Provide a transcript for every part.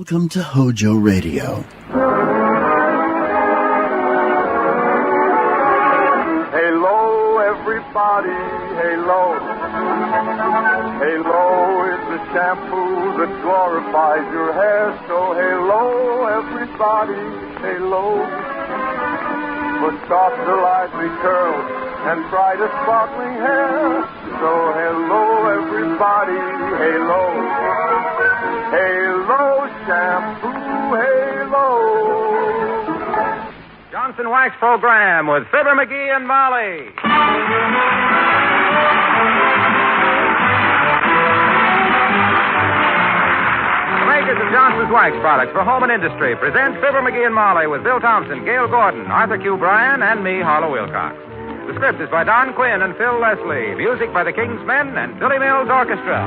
Welcome to Hojo Radio. Hello, everybody, hello. Halo is the shampoo that glorifies your hair. So hello, everybody, halo. For softer, lively curls and brighter, sparkling hair. So hello, everybody, halo. Halo shampoo, halo. Johnson Wax Program with Fibber, McGee, and Molly. The makers of Johnson's Wax products for home and industry present Fibber, McGee, and Molly with Bill Thompson, Gail Gordon, Arthur Q. Bryan, and me, Harlow Wilcox. The script is by Don Quinn and Phil Leslie. Music by the King's Men and Billy Mills Orchestra.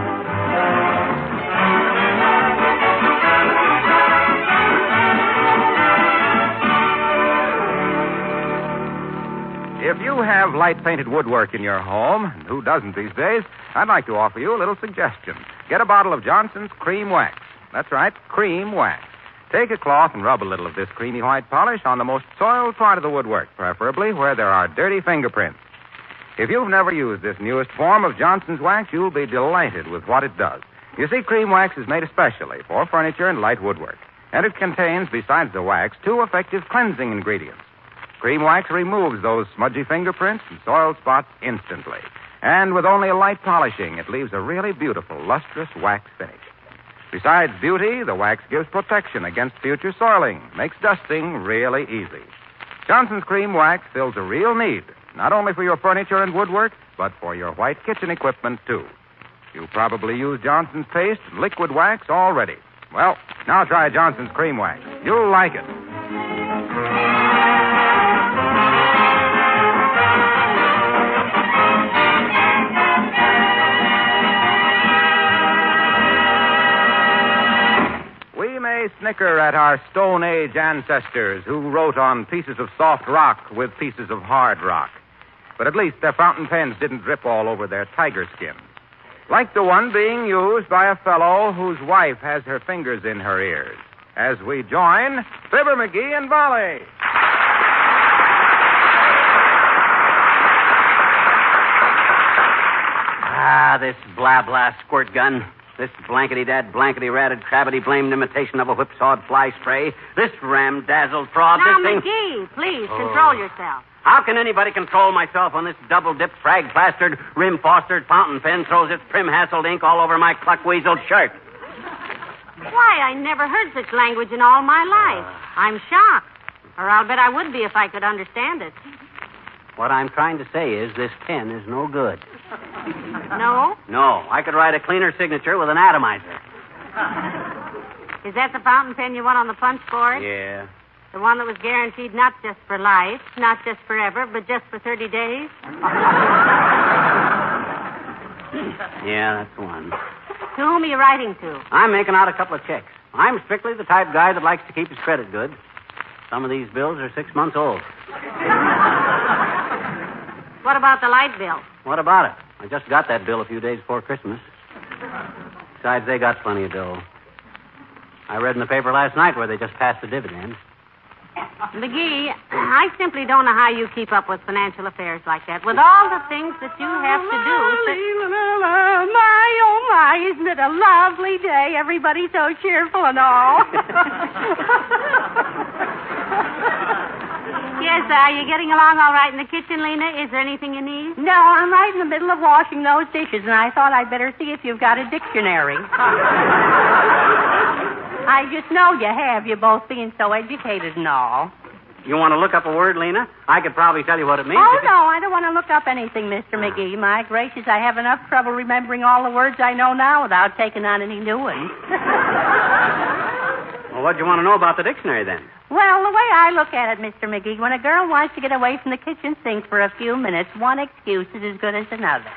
If you have light-painted woodwork in your home, and who doesn't these days, I'd like to offer you a little suggestion. Get a bottle of Johnson's Cream Wax. That's right, Cream Wax. Take a cloth and rub a little of this creamy white polish on the most soiled part of the woodwork, preferably where there are dirty fingerprints. If you've never used this newest form of Johnson's Wax, you'll be delighted with what it does. You see, Cream Wax is made especially for furniture and light woodwork, and it contains, besides the wax, 2 effective cleansing ingredients. Cream Wax removes those smudgy fingerprints and soiled spots instantly. And with only a light polishing, it leaves a really beautiful, lustrous wax finish. Besides beauty, the wax gives protection against future soiling, makes dusting really easy. Johnson's Cream Wax fills a real need, not only for your furniture and woodwork, but for your white kitchen equipment, too. You probably use Johnson's paste and liquid wax already. Well, now try Johnson's Cream Wax. You'll like it. Snicker at our Stone Age ancestors who wrote on pieces of soft rock with pieces of hard rock. But at least their fountain pens didn't drip all over their tiger skins. Like the one being used by a fellow whose wife has her fingers in her ears. As we join Fibber, McGee, and Molly. This blah-blah squirt gun. This blankety-dad, blankety-ratted, crabbity-blamed imitation of a whipsawed fly spray. This ram-dazzled fraud. Now, this thing... McGee, please, control yourself. How can anybody control myself when this double-dipped, frag-plastered, rim-fostered fountain pen throws its prim-hassled ink all over my cluck-weaseled shirt? Why, I never heard such language in all my life. I'm shocked. Or I'll bet I would be if I could understand it. What I'm trying to say is this pen is no good. No? No. I could write a cleaner signature with an atomizer. Is that the fountain pen you want on the punch board? Yeah. The one that was guaranteed not just for life, not just forever, but just for 30 days? Yeah, that's the one. To whom are you writing to? I'm making out a couple of checks. I'm strictly the type guy that likes to keep his credit good. Some of these bills are 6 months old. What about the light bill? What about it? I just got that bill a few days before Christmas. Besides, they got plenty of dough. I read in the paper last night where they just passed the dividend. McGee, I simply don't know how you keep up with financial affairs like that. With all the things that you have to do. My, oh, my, isn't it a lovely day? Everybody's so cheerful and all. Yes, are you getting along all right in the kitchen, Lena? Is there anything you need? No, I'm right in the middle of washing those dishes, and I thought I'd better see if you've got a dictionary. I just know you have, you both being so educated and all. You want to look up a word, Lena? I could probably tell you what it means. Oh, no, I don't want to look up anything, Mr. McGee. My gracious, I have enough trouble remembering all the words I know now without taking on any new ones. Well, what do you want to know about the dictionary, then? Well, the way I look at it, Mr. McGee, when a girl wants to get away from the kitchen sink for a few minutes, one excuse is as good as another.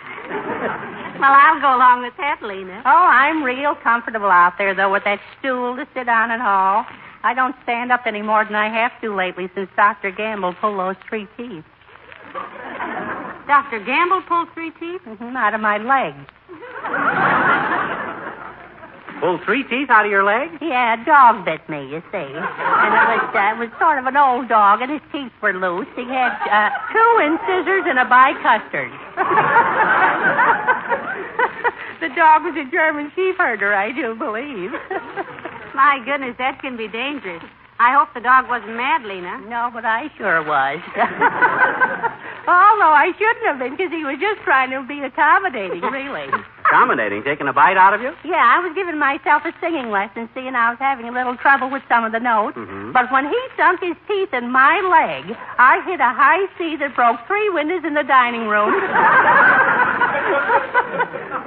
Well, I'll go along with that, Lena. Oh, I'm real comfortable out there, though, with that stool to sit on and all. I don't stand up any more than I have to lately since Dr. Gamble pulled those 3 teeth. Dr. Gamble pulled 3 teeth? Out of my legs. Pulled 3 teeth out of your leg? Yeah, a dog bit me, you see. And it was sort of an old dog, and his teeth were loose. He had 2 incisors and a bicustard. The dog was a German sheep herder, I do believe. My goodness, that can be dangerous. I hope the dog wasn't mad, Lena. No, but I sure was. Although I shouldn't have been, because he was just trying to be accommodating, really. Accommodating? Taking a bite out of you? Yeah, I was giving myself a singing lesson, seeing I was having a little trouble with some of the notes. Mm-hmm. But when he sunk his teeth in my leg, I hit a high C that broke 3 windows in the dining room.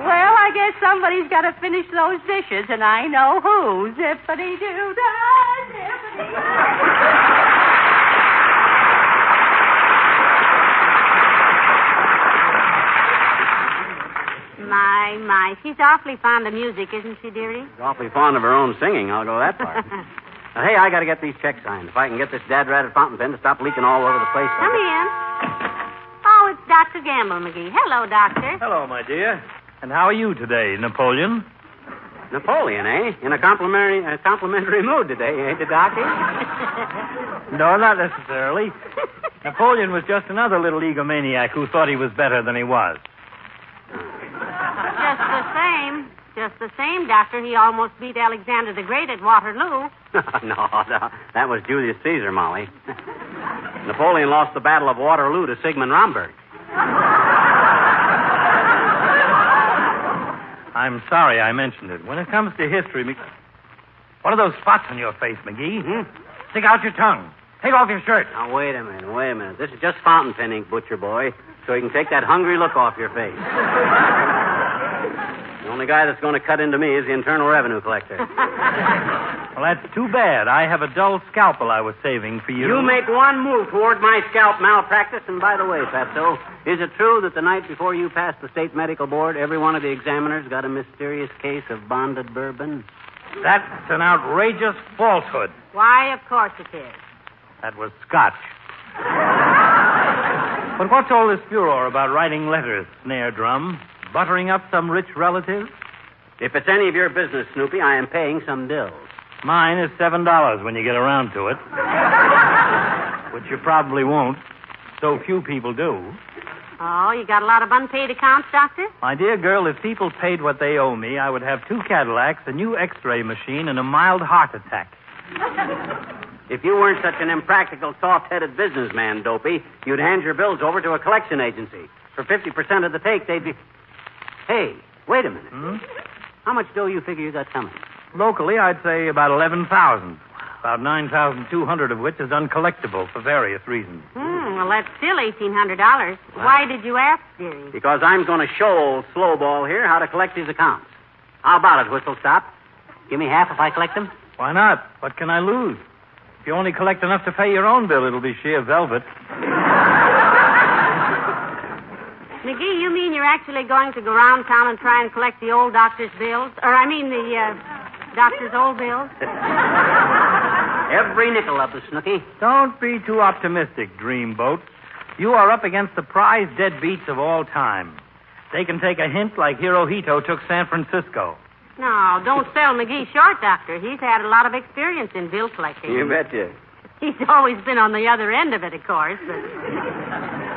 Well, I guess somebody's got to finish those dishes, and I know who. Zippity-doo-dah, zippity-doo. My. She's awfully fond of music, isn't she, dearie? She's awfully fond of her own singing. I'll go that far. Hey, I got to get these checks signed. If I can get this dad-ratted fountain pen to stop leaking all over the place. Come in. Oh, it's Dr. Gamble, Magee. Hello, Doctor. Hello, my dear. And how are you today, Napoleon? Napoleon, eh? In a complimentary mood today, ain't you, Doctor? No, not necessarily. Napoleon was just another little egomaniac who thought he was better than he was. Just the same, Doctor. He almost beat Alexander the Great at Waterloo. No, that was Julius Caesar, Molly. Napoleon lost the Battle of Waterloo to Sigmund Romberg. I'm sorry I mentioned it. When it comes to history, what are those spots on your face, Magee? Stick out your tongue. Take off your shirt. Now, wait a minute. This is just fountain pen ink, butcher boy, so you can take that hungry look off your face. The only guy that's going to cut into me is the Internal Revenue Collector. Well, that's too bad. I have a dull scalpel I was saving for you. You make one move toward my scalp malpractice, and by the way, Fatso, is it true that the night before you passed the state medical board, every one of the examiners got a mysterious case of bonded bourbon? That's an outrageous falsehood. Why, of course it is. That was Scotch. But what's all this furor about writing letters, Snare Drum? Buttering up some rich relative? If it's any of your business, Snoopy, I am paying some bills. Mine is $7 when you get around to it. Which you probably won't. So few people do. Oh, you got a lot of unpaid accounts, Doctor? My dear girl, if people paid what they owe me, I would have 2 Cadillacs, a new X-ray machine, and a mild heart attack. If you weren't such an impractical, soft-headed businessman, Dopey, you'd hand your bills over to a collection agency. For 50% of the take, they'd be... Hey, wait a minute. How much dough you figure you got coming? Locally, I'd say about 11,000. About 9,200 of which is uncollectible for various reasons. Well, that's still $1,800. Why did you ask, dearie? Because I'm going to show old Slowball here how to collect his accounts. How about it, Whistle Stop? Give me half if I collect them? Why not? What can I lose? If you only collect enough to pay your own bill, it'll be sheer velvet. Magee, you mean you're actually going to go around town and try and collect the old doctor's bills? The doctor's old bills? Every nickel of the Snooky. Don't be too optimistic, Dreamboat. You are up against the prize deadbeats of all time. They can take a hint like Hirohito took San Francisco. No, don't sell Magee short, Doctor. He's had a lot of experience in bill collecting. You betcha. He's always been on the other end of it, of course, but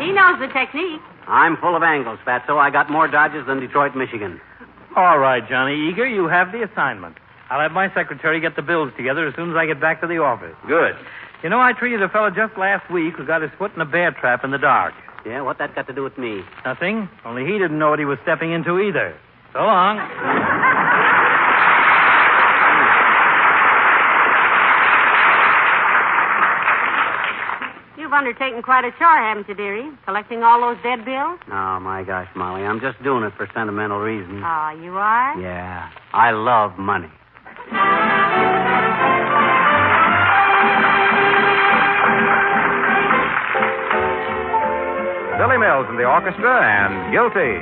he knows the technique. I'm full of angles, Fatso. I got more dodges than Detroit, Michigan. All right, Johnny Eager, you have the assignment. I'll have my secretary get the bills together as soon as I get back to the office. Good. You know, I treated a fellow just last week who got his foot in a bear trap in the dark. Yeah, what that got to do with me? Nothing. Only he didn't know what he was stepping into either. So long. You've undertaken quite a chore, haven't you, dearie? Collecting all those dead bills? Oh, my gosh, Molly. I'm just doing it for sentimental reasons. Oh, you are? Yeah. I love money. Billy Mills and the orchestra and Guilty.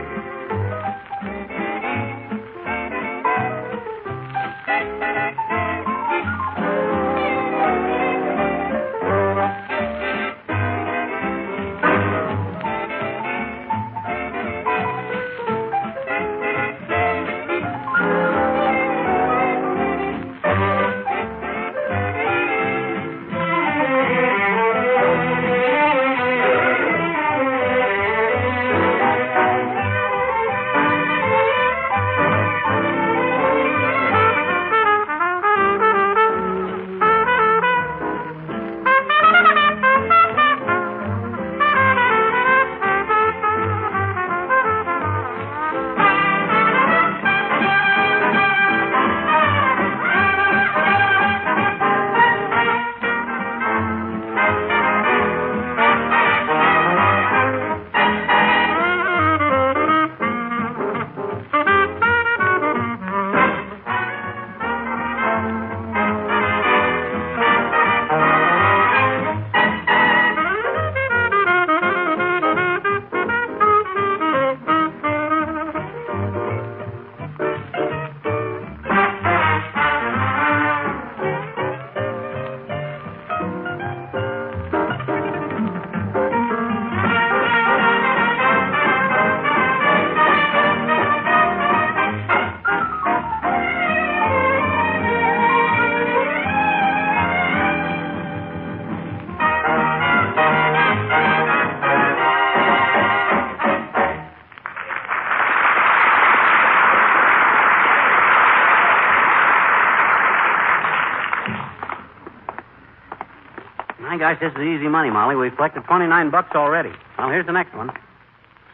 gosh, this is easy money, Molly. We've collected $29 already. Well, here's the next one.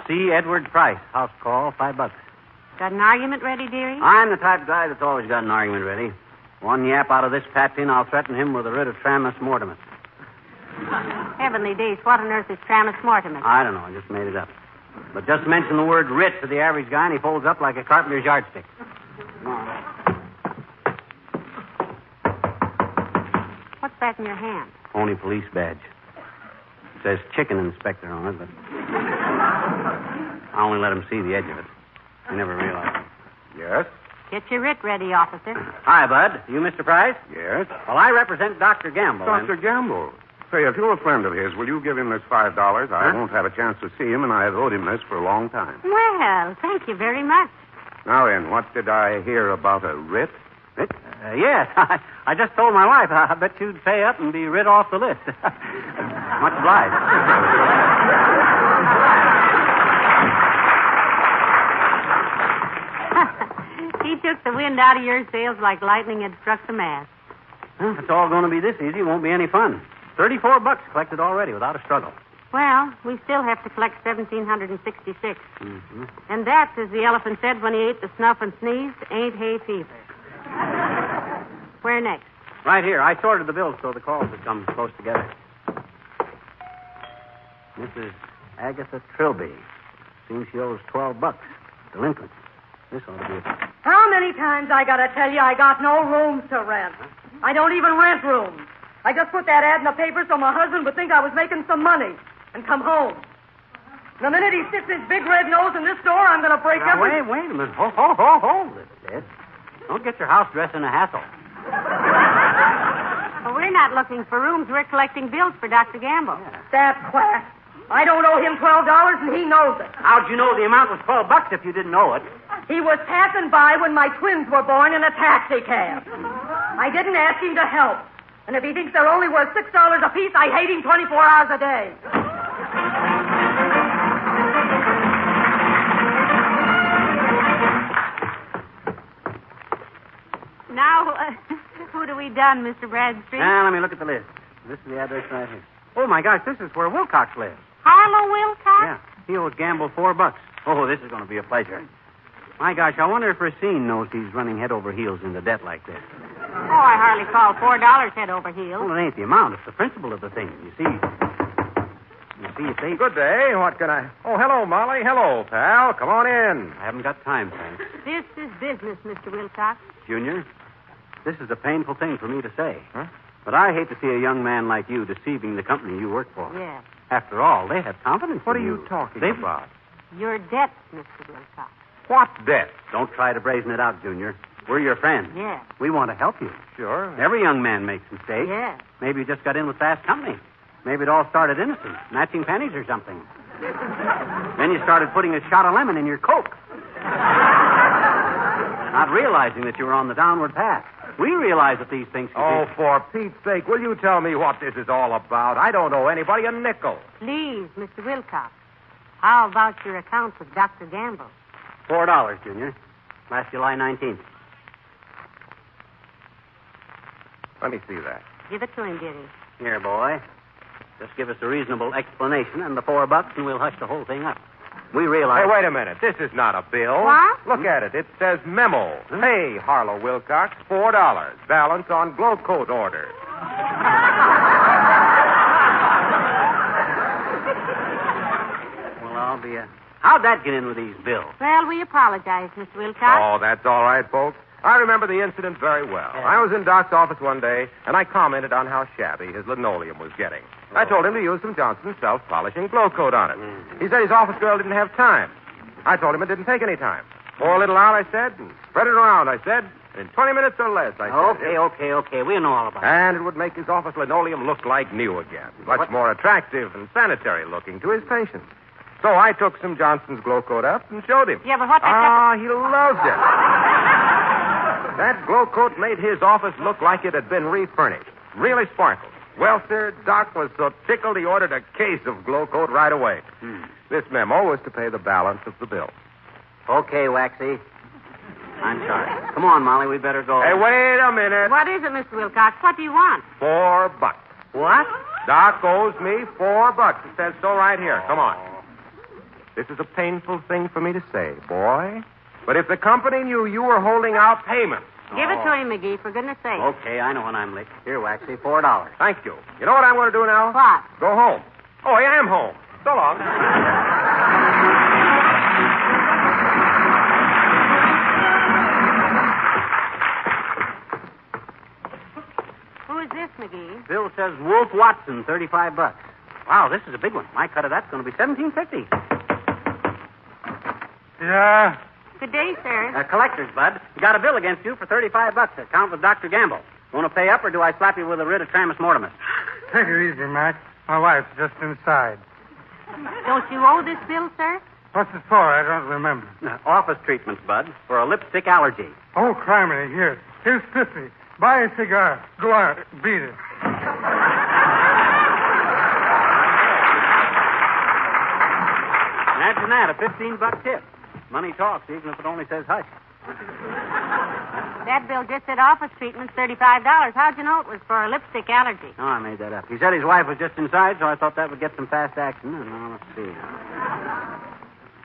C. Edward Price. House call, $5. Got an argument ready, dearie? I'm the type of guy that's always got an argument ready. One yap out of this pat-pin, I'll threaten him with a writ of tramus mortimus. Heavenly days, what on earth is tramus mortimus? I don't know. I just made it up. But just mention the word writ to the average guy, and he folds up like a carpenter's yardstick. Come on. What's that in your hand? Only police badge. It says chicken inspector on it, but I only let him see the edge of it. I never realized. Yes? Get your writ ready, officer. Hi, Bud. You Mr. Price? Yes? Well, I represent Dr. Gamble. Dr. Gamble. Say, if you're a friend of his, will you give him this $5? I won't have a chance to see him, and I have owed him this for a long time. Well, thank you very much. Now then, what did I hear about a writ? Writ? Yes. I just told my wife. I bet you'd pay up and be writ off the list. Much obliged. He took the wind out of your sails like lightning had struck the mast. Well, if it's all going to be this easy, it won't be any fun. $34 collected already without a struggle. Well, we still have to collect $1,766. Mm-hmm. And that, as the elephant said when he ate the snuff and sneezed, ain't hay fever. Where next? Right here. I sorted the bills so the calls would come close together. Mrs. Agatha Trilby. Seems she owes $12. Delinquent. This ought to be a... How many times I gotta tell you I got no rooms to rent? I don't even rent rooms. I just put that ad in the paper so my husband would think I was making some money and come home. The minute he sticks his big red nose in this door, I'm gonna break Now, every... wait a minute. Hold it, Sid. Don't get your house dress in a hassle. Well, we're not looking for rooms. We're collecting bills for Dr. Gamble. Yeah. That quack. I don't owe him $12, and he knows it. How'd you know the amount was $12 if you didn't know it? He was passing by when my twins were born in a taxi cab. I didn't ask him to help. And if he thinks they're only worth $6 apiece, I hate him 24 hours a day. Now, who do we done, Mr. Bradstreet? Now, let me look at the list. This is the address right here. Oh, my gosh, this is where Wilcox lives. Harlow Wilcox? Yeah, he owes Gamble $4. Oh, this is going to be a pleasure. My gosh, I wonder if Racine knows he's running head over heels into debt like this. Oh, I hardly call $4 head over heels. Well, it ain't the amount. It's the principle of the thing. You see, if they... Good day. What can I... Oh, hello, Molly. Hello, pal. Come on in. I haven't got time, thanks. This is business, Mr. Wilcox. Junior, this is a painful thing for me to say. Huh? But I hate to see a young man like you deceiving the company you work for. Yes. After all, they have confidence What in are you. you talking They- about? Your debts, Mr. Wilcox. What debt? Don't try to brazen it out, Junior. We're your friends. Yes. We want to help you. Sure. Every young man makes mistakes. Yes. Maybe you just got in with fast company. Maybe it all started innocent, matching pennies or something. Then you started putting a shot of lemon in your Coke. Not realizing that you were on the downward path. We realize that these things can Oh, be... for Pete's sake, will you tell me what this is all about? I don't owe anybody a nickel. Please, Mr. Wilcox. How about your account with Dr. Gamble? $4, Junior. Last July 19th. Let me see that. Give it to him, dearie. Here, boy. Just give us a reasonable explanation and the $4, and we'll hush the whole thing up. We realize... Hey, wait a minute. This is not a bill. What? Look at it. It says memo. Hey, Harlow Wilcox, $4. Balance on glow coat order. Well, I'll be... How'd that get in with these bills? Well, we apologize, Mr. Wilcox. Oh, that's all right, folks. I remember the incident very well. Yeah. I was in Doc's office one day, and I commented on how shabby his linoleum was getting. I told him to use some Johnson's self-polishing glow coat on it. Mm-hmm. He said his office girl didn't have time. I told him it didn't take any time. Pour a little out, I said, and spread it around, I said. In 20 minutes or less, I said. Okay. We know all about it. And it would make his office linoleum look like new again. Much more attractive and sanitary looking to his patients. So I took some Johnson's glow coat up and showed him. Yeah, but what that... He loved it. That glow coat made his office look like it had been refurnished. Really sparkled. Well, sir, Doc was so tickled he ordered a case of glow coat right away. This memo was to pay the balance of the bill. Okay, Waxy. I'm sorry. Come on, Molly, we better go. Hey, wait a minute. What is it, Mr. Wilcox? What do you want? $4. What? Doc owes me $4. It says so right here. Come on. This is a painful thing for me to say, boy. But if the company knew you were holding out payment... Give it to him, McGee, for goodness sake. Okay, I know when I'm licked. Here, Waxy, $4. Thank you. You know what I'm going to do now? What? Go home. Oh, I am home. So long. Who is this, McGee? Bill says Wolf Watson, $35. Wow, this is a big one. My cut of that's going to be $17.50. Yeah? Good day, sir. Collectors, Bud. You got a bill against you for $35. Account with Dr. Gamble. Want to pay up, or do I slap you with a writ of tramus mortimus? Take it easy, Mac. My wife's just inside. Don't you owe this bill, sir? What's it for? I don't remember. Office treatments, Bud, for a lipstick allergy. Oh, criminy, here. Here's 50. Buy a cigar. Go out. Beat it. Imagine that, a $15 tip. Money talks, even if it only says hush. That bill just said office treatment's $35. How'd you know it was for a lipstick allergy? Oh, I made that up. He said his wife was just inside, so I thought that would get some fast action. And now, let's see.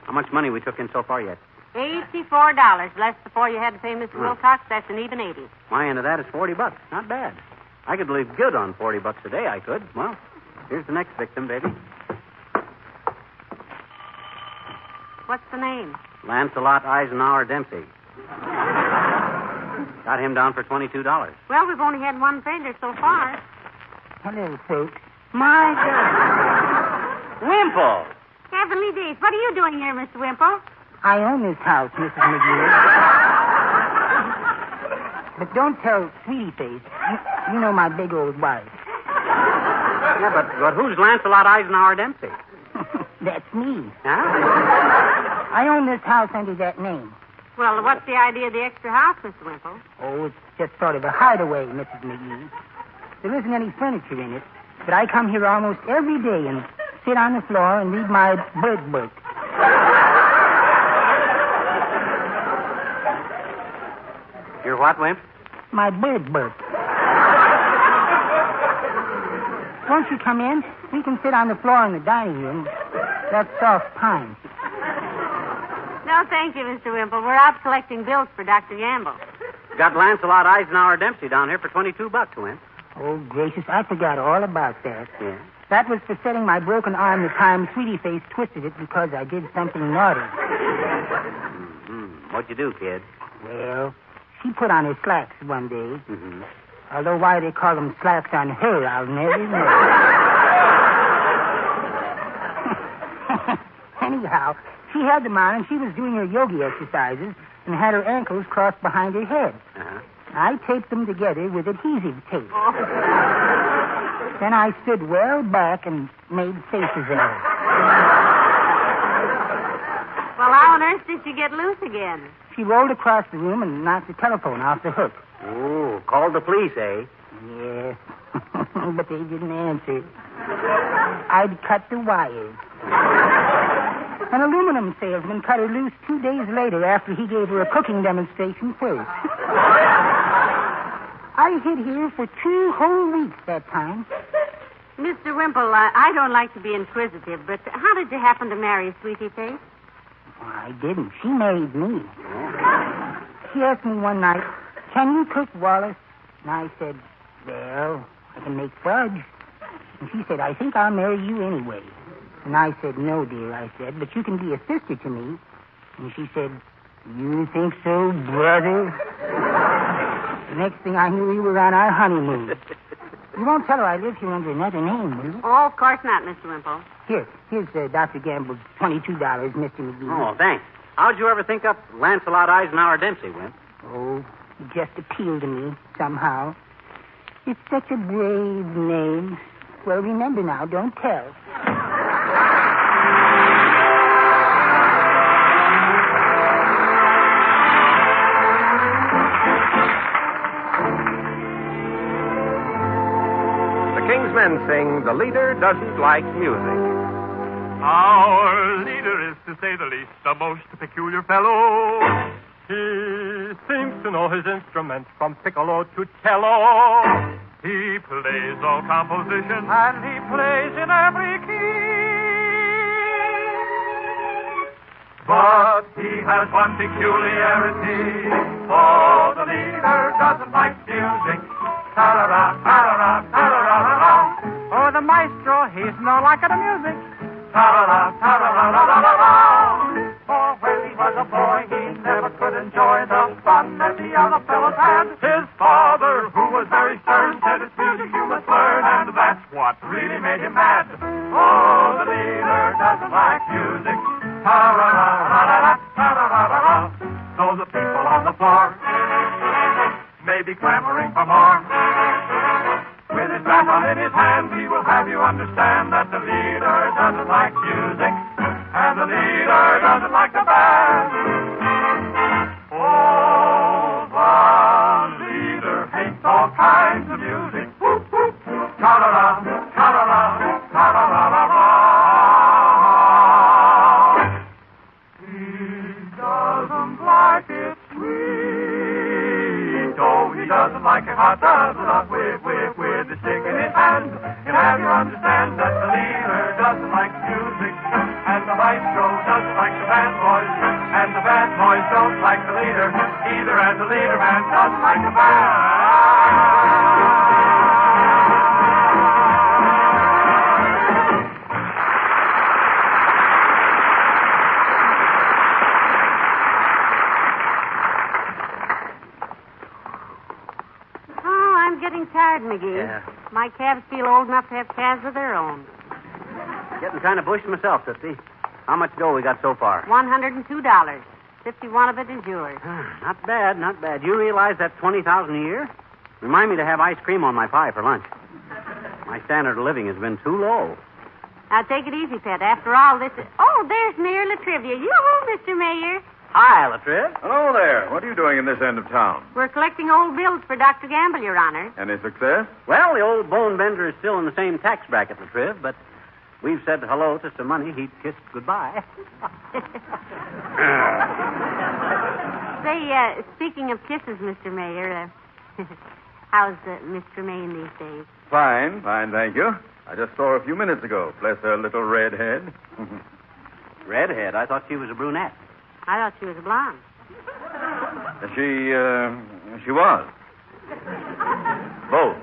How much money we took in so far yet? $84. Less before you had to pay Mr. Wilcox. That's an even 80. My end of that is $40. Not bad. I could live good on $40 a day, I could. Well, here's the next victim, baby. What's the name? Lancelot Eisenhower Dempsey. Got him down for $22. Well, we've only had one failure so far. Hello, folks. My God. Wimple! Heavenly days. What are you doing here, Mr. Wimple? I own this house, Mrs. McGee. But don't tell Sweetie Face. You know my big old wife. Yeah, but who's Lancelot Eisenhower Dempsey? That's me. Huh? I own this house under that name. Well, what's the idea of the extra house, Mr. Wimple? Oh, it's just sort of a hideaway, Mrs. McGee. There isn't any furniture in it, but I come here almost every day and sit on the floor and read my bird book. Your what, Wimp? My bird book. Won't you come in? We can sit on the floor in the dining room. That's soft pine. No, thank you, Mr. Wimple. We're out collecting bills for Dr. Gamble. Got Lancelot Eisenhower Dempsey down here for $22, Wimp. Oh, gracious, I forgot all about that. Yeah? That was for setting my broken arm the time Sweetie Face twisted it because I did something naughty. Mm-hmm. What'd you do, kid? Well, she put on her slacks one day. Mm-hmm. Although why they call them slacks on her, I'll never know. Anyhow, she had them on and she was doing her yogi exercises and had her ankles crossed behind her head. Uh-huh. I taped them together with adhesive tape. Oh. Then I stood well back and made faces at her. Well, how on earth did she get loose again? She rolled across the room and knocked the telephone off the hook. Oh, called the police, eh? Yes, but they didn't answer. I'd cut the wires. An aluminum salesman cut her loose 2 days later after he gave her a cooking demonstration first. I hid here for 2 whole weeks that time. Mr. Wimple, I don't like to be inquisitive, but how did you happen to marry Sweetie Face? I didn't. She married me. She asked me one night, "Can you cook, Wallace?" And I said, "Well, I can make fudge." And she said, "I think I'll marry you anyway." And I said, "No, dear," I said, "but you can be a sister to me." And she said, "You think so, brother?" The next thing I knew, we were on our honeymoon. You won't tell her I live here under another name, will you? Oh, of course not, Mr. Wimple. Here's Dr. Gamble's $22, Mr. McGee. Oh, thanks. How'd you ever think up Lancelot Eisenhower Dempsey, Wimp? Oh, it just appealed to me, somehow. It's such a brave name. Well, remember now, don't tell. The King's Men sing, "The Leader Doesn't Like Music." Our leader is, to say the least, a most peculiar fellow. He seems to know his instruments from piccolo to cello. He plays all compositions. And he plays in every key. But he has one peculiarity. Oh, the leader doesn't like music. Ta-ra-ra, ta-ra-ra, ta-ra-ra-ra-ra. Oh, the maestro, he's no like the music. Ta-ra-ra, ta-ra-ra-ra-ra-ra. For when he was a boy, he never could enjoy the fun that the other fellows had. His father, who was very stern, said it's music you must learn, and that's what really made him mad. Oh, the leader doesn't like music. Ta-ra-ra-ra-ra-ra, ta-ra-ra-ra-ra. So the people on the floor may be clamoring for more. With his baton in his hand, he will have you understand that the leader doesn't like music, and the leader doesn't like the band. Oh, the leader hates all kinds of music. Whoop, whoop. Ta-ra-ra, ta-ra-ra, ta-ra-ra-ra-ra. He doesn't like it sweet. Oh, he doesn't like it hot, doesn't like with the stick in his hand. He'll have you understand that the leader doesn't like music, and the maestro doesn't like the band boys, and the band boys don't like the leader either, and the leader man doesn't like the band. Getting tired, Magee. Yeah. My calves feel old enough to have calves of their own. Getting kind of bushy myself, Tootsie. How much dough we got so far? $102. 51 of it is yours. Not bad, not bad. You realize that's $20,000 a year? Remind me to have ice cream on my pie for lunch. My standard of living has been too low. Now, take it easy, Pet. After all, this is... Oh, there's Mayor Latrivia. Yoo-hoo, Mr. Mayor. Hi, Latriv. Hello there. What are you doing in this end of town? We're collecting old bills for Dr. Gamble, Your Honor. Any success? Well, the old bone bender is still in the same tax bracket, Latriv, but we've said hello to some money he'd kissed goodbye. Say, speaking of kisses, Mr. Mayor, how's Miss Tremaine these days? Fine, thank you. I just saw her a few minutes ago. Bless her little red head. Redhead? I thought she was a brunette. I thought she was a blonde. She was. Both.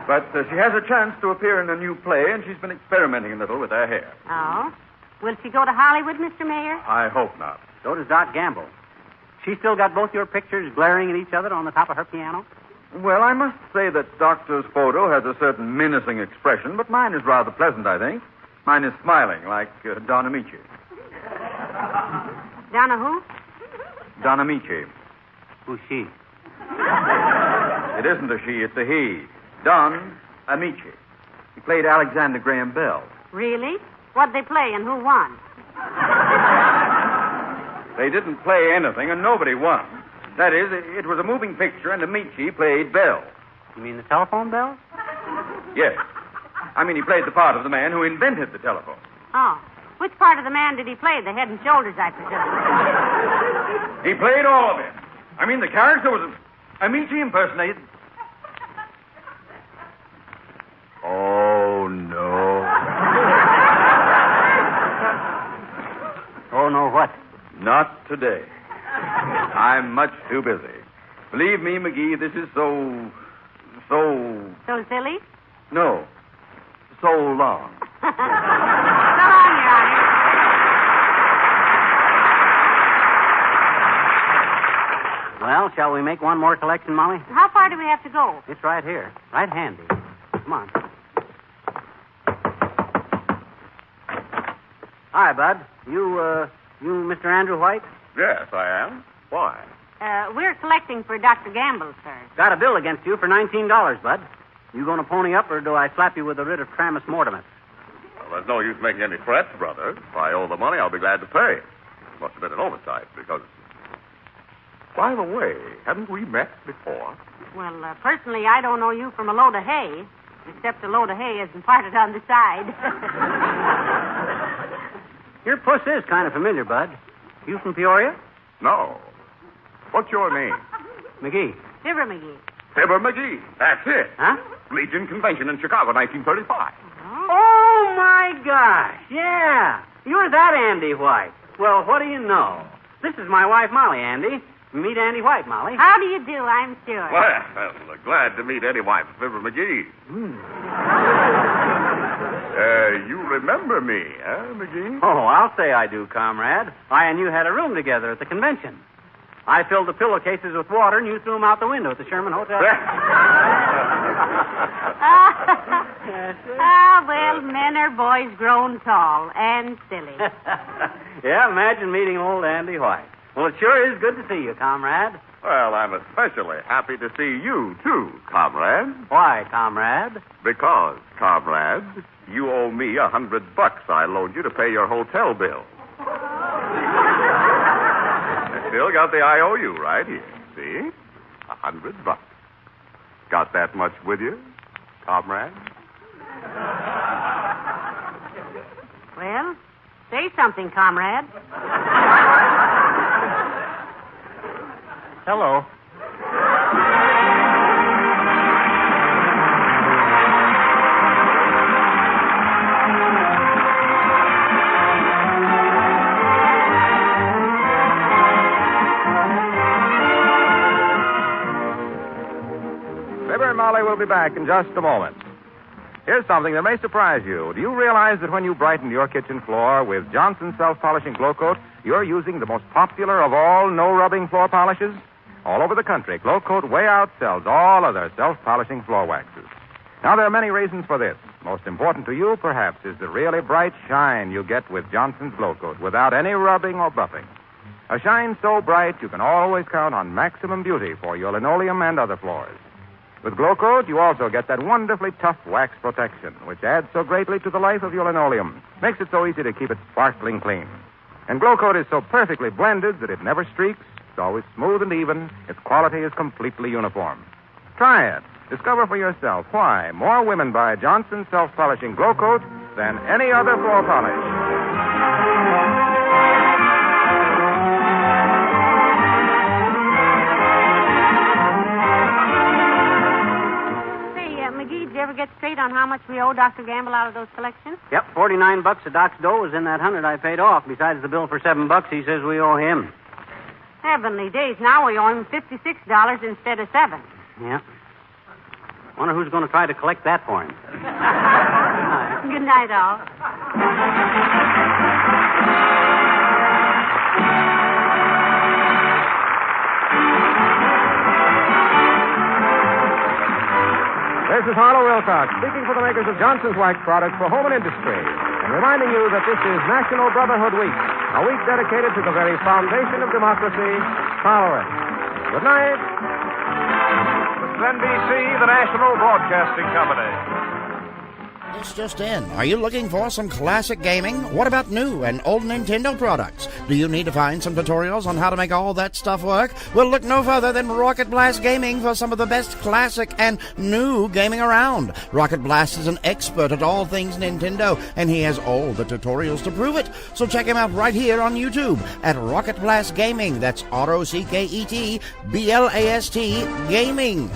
But she has a chance to appear in a new play, and she's been experimenting a little with her hair. Oh? Will she go to Hollywood, Mr. Mayor? I hope not. So does Doc Gamble. She still got both your pictures glaring at each other on the top of her piano? Well, I must say that Doctor's photo has a certain menacing expression, but mine is rather pleasant, I think. Mine is smiling, like Don Amici. Donna who? Don Amici. Who's she? It isn't a she, it's a he. Don Amici. He played Alexander Graham Bell. Really? What'd they play and who won? They didn't play anything and nobody won. That is, it was a moving picture and Amici played Bell. You mean the telephone bell? Yes. I mean, he played the part of the man who invented the telephone. Oh. Which part of the man did he play? The head and shoulders, I presume. He played all of it. I mean, the character was Amici impersonated. Oh, no. Oh, no, what? Not today. I'm much too busy. Believe me, Magee, this is so... So silly? No. So long. So long, Your Honor. Well, shall we make one more collection, Molly? How far do we have to go? It's right here. Right handy. Come on. Hi, Bud. You Mr. Andrew White? Yes, I am. Why? We're collecting for Dr. Gamble, sir. Got a bill against you for $19, Bud. You going to pony up, or do I slap you with a writ of tramus mortimus? Well, there's no use making any threats, brother. If I owe the money, I'll be glad to pay. Must have been an oversight, because... By the way, haven't we met before? Well, personally, I don't know you from a load of hay, except a load of hay isn't parted on the side. Your puss is kind of familiar, Bud. You from Peoria? No. What's your name? Magee. Fibber Magee. Fibber Magee. That's it. Huh? Legion Convention in Chicago, 1935. Oh, my gosh. Yeah. You're that Andy White. Well, what do you know? This is my wife, Molly, Andy. Meet Andy White, Molly. How do you do, I'm sure. Well, glad to meet any wife of Fibber Magee. You remember me, Magee? Oh, I'll say I do, comrade. I and you had a room together at the convention. I filled the pillowcases with water, and you threw them out the window at the Sherman Hotel. Well, men are boys grown tall and silly. Yeah, imagine meeting old Andy White. Well, it sure is good to see you, comrade. Well, I'm especially happy to see you, too, comrade. Why, comrade? Because, comrade, you owe me $100 I loaned you to pay your hotel bill. I still got the IOU right here. See? $100. Got that much with you, comrade? Well, say something, comrade. Hello. Fibber and Molly will be back in just a moment. Here's something that may surprise you. Do you realize that when you brighten your kitchen floor with Johnson's self-polishing Glow Coat, you're using the most popular of all no-rubbing floor polishes? All over the country, Glow Coat way outsells all other self-polishing floor waxes. Now, there are many reasons for this. Most important to you, perhaps, is the really bright shine you get with Johnson's Glow Coat without any rubbing or buffing. A shine so bright you can always count on maximum beauty for your linoleum and other floors. With Glow Coat, you also get that wonderfully tough wax protection, which adds so greatly to the life of your linoleum. Makes it so easy to keep it sparkling clean. And Glow Coat is so perfectly blended that it never streaks. It's always smooth and even. Its quality is completely uniform. Try it. Discover for yourself why more women buy Johnson's self-polishing Glow Coat than any other floor polish. Magee, did you ever get straight on how much we owe Dr. Gamble out of those collections? Yep, $49 of Doc's dough was in that $100 I paid off, besides the bill for $7 he says we owe him. Heavenly days, now we owe him $56 instead of $7. Yeah. Wonder who's going to try to collect that for him. Good night, all. This is Harlow Wilcox, speaking for the makers of Johnson's Wax products for home and industry, and reminding you that this is National Brotherhood Week, a week dedicated to the very foundation of democracy, tolerance. Good night. This is NBC, the National Broadcasting Company. This just in. Are you looking for some classic gaming? What about new and old Nintendo products? Do you need to find some tutorials on how to make all that stuff work? Well, look no further than Rocket Blast Gaming for some of the best classic and new gaming around. Rocket Blast is an expert at all things Nintendo, and he has all the tutorials to prove it. So check him out right here on YouTube at Rocket Blast Gaming. That's ROCKET BLAST Gaming.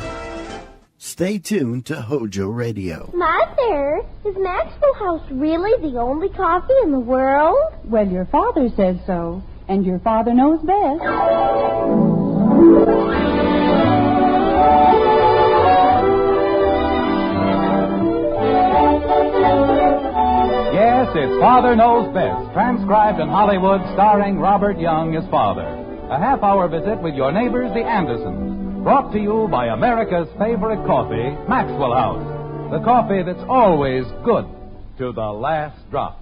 Stay tuned to Hojo Radio. Mother, is Maxwell House really the only coffee in the world? Well, your father says so, and your father knows best. Yes, it's Father Knows Best, transcribed in Hollywood, starring Robert Young as father. A half-hour visit with your neighbors, the Andersons. Brought to you by America's favorite coffee, Maxwell House. The coffee that's always good to the last drop.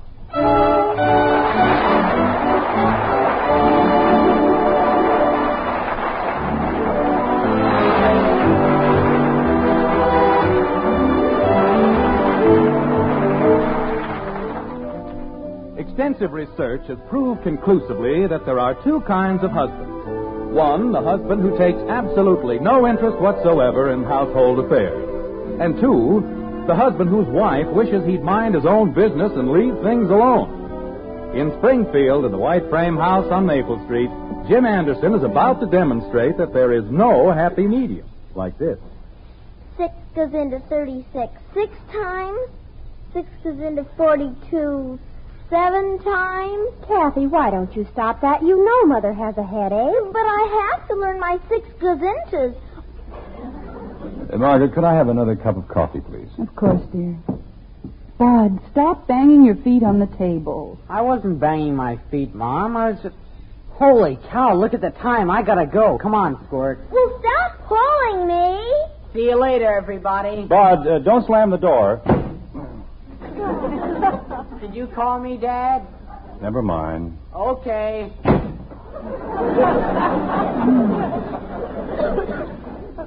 Extensive research has proved conclusively that there are two kinds of husbands. One, the husband who takes absolutely no interest whatsoever in household affairs. And two, the husband whose wife wishes he'd mind his own business and leave things alone. In Springfield, in the white frame house on Maple Street, Jim Anderson is about to demonstrate that there is no happy medium like this. 6 goes into 36 6 times. 6 goes into 42 7 times. Kathy, why don't you stop that? You know Mother has a headache. But I have to learn my 6 goes intos. Margaret, could I have another cup of coffee, please? Of course, dear. Bud, stop banging your feet on the table. I wasn't banging my feet, Mom. I was just... Holy cow, look at the time. I gotta go. Come on, Squirt. Well, stop pulling me. See you later, everybody. Bud, don't slam the door. Did you call me, Dad? Never mind. Okay.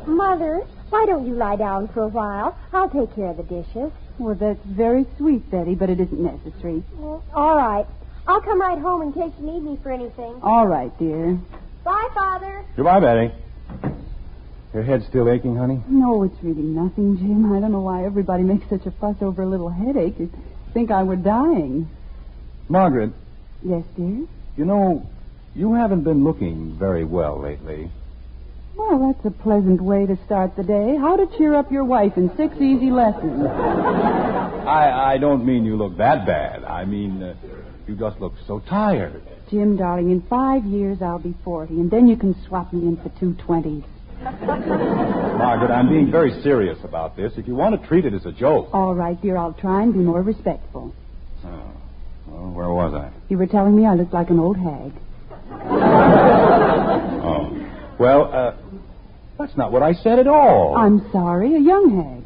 Mother, why don't you lie down for a while? I'll take care of the dishes. Well, that's very sweet, Betty, but it isn't necessary. Well, all right. I'll come right home in case you need me for anything. All right, dear. Bye, Father. Goodbye, Betty. Your head still aching, honey? No, it's really nothing, Jim. I don't know why everybody makes such a fuss over a little headache. You'd think I were dying. Margaret. Yes, dear? You know, you haven't been looking very well lately. Well, that's a pleasant way to start the day. How to cheer up your wife in 6 easy lessons. I don't mean you look that bad. I mean, you just look so tired. Jim, darling, in 5 years I'll be 40, and then you can swap me in for 2 20s. Margaret, I'm being very serious about this. If you want to treat it as a joke. All right, dear, I'll try and be more respectful. Oh. Well, where was I? You were telling me I looked like an old hag. Oh. Well, that's not what I said at all. I'm sorry, a young hag.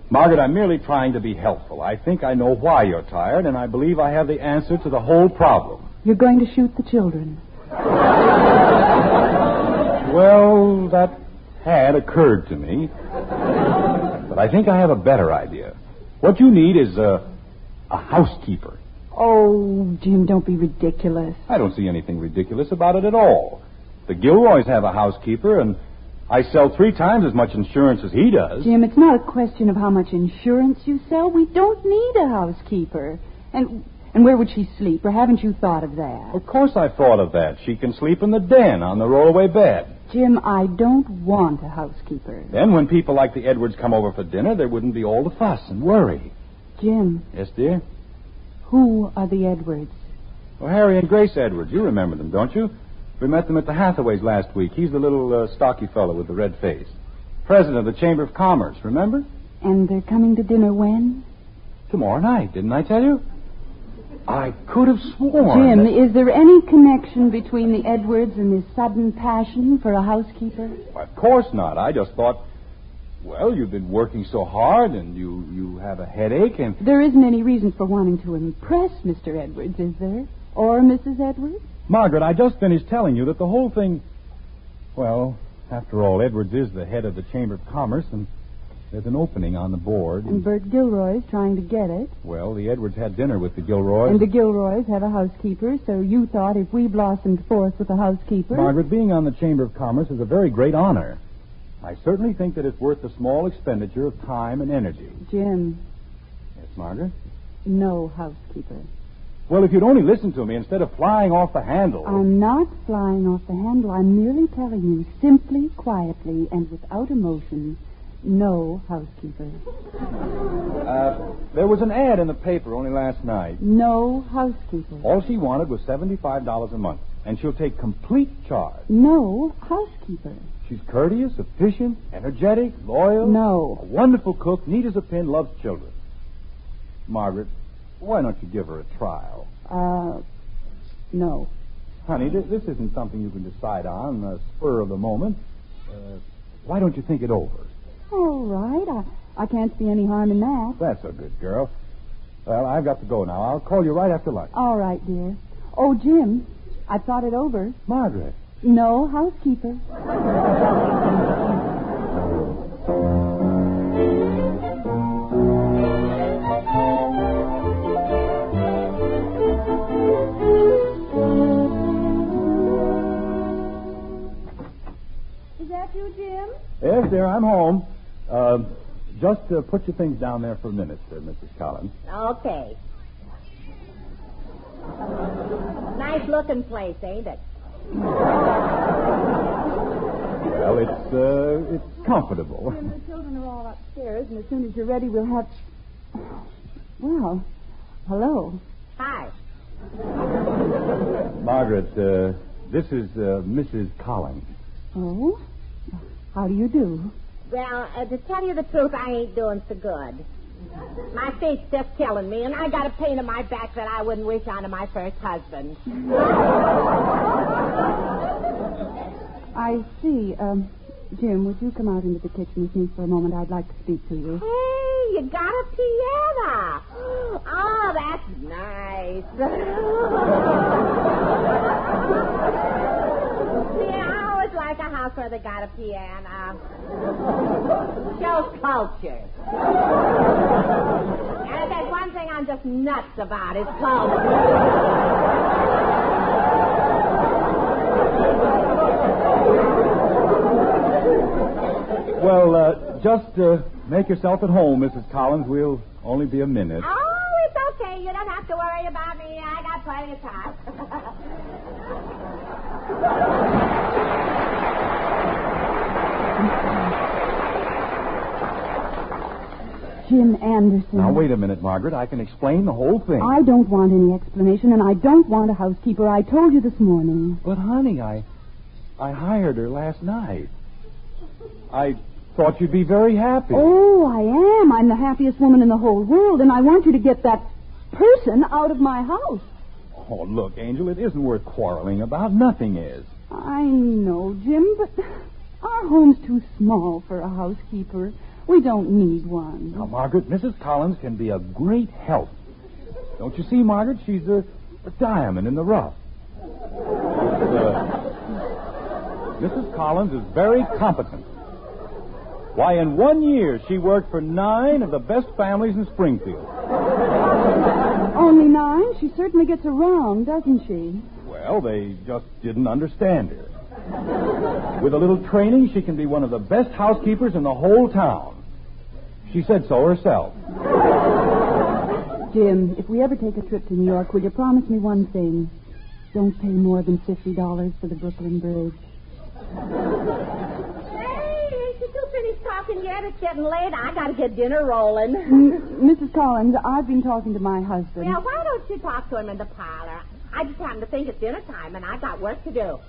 Margaret, I'm merely trying to be helpful. I think I know why you're tired, and I believe I have the answer to the whole problem. You're going to shoot the children. Well, that had occurred to me. But I think I have a better idea. What you need is a housekeeper. Oh, Jim, don't be ridiculous. I don't see anything ridiculous about it at all. The Gilroys have a housekeeper, and I sell 3 times as much insurance as he does. Jim, it's not a question of how much insurance you sell. We don't need a housekeeper. And where would she sleep, or haven't you thought of that? Of course I thought of that. She can sleep in the den on the rollaway bed. Jim, I don't want a housekeeper. Then when people like the Edwards come over for dinner, there wouldn't be all the fuss and worry. Jim. Yes, dear? Who are the Edwards? Oh, Harry and Grace Edwards. You remember them, don't you? We met them at the Hathaways last week. He's the little stocky fellow with the red face. President of the Chamber of Commerce, remember? And they're coming to dinner when? Tomorrow night, didn't I tell you? I could have sworn. Jim, is there any connection between the Edwards and this sudden passion for a housekeeper? Well, of course not. I just thought, well, you've been working so hard and you have a headache and... There isn't any reason for wanting to impress Mr. Edwards, is there? Or Mrs. Edwards? Margaret, I just finished telling you that the whole thing... Well, after all, Edwards is the head of the Chamber of Commerce, and there's an opening on the board. And Bert Gilroy's trying to get it. Well, the Edwards had dinner with the Gilroys. And the Gilroys have a housekeeper, so you thought if we blossomed forth with a housekeeper... Margaret, being on the Chamber of Commerce is a very great honor. I certainly think that it's worth a small expenditure of time and energy. Jim. Yes, Margaret? No housekeeper. Well, if you'd only listen to me instead of flying off the handle... I'm not flying off the handle. I'm merely telling you, simply, quietly, and without emotion, no housekeeper. There was an ad in the paper only last night. No housekeeper. All she wanted was $75 a month, and she'll take complete charge. No housekeeper. She's courteous, efficient, energetic, loyal. No. A wonderful cook, neat as a pin, loves children. Margaret, why don't you give her a trial? No. Honey, this isn't something you can decide on the spur of the moment. Why don't you think it over? All right. I can't see any harm in that. That's a good girl. Well, I've got to go now. I'll call you right after lunch. All right, dear. Oh, Jim, I've thought it over. Margaret. No housekeeper. Is that you, Jim? Yes, dear, I'm home. Just put your things down there for a minute, Mrs. Collins. Okay. Nice looking place, ain't it? Well, it's comfortable. Jim, the children are all upstairs, and as soon as you're ready, we'll have... Well, hello. Hi. Margaret, this is Mrs. Collins. Oh? How do you do? Well, to tell you the truth, I ain't doing so good. My fate's just killing me, and I got a pain in my back that I wouldn't wish on to my first husband. I see. Jim, would you come out into the kitchen with me for a moment? I'd like to speak to you. Hey, you got a piano. Oh, that's nice. See, I always like a house where they got a piano. Shows culture. And if there's one thing I'm just nuts about, it's culture. Well, just make yourself at home, Mrs. Collins. We'll only be a minute. Oh, it's okay. You don't have to worry about me. I got plenty of time. Jim Anderson. Now, wait a minute, Margaret. I can explain the whole thing. I don't want any explanation, and I don't want a housekeeper. I told you this morning. But, honey, I hired her last night. I thought you'd be very happy. Oh, I am. I'm the happiest woman in the whole world, and I want you to get that person out of my house. Oh, look, Angel, it isn't worth quarreling about. Nothing is. I know, Jim, but our home's too small for a housekeeper. We don't need one. Now, Margaret, Mrs. Collins can be a great help. Don't you see, Margaret? She's a diamond in the rough. Mrs. Collins is very competent. Why, in 1 year, she worked for 9 of the best families in Springfield. Only 9? She certainly gets around, doesn't she? Well, they just didn't understand her. With a little training, she can be one of the best housekeepers in the whole town. She said so herself. Jim, if we ever take a trip to New York, will you promise me one thing? Don't pay more than $50 for the Brooklyn Bridge. Finished talking yet? It's getting late. I got to get dinner rolling. Mrs. Collins, I've been talking to my husband. Well, why don't you talk to him in the parlor? I just happened to think it's dinner time, and I got work to do.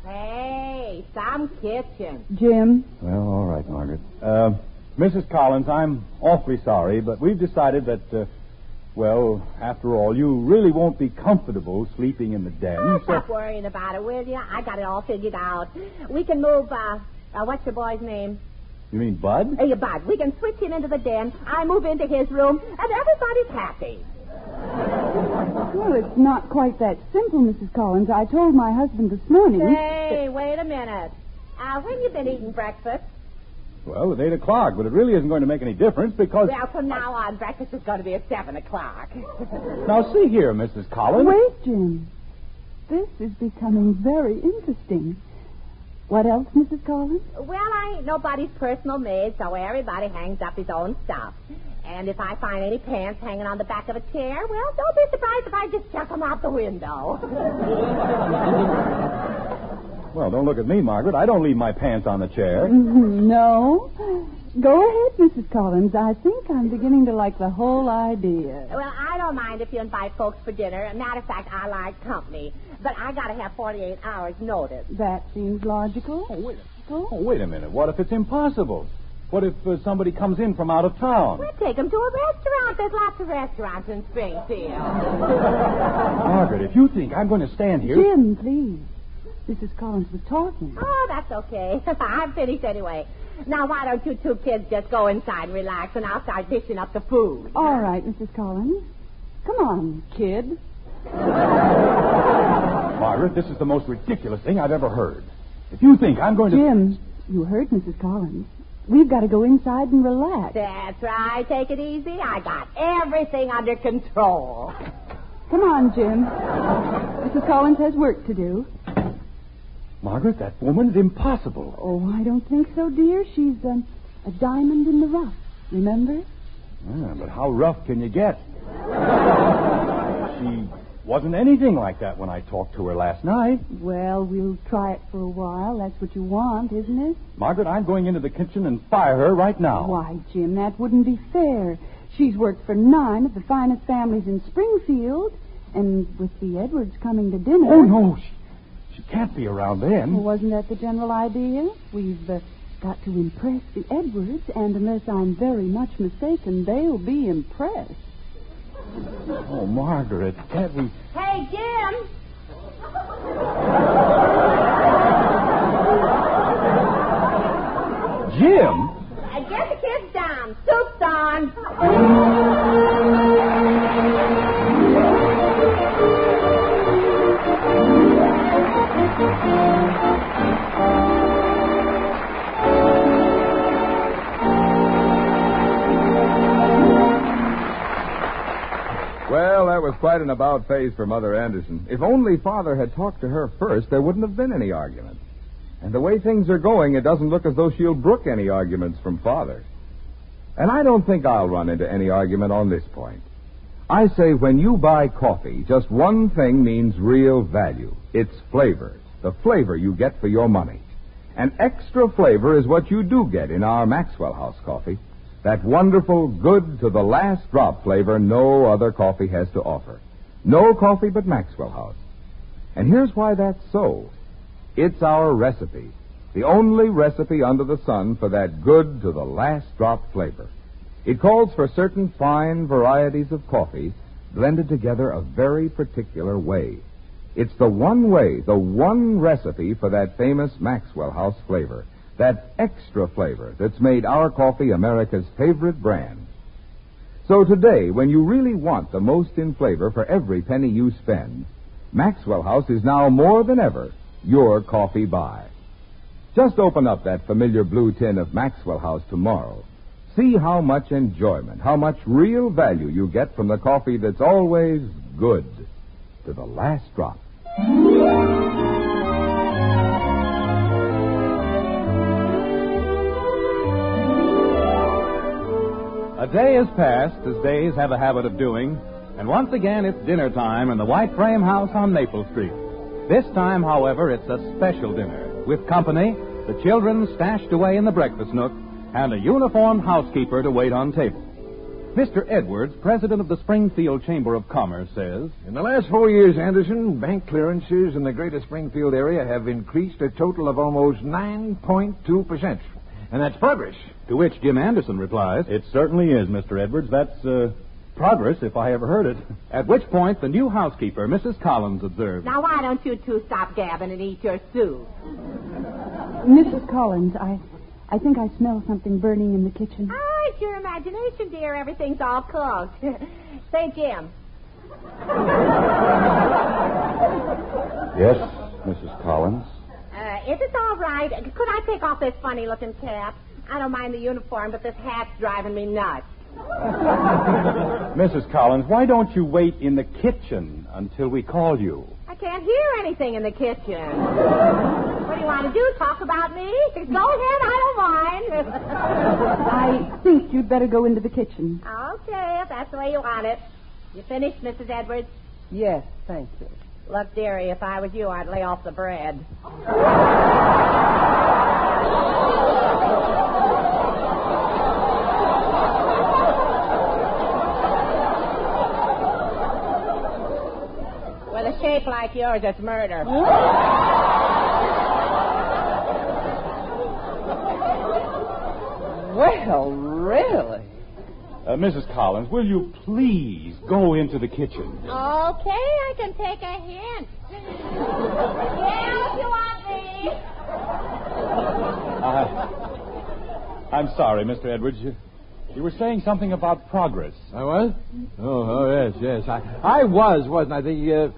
Hey, some kitchen. Jim? Well, all right, Margaret. Mrs. Collins, I'm awfully sorry, but we've decided that, well, after all, you really won't be comfortable sleeping in the den. Oh, stop worrying about it, will you? I got it all figured out. We can move, what's your boy's name? You mean Bud? Hey, Bud. We can switch him into the den. I move into his room, and everybody's happy. Well, it's not quite that simple, Mrs. Collins. I told my husband this morning. Hey, wait a minute. When you been eating breakfast? Well, at 8 o'clock, but it really isn't going to make any difference because... Well, from now on, breakfast is going to be at 7 o'clock. Now, see here, Mrs. Collins. Wait, Jim. This is becoming very interesting. What else, Mrs. Collins? Well, I ain't nobody's personal maid, so everybody hangs up his own stuff. And if I find any pants hanging on the back of a chair, well, don't be surprised if I just chuck them out the window. Well, don't look at me, Margaret. I don't leave my pants on the chair. No? Go ahead, Mrs. Collins. I think I'm beginning to like the whole idea. Well, I don't mind if you invite folks for dinner. Matter of fact, I like company. But I got to have 48 hours notice. That seems logical. Oh, wait a minute. What if it's impossible? What if somebody comes in from out of town? We'll take them to a restaurant. There's lots of restaurants in Springfield. Margaret, if you think I'm going to stand here... Jim, please. Mrs. Collins was talking. Oh, that's okay. I'm finished anyway. Now, why don't you two kids just go inside and relax, and I'll start dishing up the food. All right, Mrs. Collins. Come on, kid. Margaret, this is the most ridiculous thing I've ever heard. If you think I'm going to... Jim, you heard Mrs. Collins. We've got to go inside and relax. That's right. Take it easy. I got everything under control. Come on, Jim. Mrs. Collins has work to do. Margaret, that woman's impossible. Oh, I don't think so, dear. She's a diamond in the rough. Remember? Yeah, but how rough can you get? Wasn't anything like that when I talked to her last night. Well, we'll try it for a while. That's what you want, isn't it? Margaret, I'm going into the kitchen and fire her right now. Why, Jim, that wouldn't be fair. She's worked for 9 of the finest families in Springfield, and with the Edwards coming to dinner... Oh, no, she can't be around then. Well, wasn't that the general idea? We've got to impress the Edwards, and unless I'm very much mistaken, they'll be impressed. Oh, Margaret, can't we... Hey, Jim! Jim? Get the kids down. Soup's on. Well, that was quite an about face for Mother Anderson. If only Father had talked to her first, there wouldn't have been any argument. And the way things are going, it doesn't look as though she'll brook any arguments from Father. And I don't think I'll run into any argument on this point. I say when you buy coffee, just one thing means real value. It's flavor. The flavor you get for your money. And extra flavor is what you do get in our Maxwell House coffee. That wonderful, good to the last drop flavor no other coffee has to offer. No coffee but Maxwell House. And here's why that's so. It's our recipe. The only recipe under the sun for that good to the last drop flavor. It calls for certain fine varieties of coffee blended together a very particular way. It's the one way, the one recipe for that famous Maxwell House flavor. That extra flavor that's made our coffee America's favorite brand. So today, when you really want the most in flavor for every penny you spend, Maxwell House is now more than ever your coffee buy. Just open up that familiar blue tin of Maxwell House tomorrow. See how much enjoyment, how much real value you get from the coffee that's always good to the last drop. A day has passed, as days have a habit of doing, and once again it's dinner time in the White Frame House on Maple Street. This time, however, it's a special dinner, with company, the children stashed away in the breakfast nook, and a uniformed housekeeper to wait on table. Mr. Edwards, president of the Springfield Chamber of Commerce, says... In the last 4 years, Anderson, bank clearances in the greater Springfield area have increased a total of almost 9.2%. And that's progress. To which Jim Anderson replies, It certainly is, Mr. Edwards. That's progress, if I ever heard it. At which point, the new housekeeper, Mrs. Collins, observed, Now, why don't you two stop gabbing and eat your soup? Mrs. Collins, I think I smell something burning in the kitchen. Oh, it's your imagination, dear. Everything's all cooked. Say, Jim. Yes, Mrs. Collins. If it's all right, could I take off this funny-looking cap? I don't mind the uniform, but this hat's driving me nuts. Mrs. Collins, why don't you wait in the kitchen until we call you? I can't hear anything in the kitchen. What do you want to do, talk about me? Go ahead, I don't mind. I think you'd better go into the kitchen. Okay, if that's the way you want it. You finished, Mrs. Edwards? Yes, thank you. Look, dearie, if I was you, I'd lay off the bread. With a shape like yours, it's murder. Well, really? Mrs. Collins, will you please go into the kitchen? Okay, I can take a hint. Yeah, if you want me. I'm sorry, Mr. Edwards. You were saying something about progress. I was? Oh, yes. I wasn't I? The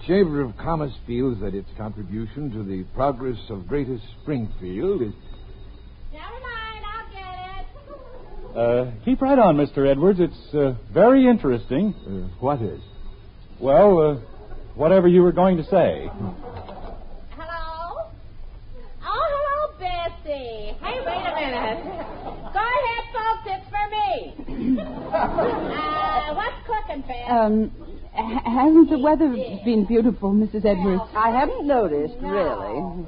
Chamber of Commerce feels that its contribution to the progress of Greater Springfield is... Never mind, I'll get it. Keep right on, Mr. Edwards. It's very interesting. What is? Well, whatever you were going to say. Hello? Oh, hello, Bessie. Hey, wait a minute. Go ahead, folks. It's for me. What's cooking, Bess? Hasn't the weather been beautiful, Mrs. Edwards? I haven't noticed, really.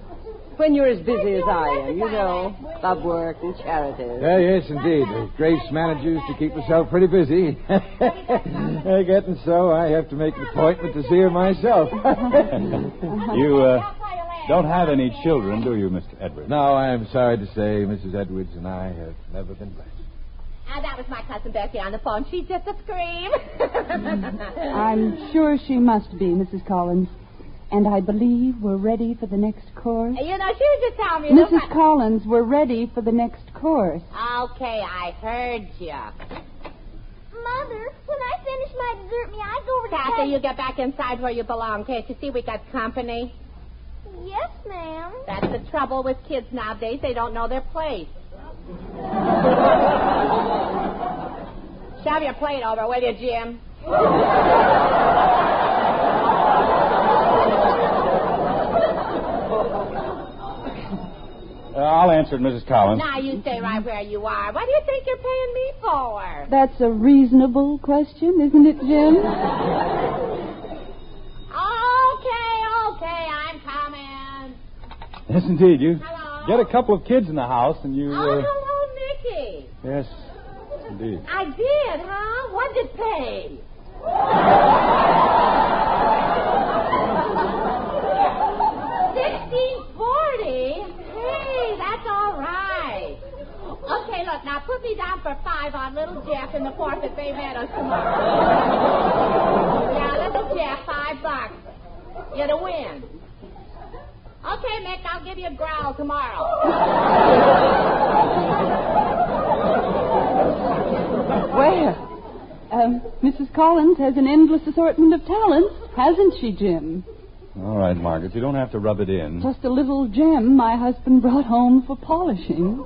When you're as busy as I am, you know, club work and charities. Yes, indeed. Grace manages to keep herself pretty busy. Getting so, I have to make an appointment to see her myself. You don't have any children, do you, Mr. Edwards? No, I'm sorry to say Mrs. Edwards and I have never been blessed. That was my cousin Becky on the phone. She's just a scream. I'm sure she must be, Mrs. Collins. And I believe we're ready for the next course. You know, she was just telling me... Mrs. Collins, we're ready for the next course. Okay, I heard you. Mother, when I finish my dessert, may I go over to... Kathy, you get back inside where you belong. Can't you see we got company? Yes, ma'am. That's the trouble with kids nowadays. They don't know their place. Shove your plate over, will you, Jim? I'll answer it, Mrs. Collins. Now, you stay right where you are. What do you think you're paying me for? That's a reasonable question, isn't it, Jim? Okay, I'm coming. Yes, indeed. You Hello? get a couple of kids in the house and you... hello, Mickey. Yes, indeed. I did, huh? What did it pay? $16.40? Hey, that's all right. Okay, look, now put me down for $5 on little Jeff in the 4th at Bay Meadows tomorrow. Yeah, little Jeff, $5. You're to win. Okay, Mick, I'll give you a growl tomorrow. Where? Mrs. Collins has an endless assortment of talents, hasn't she, Jim? All right, Margaret, you don't have to rub it in. Just a little gem my husband brought home for polishing.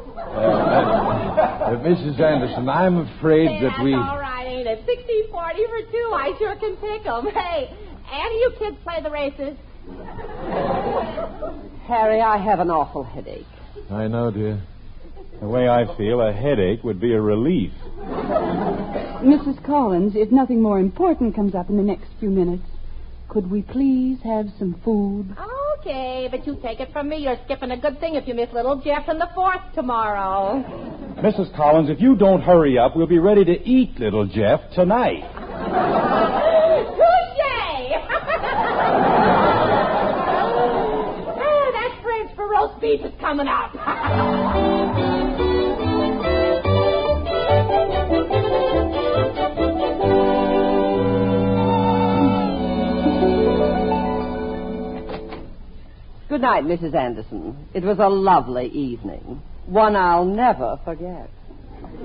Mrs. Anderson, I'm afraid that we... That's all right, ain't it? $16.40 for two. I sure can pick 'em. Hey, any of you kids play the races? Harry, I have an awful headache. I know, dear. The way I feel, a headache would be a relief. Mrs. Collins, if nothing more important comes up in the next few minutes, could we please have some food? Okay, but you take it from me. You're skipping a good thing if you miss little Jeff in the 4th tomorrow. Mrs. Collins, if you don't hurry up, we'll be ready to eat little Jeff tonight. Touche! That French for roast beef is coming up. Good night, Mrs. Anderson. It was a lovely evening. One I'll never forget.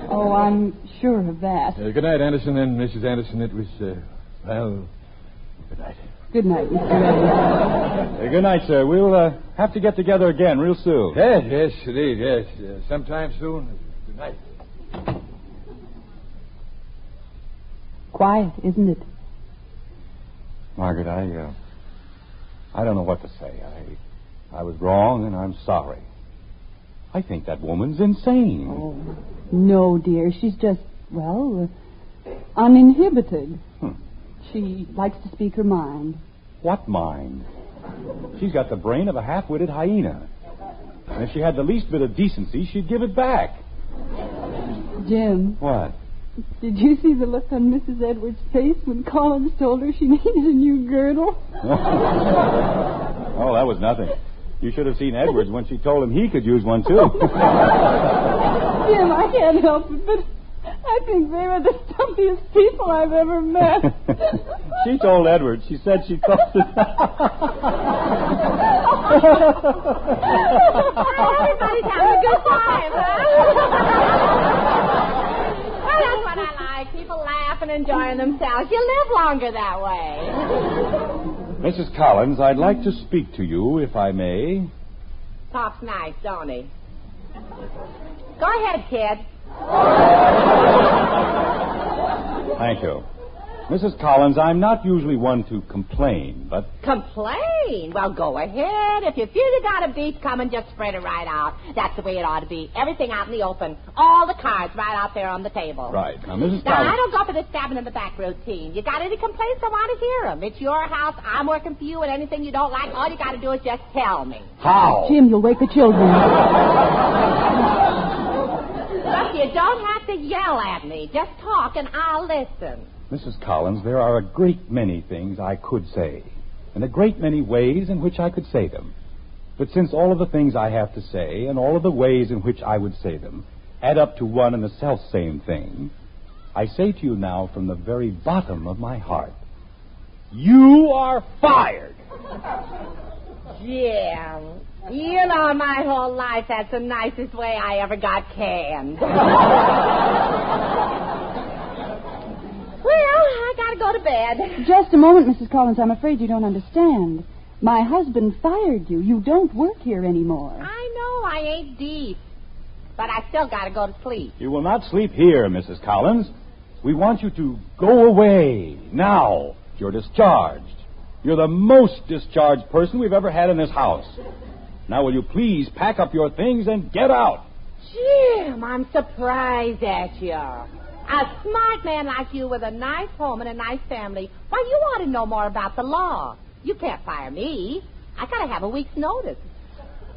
Oh, I'm sure of that. Good night, Anderson and Mrs. Anderson. It was, well, good night. Good night, Mr. Anderson. Good night, sir. We'll have to get together again real soon. Yes, indeed, yes. Sometime soon. Good night. Quiet, isn't it? Margaret, I don't know what to say. I was wrong, and I'm sorry. I think that woman's insane. Oh, no, dear. She's just, well, uninhibited. She likes to speak her mind. What mind? She's got the brain of a half-witted hyena. And if she had the least bit of decency, she'd give it back. Jim. What? Did you see the look on Mrs. Edwards' face when Collins told her she needed a new girdle? Oh, that was nothing. You should have seen Edwards when she told him he could use one, too. Jim, I can't help it, but I think they were the stumpiest people I've ever met. She told Edwards. She said she thought that... Everybody's having a good time, huh? Well, that's what I like. People laugh and enjoying themselves. You live longer that way. Mrs. Collins, I'd like to speak to you, if I may. Talks nice, don't he? Go ahead, kid. Thank you. Mrs. Collins, I'm not usually one to complain, but... Complain? Well, go ahead. If you feel you got a beef coming, just spread it right out. That's the way it ought to be. Everything out in the open. All the cards right out there on the table. Right. Now, Mrs. Now, Collins... I don't go for this stabbing in the back routine. You got any complaints, I want to hear them. It's your house. I'm working for you, and anything you don't like, all you got to do is just tell me. How? Jim, you'll wake the children. Look, you don't have to yell at me. Just talk, and I'll listen. Mrs. Collins, there are a great many things I could say, and a great many ways in which I could say them. But since all of the things I have to say and all of the ways in which I would say them add up to one and the self-same thing, I say to you now from the very bottom of my heart, you are fired! Jim, you know my whole life that's the nicest way I ever got canned. Well, I gotta go to bed. Just a moment, Mrs. Collins. I'm afraid you don't understand. My husband fired you. You don't work here anymore. I know I ain't deep, but I still gotta go to sleep. You will not sleep here, Mrs. Collins. We want you to go away now. You're discharged. You're the most discharged person we've ever had in this house. Now, will you please pack up your things and get out? Jim, I'm surprised at you. A smart man like you with a nice home and a nice family. Why, you ought to know more about the law. You can't fire me. I gotta have a week's notice.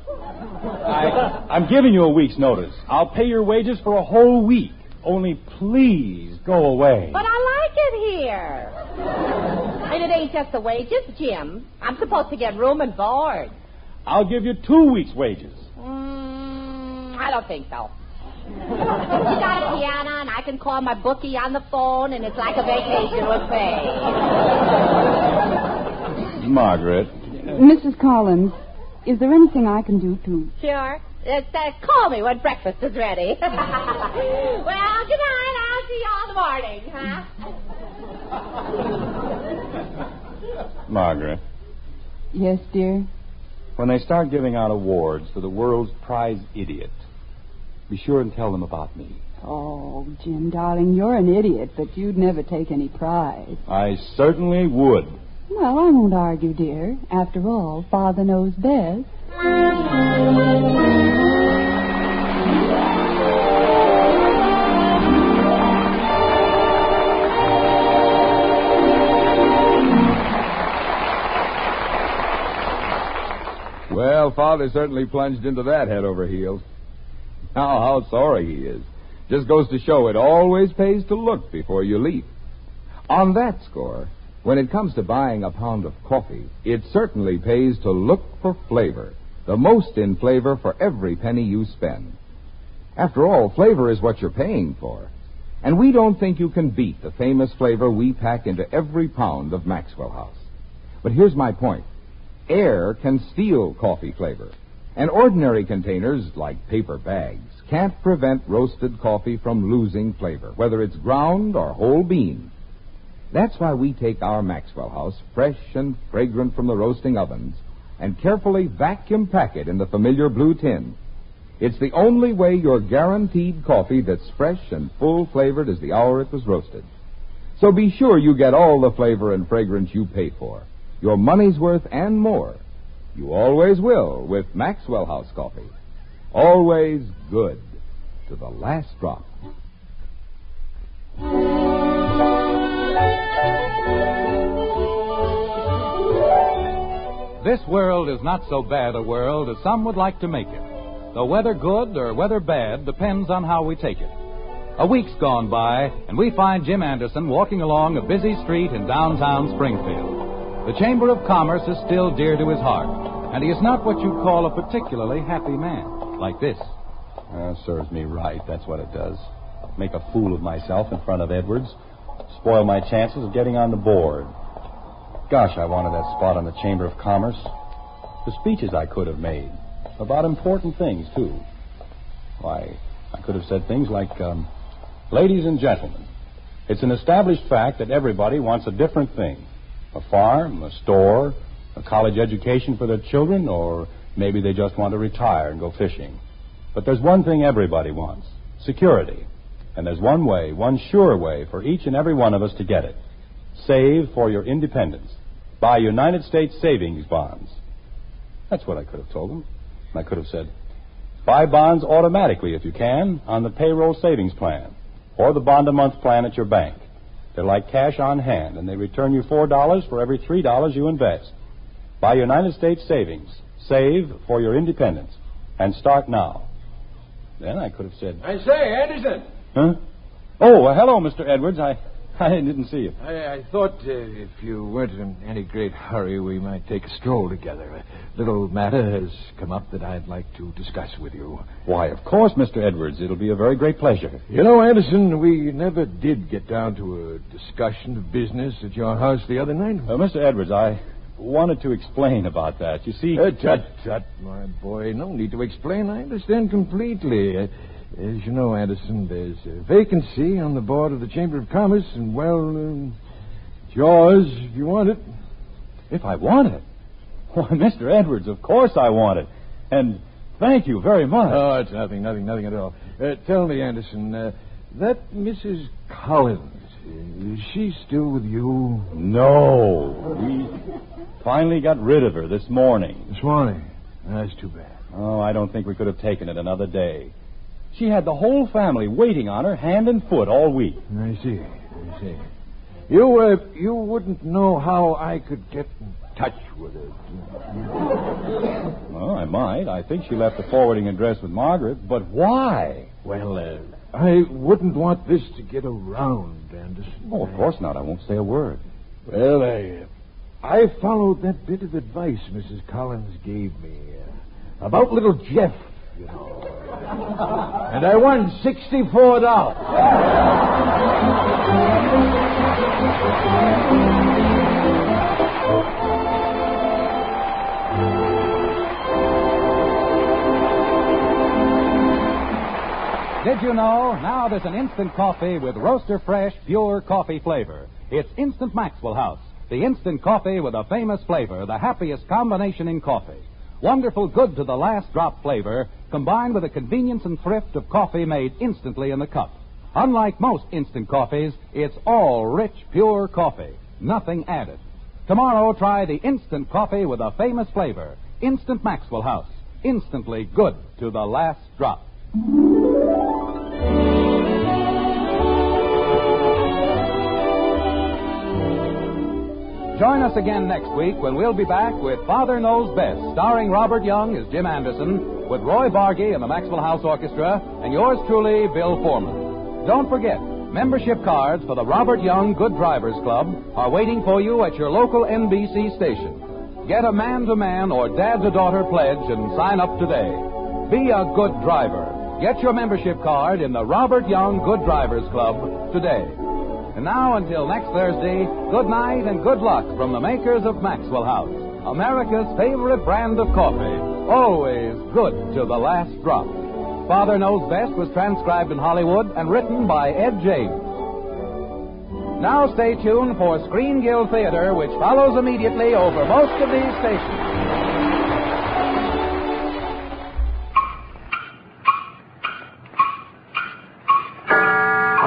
I'm giving you a week's notice. I'll pay your wages for a whole week. Only please go away. But I like it here. And it ain't just the wages, Jim. I'm supposed to get room and board. I'll give you 2 weeks' wages. I don't think so. You got a piano, and I can call my bookie on the phone, and it's like a vacation with pay. Margaret. Mrs. Collins, is there anything I can do to... Sure. Call me when breakfast is ready. Well, good night. I'll see you all in the morning, huh? Margaret. Yes, dear? When they start giving out awards to the world's prize idiot, be sure and tell them about me. Oh, Jim, darling, you're an idiot, but you'd never take any prize. I certainly would. Well, I won't argue, dear. After all, Father knows best. Well, Father certainly plunged into that head over heels. Now, how sorry he is. Just goes to show it always pays to look before you leap. On that score, when it comes to buying a pound of coffee, it certainly pays to look for flavor. The most in flavor for every penny you spend. After all, flavor is what you're paying for. And we don't think you can beat the famous flavor we pack into every pound of Maxwell House. But here's my point. Air can steal coffee flavor. And ordinary containers, like paper bags, can't prevent roasted coffee from losing flavor, whether it's ground or whole bean. That's why we take our Maxwell House, fresh and fragrant from the roasting ovens, and carefully vacuum pack it in the familiar blue tin. It's the only way you're guaranteed coffee that's fresh and full-flavored as the hour it was roasted. So be sure you get all the flavor and fragrance you pay for, your money's worth and more. You always will with Maxwell House coffee. Always good to the last drop. This world is not so bad a world as some would like to make it. Though whether good or whether bad depends on how we take it. A week's gone by, and we find Jim Anderson walking along a busy street in downtown Springfield. The Chamber of Commerce is still dear to his heart, and he is not what you'd call a particularly happy man, like this. Serves me right, that's what it does. Make a fool of myself in front of Edwards. Spoil my chances of getting on the board. Gosh, I wanted that spot on the Chamber of Commerce. The speeches I could have made. About important things, too. Why, I could have said things like, ladies and gentlemen, it's an established fact that everybody wants a different thing. A farm, a store, a college education for their children, or maybe they just want to retire and go fishing. But there's one thing everybody wants, security. And there's one way, one sure way for each and every one of us to get it. Save for your independence. Buy United States savings bonds. That's what I could have told them. I could have said, buy bonds automatically if you can on the payroll savings plan or the bond-a-month plan at your bank. They're like cash on hand, and they return you $4 for every $3 you invest. Buy United States savings. Save for your independence. And start now. Then I could have said... I say, Anderson. Huh? Oh, hello, Mr. Edwards. I didn't see you. I thought if you weren't in any great hurry, we might take a stroll together. A little matter has come up that I'd like to discuss with you. Why, of course, Mr. Edwards. It'll be a very great pleasure. You know, Anderson, we never did get down to a discussion of business at your house the other night. Mr. Edwards, I wanted to explain about that. You see... Tut, my boy. No need to explain. I understand completely. As you know, Anderson, there's a vacancy on the board of the Chamber of Commerce, and, well, it's yours if you want it. If I want it? Why, Mr. Edwards, of course I want it. And thank you very much. Oh, it's nothing at all. Tell me, Anderson, that Mrs. Collins, is she still with you? No. We finally got rid of her this morning. This morning? That's too bad. Oh, I don't think we could have taken it another day. She had the whole family waiting on her hand and foot all week. I see. You wouldn't know how I could get in touch with her. Well, I might. I think she left a forwarding address with Margaret. But why? Well, I wouldn't want this to get around, Anderson. Oh, of course not. I won't say a word. Well, I followed that bit of advice Mrs. Collins gave me about little Jeff, you know. And I won $64. Did you know? Now there's an instant coffee with roaster fresh, pure coffee flavor. It's Instant Maxwell House, the instant coffee with a famous flavor, the happiest combination in coffee. Wonderful good to the last drop flavor, combined with the convenience and thrift of coffee made instantly in the cup. Unlike most instant coffees, it's all rich, pure coffee. Nothing added. Tomorrow, try the instant coffee with a famous flavor. Instant Maxwell House. Instantly good to the last drop. Join us again next week when we'll be back with Father Knows Best, starring Robert Young as Jim Anderson, with Roy Bargy and the Maxwell House Orchestra, and yours truly, Bill Foreman. Don't forget, membership cards for the Robert Young Good Drivers Club are waiting for you at your local NBC station. Get a man-to-man or dad-to-daughter pledge and sign up today. Be a good driver. Get your membership card in the Robert Young Good Drivers Club today. And now, until next Thursday, good night and good luck from the makers of Maxwell House, America's favorite brand of coffee, always good to the last drop. Father Knows Best was transcribed in Hollywood and written by Ed James. Now stay tuned for Screen Guild Theater, which follows immediately over most of these stations.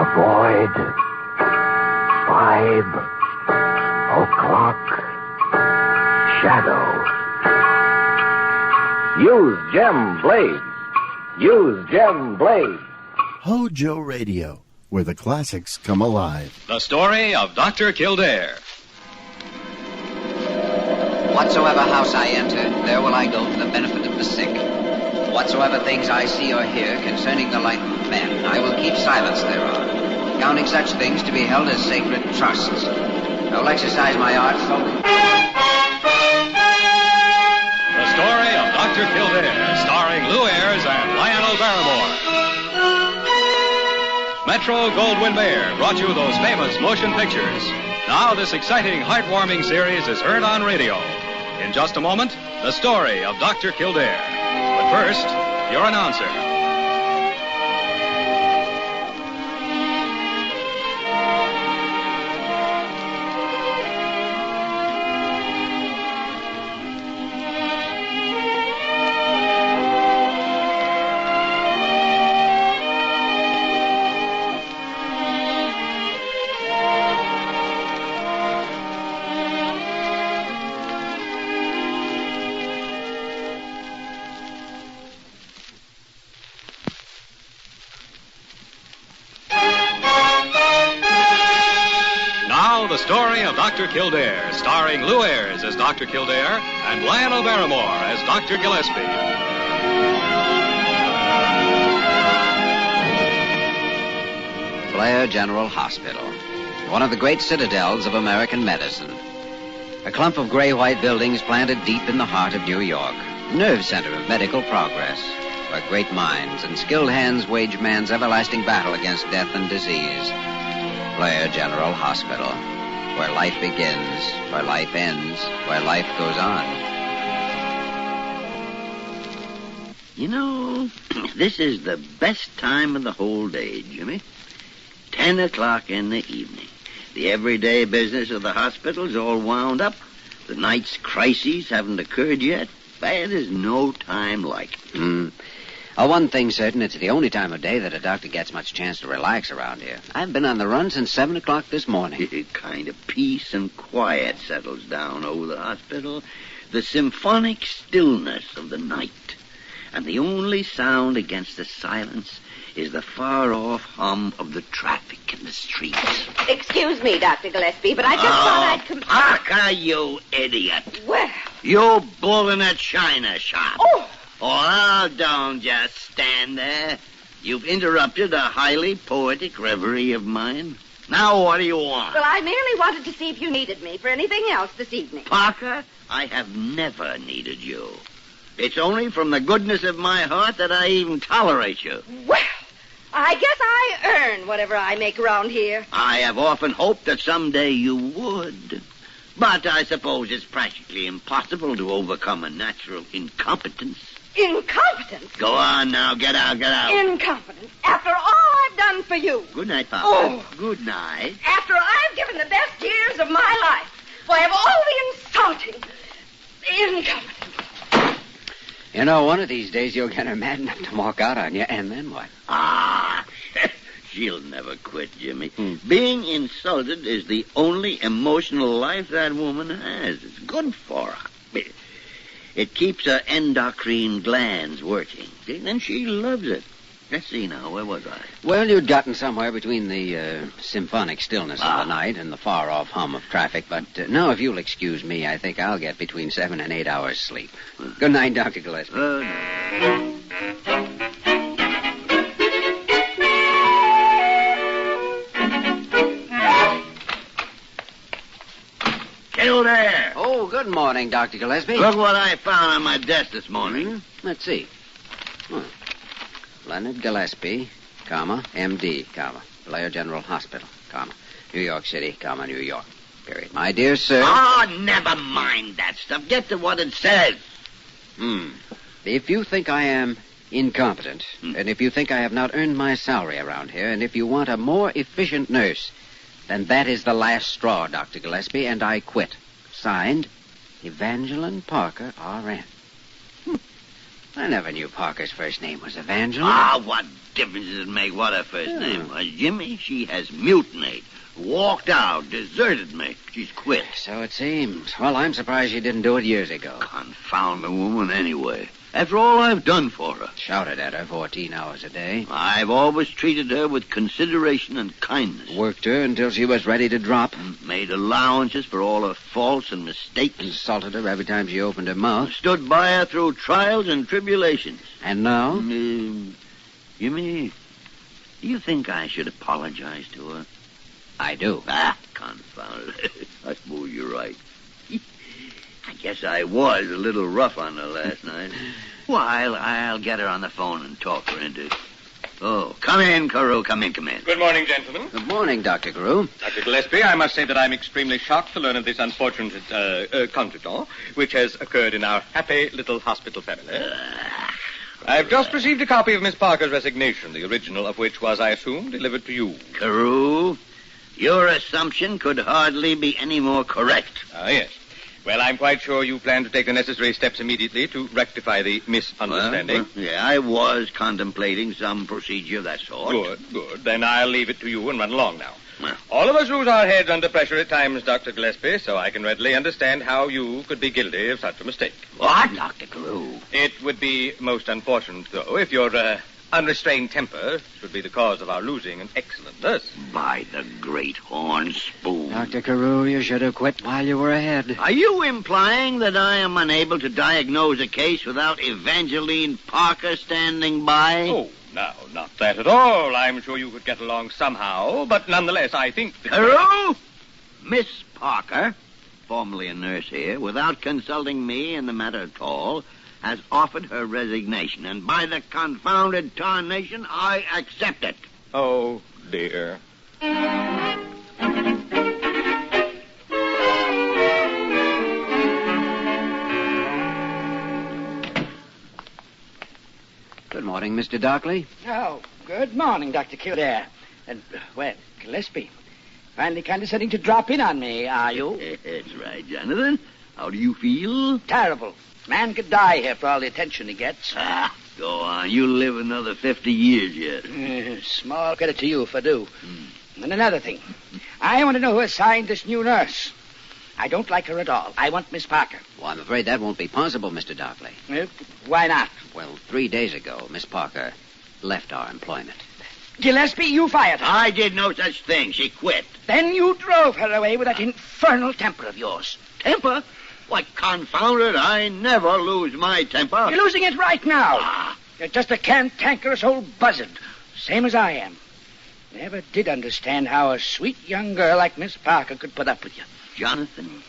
Avoid 5 o'clock shadow. Use Gem Blades. Use Gem Blades. Hojo Radio, where the classics come alive. The story of Dr. Kildare. Whatsoever house I enter, there will I go for the benefit of the sick. Whatsoever things I see or hear concerning the life of men, I will keep silence thereon, counting such things to be held as sacred trusts. I will exercise my art solely. The story of Dr. Kildare, starring Lou Ayres and Lionel Barrymore. Metro-Goldwyn-Mayer brought you those famous motion pictures. Now this exciting, heartwarming series is heard on radio. In just a moment, the story of Dr. Kildare. But first, your announcer. the story of Dr. Kildare, starring Lou Ayres as Dr. Kildare and Lionel Barrymore as Dr. Gillespie. Blair General Hospital, one of the great citadels of American medicine. A clump of gray-white buildings planted deep in the heart of New York, nerve center of medical progress, where great minds and skilled hands wage man's everlasting battle against death and disease. Blair General Hospital, where life begins, where life ends, where life goes on. You know, this is the best time of the whole day, Jimmy. 10 o'clock in the evening. The everyday business of the hospital's all wound up. The night's crises haven't occurred yet. There's no time like it. One thing's certain, it's the only time of day that a doctor gets much chance to relax around here. I've been on the run since 7 o'clock this morning. Kind of peace and quiet settles down over the hospital. The symphonic stillness of the night. And the only sound against the silence is the far-off hum of the traffic in the streets. Excuse me, Dr. Gillespie, but I just thought I'd Parker, you idiot. Well. You bull in that china shop. Oh, don't just stand there. You've interrupted a highly poetic reverie of mine. Now what do you want? Well, I merely wanted to see if you needed me for anything else this evening. Parker, I have never needed you. It's only from the goodness of my heart that I even tolerate you. Well, I guess I earn whatever I make around here. I have often hoped that someday you would. But I suppose it's practically impossible to overcome a natural incompetence. Incompetence? Go on now. Get out. Incompetence? After all I've done for you. Good night, Papa. Oh. Good night. After I've given the best years of my life. Why, of all the insulting, incompetence. You know, one of these days you'll get her mad enough to walk out on you, and then what? She'll never quit, Jimmy. Being insulted is the only emotional life that woman has. It's good for her. It keeps her endocrine glands working. And she loves it. Let's see now, where was I? Well, you'd gotten somewhere between the symphonic stillness of the night and the far-off hum of traffic. But now, if you'll excuse me, I think I'll get between 7 and 8 hours sleep. Good night, Dr. Gillespie. Kildare! Oh, good morning, Dr. Gillespie. Look what I found on my desk this morning. Let's see. Leonard Gillespie, M.D., Blair General Hospital, New York City, New York, period. My dear sir... never mind that stuff. Get to what it says. If you think I am incompetent, and if you think I have not earned my salary around here, and if you want a more efficient nurse, then that is the last straw, Dr. Gillespie, and I quit. Signed, Evangeline Parker, R.N. I never knew Parker's first name was Evangeline. What difference does it make what her first name was? Jimmy, she has mutinied, walked out, deserted me. She's quit. So it seems. Well, I'm surprised she didn't do it years ago. Confound the woman anyway. After all I've done for her. Shouted at her 14 hours a day. I've always treated her with consideration and kindness. Worked her until she was ready to drop. Made allowances for all her faults and mistakes. Insulted her every time she opened her mouth. Stood by her through trials and tribulations. And now? Jimmy, do you think I should apologize to her? I do. Confound it. I suppose you're right. I guess I was a little rough on her last night. Well, I'll get her on the phone and talk her into it. Oh, come in, Carew. Come in. Good morning, gentlemen. Good morning, Dr. Carew. Dr. Gillespie, I must say that I'm extremely shocked to learn of this unfortunate contretemps which has occurred in our happy little hospital family. I've just received a copy of Miss Parker's resignation, the original of which was, I assume, delivered to you. Carew, your assumption could hardly be any more correct. Yes. Well, I'm quite sure you plan to take the necessary steps immediately to rectify the misunderstanding. I was contemplating some procedure of that sort. Good. Then I'll leave it to you and run along now. All of us lose our heads under pressure at times, Dr. Gillespie, so I can readily understand how you could be guilty of such a mistake. What? Dr. Carew? It would be most unfortunate, though, if your unrestrained temper should be the cause of our losing an excellent nurse. By the great horn spoon. Dr. Carew, you should have quit while you were ahead. Are you implying that I am unable to diagnose a case without Evangeline Parker standing by? Oh, no, not that at all. I'm sure you could get along somehow, but nonetheless, I think... Carew? Miss Parker, formerly a nurse here, without consulting me in the matter at all, has offered her resignation, and by the confounded tarnation, I accept it. Oh, dear. Good morning, Mr. Dockley. Oh, good morning, Dr. Kildare. And, well, Gillespie, finally condescending to drop in on me, are you? That's right, Jonathan. How do you feel? Terrible. Man could die here for all the attention he gets. Go on. You'll live another 50 years yet. Small credit to you if I do. And another thing. I want to know who assigned this new nurse. I don't like her at all. I want Miss Parker. Well, I'm afraid that won't be possible, Mr. Dockley. Why not? Well, 3 days ago, Miss Parker left our employment. Gillespie, you fired her. I did no such thing. She quit. Then you drove her away with that infernal temper of yours. Temper? Why, confound it, I never lose my temper. You're losing it right now. You're just a cantankerous old buzzard, same as I am. Never did understand how a sweet young girl like Miss Parker could put up with you. Jonathan,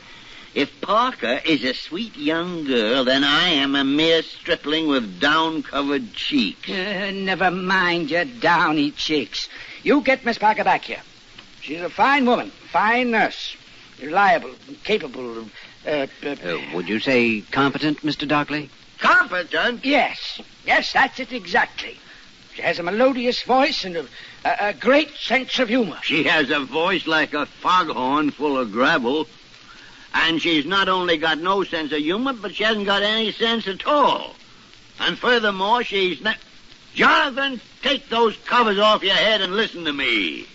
if Parker is a sweet young girl, then I am a mere stripling with down-covered cheeks. Never mind your downy cheeks. You get Miss Parker back here. She's a fine woman, fine nurse, reliable, capable. Would you say competent, Mr. Dockley? Competent? Yes, that's it exactly. She has a melodious voice and a great sense of humor. She has a voice like a foghorn full of gravel. And she's not only got no sense of humor, but she hasn't got any sense at all. And furthermore, she's not... Jonathan, take those covers off your head and listen to me.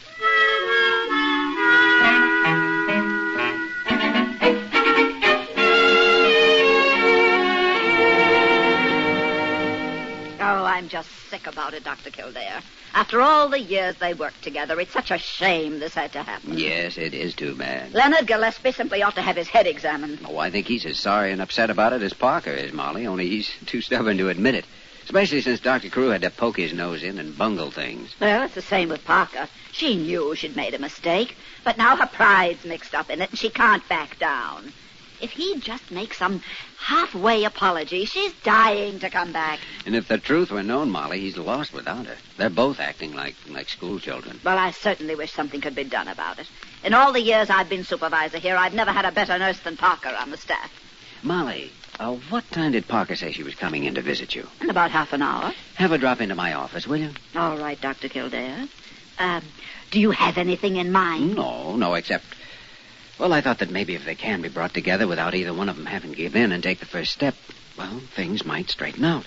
Oh, I'm just sick about it, Dr. Kildare. After all the years they worked together, it's such a shame this had to happen. Yes, it is too bad. Leonard Gillespie simply ought to have his head examined. Oh, I think he's as sorry and upset about it as Parker is, Molly, only he's too stubborn to admit it. Especially since Dr. Carew had to poke his nose in and bungle things. Well, it's the same with Parker. She knew she'd made a mistake, but now her pride's mixed up in it, and she can't back down. If he'd just make some halfway apology, she's dying to come back. And if the truth were known, Molly, he's lost without her. They're both acting like school children. Well, I certainly wish something could be done about it. In all the years I've been supervisor here, I've never had a better nurse than Parker on the staff. Molly, what time did Parker say she was coming in to visit you? In about half an hour. Have her drop into my office, will you? All right, Dr. Kildare. Do you have anything in mind? No, except... Well, I thought that maybe if they can be brought together without either one of them having to give in and take the first step, well, things might straighten out.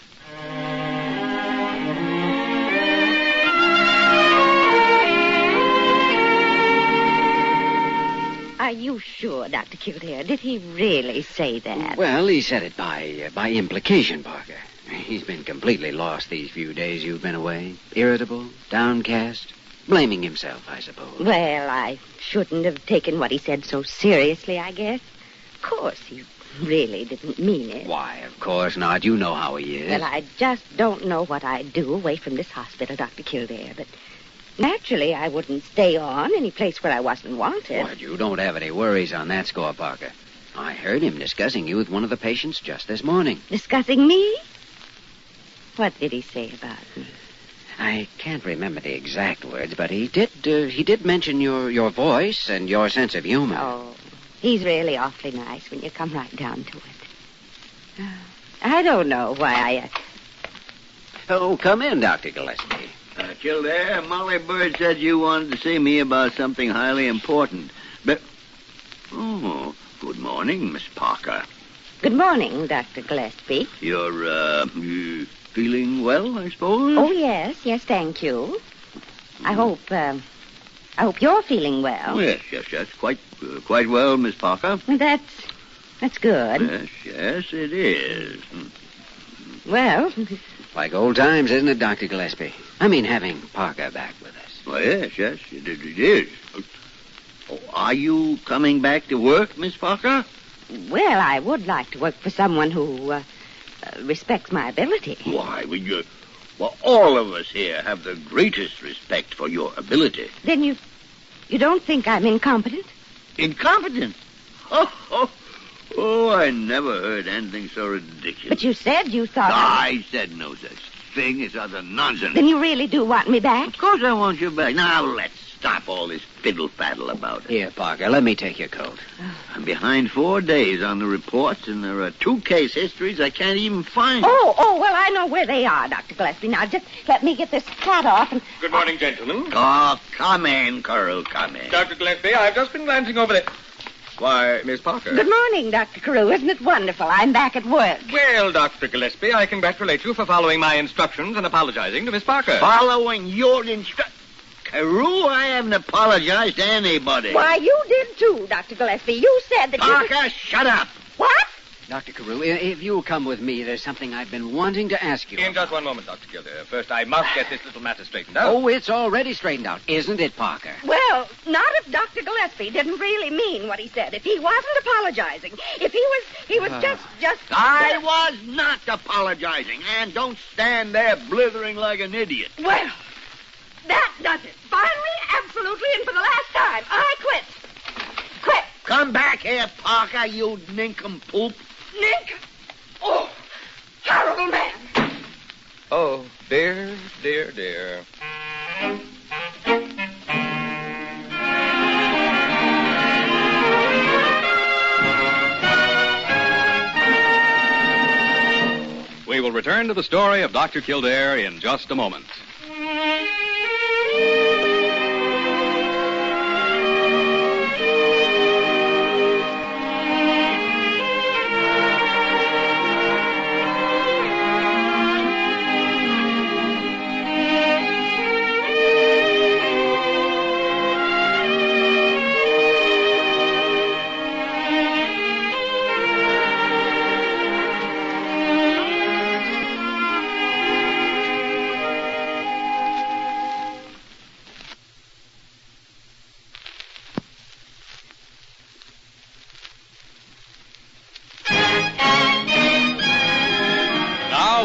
Are you sure, Dr. Kildare? Did he really say that? Well, he said it by implication, Parker. He's been completely lost these few days you've been away. Irritable, downcast, blaming himself, I suppose. Well, I shouldn't have taken what he said so seriously, I guess. Of course, he really didn't mean it. Why, of course not. You know how he is. Well, I just don't know what I'd do away from this hospital, Dr. Kildare, but naturally I wouldn't stay on any place where I wasn't wanted. Well, you don't have any worries on that score, Parker. I heard him discussing you with one of the patients just this morning. Discussing me? What did he say about me? I can't remember the exact words, but he did mention your voice and your sense of humor. Oh, he's really awfully nice when you come right down to it. I don't know why I... Oh, come in, Dr. Gillespie. Kildare, Molly Bird said you wanted to see me about something highly important. But... Oh, good morning, Miss Parker. Good morning, Dr. Gillespie. You're, feeling well, I suppose? Oh, yes, thank you. I hope you're feeling well. Yes, quite well, Miss Parker. That's good. Yes, it is. Well, Like old times, isn't it, Dr. Gillespie? I mean, having Parker back with us. Well, yes, it is. Oh, are you coming back to work, Miss Parker? Well, I would like to work for someone who respects my ability. Why, well, all of us here have the greatest respect for your ability. Then you don't think I'm incompetent? Incompetent? Oh, I never heard anything so ridiculous. But you said you thought... I said no such thing. It's utter nonsense. Then you really do want me back? Of course I want you back. Now, let's stop all this fiddle-faddle about it. Here, Parker, let me take your coat. I'm behind 4 days on the reports, and there are 2 case histories I can't even find. Oh, well, I know where they are, Dr. Gillespie. Now, just let me get this hat off and... Good morning, gentlemen. Oh, come in, Curl, come in. Dr. Gillespie, I've just been glancing over the... Why, Miss Parker. Good morning, Dr. Carew. Isn't it wonderful? I'm back at work. Well, Dr. Gillespie, I congratulate you for following my instructions and apologizing to Miss Parker. Following your instructions? Carew, I haven't apologized to anybody. Why, you did too, Dr. Gillespie. You said that Parker, shut up. What? Dr. Carew, if you'll come with me, there's something I've been wanting to ask you. In just one moment, Dr. Kildare. First, I must get this little matter straightened out. Oh, it's already straightened out, isn't it, Parker? Well, not if Dr. Gillespie didn't really mean what he said. If he wasn't apologizing. If he was just... I was not apologizing. And don't stand there blithering like an idiot. Well, that does it. Finally, absolutely, and for the last time, I quit. Come back here, Parker, you nincompoop. Nick? Oh, horrible man. Oh, dear, dear, dear. We will return to the story of Dr. Kildare in just a moment.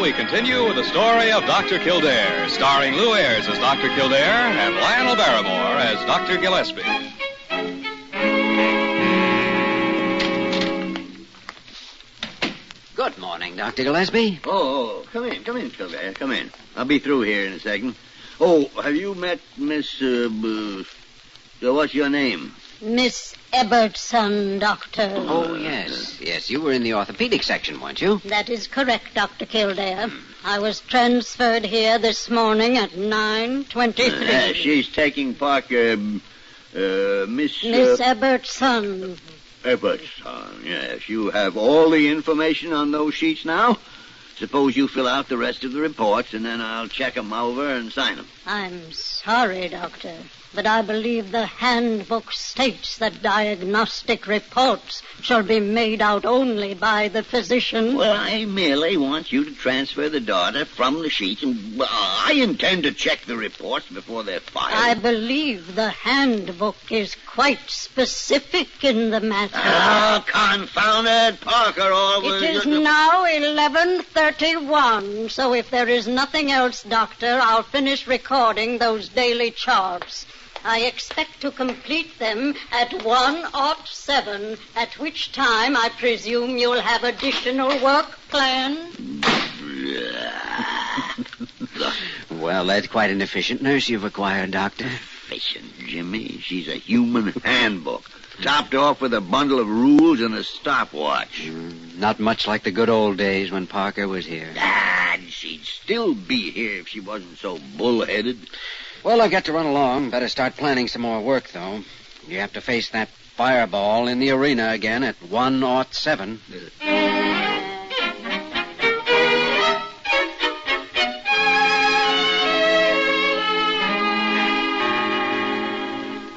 We continue with the story of Dr. Kildare, starring Lou Ayres as Dr. Kildare and Lionel Barrymore as Dr. Gillespie. Good morning, Dr. Gillespie. Oh, come in, Kildare, come in. I'll be through here in a second. Oh, have you met Miss, what's your name? Miss Ebertson, Doctor. Oh, yes. Yes, you were in the orthopedic section, weren't you? That is correct, Dr. Kildare. I was transferred here this morning at 9:23. She's taking Parker, Miss Ebertson. Ebertson, yes. You have all the information on those sheets now? Suppose you fill out the rest of the reports, and then I'll check them over and sign them. I'm sorry, Doctor, but I believe the handbook states that diagnostic reports shall be made out only by the physician. Well, I merely want you to transfer the data from the sheets, and I intend to check the reports before they're filed. I believe the handbook is quite specific in the matter. Oh, confound it, Parker. It is now 11:31, so if there is nothing else, Doctor, I'll finish recording those daily charts. I expect to complete them at 1:07, at which time I presume you'll have additional work planned. Well, that's quite an efficient nurse you've acquired, Doctor. Efficient, Jimmy. She's a human handbook, topped off with a bundle of rules and a stopwatch. Not much like the good old days when Parker was here. And she'd still be here if she wasn't so bullheaded. Well, I've got to run along. Better start planning some more work, though. You have to face that fireball in the arena again at 1:07.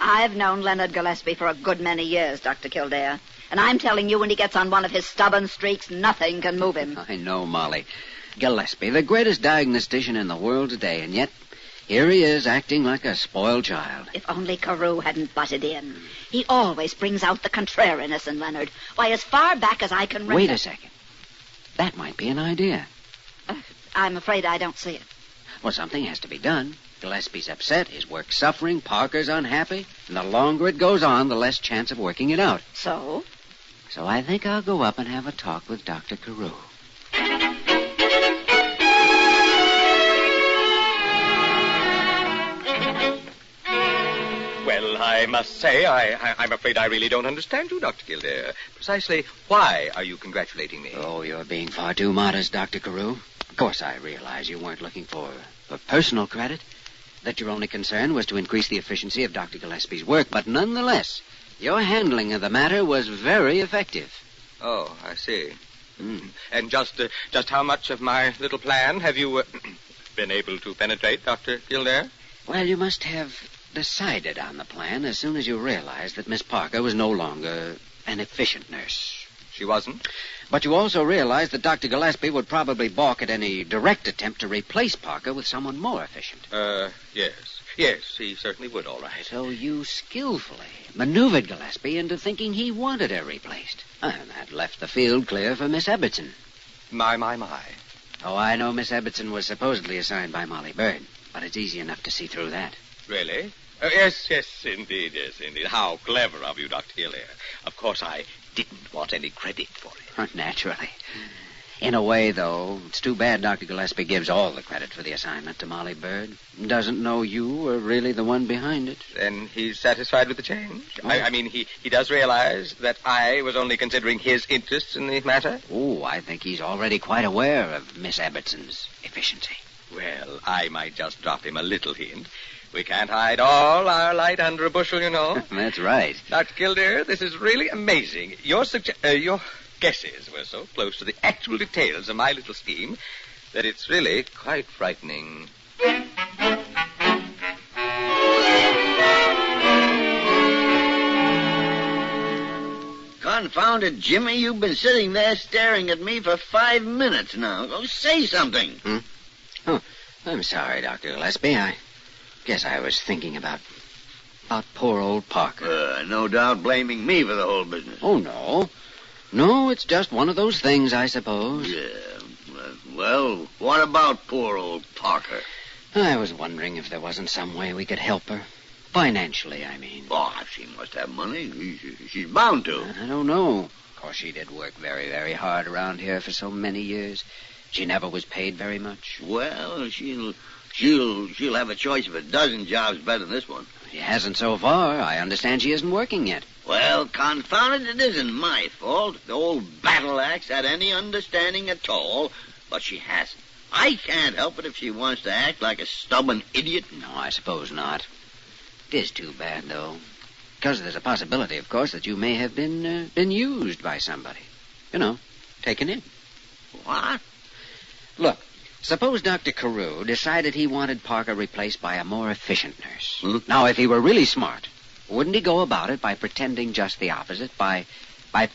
I've known Leonard Gillespie for a good many years, Dr. Kildare. And I'm telling you, when he gets on one of his stubborn streaks, nothing can move him. I know, Molly. Gillespie, the greatest diagnostician in the world today, and yet here he is acting like a spoiled child. If only Carew hadn't butted in. He always brings out the contrariness in Leonard. Why, as far back as I can remember... Wait a second. That might be an idea. I'm afraid I don't see it. Well, something has to be done. Gillespie's upset, his work's suffering, Parker's unhappy, and the longer it goes on, the less chance of working it out. So? So I think I'll go up and have a talk with Dr. Carew. Well, I must say, I'm afraid I really don't understand you, Dr. Kildare. Precisely why are you congratulating me? Oh, you're being far too modest, Dr. Carew. Of course, I realize you weren't looking for personal credit, that your only concern was to increase the efficiency of Dr. Gillespie's work, but nonetheless, your handling of the matter was very effective. Oh, I see. And just how much of my little plan have you been able to penetrate, Dr. Kildare? Well, you must have decided on the plan as soon as you realized that Miss Parker was no longer an efficient nurse. She wasn't? But you also realized that Dr. Gillespie would probably balk at any direct attempt to replace Parker with someone more efficient. Yes. Yes, he certainly would, all right. So you skillfully maneuvered Gillespie into thinking he wanted her replaced. And that left the field clear for Miss Ebbetson. My. Oh, I know Miss Ebbetson was supposedly assigned by Molly Bird, but it's easy enough to see through that. Really? Yes, indeed. How clever of you, Dr. Kildare. Of course, I didn't want any credit for it. Naturally. In a way, though, it's too bad Dr. Gillespie gives all the credit for the assignment to Molly Bird. Doesn't know you were really the one behind it. Then he's satisfied with the change? Oh. I mean, he does realize that I was only considering his interests in the matter? Oh, I think he's already quite aware of Miss Ebbetson's efficiency. Well, I might just drop him a little hint. We can't hide all our light under a bushel, you know. That's right. Dr. Kildare, this is really amazing. Your guesses were so close to the actual details of my little scheme that it's really quite frightening. Confound it, Jimmy. You've been sitting there staring at me for 5 minutes now. Go say something. Oh, I'm sorry, Dr. Gillespie. I guess I was thinking about poor old Parker. No doubt blaming me for the whole business. Oh, no. No, it's just one of those things, I suppose. Yeah. Well, what about poor old Parker? I was wondering if there wasn't some way we could help her. Financially, I mean. Oh, she must have money. She's bound to. I don't know. Of course, she did work very, very hard around here for so many years. She never was paid very much. Well, she'll have a choice of a dozen jobs better than this one. She hasn't so far. I understand she isn't working yet. Well, confound it isn't my fault. The old battle axe had any understanding at all, but she hasn't. I can't help it if she wants to act like a stubborn idiot. No, I suppose not. It is too bad, though. Because there's a possibility, of course, that you may have been used by somebody. You know, taken in. What? Look, suppose Dr. Carew decided he wanted Parker replaced by a more efficient nurse. Now, if he were really smart, wouldn't he go about it by pretending just the opposite, by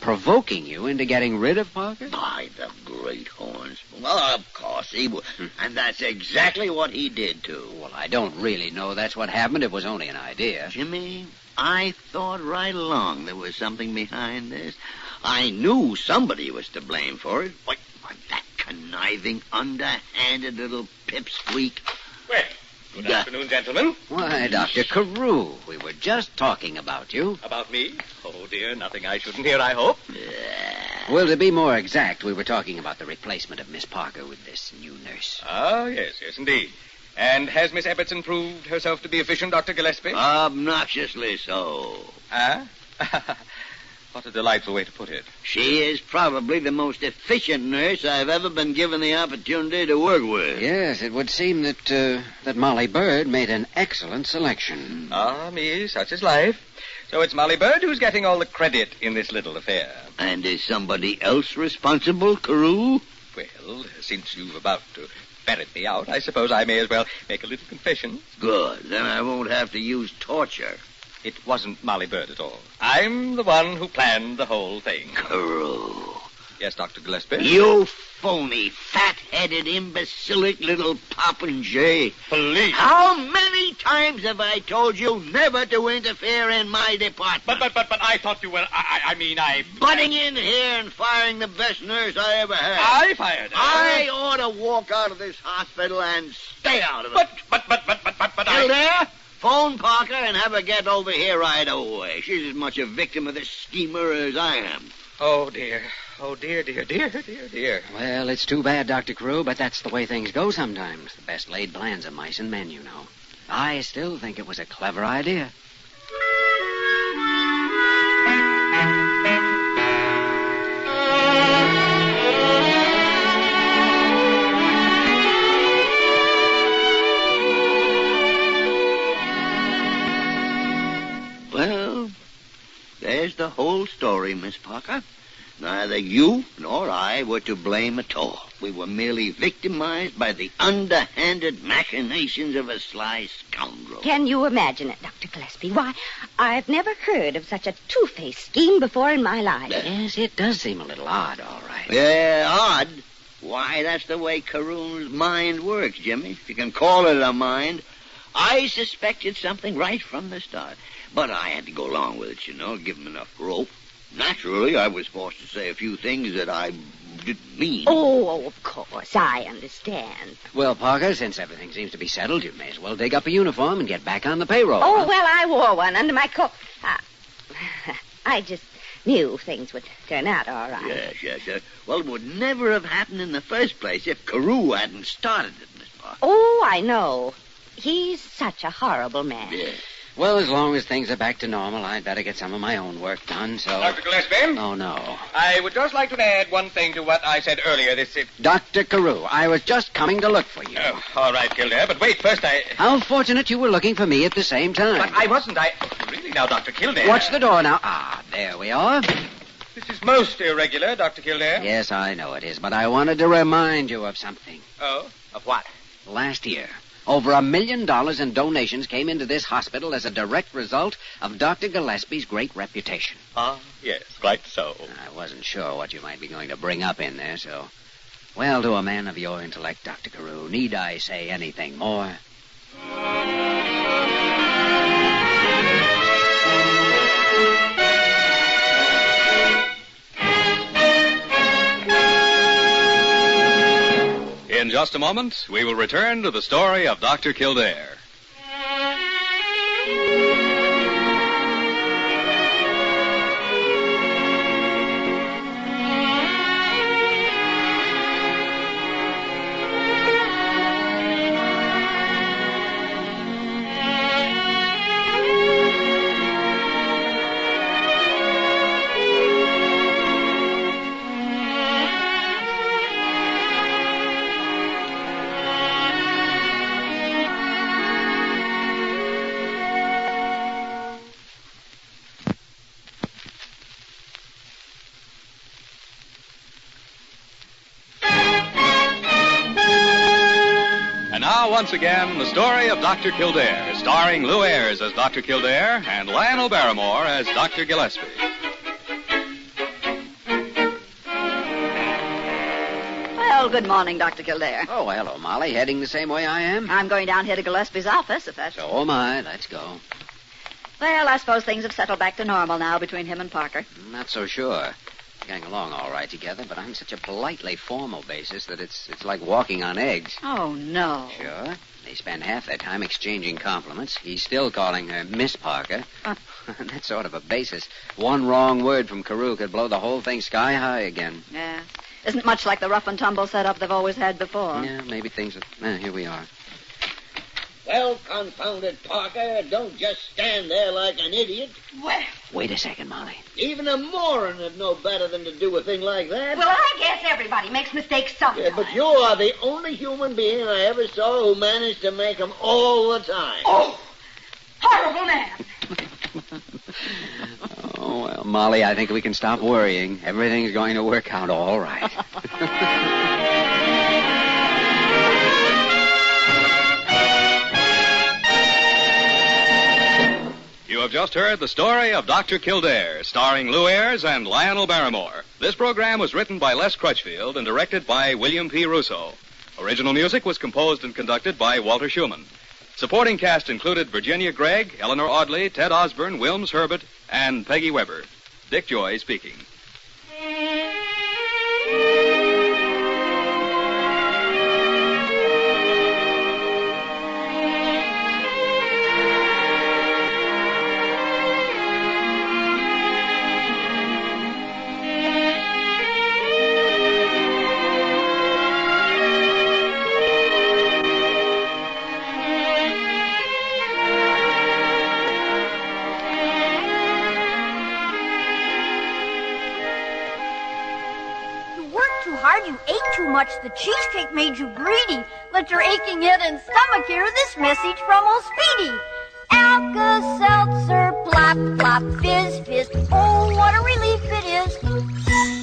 provoking you into getting rid of Parker? By the great horns. Well, of course he would. And that's exactly what he did, too. Well, I don't really know that's what happened. It was only an idea. Jimmy, I thought right along there was something behind this. I knew somebody was to blame for it. Why, that conniving, underhanded little pipsqueak. Well, good afternoon, gentlemen. Why, Dr. Carew, we were just talking about you. About me? Oh, dear, nothing I shouldn't hear, I hope. Well, to be more exact, we were talking about the replacement of Miss Parker with this new nurse. Oh, yes, indeed. And has Miss Ebbetson proved herself to be efficient, Dr. Gillespie? Obnoxiously so. Ah? What a delightful way to put it. She is probably the most efficient nurse I've ever been given the opportunity to work with. Yes, it would seem that Molly Bird made an excellent selection. Ah, me, such is life. So it's Molly Bird who's getting all the credit in this little affair. And is somebody else responsible, Carew? Well, since you're about to ferret me out, I suppose I may as well make a little confession. Good. Then I won't have to use torture. It wasn't Molly Bird at all. I'm the one who planned the whole thing. Carew. Yes, Dr. Gillespie? You phony, fat-headed, imbecilic little popinjay. Police. How many times have I told you never to interfere in my department? But I thought you were... I Butting in here and firing the best nurse I ever had. I fired her. I ought to walk out of this hospital and stay out of it. But Kildare, phone Parker and have her get over here right away. She's as much a victim of this schemer as I am. Oh, dear. Oh, dear, dear, dear, dear, dear. Well, it's too bad, Dr. Carew, but that's the way things go sometimes. The best laid plans of mice and men, you know. I still think it was a clever idea. Well, there's the whole story, Miss Parker. Neither you nor I were to blame at all. We were merely victimized by the underhanded machinations of a sly scoundrel. Can you imagine it, Dr. Gillespie? Why, I've never heard of such a two-faced scheme before in my life. Yes, it does seem a little odd, all right. Yeah, odd. Why, that's the way Carew's mind works, Jimmy. If you can call it a mind. I suspected something right from the start. But I had to go along with it, you know, give him enough rope. Naturally, I was forced to say a few things that I didn't mean. Oh, of course, I understand. Well, Parker, since everything seems to be settled, you may as well dig up a uniform and get back on the payroll. Oh, huh? well, I wore one under my coat. I just knew things would turn out all right. Yes. Well, it would never have happened in the first place if Carew hadn't started it, Miss Parker. Oh, I know. He's such a horrible man. Yes. Well, as long as things are back to normal, I'd better get some of my own work done, so... Dr. Gillespie? Oh, no. I would just like to add one thing to what I said earlier. Dr. Carew, I was just coming to look for you. Oh, all right, Kildare, but wait, first How fortunate you were looking for me at the same time. But I wasn't. Really now, Dr. Kildare. Watch the door now. Ah, there we are. This is most irregular, Dr. Kildare. Yes, I know it is, but I wanted to remind you of something. Oh? Of what? Last year, over $1 million in donations came into this hospital as a direct result of Dr. Gillespie's great reputation. Ah, yes, quite so. I wasn't sure what you might be going to bring up in there, so... Well, to a man of your intellect, Dr. Carew, need I say anything more? In just a moment, we will return to the story of Dr. Kildare. Once again, the story of Dr. Kildare, starring Lou Ayres as Dr. Kildare and Lionel Barrymore as Dr. Gillespie. Well, good morning, Dr. Kildare. Oh, hello, Molly. Heading the same way I am? I'm going down here to Gillespie's office, if that's... So am I. Let's go. Well, I suppose things have settled back to normal now between him and Parker. Not so sure. Getting along all right together, but on such a politely formal basis that it's like walking on eggs. Oh, no. Sure. They spend half their time exchanging compliments. He's still calling her Miss Parker. On that sort of a basis, one wrong word from Carew could blow the whole thing sky high again. Yeah. Isn't much like the rough and tumble setup they've always had before. Yeah, maybe things are... here we are. Well, confound it, Parker, don't just stand there like an idiot. Well... Wait a second, Molly. Even a moron would know better than to do a thing like that. Well, I guess everybody makes mistakes sometimes. Yeah, but you are the only human being I ever saw who managed to make them all the time. Oh, horrible man. Oh, well, Molly, I think we can stop worrying. Everything's going to work out all right. You have just heard the story of Dr. Kildare, starring Lou Ayres and Lionel Barrymore. This program was written by Les Crutchfield and directed by William P. Russo. Original music was composed and conducted by Walter Schumann. Supporting cast included Virginia Gregg, Eleanor Audley, Ted Osborne, Wilms Herbert, and Peggy Weber. Dick Joy speaking. You ate too much. The cheesecake made you greedy. Let your aching head and stomach hear this message from old Speedy. Alka-Seltzer, plop, plop, fizz, fizz. Oh, what a relief it is.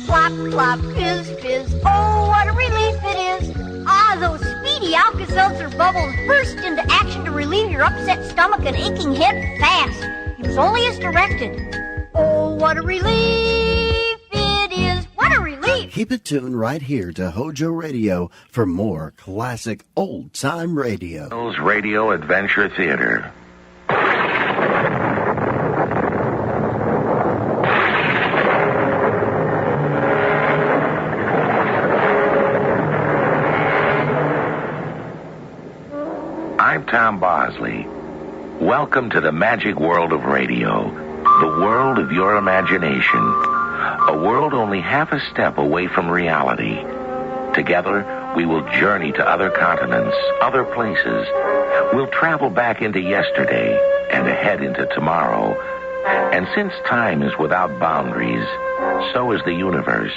Plop, plop, fizz, fizz. Oh, what a relief it is. Ah, those Speedy Alka-Seltzer bubbles burst into action to relieve your upset stomach and aching head fast. Use only as directed. Oh, what a relief it is. What a relief. Keep it tuned right here to Hojo Radio for more classic old-time radio. Radio Adventure Theater. I'm Tom Bosley. Welcome to the magic world of radio, the world of your imagination. A world only half a step away from reality. Together, we will journey to other continents, other places. We'll travel back into yesterday and ahead into tomorrow. And since time is without boundaries, so is the universe.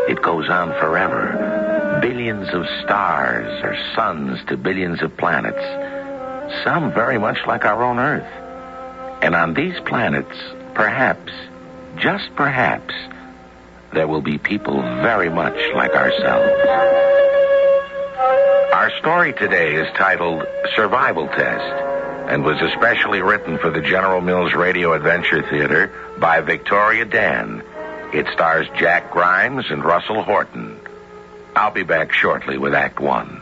It goes on forever. Billions of stars or suns to billions of planets. Some very much like our own Earth. And on these planets, perhaps, just perhaps, there will be people very much like ourselves. Our story today is titled Survival Test and was especially written for the General Mills Radio Adventure Theater by Victoria Dan. It stars Jack Grimes and Russell Horton. I'll be back shortly with Act One.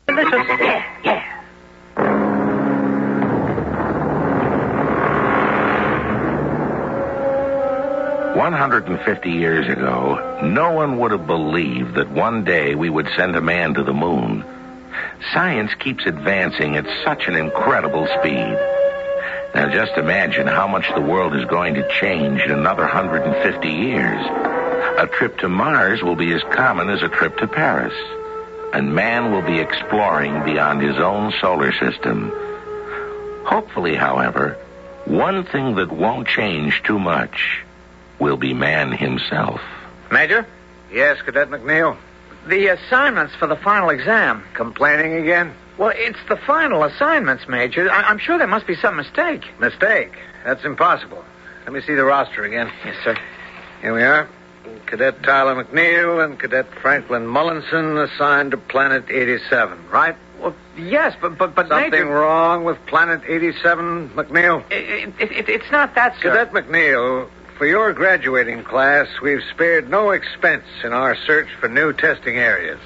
Yeah. 150 years ago, no one would have believed that one day we would send a man to the moon. Science keeps advancing at such an incredible speed. Now just imagine how much the world is going to change in another 150 years. A trip to Mars will be as common as a trip to Paris. And man will be exploring beyond his own solar system. Hopefully, however, one thing that won't change too much will be man himself. Major? Yes, Cadet McNeil? The assignments for the final exam. Complaining again? Well, it's the final assignments, Major. I'm sure there must be some mistake. Mistake? That's impossible. Let me see the roster again. Yes, sir. Here we are. Cadet Tyler McNeil and Cadet Franklin Mullinson assigned to Planet 87, right? Well, yes, but Something Major... wrong with Planet 87, McNeil? It's not that, sir. Cadet McNeil, for your graduating class, we've spared no expense in our search for new testing areas.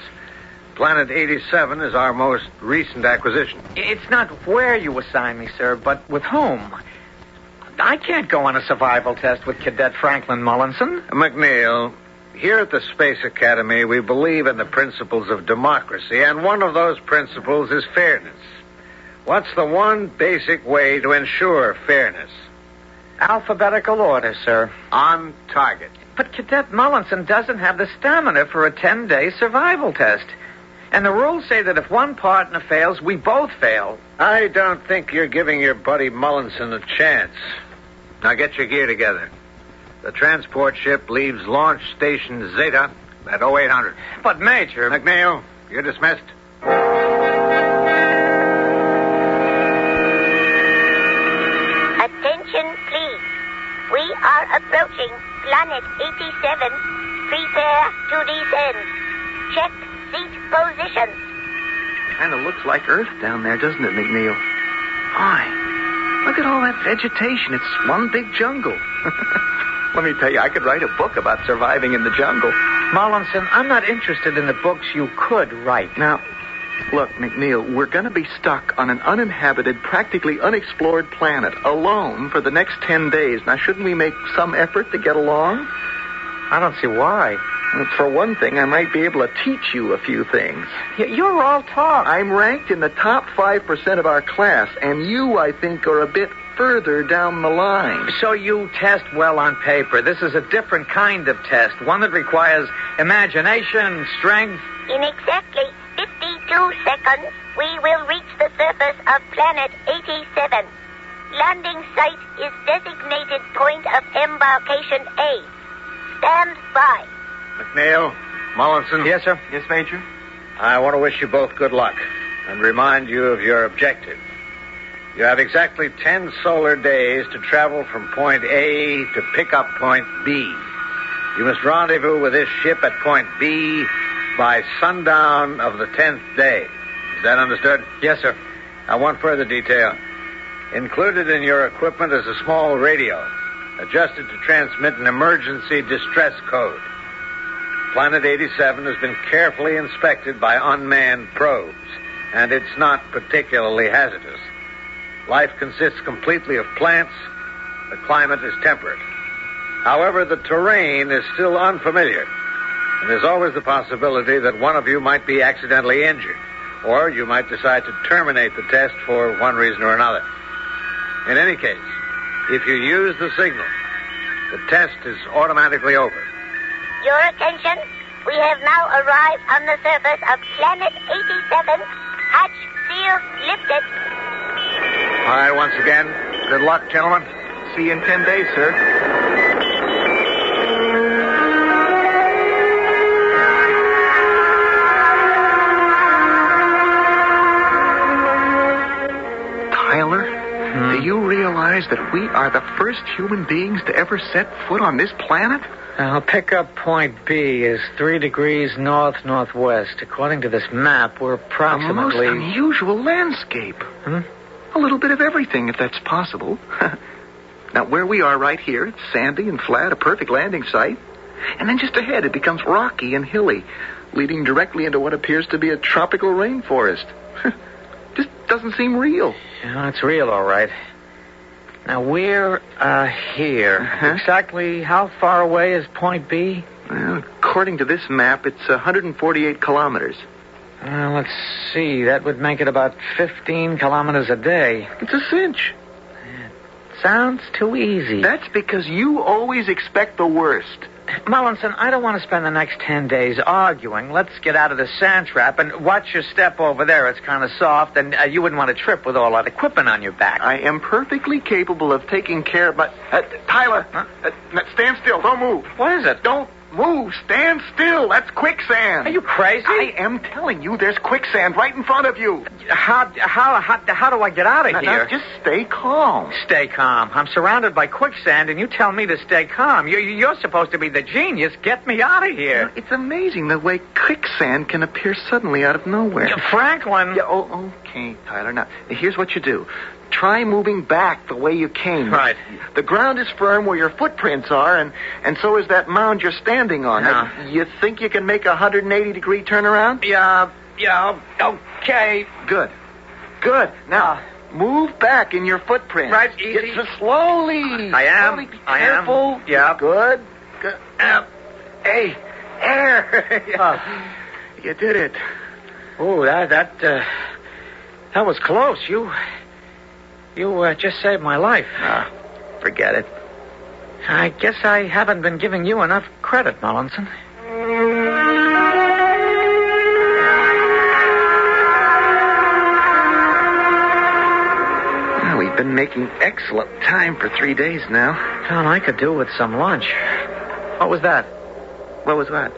Planet 87 is our most recent acquisition. It's not where you assign me, sir, but with whom. I can't go on a survival test with Cadet Franklin Mullinson. McNeil, here at the Space Academy, we believe in the principles of democracy, and one of those principles is fairness. What's the one basic way to ensure fairness? Alphabetical order, sir. On target. But Cadet Mullinson doesn't have the stamina for a 10-day survival test. And the rules say that if one partner fails, we both fail. I don't think you're giving your buddy Mullinson a chance. Now get your gear together. The transport ship leaves Launch Station Zeta at 0800. But, Major... McNeil, you're dismissed. Attention, please. We are approaching Planet 87. Prepare to descend. Check seat position. Kind of looks like Earth down there, doesn't it, McNeil? My, look at all that vegetation. It's one big jungle. Let me tell you, I could write a book about surviving in the jungle. Mullinson, I'm not interested in the books you could write. Now, look, McNeil, we're going to be stuck on an uninhabited, practically unexplored planet, alone for the next 10 days. Now, shouldn't we make some effort to get along? I don't see why. For one thing, I might be able to teach you a few things. You're all talk. I'm ranked in the top 5% of our class, and you, I think, are a bit further down the line. So you test well on paper. This is a different kind of test, one that requires imagination, strength. In exactly 52 seconds, we will reach the surface of planet 87. Landing site is designated point of embarkation A. Stand by. McNeil, Mullinson. Yes, sir. Yes, Major. I want to wish you both good luck and remind you of your objective. You have exactly 10 solar days to travel from point A to pick up point B. You must rendezvous with this ship at point B by sundown of the 10th day. Is that understood? Yes, sir. Now, one further detail. Included in your equipment is a small radio, adjusted to transmit an emergency distress code. Planet 87 has been carefully inspected by unmanned probes, and it's not particularly hazardous. Life consists completely of plants. The climate is temperate. However, the terrain is still unfamiliar, and there's always the possibility that one of you might be accidentally injured, or you might decide to terminate the test for one reason or another. In any case, if you use the signal, the test is automatically over. Your attention. We have now arrived on the surface of planet 87. Hatch seal lifted. All right, once again, good luck, gentlemen. See you in 10 days, sir. Tyler, do you realize that we are the first human beings to ever set foot on this planet? I'll pick up point B is 3 degrees north-northwest. According to this map, we're approximately... A most unusual landscape. A little bit of everything, if that's possible. Now, where we are right here, it's sandy and flat, a perfect landing site. And then just ahead, it becomes rocky and hilly, leading directly into what appears to be a tropical rainforest. Just doesn't seem real. Yeah, it's real, all right. Now, we're here. Exactly how far away is point B? Well, according to this map, it's 148 kilometers. Let's see. That would make it about 15 kilometers a day. It's a cinch. Sounds too easy. That's because you always expect the worst. Mullinson, I don't want to spend the next 10 days arguing. Let's get out of the sand trap and watch your step over there. It's kind of soft, and you wouldn't want to trip with all that equipment on your back. I am perfectly capable of taking care of my... Tyler, stand still. Don't move. What is it? Don't move. Stand still. That's quicksand. Are you crazy? I am telling you, there's quicksand right in front of you. How do I get out of here? Now, just stay calm. Stay calm. I'm surrounded by quicksand, and you tell me to stay calm. You're supposed to be the genius. Get me out of here. It's amazing the way quicksand can appear suddenly out of nowhere. Franklin. Yeah, okay, Tyler. Now, here's what you do. Try moving back the way you came. Right. The ground is firm where your footprints are, and so is that mound you're standing on. Yeah. You think you can make a 180-degree turnaround? Yeah, okay. Good. Now, move back in your footprints. Right, easy. Slowly. I am. Slowly, be careful. Yeah. Good. Hey, air. You did it. Oh, that was close. You just saved my life. Forget it. I guess I haven't been giving you enough credit, Mullinson. Well, we've been making excellent time for 3 days now. Well, I could do with some lunch. What was that? What was what?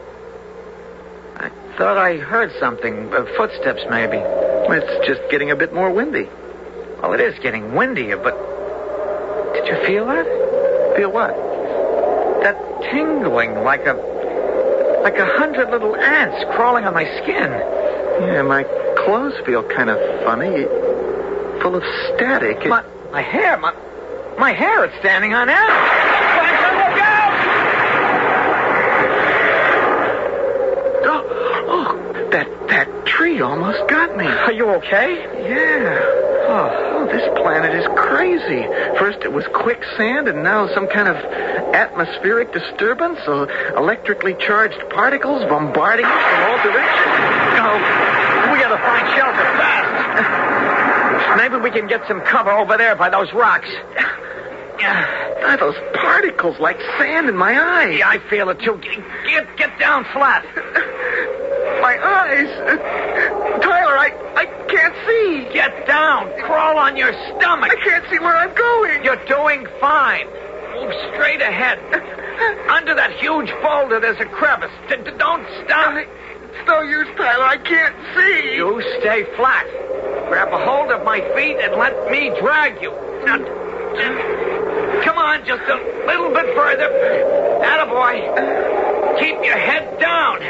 I thought I heard something. Footsteps, maybe. Well, it's just getting a bit more windy. Well, it is getting windier, but... Did you feel that? Feel what? That tingling, like 100 little ants crawling on my skin. Yeah, my clothes feel kind of funny. Full of static. My hair, it's standing on end. Franklin, look out! You almost got me. Are you okay? Yeah. Oh, this planet is crazy. First it was quicksand, and now some kind of atmospheric disturbance. Electrically charged particles bombarding us from all directions. No, we gotta find shelter fast. Maybe we can get some cover over there by those rocks. Those particles like sand in my eyes. Yeah, I feel it too. Get down flat. My eyes. Tyler, I can't see. Get down. Crawl on your stomach. I can't see where I'm going. You're doing fine. Move straight ahead. Under that huge boulder, there's a crevice. Don't stop. It's no use, Tyler. I can't see. You stay flat. Grab a hold of my feet and let me drag you. Now, come on, just a little bit further. Attaboy. Keep your head down.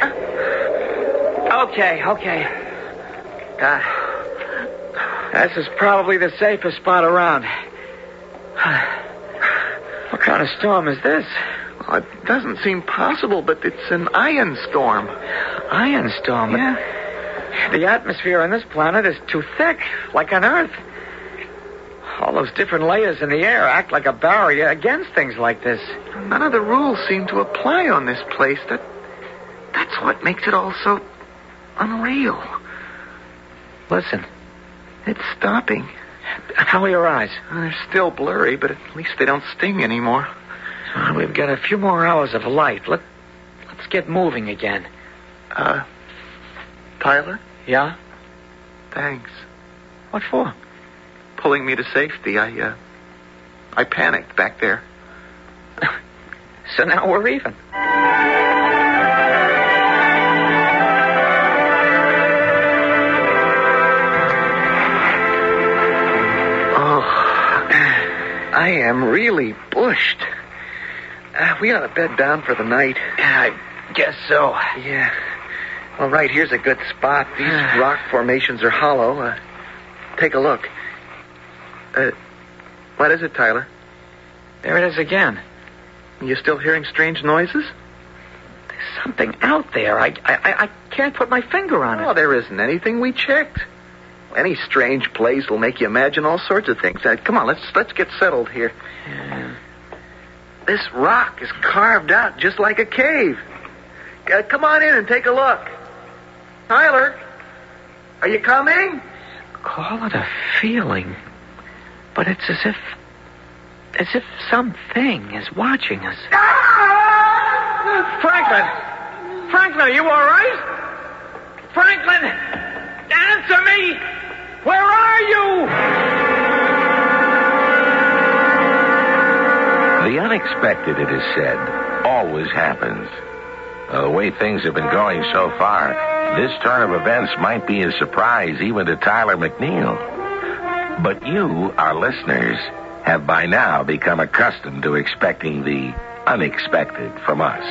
Okay. This is probably the safest spot around. What kind of storm is this? Well, it doesn't seem possible, but it's an iron storm. Iron storm? Yeah. The atmosphere on this planet is too thick, like on Earth. All those different layers in the air act like a barrier against things like this. None of the rules seem to apply on this place. That's what makes it all so unreal. Listen. It's stopping. How are your eyes? They're still blurry, but at least they don't sting anymore. We've got a few more hours of light. Let's get moving again. Tyler? Yeah? Thanks. What for? Pulling me to safety. I panicked back there. So now we're even. I am really bushed. We ought to bed down for the night. I guess so. Yeah. Well, right here's a good spot. These rock formations are hollow. Take a look. What is it, Tyler? There it is again. You still hearing strange noises? There's something out there. I can't put my finger on it. Oh, there isn't anything. We checked. Any strange place will make you imagine all sorts of things. Come on, let's get settled here. Yeah. This rock is carved out just like a cave. Come on in and take a look. Tyler, are you coming? Call it a feeling, but it's as if something is watching us. Franklin, are you all right? Franklin, answer me. Where are you? The unexpected, it is said, always happens. The way things have been going so far, this turn of events might be a surprise even to Tyler McNeil. But you, our listeners, have by now become accustomed to expecting the unexpected from us.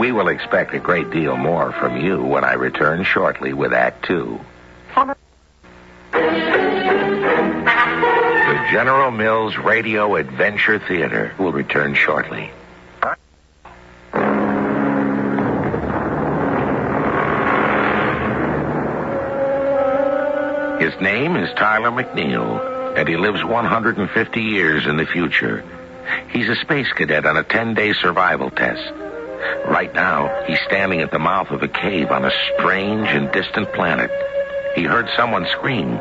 We will expect a great deal more from you when I return shortly with Act 2. The General Mills Radio Adventure Theater will return shortly. His name is Tyler McNeil, and he lives 150 years in the future. He's a space cadet on a 10-day survival test. Right now, he's standing at the mouth of a cave on a strange and distant planet. He heard someone scream.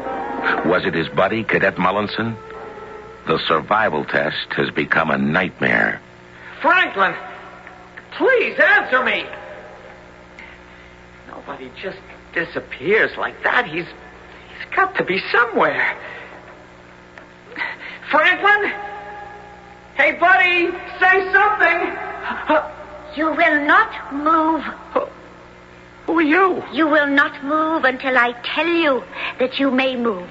Was it his buddy, Cadet Mullinson? The survival test has become a nightmare. Franklin, please answer me. Nobody just disappears like that. He's got to be somewhere. Franklin? Hey, buddy, say something. You will not move. Who are you? You will not move until I tell you that you may move.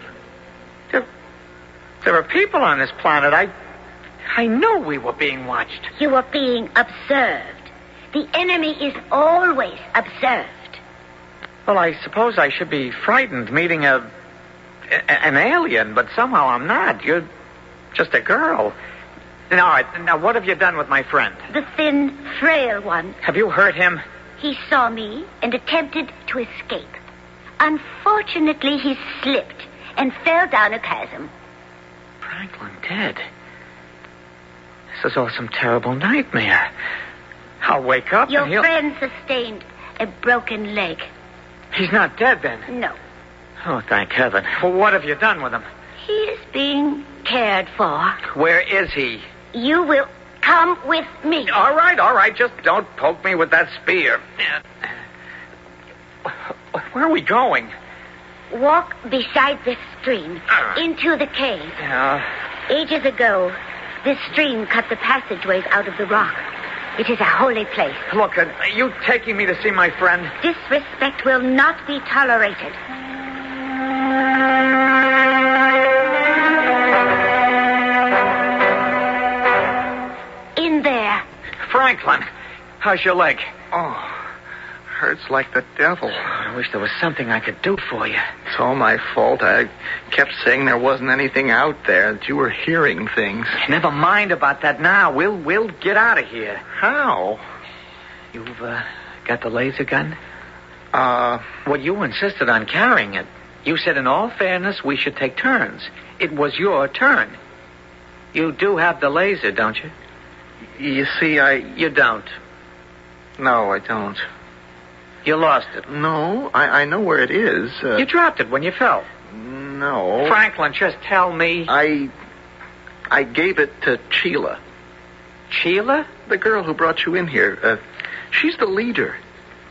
There are people on this planet. I knew we were being watched. You are being observed. The enemy is always observed. Well, I suppose I should be frightened meeting an alien, but somehow I'm not. You're just a girl. Now, what have you done with my friend? The thin, frail one. Have you hurt him? He saw me and attempted to escape. Unfortunately, he slipped and fell down a chasm. Franklin dead. This is all some terrible nightmare. I'll wake up Your and he'll... friend sustained a broken leg. He's not dead, then? No. Oh, thank heaven. Well, what have you done with him? He is being cared for. Where is he? You will come with me. All right. Just don't poke me with that spear. Where are we going? Walk beside this stream into the cave. Ages ago, this stream cut the passageways out of the rock. It is a holy place. Look, are you taking me to see my friend? Disrespect will not be tolerated. In there. Franklin, how's your leg? Oh, hurts like the devil. I wish there was something I could do for you. It's all my fault. I kept saying there wasn't anything out there, that you were hearing things. Never mind about that now. We'll get out of here. How? You've got the laser gun? Well, you insisted on carrying it. You said in all fairness we should take turns. It was your turn. You do have the laser, don't you? You see, You don't. No, I don't. You lost it. No, I know where it is. You dropped it when you fell. No. Franklin, just tell me. I gave it to Sheila. Sheila? The girl who brought you in here. She's the leader.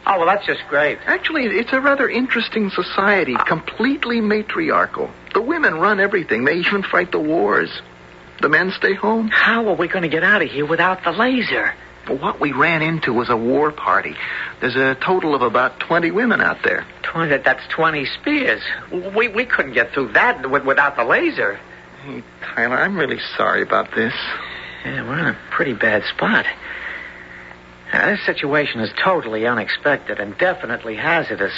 Oh, well, that's just great. Actually, it's a rather interesting society, completely matriarchal. The women run everything. They even fight the wars. The men stay home. How are we going to get out of here without the laser? Well, what we ran into was a war party. There's a total of about 20 women out there. 20? That's 20 spears. We couldn't get through that without the laser. Hey, Tyler, I'm really sorry about this. Yeah, we're in a pretty bad spot. This situation is totally unexpected and definitely hazardous.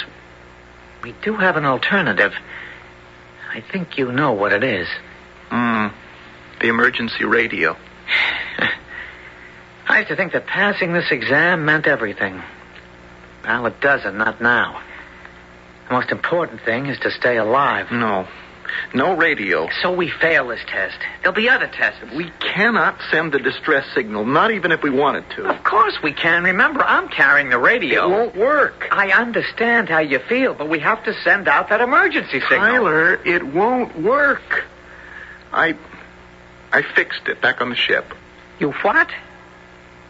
We do have an alternative. I think you know what it is. The emergency radio. I used to think that passing this exam meant everything. Well, it doesn't, not now. The most important thing is to stay alive. No radio. So we fail this test. There'll be other tests. We cannot send the distress signal, not even if we wanted to. Of course we can. Remember, I'm carrying the radio. It won't work. I understand how you feel, but we have to send out that emergency signal. Tyler, it won't work. I fixed it back on the ship. You what?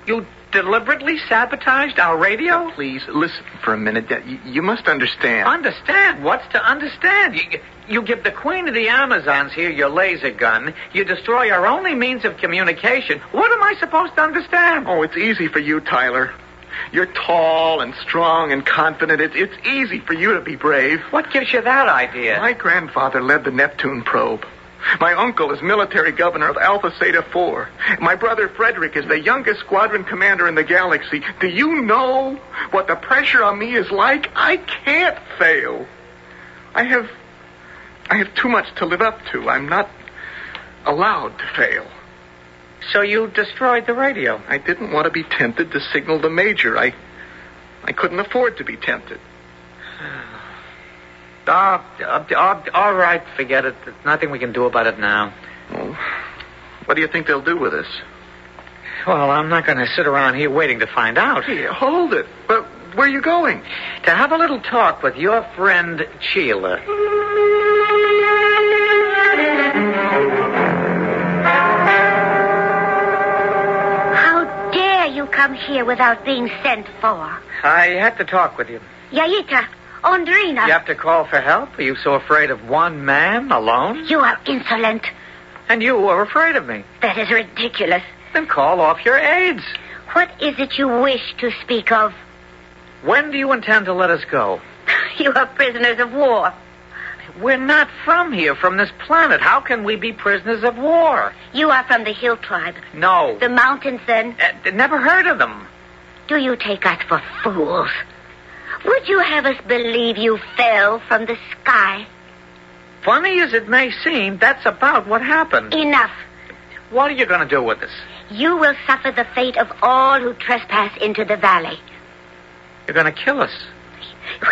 You deliberately sabotaged our radio? Now, please, listen for a minute. You must understand. Understand? What's to understand? You give the Queen of the Amazons here your laser gun. You destroy our only means of communication. What am I supposed to understand? Oh, it's easy for you, Tyler. You're tall and strong and confident. It's easy for you to be brave. What gives you that idea? My grandfather led the Neptune probe. My uncle is military governor of Alpha Theta 4. My brother Frederick is the youngest squadron commander in the galaxy. Do you know what the pressure on me is like? I can't fail. I have too much to live up to. I'm not allowed to fail. So you destroyed the radio? I didn't want to be tempted to signal the Major. I couldn't afford to be tempted. All right, forget it. There's nothing we can do about it now. Well, what do you think they'll do with us? Well, I'm not going to sit around here waiting to find out. Hey, hold it. But where are you going? To have a little talk with your friend Sheila. How dare you come here without being sent for? I had to talk with you. Yaita, Andrina. You have to call for help? Are you so afraid of one man alone? You are insolent. And you are afraid of me. That is ridiculous. Then call off your aides. What is it you wish to speak of? When do you intend to let us go? You are prisoners of war. We're not from here, from this planet. How can we be prisoners of war? You are from the Hill Tribe. No. The mountains, then? Never heard of them. Do you take us for fools? Would you have us believe you fell from the sky? Funny as it may seem, that's about what happened. Enough. What are you going to do with us? You will suffer the fate of all who trespass into the valley. You're going to kill us.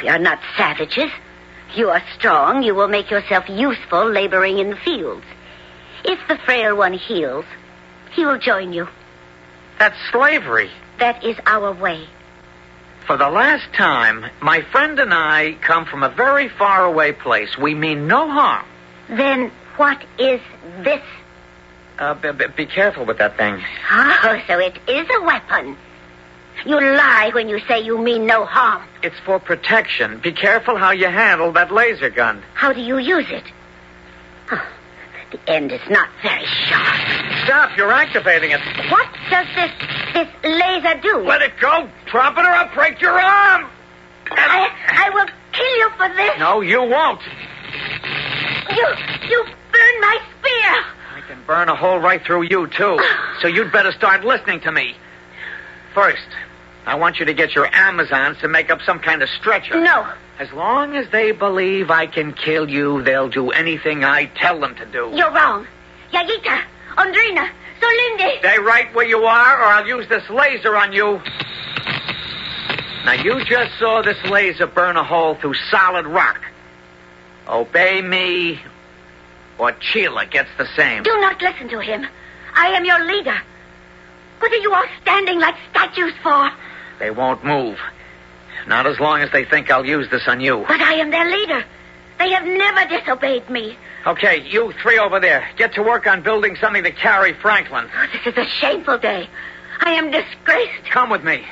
We are not savages. If you are strong, you will make yourself useful laboring in the fields. If the frail one heals, he will join you. That's slavery. That is our way. For the last time, my friend and I come from a very far-away place. We mean no harm. Then what is this? Be careful with that thing. Oh, so it is a weapon. You lie when you say you mean no harm. It's for protection. Be careful how you handle that laser gun. How do you use it? Oh, the end is not very sharp. Stop, you're activating it. What does this laser do? Let it go. Drop it or I'll break your arm. I will kill you for this. No, you won't. You burned my spear. I can burn a hole right through you, too. So you'd better start listening to me. First, I want you to get your Amazons to make up some kind of stretcher. No. As long as they believe I can kill you, they'll do anything I tell them to do. You're wrong. Yagita, Andrina, Solinde. Stay right where you are, or I'll use this laser on you. Now, you just saw this laser burn a hole through solid rock. Obey me, or Sheila gets the same. Do not listen to him. I am your leader. What are you all standing like statues for? They won't move. Not as long as they think I'll use this on you. But I am their leader. They have never disobeyed me. Okay, you three over there. Get to work on building something to carry Franklin. Oh, this is a shameful day. I am disgraced. Come with me.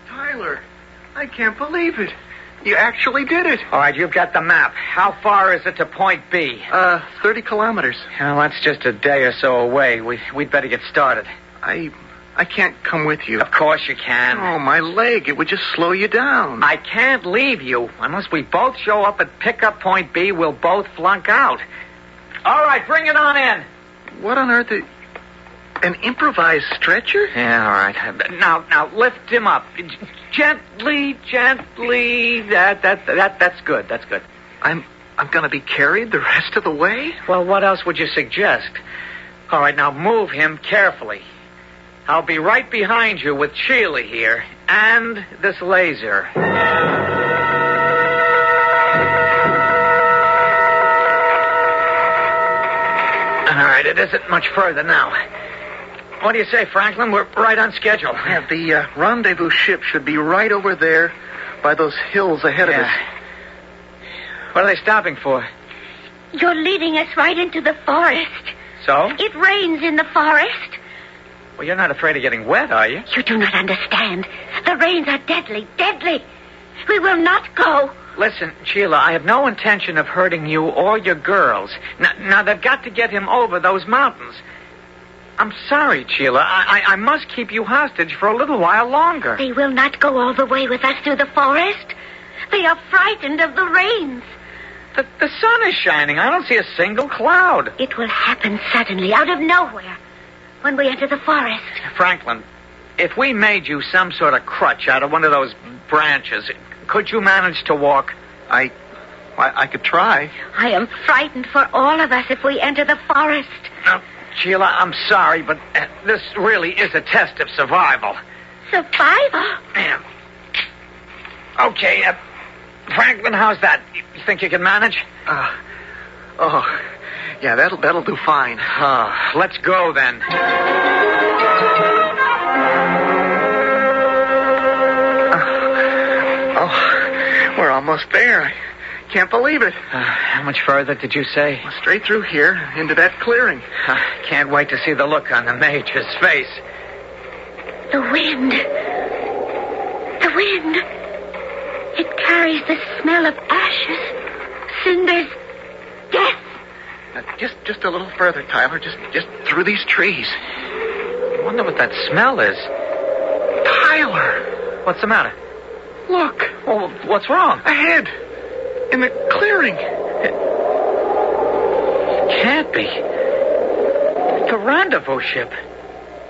Tyler, I can't believe it. You actually did it. All right, you've got the map. How far is it to point B? 30 kilometers. Well, that's just a day or so away. We'd better get started. I can't come with you. Of course you can. Oh, my leg. It would just slow you down. I can't leave you. Unless we both show up at pickup point B, we'll both flunk out. All right, bring it on in. What on earth is... An improvised stretcher? Yeah, all right. Now, lift him up. Gently. That's good. That's good. I'm going to be carried the rest of the way? Well, what else would you suggest? All right, now move him carefully. I'll be right behind you with Sheila here and this laser. All right, it isn't much further now. What do you say, Franklin? We're right on schedule. Yeah, the rendezvous ship should be right over there by those hills ahead of us. What are they stopping for? You're leading us right into the forest. So? It rains in the forest. Well, you're not afraid of getting wet, are you? You do not understand. The rains are deadly. We will not go. Listen, Sheila, I have no intention of hurting you or your girls. Now they've got to get him over those mountains. I'm sorry, Sheila. I must keep you hostage for a little while longer. They will not go all the way with us through the forest. They are frightened of the rains. The sun is shining. I don't see a single cloud. It will happen suddenly, out of nowhere, when we enter the forest. Franklin, if we made you some sort of crutch out of one of those branches, could you manage to walk? I could try. I am frightened for all of us if we enter the forest. Now, Sheila, I'm sorry, but this really is a test of survival. Survival? Yeah. Okay, Franklin, how's that? You think you can manage? Yeah, that'll do fine. Let's go then. We're almost there. I can't believe it. How much further did you say? Straight through here, into that clearing. Can't wait to see the look on the Major's face. The wind. It carries the smell of ashes, cinders, death. Just a little further, Tyler. Just through these trees. I wonder what that smell is. Tyler! What's the matter? Look. Well, what's wrong? Ahead. In the clearing. It can't be. The rendezvous ship.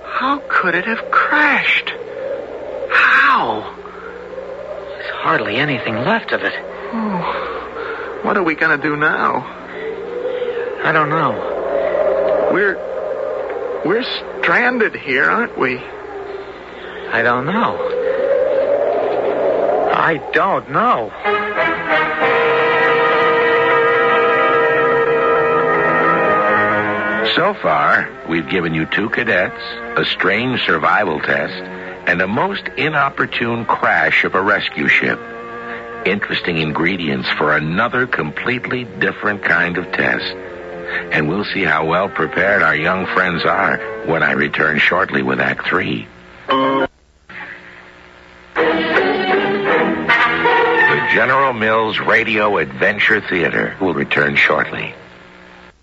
How could it have crashed? How? There's hardly anything left of it. Oh, what are we going to do now? I don't know. We're stranded here, aren't we? I don't know. I don't know. So far, we've given you 2 cadets, a strange survival test, and a most inopportune crash of a rescue ship. Interesting ingredients for another completely different kind of test. And we'll see how well prepared our young friends are when I return shortly with Act 3. The General Mills Radio Adventure Theater will return shortly.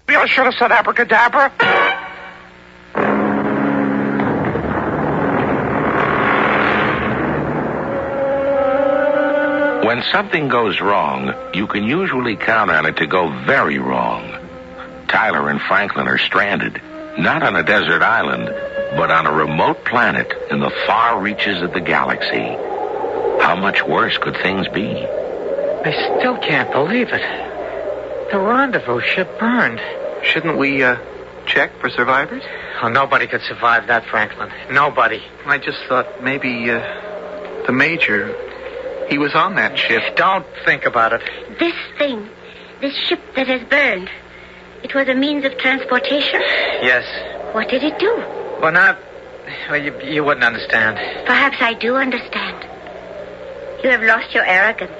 I should have said abracadabra. When something goes wrong, you can usually count on it to go very wrong. Tyler and Franklin are stranded, not on a desert island, but on a remote planet in the far reaches of the galaxy. How much worse could things be? I still can't believe it. The rendezvous ship burned. Shouldn't we, check for survivors? Oh, nobody could survive that, Franklin. Nobody. I just thought maybe, the Major, he was on that ship. Don't think about it. This thing, this ship that has burned, it was a means of transportation? Yes. What did it do? Well, you wouldn't understand. Perhaps I do understand. You have lost your arrogance.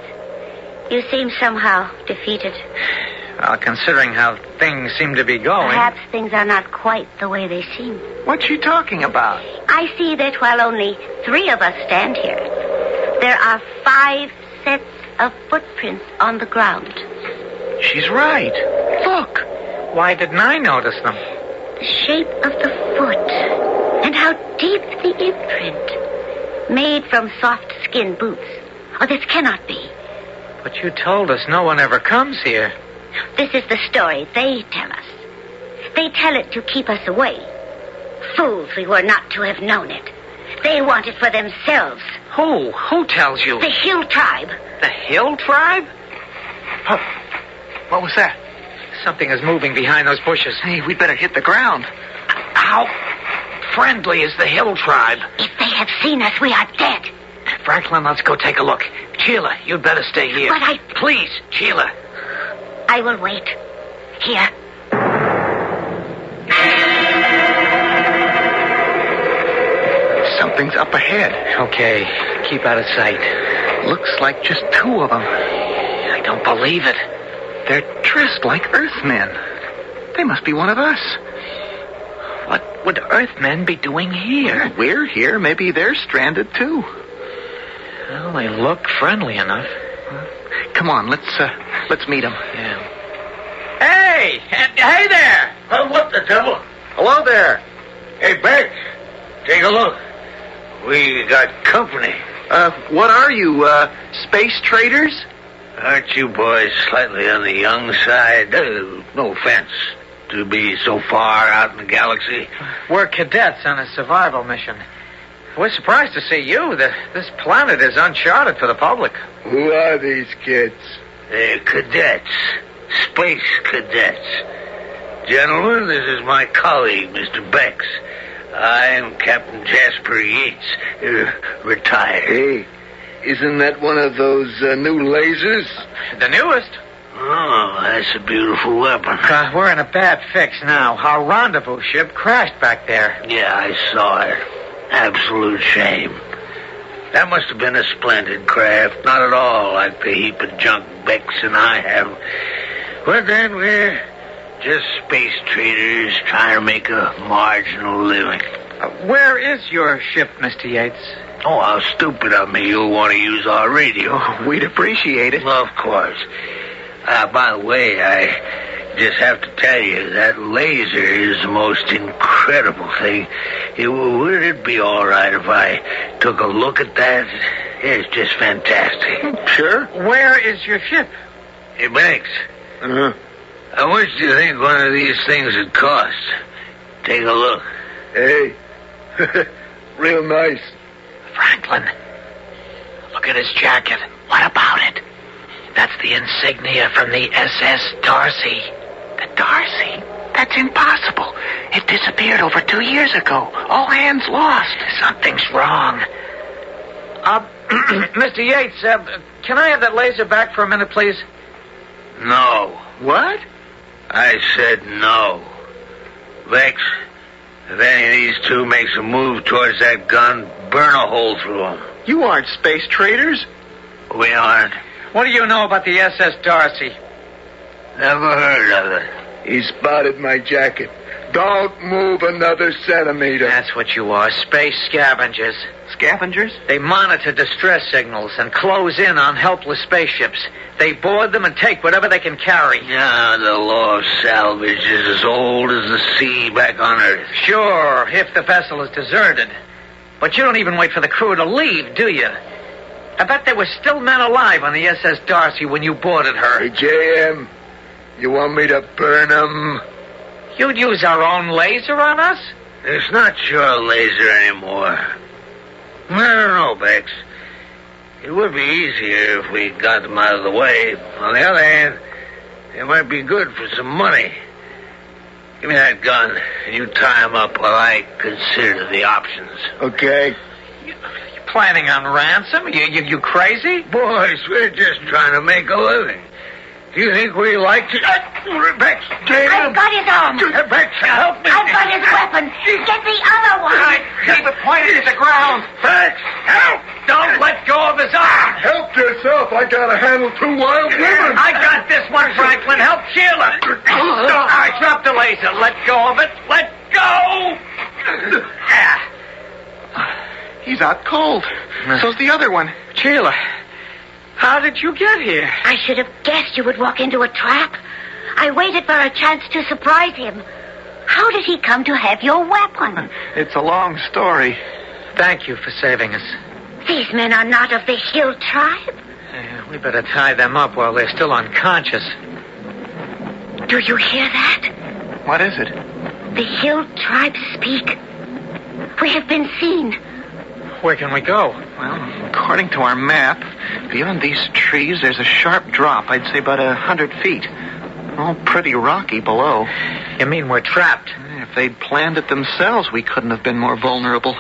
You seem somehow defeated. Well, considering how things seem to be going... Perhaps things are not quite the way they seem. What you talking about? I see that while only 3 of us stand here, there are 5 sets of footprints on the ground. She's right. Look. Why didn't I notice them? The shape of the foot, and how deep the imprint. Made from soft skin boots. Oh, this cannot be. But you told us no one ever comes here. This is the story they tell us. They tell it to keep us away. Fools we were not to have known it. They want it for themselves. Who? Who tells you? The Hill Tribe. The Hill Tribe? Oh, what was that? Something is moving behind those bushes. Hey, we'd better hit the ground. How friendly is the Hill Tribe? If they have seen us, we are dead. Franklin, let's go take a look. Sheila, you'd better stay here. But Please, Sheila. I will wait. Here. Something's up ahead. Okay, keep out of sight. Looks like just 2 of them. I don't believe it. They're dressed like Earthmen. They must be one of us. What would Earthmen be doing here? We're here. Maybe they're stranded, too. Well, they look friendly enough. Come on, let's meet them. Yeah. Hey! Hey there! What the devil? Hello there. Hey, Beck, take a look. We got company. What are you, space traders? Aren't you boys slightly on the young side? No offense to be so far out in the galaxy. We're cadets on a survival mission. We're surprised to see you. This planet is uncharted for the public. Who are these kids? They're cadets. Space cadets. Gentlemen, this is my colleague, Mr. Bex. I'm Captain Jasper Yates, retired. Hey, isn't that one of those new lasers? The newest. Oh, that's a beautiful weapon. We're in a bad fix now. Our rendezvous ship crashed back there. Yeah, I saw it. Absolute shame. That must have been a splendid craft. Not at all like the heap of junk Bex and I have. But then we're just space traders trying to make a marginal living. Where is your ship, Mr. Yates? Oh, how stupid of me. You'll want to use our radio. We'd appreciate it. Of course. By the way, I just have to tell you, that laser is the most incredible thing. Would it be all right if I took a look at that? It's just fantastic. Sure. Where is your ship? Hey, Banks. Uh-huh. How much do you think one of these things would cost? Take a look. Hey. Real nice. Franklin, look at his jacket. What about it? That's the insignia from the SS Darcy. The Darcy? That's impossible. It disappeared over 2 years ago. All hands lost. Something's wrong. Mr. Yates, can I have that laser back for a minute, please? No. What? I said no. Vex, if any of these two makes a move towards that gun, burn a hole through them. You aren't space traders. We aren't. What do you know about the SS Darcy? Never heard of it. He spotted my jacket. Don't move another centimeter. That's what you are, space scavengers. Scavengers? They monitor distress signals and close in on helpless spaceships. They board them and take whatever they can carry. Yeah, the law of salvage is as old as the sea back on Earth. Sure, if the vessel is deserted. But you don't even wait for the crew to leave, do you? I bet there were still men alive on the SS Darcy when you boarded her. Hey, J.M., you want me to burn them? You'd use our own laser on us? It's not your laser anymore. I don't know, Bex. It would be easier if we got them out of the way. On the other hand, it might be good for some money. Give me that gun, and you tie him up while I consider the options. Okay. You planning on ransom? You crazy? Boys, we're just trying to make a living. Do you think we like to... Bex, I've got his arm. Bex, help me. I've got his weapon. Get the other one. Keep it pointed at the ground. Bex, help! Don't let go of his arm. Help yourself. I gotta handle two wild women. I got this one, Franklin. Help Sheila. All right, drop the laser. Let go of it. Let go. He's out cold. So's the other one. Sheila, how did you get here? I should have guessed you would walk into a trap. I waited for a chance to surprise him. How did he come to have your weapon? It's a long story. Thank you for saving us. These men are not of the Hill tribe. We better tie them up while they're still unconscious. Do you hear that? What is it? The Hill tribe speak. We have been seen. Where can we go? Well, according to our map, beyond these trees, there's a sharp drop. I'd say about 100 feet. All pretty rocky below. You mean we're trapped? If they'd planned it themselves, we couldn't have been more vulnerable.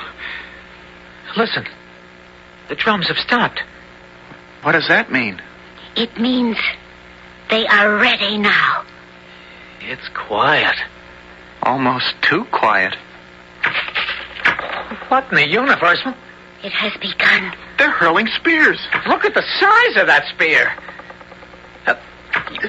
Listen. The drums have stopped. What does that mean? It means they are ready now. It's quiet. Almost too quiet. What in the universe? It has begun. They're hurling spears. Look at the size of that spear.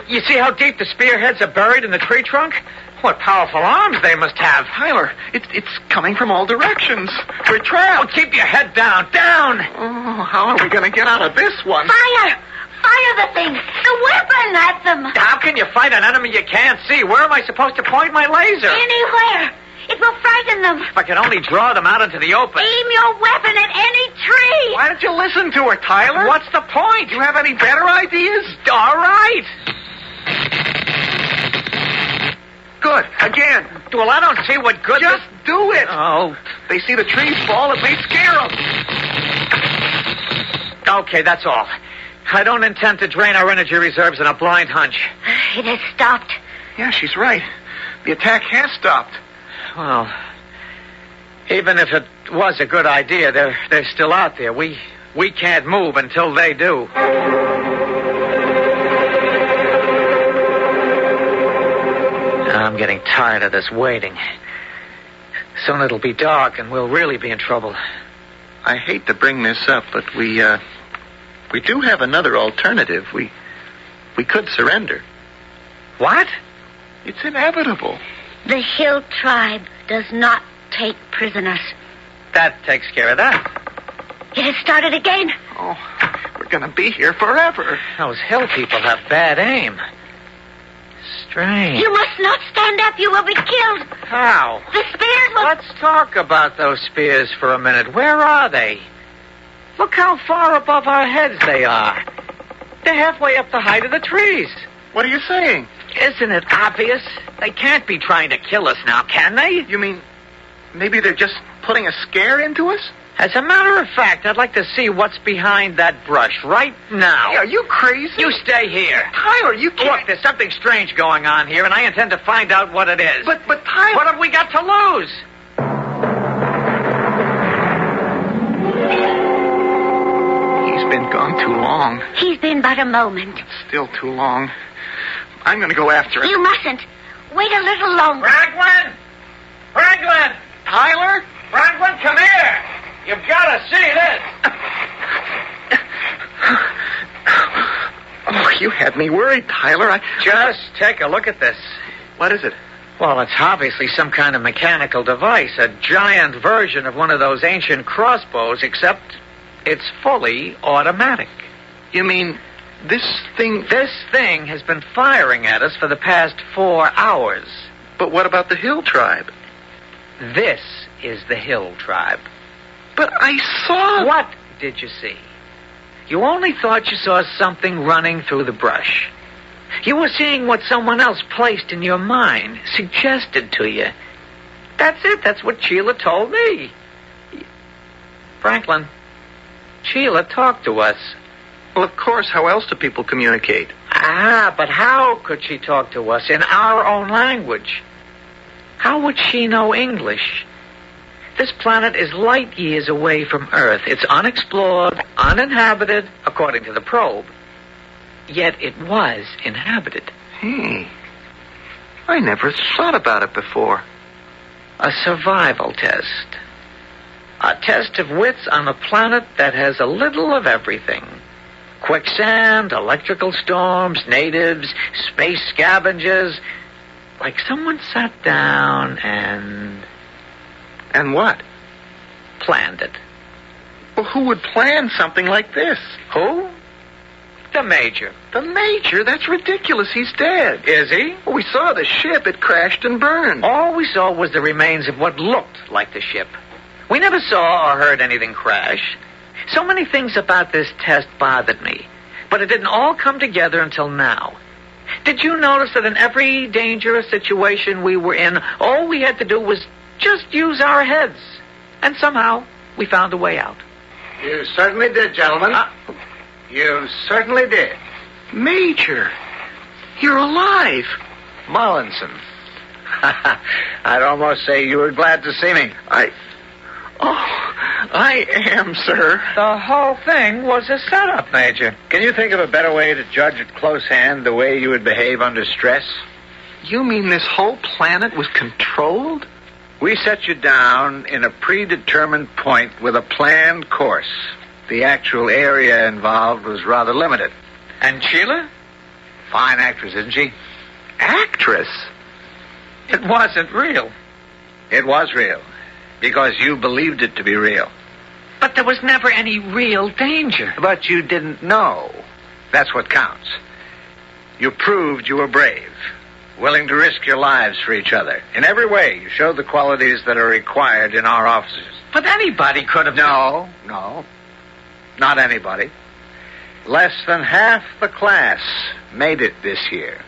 You see how deep the spearheads are buried in the tree trunk? What powerful arms they must have. Tyler, it's coming from all directions. We're trapped. Oh, keep your head down. Down! Oh, how are we going to get out of this one? Fire! Fire the thing! The weapon at them! How can you fight an enemy you can't see? Where am I supposed to point my laser? Anywhere! It will frighten them. If I could only draw them out into the open. Aim your weapon at any tree! Why don't you listen to her, Tyler? What's the point? You have any better ideas? All right. Good. Again. Well, I don't see what good... Just do it. Oh. They see the trees fall, it may scare them. Okay, that's all. I don't intend to drain our energy reserves in a blind hunch. It has stopped. Yeah, she's right. The attack has stopped. Well, even if it was a good idea, they're still out there. We can't move until they do. I'm getting tired of this waiting. Soon it'll be dark and we'll really be in trouble. I hate to bring this up, but we do have another alternative. We could surrender. What? It's inevitable. The Hill tribe does not take prisoners. That takes care of that. It has started again. Oh, we're going to be here forever. Those hill people have bad aim. Strange. You must not stand up. You will be killed. How? The spears will... Let's talk about those spears for a minute. Where are they? Look how far above our heads they are. They're halfway up the height of the trees. What are you saying? Isn't it obvious? They can't be trying to kill us now, can they? You mean maybe they're just putting a scare into us? As a matter of fact, I'd like to see what's behind that brush right now. Hey, are you crazy? You stay here. Tyler, you can't... Look, there's something strange going on here, and I intend to find out what it is. But Tyler... What have we got to lose? He's been gone too long. He's been but a moment. Still too long. I'm going to go after him. You mustn't. Wait a little longer. Franklin! Franklin! Tyler? Franklin, come here! You've got to see this! Oh, you had me worried, Tyler. Just take a look at this. What is it? Well, it's obviously some kind of mechanical device, a giant version of one of those ancient crossbows, except it's fully automatic. You mean this thing... This thing has been firing at us for the past 4 hours. But what about the Hill Tribe? This is the Hill Tribe. But I saw... What did you see? You only thought you saw something running through the brush. You were seeing what someone else placed in your mind, suggested to you. That's it. That's what Sheila told me. Franklin, Sheila talked to us. Well, of course. How else do people communicate? But how could she talk to us in our own language? How would she know English? This planet is light years away from Earth. It's unexplored, uninhabited, according to the probe. Yet it was inhabited. Hey, I never thought about it before. A survival test. A test of wits on a planet that has a little of everything. Quicksand, electrical storms, natives, space scavengers. Like someone sat down and... And what? Planned it. Well, who would plan something like this? Who? The Major. The Major? That's ridiculous. He's dead. Is he? Well, we saw the ship. It crashed and burned. All we saw was the remains of what looked like the ship. We never saw or heard anything crash. So many things about this test bothered me. But it didn't all come together until now. Did you notice that in every dangerous situation we were in, all we had to do was just use our heads? And somehow, we found a way out. You certainly did, gentlemen. You certainly did. Major, you're alive. Mullinson. I'd almost say you were glad to see me. I am, sir. The whole thing was a setup, Major. Can you think of a better way to judge at close hand the way you would behave under stress? You mean this whole planet was controlled? We set you down in a predetermined point with a planned course. The actual area involved was rather limited. And Sheila? Fine actress, isn't she? Actress? It wasn't real. It was real, because you believed it to be real. But there was never any real danger. But you didn't know. That's what counts. You proved you were brave, willing to risk your lives for each other. In every way, you showed the qualities that are required in our officers. But anybody could have... No. Not anybody. Less than half the class made it this year.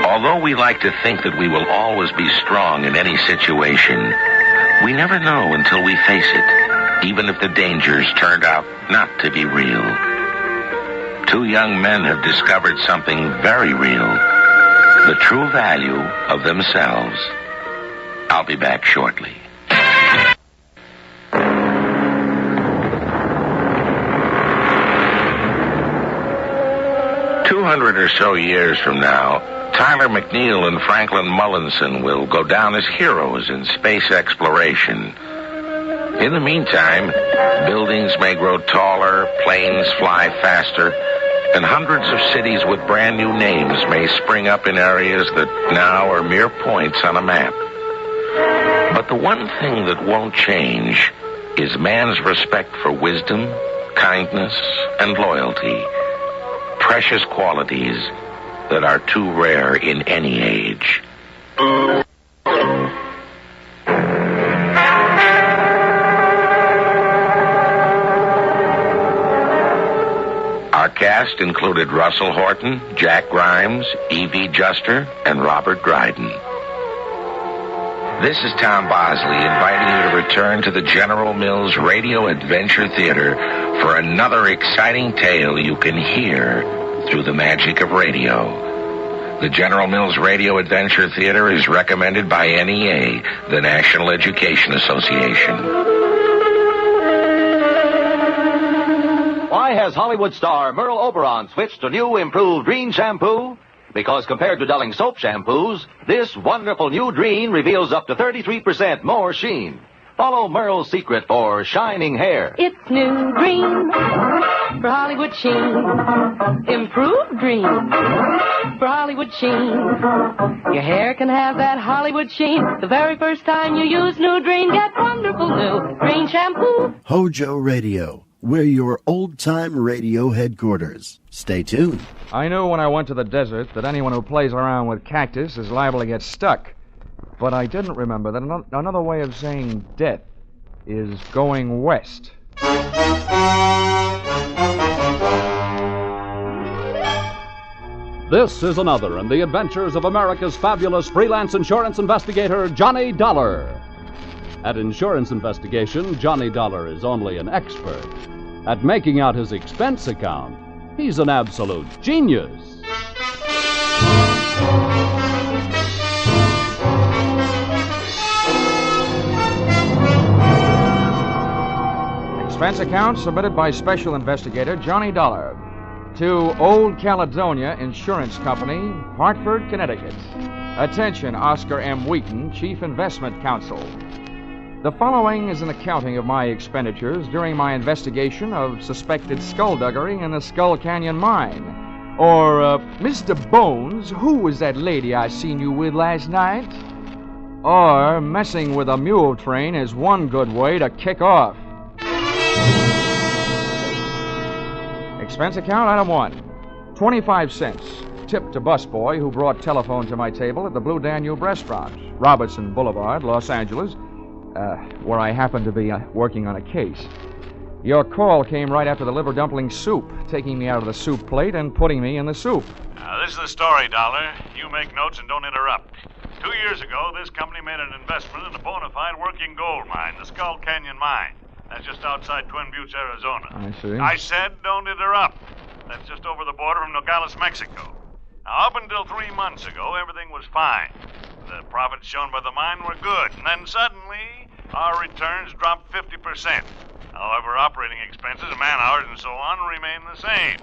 Although we like to think that we will always be strong in any situation, we never know until we face it, even if the dangers turned out not to be real. Two young men have discovered something very real, the true value of themselves. I'll be back shortly. 200 or so years from now, Tyler McNeil and Franklin Mullinson will go down as heroes in space exploration. In the meantime, buildings may grow taller, planes fly faster, and hundreds of cities with brand new names may spring up in areas that now are mere points on a map. But the one thing that won't change is man's respect for wisdom, kindness, and loyalty. Precious qualities that are too rare in any age. Our cast included Russell Horton, Jack Grimes, E.V. Juster, and Robert Dryden. This is Tom Bosley inviting you to return to the General Mills Radio Adventure Theater for another exciting tale you can hear through the magic of radio. The General Mills Radio Adventure Theater is recommended by NEA, the National Education Association. Why Why has Hollywood star Merle Oberon switched to new improved Drene shampoo? Because compared to Dulling soap shampoos, this wonderful new Drene reveals up to 33% more sheen. Follow Merle's secret for shining hair. It's new Drene for Hollywood sheen. Improved Drene for Hollywood sheen. Your hair can have that Hollywood sheen. The very first time you use new Drene, get wonderful new Drene shampoo. Hojo Radio. We're your old-time radio headquarters. Stay tuned. I knew when I went to the desert that anyone who plays around with cactus is liable to get stuck. But I didn't remember that another way of saying death is going west. This is another in the adventures of America's fabulous freelance insurance investigator, Johnny Dollar. At insurance investigation, Johnny Dollar is only an expert. At making out his expense account, he's an absolute genius. Expense account submitted by Special Investigator Johnny Dollar to Old Caledonia Insurance Company, Hartford, Connecticut. Attention, Oscar M. Wheaton, Chief Investment Counsel. The following is an accounting of my expenditures during my investigation of suspected skullduggery in the Skull Canyon mine. Or, Mr. Bones, who was that lady I seen you with last night? Or, messing with a mule train is one good way to kick off. Expense account, item 1. 25 cents. Tip to busboy who brought telephone to my table at the Blue Danube restaurant, Robertson Boulevard, Los Angeles, where I happen to be working on a case. Your call came right after the liver dumpling soup, taking me out of the soup plate and putting me in the soup. Now, this is the story, Dollar. You make notes and don't interrupt. 2 years ago, this company made an investment in a bona fide working gold mine, the Skull Canyon Mine. That's just outside Twin Buttes, Arizona. I see. I said don't interrupt. That's just over the border from Nogales, Mexico. Now, up until 3 months ago, everything was fine. The profits shown by the mine were good. And then suddenly, our returns dropped 50%. However, operating expenses, man-hours, and so on remain the same,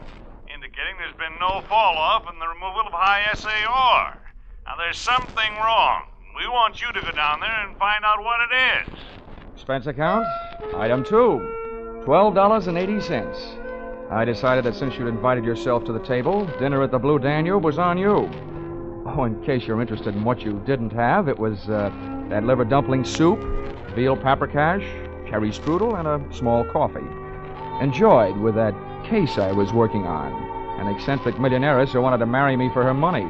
indicating there's been no fall-off in the removal of high SAR. Now, there's something wrong. We want you to go down there and find out what it is. Expense account, item 2. $12.80. I decided that since you'd invited yourself to the table, dinner at the Blue Danube was on you. Oh, in case you're interested in what you didn't have, it was that liver dumpling soup, veal paprikash, cherry strudel, and a small coffee. Enjoyed with that case I was working on. An eccentric millionairess who wanted to marry me for her money.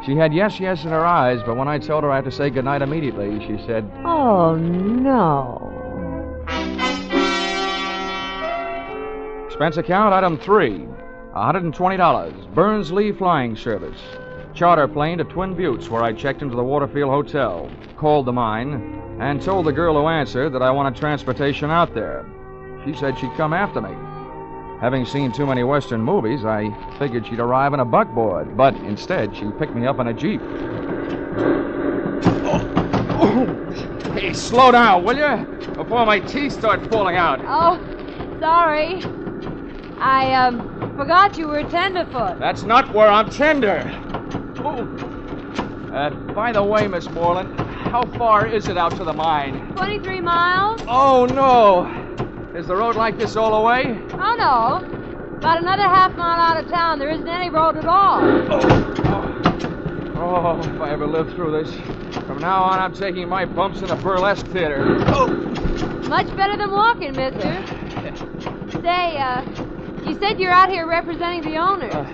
She had yes, yes in her eyes, but when I told her I had to say goodnight immediately, she said, Oh, no. Expense account, item 3. $120. Burns Lee Flying Service. Charter plane to Twin Buttes, where I checked into the Waterfield Hotel, called the mine, and told the girl who answered that I wanted transportation out there. She said she'd come after me. Having seen too many Western movies, I figured she'd arrive in a buckboard, but instead she picked me up in a Jeep. Hey, slow down, will you? Before my teeth start falling out. Oh, sorry. I forgot you were tenderfoot. That's not where I'm tender. By the way, Miss Moreland, how far is it out to the mine? 23 miles. Oh, no. Is the road like this all the way? Oh, no. About another half mile out of town, there isn't any road at all. Oh, if I ever live through this. From now on, I'm taking my bumps in a burlesque theater. Much better than walking, mister. Say, you said you're out here representing the owner.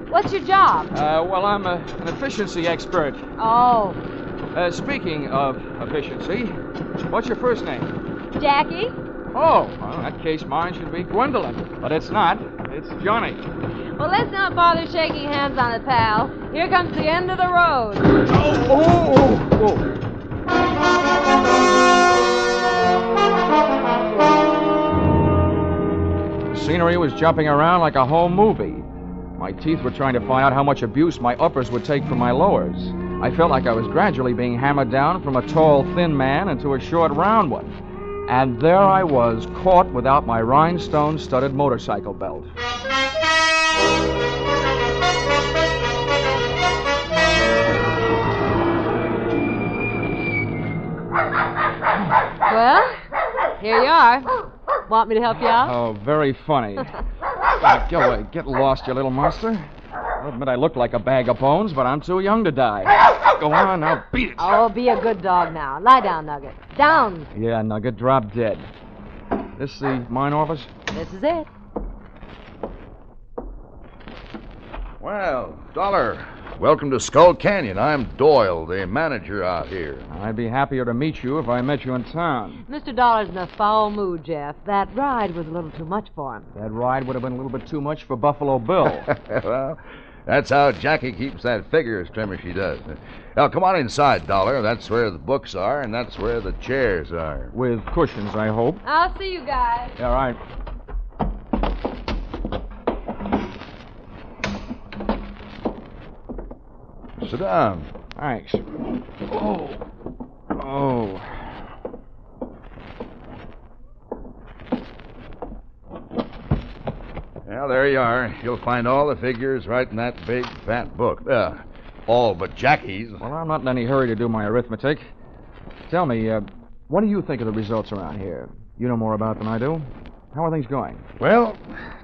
What's your job? Well, I'm an efficiency expert. Oh. Speaking of efficiency, what's your first name? Jackie. Oh, well, in that case, mine should be Gwendolyn. But it's not. It's Johnny. Well, let's not bother shaking hands on it, pal. Here comes the end of the road. The scenery was jumping around like a home movie. My teeth were trying to find out how much abuse my uppers would take from my lowers. I felt like I was gradually being hammered down from a tall, thin man into a short, round one. And there I was, caught without my rhinestone-studded motorcycle belt. Well, here you are. Want me to help you out? Oh, very funny. Go away. Get lost, you little monster. I'll admit I look like a bag of bones, but I'm too young to die. Go on, now beat it. Oh, be a good dog now. Lie down, Nugget. Down. Yeah, Nugget, drop dead. This the mine office? This is it. Well, Dollar, welcome to Skull Canyon. I'm Doyle, the manager out here. I'd be happier to meet you if I met you in town. Mr. Dollar's in a foul mood, Jeff. That ride was a little too much for him. That ride would have been a little bit too much for Buffalo Bill. Well, that's how Jackie keeps that figure as trim as she does. Now, come on inside, Dollar. That's where the books are, and that's where the chairs are. With cushions, I hope. I'll see you guys. All right. Sit down. Thanks. Oh. Well, there you are. You'll find all the figures right in that big, fat book. All but Jackie's. Well, I'm not in any hurry to do my arithmetic. Tell me, what do you think of the results around here? You know more about it than I do. How are things going? Well,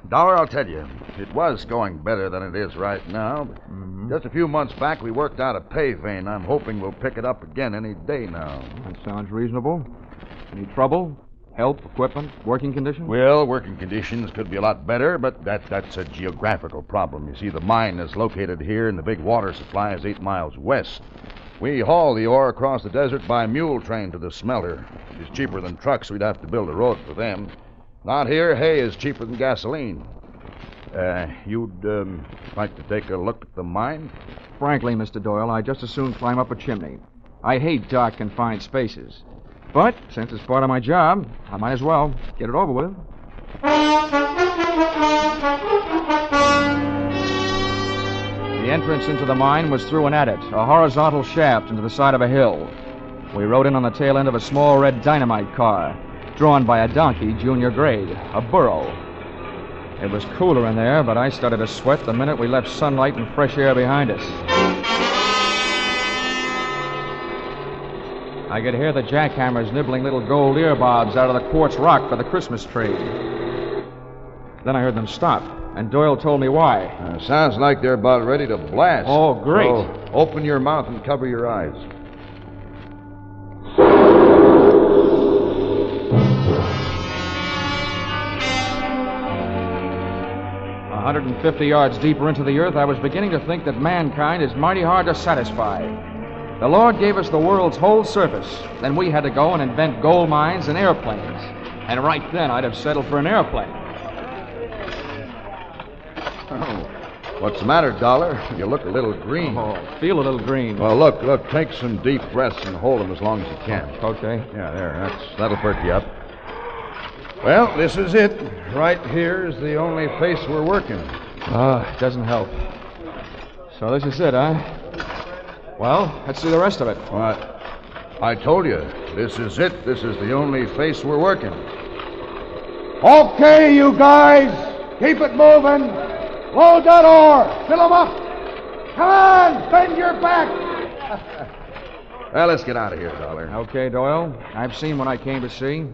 Dollar, I'll tell you. It was going better than it is right now. But just a few months back, we worked out a pay vein. I'm hoping we'll pick it up again any day now. That sounds reasonable. Any trouble? Help, equipment, working conditions? Well, working conditions could be a lot better, but that's a geographical problem. You see, the mine is located here, and the big water supply is 8 miles west. We haul the ore across the desert by mule train to the smelter. It's cheaper than trucks. We'd have to build a road for them. Not here, hay is cheaper than gasoline. You'd like to take a look at the mine? Frankly, Mr. Doyle, I'd just as soon climb up a chimney. I hate dark, confined spaces. But since it's part of my job, I might as well get it over with. The entrance into the mine was through an adit, a horizontal shaft into the side of a hill. We rode in on the tail end of a small red dynamite car, drawn by a donkey, junior grade, a burro. It was cooler in there, but I started to sweat the minute we left sunlight and fresh air behind us. I could hear the jackhammers nibbling little gold earbobs out of the quartz rock for the Christmas tree. Then I heard them stop, and Doyle told me why. Sounds like they're about ready to blast. Oh, great. So open your mouth and cover your eyes. 150 yards deeper into the earth, I was beginning to think that mankind is mighty hard to satisfy. The Lord gave us the world's whole surface. Then we had to go and invent gold mines and airplanes. And right then, I'd have settled for an airplane. Oh, what's the matter, Dollar? You look a little green. Oh, feel a little green. Well, look, take some deep breaths and hold them as long as you can. Okay. Yeah, there, that'll perk you up. Well, this is it. Right here is the only place we're working. It doesn't help. So this is it, huh? Well, let's see the rest of it. What? I told you, this is it. This is the only face we're working. Okay, you guys. Keep it moving. Load that ore. Fill 'em up. Come on, bend your back. Well, let's get out of here, Dollar. Okay, Doyle. I've seen what I came to see.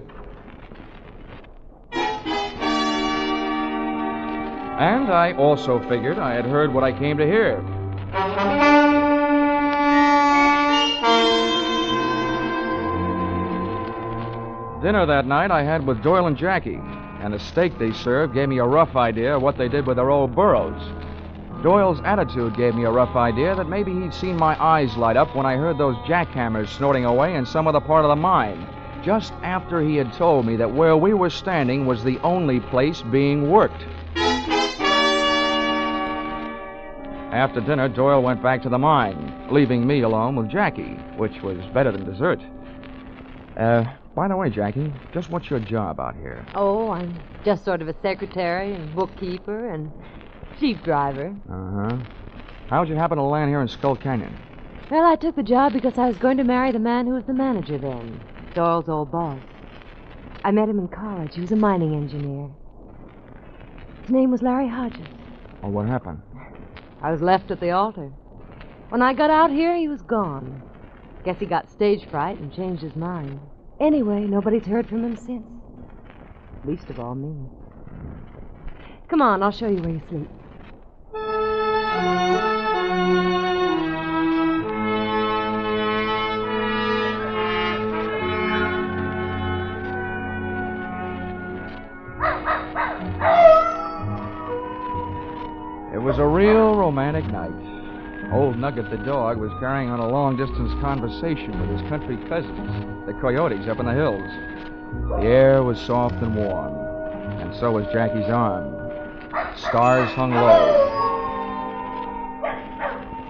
And I also figured I had heard what I came to hear. Dinner that night I had with Doyle and Jackie, and the steak they served gave me a rough idea of what they did with their old burros. Doyle's attitude gave me a rough idea that maybe he'd seen my eyes light up when I heard those jackhammers snorting away in some other part of the mine, just after he had told me that where we were standing was the only place being worked. After dinner, Doyle went back to the mine, leaving me alone with Jackie, which was better than dessert. By the way, Jackie, just what's your job out here? Oh, I'm just sort of a secretary and bookkeeper and sheep driver. Uh-huh. How'd you happen to land here in Skull Canyon? Well, I took the job because I was going to marry the man who was the manager then, Doyle's old boss. I met him in college. He was a mining engineer. His name was Larry Hodges. Oh, what happened? I was left at the altar. When I got out here, he was gone. Guess he got stage fright and changed his mind. Anyway, nobody's heard from him since. Least of all me. Come on, I'll show you where you sleep. It was a real romantic night. Old Nugget the dog was carrying on a long-distance conversation with his country cousins, the coyotes up in the hills. The air was soft and warm, and so was Jackie's arm. Stars hung low.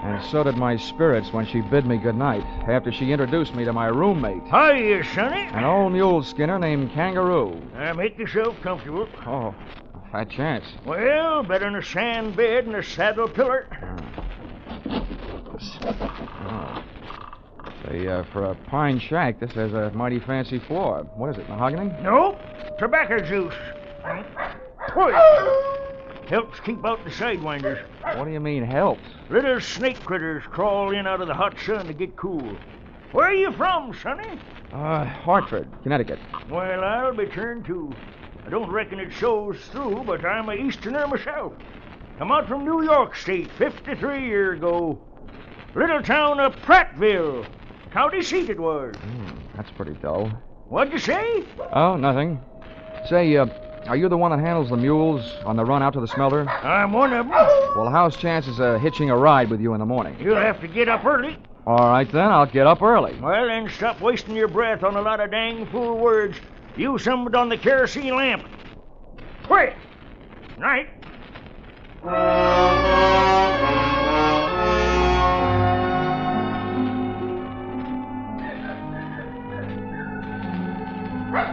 And so did my spirits when she bid me goodnight after she introduced me to my roommate. Hiya, Sonny. An old mule skinner named Kangaroo. Make yourself comfortable. Oh, by chance. Well, better than a sand bed and a saddle pillar. Oh. Say, for a pine shack, this has a mighty fancy floor. What is it, mahogany? Nope, tobacco juice. Push. Helps keep out the sidewinders. What do you mean, helps? Little snake critters crawl in out of the hot sun to get cool. Where are you from, Sonny? Hartford, Connecticut. Well, I'll be turned too. I don't reckon it shows through, but I'm a Easterner myself. Come out from New York State 53 years ago. Little town of Prattville. County seat it was. That's pretty dull. What'd you say? Oh, nothing. Say, are you the one that handles the mules on the run out to the smelter? I'm one of them. Well, how's chances of hitching a ride with you in the morning? You'll have to get up early. All right, then. I'll get up early. Well, then stop wasting your breath on a lot of dang fool words. Use some of it on the kerosene lamp. Quick! Night.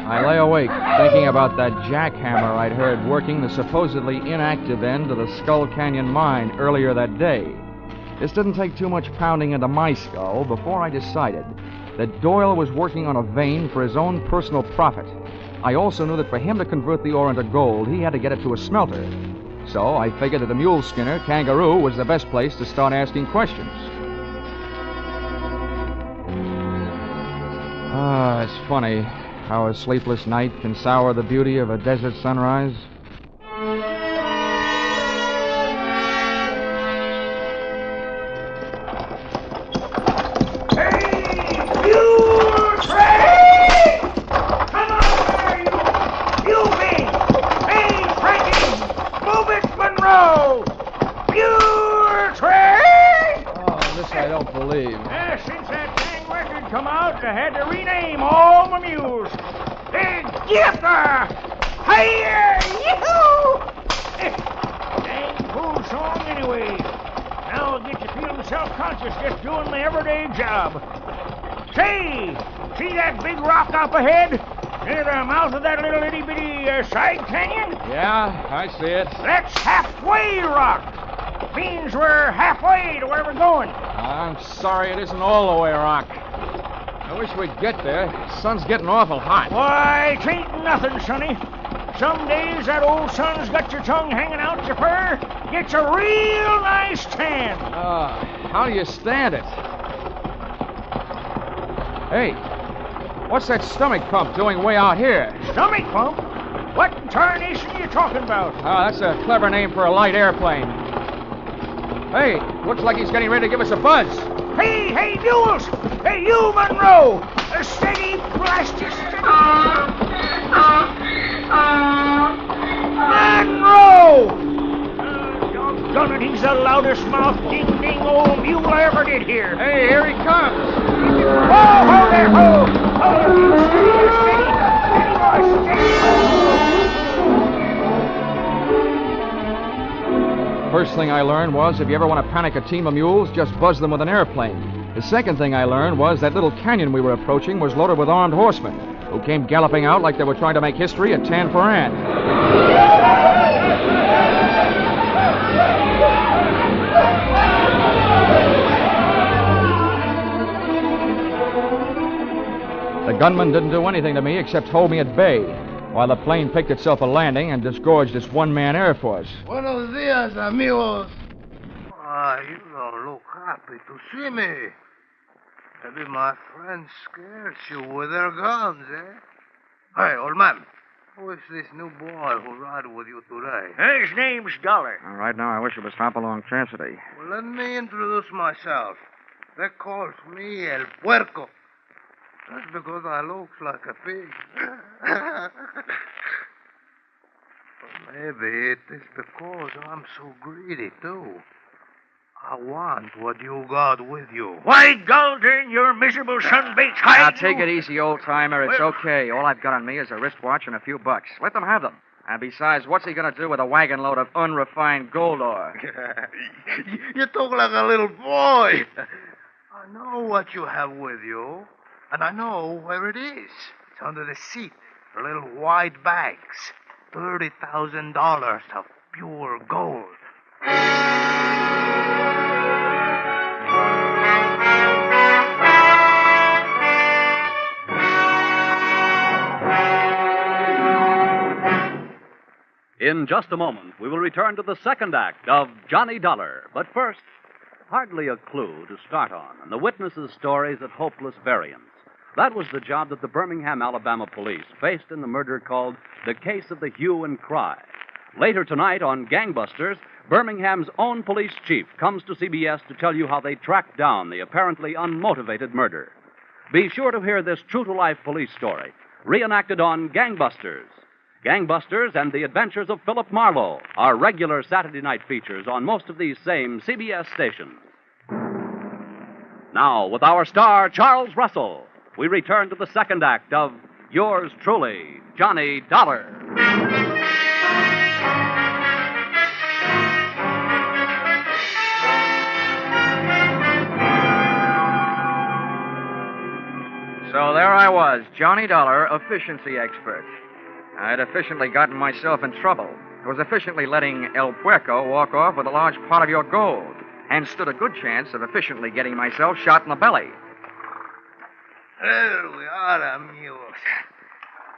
I lay awake, thinking about that jackhammer I'd heard working the supposedly inactive end of the Skull Canyon mine earlier that day. This didn't take too much pounding into my skull before I decided that Doyle was working on a vein for his own personal profit. I also knew that for him to convert the ore into gold, he had to get it to a smelter. So I figured that the mule skinner, Kangaroo, was the best place to start asking questions. It's funny how a sleepless night can sour the beauty of a desert sunrise. I had to rename all my mules. Big Gipper! Hiya! Yee-hoo! Dang fool song anyway. Now I'll get you feeling self-conscious just doing my everyday job. Say, see that big rock up ahead? Near the mouth of that little itty-bitty side canyon? Yeah, I see it. That's Halfway Rock. Means we're halfway to where we're going. I'm sorry it isn't all the way, Rock. I wish we'd get there. The sun's getting awful hot. Why, it ain't nothing, Sonny. Some days that old sun's got your tongue hanging out your fur. Gets a real nice tan. How do you stand it? Hey, what's that stomach pump doing way out here? Stomach pump? What tarnation are you talking about? That's a clever name for a light airplane. Hey, looks like he's getting ready to give us a buzz. Hey, mules! Hey, you, Monroe! A steady blast you steady. Monroe! Doggone it, he's the loudest mouth ding-ding old mule I ever did hear. Hey, here he comes. Ho there, ho! Oh, steady, boy, steady. First thing I learned was if you ever want to panic a team of mules, just buzz them with an airplane. The second thing I learned was that little canyon we were approaching was loaded with armed horsemen who came galloping out like they were trying to make history at Tan Foran. The Gunman didn't do anything to me except hold me at bay while the plane picked itself a landing and disgorged its one-man air force. Buenos dias, amigos. You don't look happy to see me. Maybe my friends scared you with their guns, eh? Hey, old man, who is this new boy who ride with you today? His name's Dollar. Right now, I wish it was Hopalong Cassidy. Well, let me introduce myself. They call me El Puerco. That's because I look like a pig. But maybe it is because I'm so greedy, too. I want what you got with you. Why, Galdern, your miserable sunbaked hide. Now, take it easy, old-timer. It's okay. All I've got on me is a wristwatch and a few bucks. Let them have them. And besides, what's he going to do with a wagon load of unrefined gold ore? You talk like a little boy. I know what you have with you, and I know where it is. It's under the seat. Little white bags. $30,000 of pure gold. In just a moment, we will return to the second act of Johnny Dollar. But first, hardly a clue to start on, and the witnesses' stories at hopeless variance. That was the job that the Birmingham, Alabama police faced in the murder called the Case of the Hue and Cry. Later tonight on Gangbusters, Birmingham's own police chief comes to CBS to tell you how they tracked down the apparently unmotivated murder. Be sure to hear this true-to-life police story, reenacted on Gangbusters. Gangbusters and the Adventures of Philip Marlowe are regular Saturday night features on most of these same CBS stations. Now, with our star, Charles Russell, we return to the second act of Yours Truly, Johnny Dollar. So there I was, Johnny Dollar, efficiency expert. I'd efficiently gotten myself in trouble. I was efficiently letting El Puerco walk off with a large part of your gold, and stood a good chance of efficiently getting myself shot in the belly. There we are, amigos.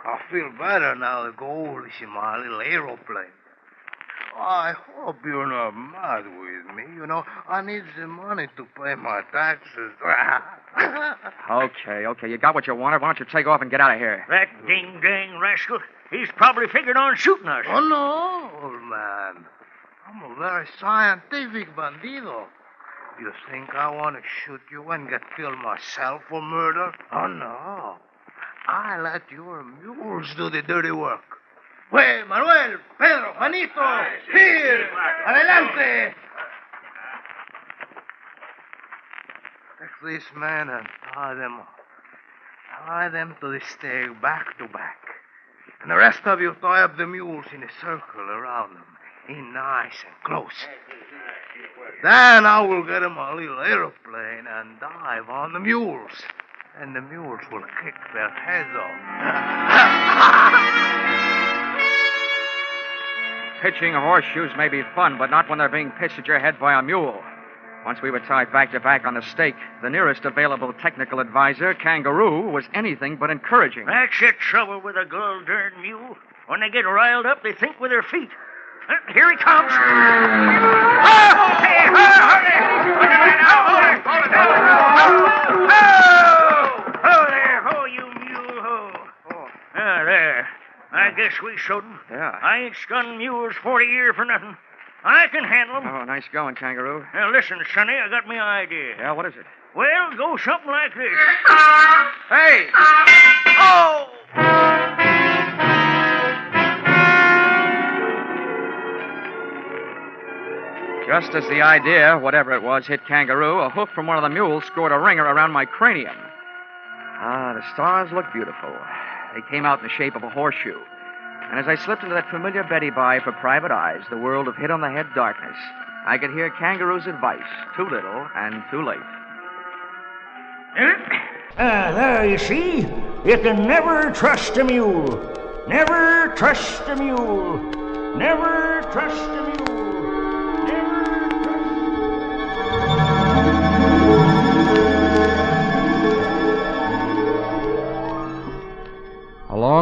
I feel better now the gold is in my little aeroplane. I hope you're not mad with me. You know, I need the money to pay my taxes. Okay. You got what you wanted. Why don't you take off and get out of here? That ding-dang rascal. He's probably figured on shooting us. Oh, no, old man. I'm a very scientific bandido. You think I want to shoot you and get killed myself for murder? Oh, no. I let your mules do the dirty work. Hey, Manuel, Pedro, Juanito, here, adelante. Take these men and tie them up. Tie them to the stake back to back. And the rest of you tie up the mules in a circle around them, in nice and close. Then I will get in my little aeroplane and dive on the mules. And the mules will kick their heads off. Pitching horseshoes may be fun, but not when they're being pitched at your head by a mule. Once we were tied back to back on the stake, the nearest available technical advisor, Kangaroo, was anything but encouraging. That's the trouble with a gold-darn mule. When they get riled up, they think with their feet. Here he comes. Ho, you mule, ho. There. I guess we showed him. Yeah. I ain't skunned mules 40 years for nothing. I can handle them. Oh, nice going, Kangaroo. Now, listen, Sonny, I got me idea. Yeah, what is it? Well, go something like this. Hey! Oh! Just as the idea, whatever it was, hit Kangaroo, a hoof from one of the mules scored a ringer around my cranium. The stars looked beautiful. They came out in the shape of a horseshoe. And as I slipped into that familiar Betty Bye for private eyes, the world of hit-on-the-head darkness, I could hear Kangaroo's advice, too little and too late. There, you see? You can never trust a mule. Never trust a mule. Never trust a mule.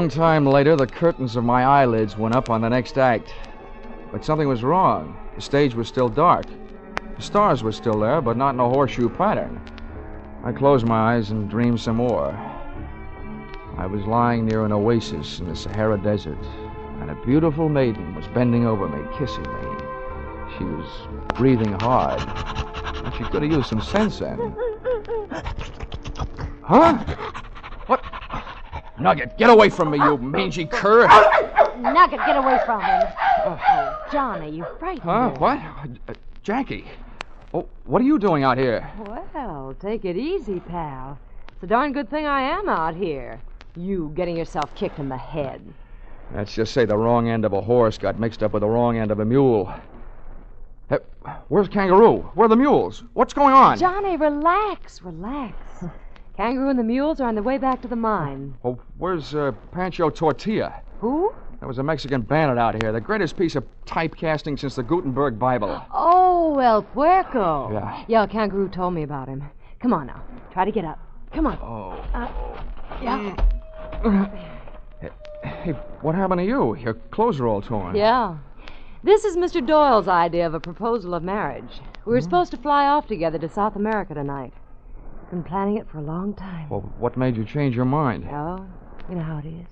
long time later, the curtains of my eyelids went up on the next act. But something was wrong. The stage was still dark. The stars were still there, but not in a horseshoe pattern. I closed my eyes and dreamed some more. I was lying near an oasis in the Sahara Desert, and a beautiful maiden was bending over me, kissing me. She was breathing hard. And she could have used some sense then. Huh? What? Nugget, get away from me, you mangy cur. Nugget, get away from him. Oh, Johnny, you frightened Huh? her. What? Jackie. Oh, what are you doing out here? Well, take it easy, pal. It's a darn good thing I am out here. You getting yourself kicked in the head. Let's just say the wrong end of a horse got mixed up with the wrong end of a mule. Hey, where's Kangaroo? Where are the mules? What's going on? Johnny, relax. Kangaroo and the mules are on their way back to the mine. Oh, where's Pancho Tortilla? Who? That was a Mexican bandit out here. The greatest piece of typecasting since the Gutenberg Bible. Oh, El Puerco. Yeah. Yeah, Kangaroo told me about him. Come on now. Try to get up. Come on. Oh. Yeah. Hey, what happened to you? Your clothes are all torn. Yeah. This is Mr. Doyle's idea of a proposal of marriage. We were supposed to fly off together to South America tonight. Been planning it for a long time. Well, what made you change your mind? Oh, you know how it is.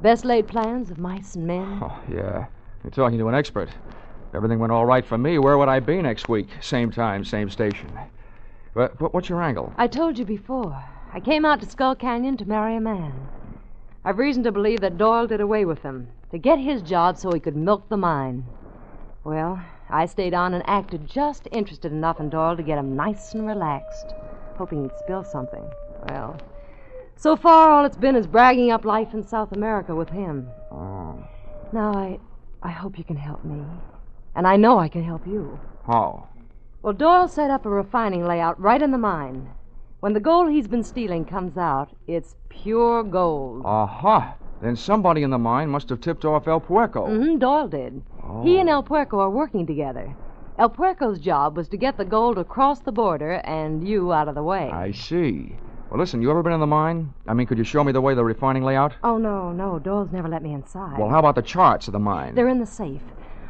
Best laid plans of mice and men. Oh, yeah. You're talking to an expert. If everything went all right for me, where would I be next week? Same time, same station. But what's your angle? I told you before. I came out to Skull Canyon to marry a man. I've reason to believe that Doyle did away with him to get his job so he could milk the mine. Well, I stayed on and acted just interested enough in Doyle to get him nice and relaxed, hoping he'd spill something. Well, so far all it's been is bragging up life in South America with him. Oh. Now, I hope you can help me. And I know I can help you. How? Well, Doyle set up a refining layout right in the mine. When the gold he's been stealing comes out, it's pure gold. Aha. Then somebody in the mine must have tipped off El Puerco. Mm-hmm, Doyle did. Oh. He and El Puerco are working together. El Puerco's job was to get the gold across the border and you out of the way. I see. Well, listen, you ever been in the mine? I mean, could you show me the way the refining layout? Oh, no. Doyle's never let me inside. Well, how about the charts of the mine? They're in the safe.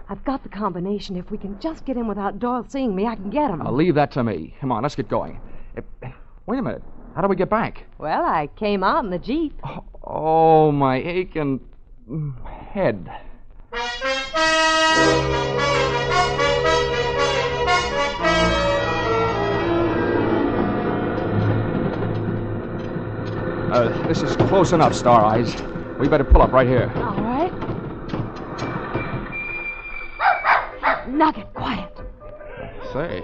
I've got the combination. If we can just get in without Doyle seeing me, I can get him. Now, leave that to me. Come on, let's get going. Wait a minute. How do we get back? Well, I came out in the Jeep. Oh, my aching head. This is close enough, Star Eyes. We better pull up right here. All right. Nugget, quiet. Say,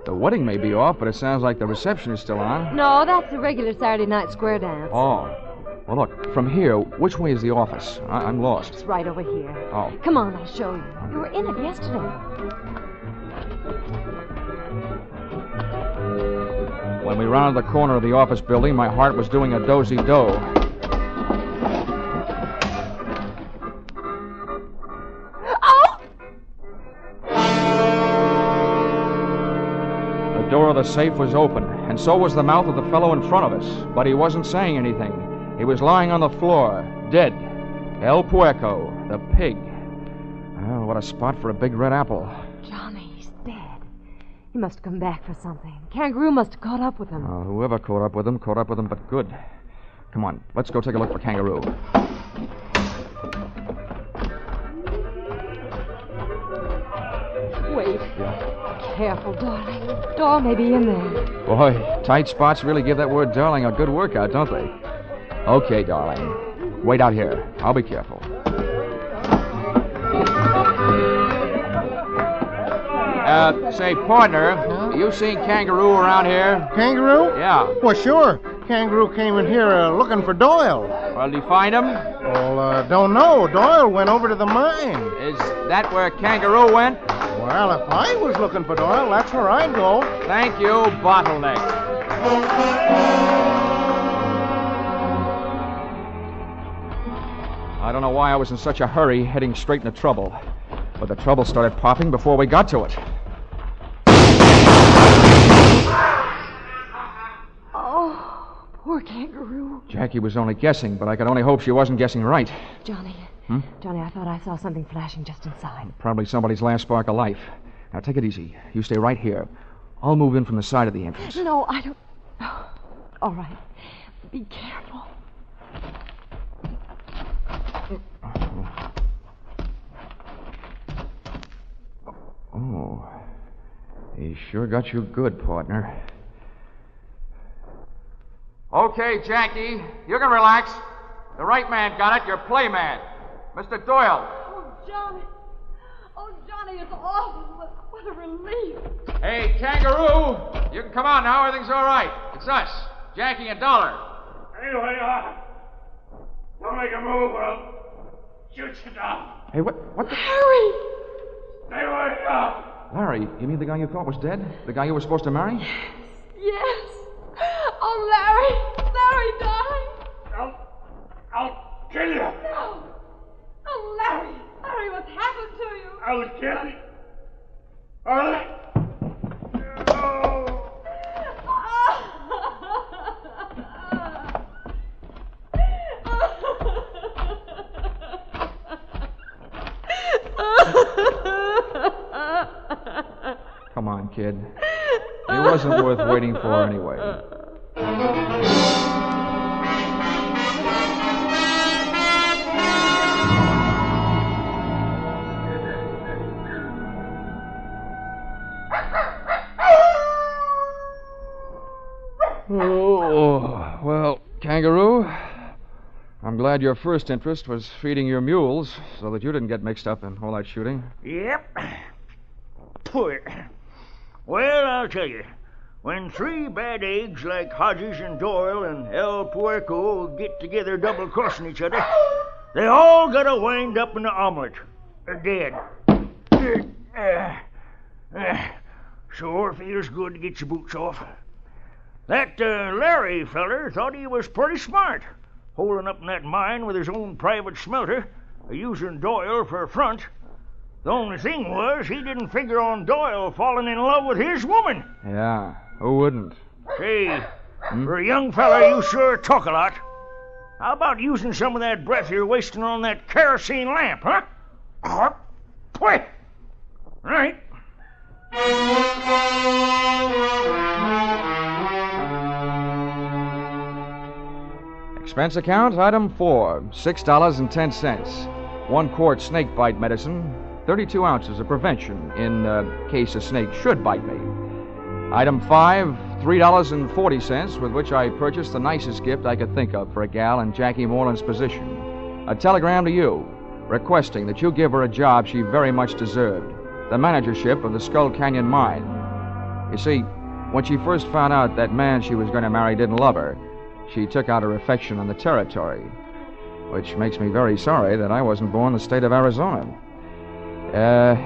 the wedding may be off, but it sounds like the reception is still on. No, that's the regular Saturday night square dance. Oh. Well, look, from here, which way is the office? I'm lost. It's right over here. Oh. Come on, I'll show you. You were in it yesterday. When we rounded the corner of the office building, my heart was doing a dozy-do. The door of the safe was open, and so was the mouth of the fellow in front of us. But he wasn't saying anything. He was lying on the floor, dead. El Puerco, the pig. Oh, what a spot for a big red apple. Johnny, he's dead. He must have come back for something. Kangaroo must have caught up with him. Whoever caught up with him, but good. Come on, let's go take a look for Kangaroo. Wait. Yeah. Careful, darling. Doyle may be in there. Boy, tight spots really give that word darling a good workout, don't they? Okay, darling. Wait out here. I'll be careful. Say, partner, you seen Kangaroo around here? Kangaroo? Yeah. Well, sure. Kangaroo came in here looking for Doyle. Well, did you find him? Well, don't know. Doyle went over to the mine. Is that where Kangaroo went? Well, if I was looking for Doyle, that's where I'd go. Thank you, Bottleneck. I don't know why I was in such a hurry heading straight into trouble. But the trouble started popping before we got to it. Oh, poor Kangaroo. Jackie was only guessing, but I could only hope she wasn't guessing right. Johnny. Hmm? Johnny, I thought I saw something flashing just inside. Probably somebody's last spark of life. Now, take it easy. You stay right here. I'll move in from the side of the entrance. No, I don't... Oh, all right. Be careful. Oh. He sure got you good, partner. Okay, Jackie. You can relax. The right man got it. Your play man. Mr. Doyle. Oh, Johnny. Oh, Johnny, it's awful. What a relief. Hey, Kangaroo. You can come on now. Everything's all right. It's us. Jackie and Dollar. Anyway, don't make a move or I'll shoot you down. Hey, what the... Harry! Stay where you are. Larry, you mean the guy you thought was dead? The guy you were supposed to marry? Yes. Oh, Larry. Larry died. I'll kill you. No. Oh, Larry. Larry, what's happened to you? I'll kill you. All right. Oh. Come on, kid. It wasn't worth waiting for anyway. Oh, well, Kangaroo, I'm glad your first interest was feeding your mules so that you didn't get mixed up in all that shooting. Yep. Poor. Well, I'll tell you, when three bad eggs like Hodges and Doyle and El Puerco get together double-crossing each other, they all gotta wind up in the omelet. Dead. Sure feels good to get your boots off. That Larry feller thought he was pretty smart, holding up in that mine with his own private smelter, using Doyle for a front. The only thing was he didn't figure on Doyle falling in love with his woman. Yeah, who wouldn't? Say, for a young fella, you sure talk a lot. How about using some of that breath you're wasting on that kerosene lamp, huh? Quick! Right. Expense account, item 4, $6.10. 1 quart snake bite medicine, 32 ounces of prevention in case a snake should bite me. Item 5, $3.40, with which I purchased the nicest gift I could think of for a gal in Jackie Moreland's position. A telegram to you, requesting that you give her a job she very much deserved, the managership of the Skull Canyon Mine. You see, when she first found out that man she was going to marry didn't love her, she took out her affection on the territory, which makes me very sorry that I wasn't born in the state of Arizona.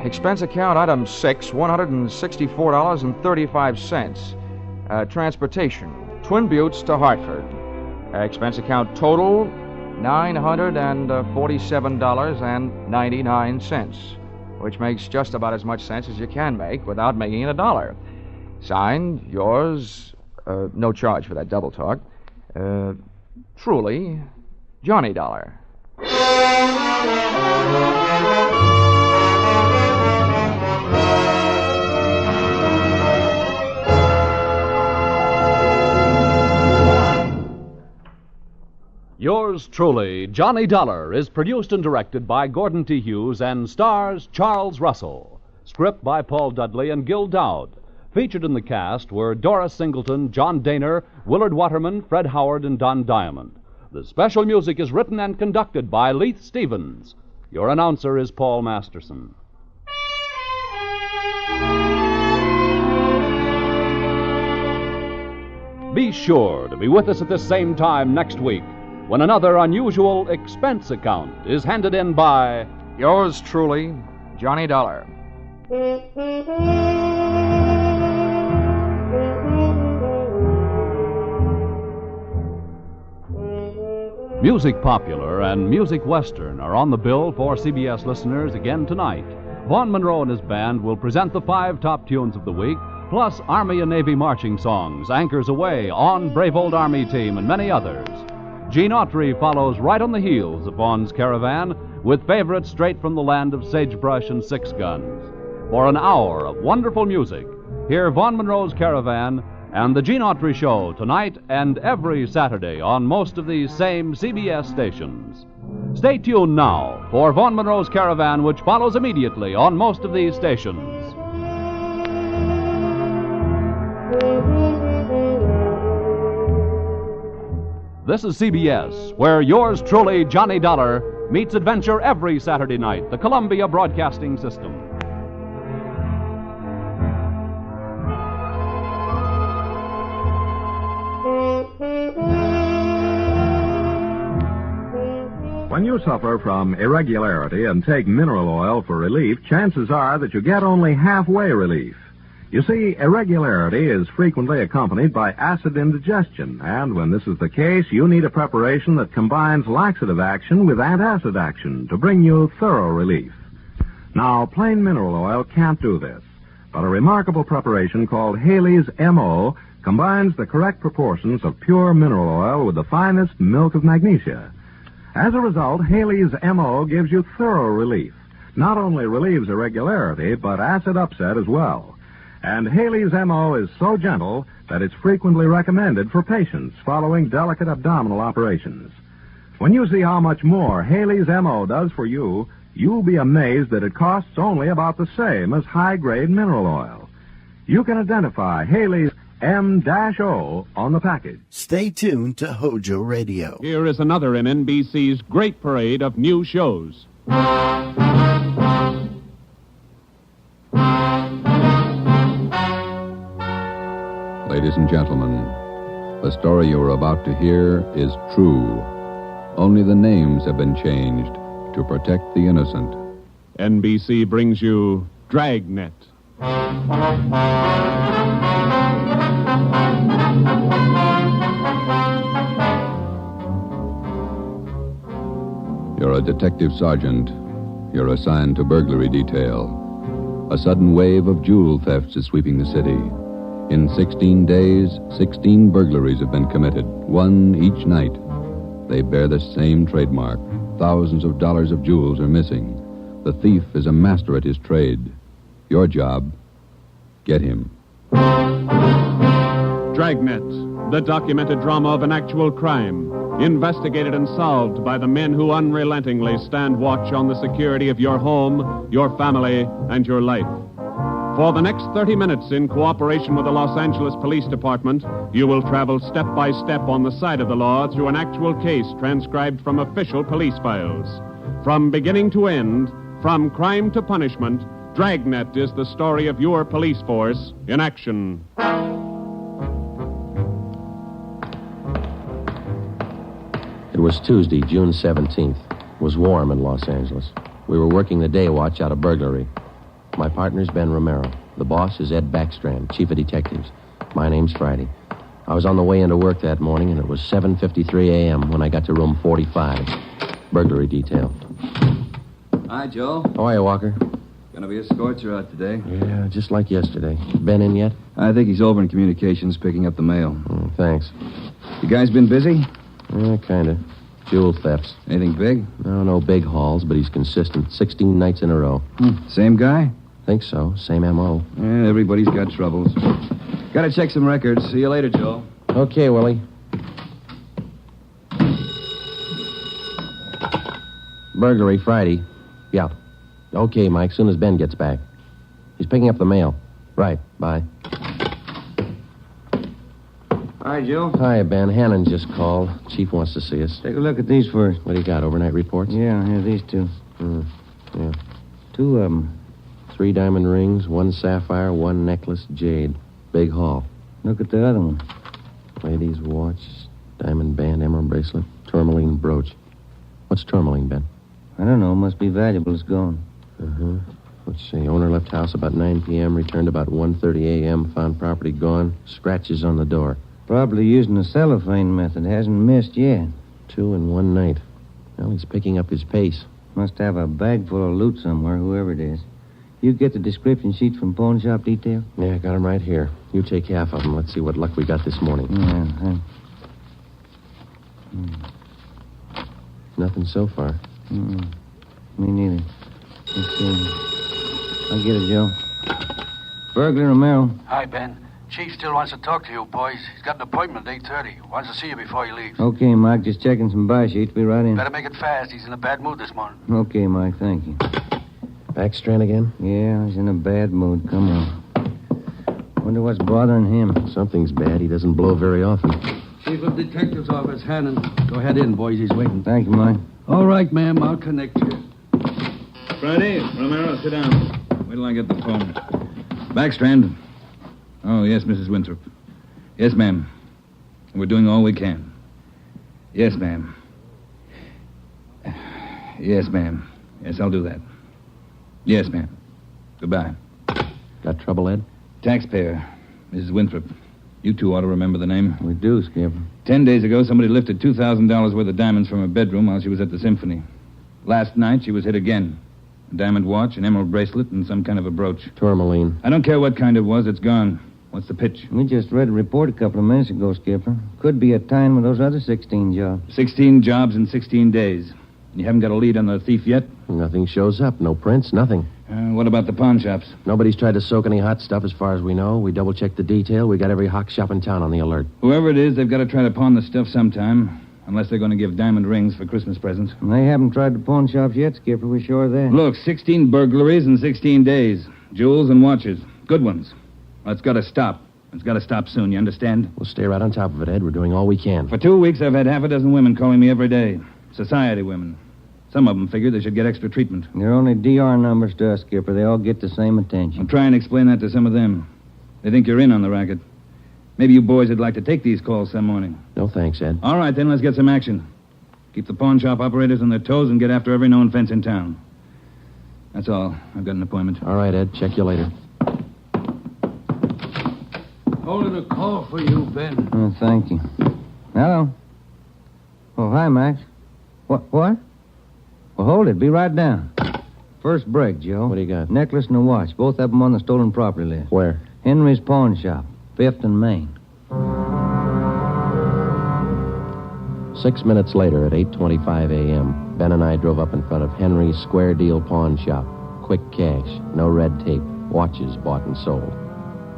Expense account, item 6, $164.35. Transportation, Twin Buttes to Hartford. Expense account total, $947.99, which makes just about as much sense as you can make without making it a dollar. Signed, yours, no charge for that double talk, truly, Johnny Dollar. Yours truly, Johnny Dollar, is produced and directed by Gordon T. Hughes and stars Charles Russell. Script by Paul Dudley and Gil Dowd. Featured in the cast were Doris Singleton, John Daner, Willard Waterman, Fred Howard, and Don Diamond. The special music is written and conducted by Leith Stevens. Your announcer is Paul Masterson. Be sure to be with us at the same time next week when another unusual expense account is handed in by... Yours truly, Johnny Dollar. Music Popular and Music Western are on the bill for CBS listeners again tonight. Vaughn Monroe and his band will present the 5 top tunes of the week, plus Army and Navy marching songs, Anchors Away, On Brave Old Army Team, and many others. Gene Autry follows right on the heels of Vaughn's Caravan with favorites straight from the land of sagebrush and six guns. For an hour of wonderful music, hear Vaughn Monroe's Caravan and the Gene Autry Show tonight and every Saturday on most of these same CBS stations. Stay tuned now for Vaughn Monroe's Caravan, which follows immediately on most of these stations. This is CBS, where yours truly, Johnny Dollar, meets adventure every Saturday night, the Columbia Broadcasting System. When you suffer from irregularity and take mineral oil for relief, chances are that you get only halfway relief. You see, irregularity is frequently accompanied by acid indigestion, and when this is the case, you need a preparation that combines laxative action with antacid action to bring you thorough relief. Now, plain mineral oil can't do this, but a remarkable preparation called Haley's M.O. combines the correct proportions of pure mineral oil with the finest milk of magnesia. As a result, Haley's M.O. gives you thorough relief. Not only relieves irregularity, but acid upset as well. And Haley's M.O. is so gentle that it's frequently recommended for patients following delicate abdominal operations. When you see how much more Haley's M.O. does for you, you'll be amazed that it costs only about the same as high-grade mineral oil. You can identify Haley's M-O on the package. Stay tuned to Hojo Radio. Here is another in NBC's great parade of new shows. Ladies and gentlemen, the story you are about to hear is true. Only the names have been changed to protect the innocent. NBC brings you Dragnet. You're a detective sergeant. You're assigned to burglary detail. A sudden wave of jewel thefts is sweeping the city. In 16 days, 16 burglaries have been committed, one each night. They bear the same trademark. Thousands of dollars of jewels are missing. The thief is a master at his trade. Your job, get him. Dragnet, the documented drama of an actual crime, investigated and solved by the men who unrelentingly stand watch on the security of your home, your family, and your life. For the next 30 minutes, in cooperation with the Los Angeles Police Department, you will travel step by step on the side of the law through an actual case transcribed from official police files. From beginning to end, from crime to punishment, Dragnet is the story of your police force in action. It was Tuesday, June 17th. It was warm in Los Angeles. We were working the day watch out of burglary. My partner's Ben Romero. The boss is Ed Backstrand, chief of detectives. My name's Friday. I was on the way into work that morning, and it was 7:53 a.m. when I got to room 45. Burglary detail. Hi, Joe. How are you, Walker? Gonna be a scorcher out today. Yeah, just like yesterday. Ben in yet? I think he's over in communications picking up the mail. Thanks. You guys been busy? Yeah, kind of. Jewel thefts. Anything big? No big hauls, but he's consistent. 16 nights in a row. Same guy? Think so. Same M.O. Yeah, everybody's got troubles. Gotta check some records. See you later, Joe. Okay, Willie. Burglary Friday. Yeah. Okay, Mike, soon as Ben gets back. He's picking up the mail. Right, bye. Hi, Joe. Hi, Ben. Hannon just called. Chief wants to see us. Take a look at these first. What do you got, overnight reports? Yeah, here, these two. Yeah. 2 of them. 3 diamond rings, 1 sapphire, 1 necklace, jade. Big haul. Look at the other one. Lady's watch, diamond band, emerald bracelet, tourmaline brooch. What's tourmaline, Ben? I don't know. Must be valuable. It's gone. Let's see. Owner left house about 9 p.m., returned about 1:30 a.m., found property gone, scratches on the door. Probably using the cellophane method. Hasn't missed yet. 2 in 1 night. Well, he's picking up his pace. Must have a bag full of loot somewhere, whoever it is. You get the description sheet from pawn shop detail? Yeah, got him right here. You take half of them. Let's see what luck we got this morning. Yeah. Nothing so far. Me neither. Let's see. I'll get it, Joe. Burglar Romero. Hi, Ben. Chief still wants to talk to you, boys. He's got an appointment at 8:30. Wants to see you before he leaves. Okay, Mike. Just checking some buy sheets. Be right in. Better make it fast. He's in a bad mood this morning. Okay, Mike. Thank you. Backstrand again? Yeah, he's in a bad mood. Come on. Wonder what's bothering him. Something's bad. He doesn't blow very often. Chief of Detectives Office, Hannon. Go ahead in, boys. He's waiting. Thank you, Mike. All right, ma'am. I'll connect you. Friday, Romero, sit down. Wait till I get the phone. Backstrand. Oh, yes, Mrs. Winthrop. Yes, ma'am. We're doing all we can. Yes, ma'am. Yes, ma'am. Yes, I'll do that. Yes, ma'am. Goodbye. Got trouble, Ed? Taxpayer, Mrs. Winthrop. You two ought to remember the name. We do, Skipper. 10 days ago, somebody lifted $2,000 worth of diamonds from her bedroom while she was at the symphony. Last night, she was hit again. A diamond watch, an emerald bracelet, and some kind of a brooch. Tourmaline. I don't care what kind it was. It's gone. What's the pitch? We just read a report a couple of minutes ago, Skipper. Could be a tie-in with those other 16 jobs. 16 jobs in 16 days. You haven't got a lead on the thief yet? Nothing shows up. No prints, nothing. What about the pawn shops? Nobody's tried to soak any hot stuff as far as we know. We double-checked the detail. We got every hock shop in town on the alert. Whoever it is, they've got to try to pawn the stuff sometime. Unless they're going to give diamond rings for Christmas presents. And they haven't tried the pawn shops yet, Skipper. We're sure of that. Look, 16 burglaries in 16 days. Jewels and watches. Good ones. Well, it's got to stop. It's got to stop soon, you understand? We'll stay right on top of it, Ed. We're doing all we can. For 2 weeks, I've had half a dozen women calling me every day. Society women. Some of them figure they should get extra treatment. They're only DR numbers to us, Skipper. They all get the same attention. I'll try and explain that to some of them. They think you're in on the racket. Maybe you boys would like to take these calls some morning. No thanks, Ed. All right, then, let's get some action. Keep the pawn shop operators on their toes and get after every known fence in town. That's all. I've got an appointment. All right, Ed. Check you later. Holding a call for you, Ben. Oh, thank you. Hello. Oh, hi, Max. What? Well, hold it. Be right down. First break, Joe. What do you got? Necklace and a watch. Both of them on the stolen property list. Where? Henry's Pawn Shop. 5th and Main. 6 minutes later, at 8:25 a.m., Ben and I drove up in front of Henry's Square Deal Pawn Shop. Quick cash, no red tape, watches bought and sold.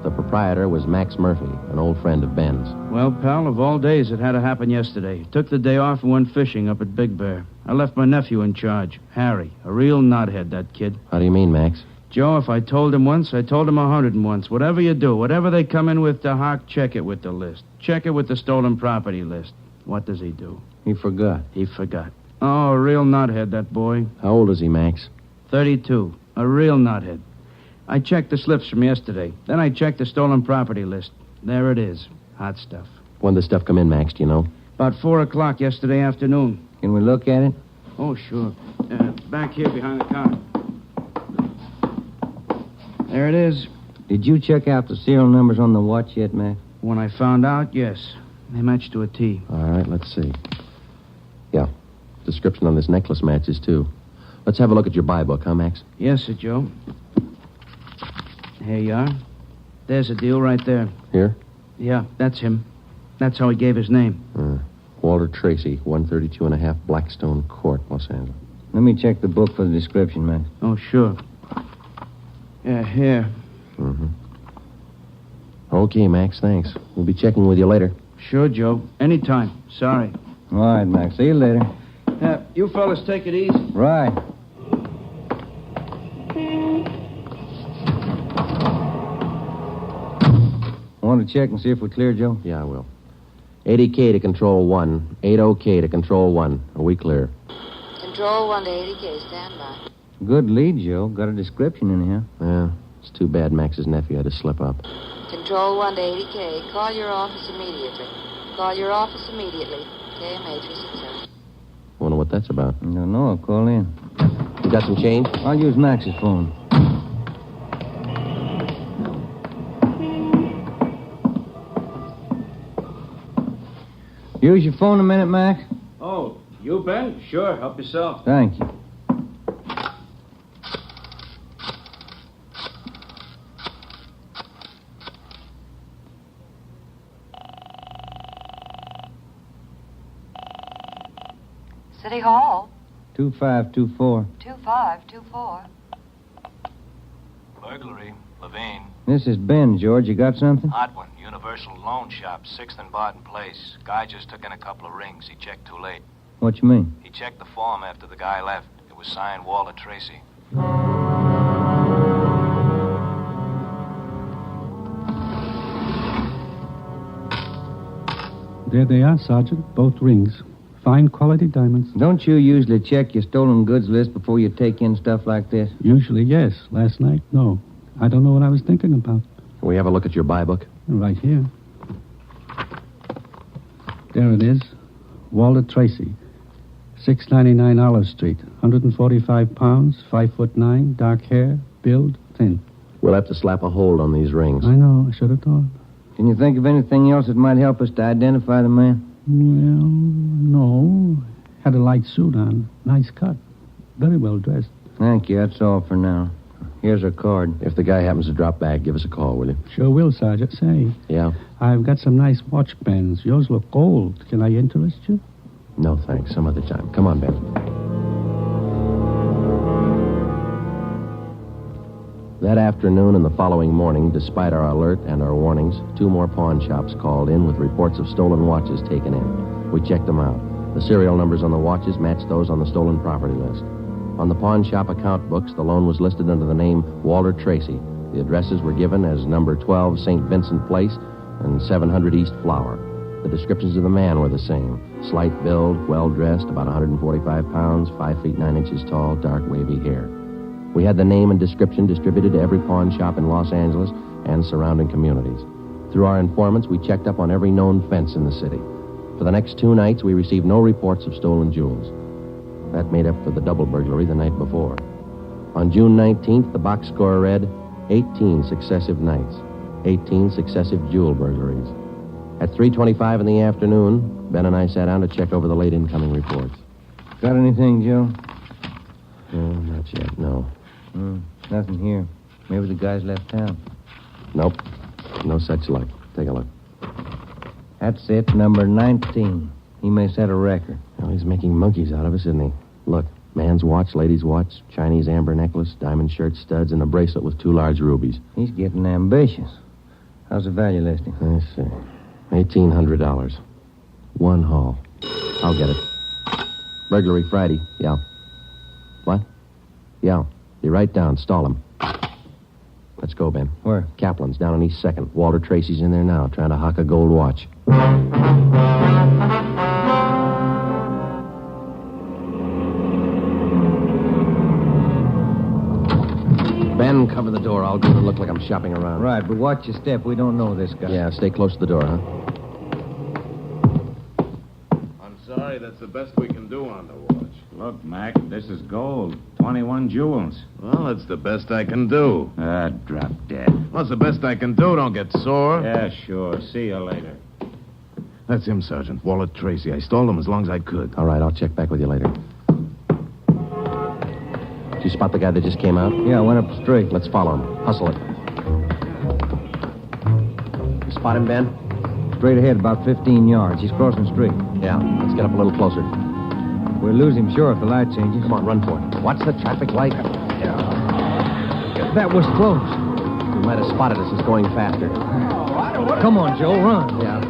The proprietor was Max Murphy, an old friend of Ben's. Well, pal, of all days, it had to happen yesterday. Took the day off and went fishing up at Big Bear. I left my nephew in charge, Harry. A real knothead, that kid. How do you mean, Max? Joe, if I told him once, I told him 101. Whatever you do, whatever they come in with to Hawk, check it with the list. Check it with the stolen property list. What does he do? He forgot. He forgot. Oh, a real knothead, that boy. How old is he, Max? 32. A real knothead. I checked the slips from yesterday. Then I checked the stolen property list. There it is. Hot stuff. When did the stuff come in, Max, do you know? About 4 o'clock yesterday afternoon. Can we look at it? Oh, sure. Back here behind the counter. There it is. Did you check out the serial numbers on the watch yet, Max? When I found out, yes. They match to a T. All right, let's see. Yeah. Description on this necklace matches, too. Let's have a look at your buy book, huh, Max? Yes, sir, Joe. Here you are. There's a deal right there. Here? Yeah, that's him. That's how he gave his name. Walter Tracy, 132.5 Blackstone Court, Los Angeles. Let me check the book for the description, Max. Oh, sure. Yeah, here. Mm-hmm. Okay, Max, thanks. We'll be checking with you later. Sure, Joe. Anytime. Sorry. All right, Max. See you later. You fellas take it easy. Right. Want to check and see if we're clear, Joe? Yeah, I will. 80K to Control 1. 80K to Control 1. Are we clear? Control 1 to 80K. Stand by. Good lead, Joe. Got a description in here. Yeah. It's too bad Max's nephew had to slip up. Control 1 to 80K. Call your office immediately. Call your office immediately. KMA 360. Wonder what that's about. I don't know. I'll call in. You got some change? I'll use Max's phone. Use your phone a minute, Max. Oh, you, Ben? Sure. Help yourself. Thank you. City Hall. 2524. 2524. Burglary, Levine. This is Ben, George. You got something? Hot one. Universal Loan Shop, 6th and Barton Place. Guy just took in a couple of rings. He checked too late. What you mean? He checked the form after the guy left. It was signed Walter Tracy. There they are, Sergeant. Both rings. Fine quality diamonds. Don't you usually check your stolen goods list before you take in stuff like this? Usually, yes. Last night, no. I don't know what I was thinking about. Can we have a look at your buy book? Right here. There it is. Walter Tracy. 699 Olive Street. 145 pounds, 5'9", dark hair, build, thin. We'll have to slap a hold on these rings. I know. I should have thought. Can you think of anything else that might help us to identify the man? Well, no. Had a light suit on. Nice cut. Very well dressed. Thank you. That's all for now. Here's our card. If the guy happens to drop back, give us a call, will you? Sure will, Sergeant. Say. Yeah? I've got some nice watch bands. Yours look old. Can I interest you? No, thanks. Some other time. Come on, Ben. That afternoon and the following morning, despite our alert and our warnings, 2 more pawn shops called in with reports of stolen watches taken in. We checked them out. The serial numbers on the watches matched those on the stolen property list. On the pawn shop account books, the loan was listed under the name Walter Tracy. The addresses were given as number 12 St. Vincent Place and 700 East Flower. The descriptions of the man were the same. Slight build, well-dressed, about 145 pounds, 5 feet 9 inches tall, dark wavy hair. We had the name and description distributed to every pawn shop in Los Angeles and surrounding communities. Through our informants, we checked up on every known fence in the city. For the next 2 nights, we received no reports of stolen jewels. That made up for the double burglary the night before. On June 19th, the box score read 18 successive nights, 18 successive jewel burglaries. At 3:25 in the afternoon, Ben and I sat down to check over the late incoming reports. Got anything, Joe? No, not yet, no. Nothing here. Maybe the guy's left town. Nope. No such luck. Take a look. That's it, number 19. He may set a record. Well, he's making monkeys out of us, isn't he? Look, man's watch, lady's watch, Chinese amber necklace, diamond shirt studs, and a bracelet with 2 large rubies. He's getting ambitious. How's the value listing? I see. $1,800. 1 haul. I'll get it. Burglary Friday. Yeah. What? Yeah. Be right down. Stall him. Let's go, Ben. Where? Kaplan's down on East 2nd. Walter Tracy's in there now, trying to hock a gold watch. Ben, cover the door. I'll go and look like I'm shopping around. Right, but watch your step. We don't know this guy. Yeah, stay close to the door, huh? I'm sorry, that's the best we can do on the watch. Look, Mac, this is gold. 21 jewels. Well, it's the best I can do. Drop dead. Well, it's the best I can do. Don't get sore. Yeah, sure. See you later. That's him, Sergeant. Walter Tracy. I stalled him as long as I could. All right, I'll check back with you later. Did you spot the guy that just came out? Yeah, I went up the street. Let's follow him. Hustle it. You spot him, Ben? Straight ahead, about 15 yards. He's crossing the street. Yeah, let's get up a little closer. We'll lose him, sure, if the light changes. Come on, run for it. Watch the traffic light. That was close. You might have spotted us as going faster. Come on, Joe, run. Yeah.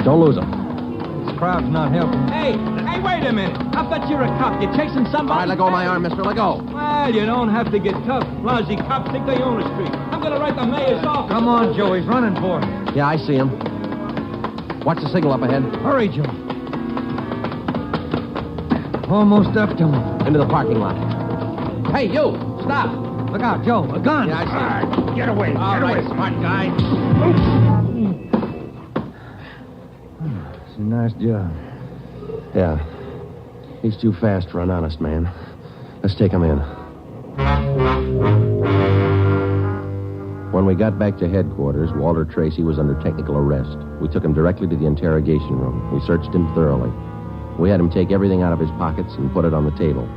Don't lose him. This crowd's not helping. Hey, wait a minute. I bet you're a cop. You're chasing somebody. All right, let go of my arm, mister. Let go. Well, you don't have to get tough. Lousy cops think they own the street. I'm going to write the mayor's office. Come on, Joe. He's running for it. Yeah, I see him. Watch the signal up ahead. Hurry, Joe. Almost up to him. Into the parking lot. Hey, you! Stop! Look out, Joe. A gun. Yeah, I see. All right, get away. Get away, smart guy. It's a nice job. Yeah. He's too fast for an honest man. Let's take him in. When we got back to headquarters, Walter Tracy was under technical arrest. We took him directly to the interrogation room. We searched him thoroughly. We had him take everything out of his pockets and put it on the table.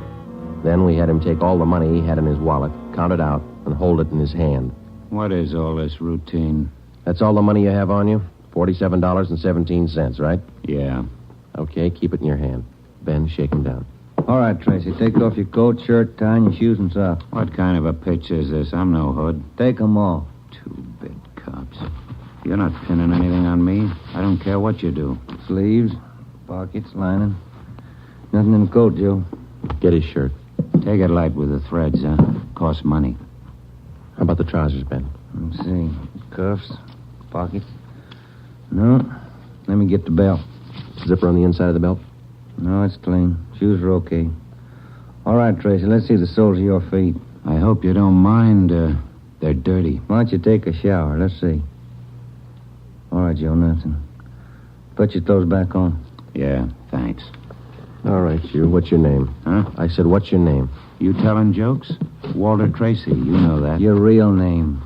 Then we had him take all the money he had in his wallet, count it out, and hold it in his hand. What is all this routine? That's all the money you have on you? $47.17, right? Yeah. Okay, keep it in your hand. Ben, shake him down. All right, Tracy. Take off your coat, shirt, tie, and your shoes and socks. What kind of a pitch is this? I'm no hood. Take 'em off. Two-bit cops. You're not pinning anything on me. I don't care what you do. Sleeves, pockets, lining. Nothing in the coat, Joe. Get his shirt. Take it light with the threads, huh? Costs money. How about the trousers, Ben? Let's see. Cuffs, pockets. No. Let me get the belt. Zipper on the inside of the belt? No, it's clean. Shoes are okay. All right, Tracy, let's see the soles of your feet. I hope you don't mind. They're dirty. Why don't you take a shower? Let's see. All right, Joe, nothing. Put your clothes back on. Yeah, thanks. All right, you. What's your name? Huh? I said, what's your name? You telling jokes? Walter Tracy, you know that. Your real name.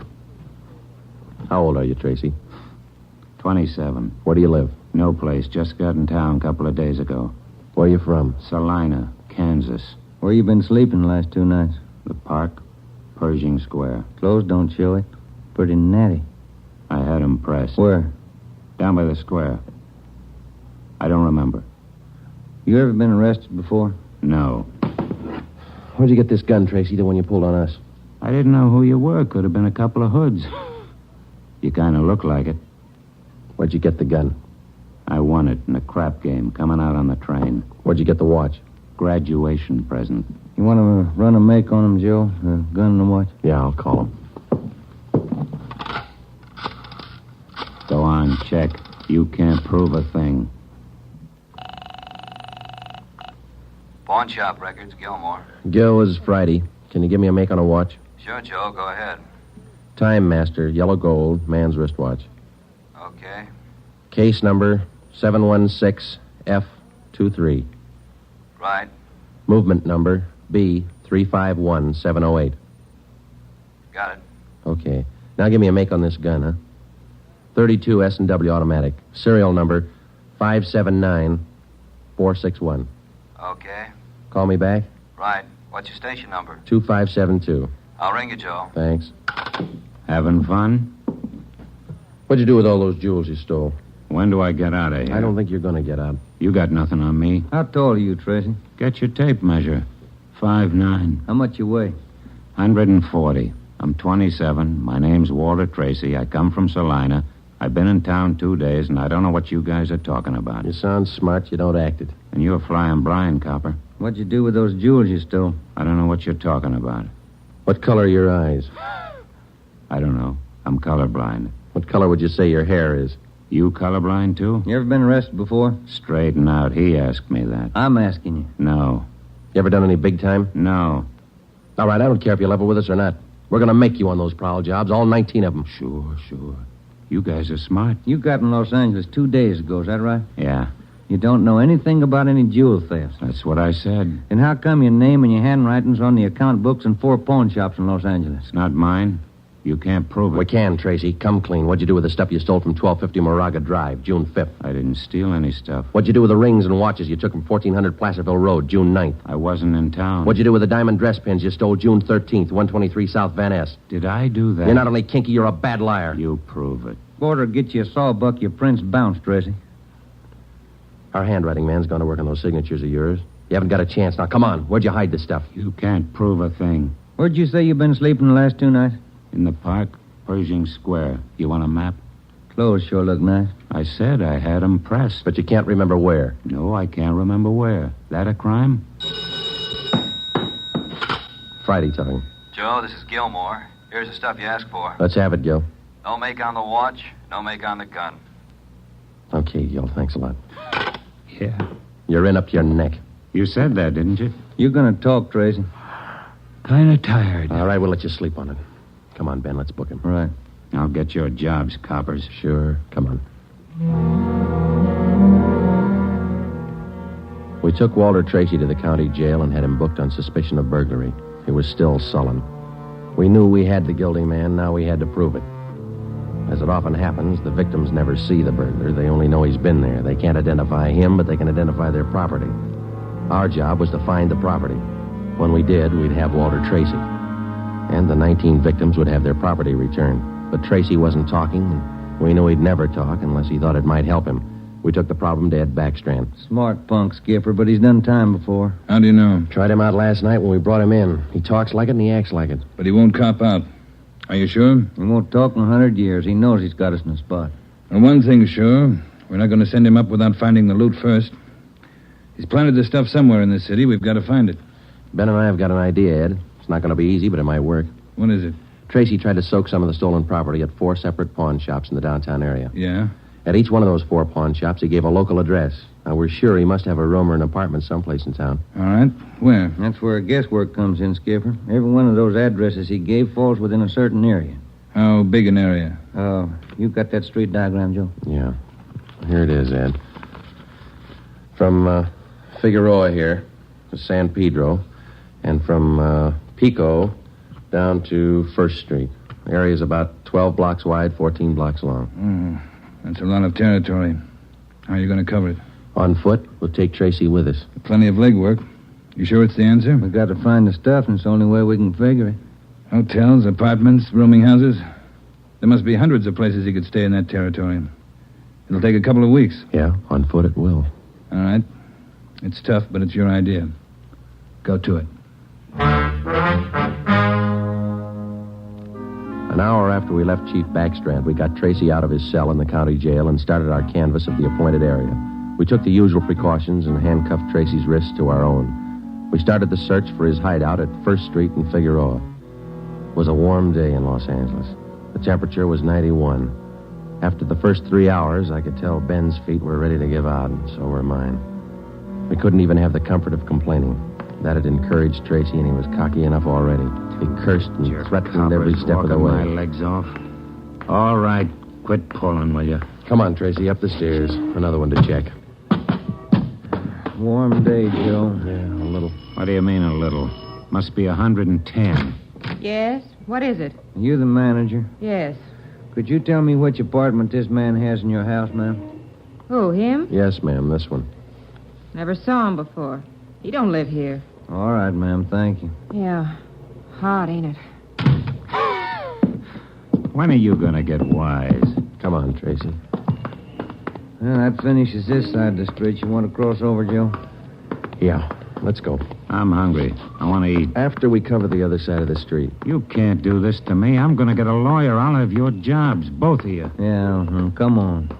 How old are you, Tracy? 27. Where do you live? No place. Just got in town a couple of days ago. Where are you from? Salina, Kansas. Where you been sleeping the last 2 nights? The park, Pershing Square. Clothes don't show it. Pretty natty. I had 'em pressed. Where? Down by the square. I don't remember. You ever been arrested before? No. Where'd you get this gun, Tracy, the one you pulled on us? I didn't know who you were. Could have been a couple of hoods. You kind of look like it. Where'd you get the gun? I won it in a crap game coming out on the train. Where'd you get the watch? Graduation present. You want to run a make on him, Joe? The gun and the watch? Yeah, I'll call him. Go on, check. You can't prove a thing. Pawn shop records, Gilmore. Gil, this is Friday. Can you give me a make on a watch? Sure, Joe, go ahead. Time Master, yellow gold, man's wristwatch. Okay. Case number 716F23. Right. Movement number B351708. Got it. Okay. Now give me a make on this gun, huh? 32 S&W automatic. Serial number 579461. Okay. Call me back? Right. What's your station number? 2572. I'll ring you, Joe. Thanks. Having fun? What'd you do with all those jewels you stole? When do I get out of here? I don't think you're going to get out. You got nothing on me. How tall are you, Tracy? Get your tape measure. 5'9". How much you weigh? 140. I'm 27. My name's Walter Tracy. I come from Salina. I've been in town 2 days, and I don't know what you guys are talking about. You sound smart. You don't act it. And you're flying blind, copper. What'd you do with those jewels you stole? I don't know what you're talking about. What color are your eyes? I don't know. I'm colorblind. What color would you say your hair is? You colorblind, too? You ever been arrested before? Straighten out. He asked me that. I'm asking you. No. You ever done any big time? No. All right, I don't care if you level with us or not. We're going to make you on those prowl jobs, all 19 of them. Sure. You guys are smart. You got in Los Angeles 2 days ago, is that right? Yeah. You don't know anything about any jewel thefts. That's what I said. And how come your name and your handwriting's on the account books in 4 pawn shops in Los Angeles? It's not mine. You can't prove it. We can, Tracy. Come clean. What'd you do with the stuff you stole from 1250 Moraga Drive, June 5th? I didn't steal any stuff. What'd you do with the rings and watches you took from 1400 Placerville Road, June 9th? I wasn't in town. What'd you do with the diamond dress pins you stole June 13th, 123 South Van Ness? Did I do that? You're not only kinky, you're a bad liar. You prove it. Border get you a sawbuck, your prints bounce, Tracy. Our handwriting man's gone to work on those signatures of yours. You haven't got a chance. Now, come on. Where'd you hide this stuff? You can't prove a thing. Where'd you say you've been sleeping the last 2 nights? In the park, Pershing Square. You want a map? Clothes sure look nice. I said I had 'em pressed. But you can't remember where. No, I can't remember where. That a crime? Friday talking. Joe, this is Gilmore. Here's the stuff you asked for. Let's have it, Gil. No make on the watch, no make on the gun. Okay, Gil. Thanks a lot. Yeah. You're in up to your neck. You said that, didn't you? You're gonna talk, Tracy. Kind of tired. All right, we'll let you sleep on it. Come on, Ben. Let's book him. Right. I'll get your jobs, coppers. Sure. Come on. We took Walter Tracy to the county jail and had him booked on suspicion of burglary. He was still sullen. We knew we had the guilty man. Now we had to prove it. As it often happens, the victims never see the burglar. They only know he's been there. They can't identify him, but they can identify their property. Our job was to find the property. When we did, we'd have Walter Tracy. And the 19 victims would have their property returned. But Tracy wasn't talking, and we knew he'd never talk unless he thought it might help him. We took the problem to Ed Backstrand. Smart punk, Skipper, but he's done time before. How do you know? Tried him out last night when we brought him in. He talks like it and he acts like it. But he won't cop out. Are you sure? He won't talk in 100 years. He knows he's got us in a spot. Well, one thing's sure. We're not going to send him up without finding the loot first. He's planted the stuff somewhere in this city. We've got to find it. Ben and I have got an idea, Ed. It's not going to be easy, but it might work. What is it? Tracy tried to soak some of the stolen property at 4 separate pawn shops in the downtown area. Yeah? At each one of those 4 pawn shops, he gave a local address. Now, we're sure he must have a room or an apartment someplace in town. All right. Where? That's where guesswork comes in, Skipper. Every one of those addresses he gave falls within a certain area. How big an area? Oh, you got that street diagram, Joe? Yeah. Here it is, Ed. From Figueroa here to San Pedro, and from Pico down to 1st Street. The area's about 12 blocks wide, 14 blocks long. That's a lot of territory. How are you going to cover it? On foot. We'll take Tracy with us. Plenty of legwork. You sure it's the answer? We got to find the stuff, and it's the only way we can figure it. Hotels, apartments, rooming houses. There must be hundreds of places he could stay in that territory. It'll take a couple of weeks. Yeah, on foot it will. All right. It's tough, but it's your idea. Go to it. An hour after we left Chief Backstrand, we got Tracy out of his cell in the county jail and started our canvass of the appointed area. We took the usual precautions and handcuffed Tracy's wrists to our own. We started the search for his hideout at 1st Street in Figueroa. It was a warm day in Los Angeles. The temperature was 91. After the first 3 hours, I could tell Ben's feet were ready to give out, and so were mine. We couldn't even have the comfort of complaining. That had encouraged Tracy, and he was cocky enough already. He cursed and threatened every step of the way. My legs off. All right, quit pulling, will you? Come on, Tracy, up the stairs. Another one to check. Warm day, Joe. Yeah, a little. What do you mean, a little? Must be 110. Yes? What is it? You the manager? Yes. Could you tell me which apartment this man has in your house, ma'am? Who, him? Yes, ma'am, this one. Never saw him before. He don't live here. All right, ma'am, thank you. Yeah. Hot, ain't it? When are you going to get wise? Come on, Tracy. Well, that finishes this side of the street. You want to cross over, Joe? Yeah, let's go. I'm hungry. I want to eat. After we cover the other side of the street. You can't do this to me. I'm going to get a lawyer. I'll have your jobs, both of you. Yeah, come on.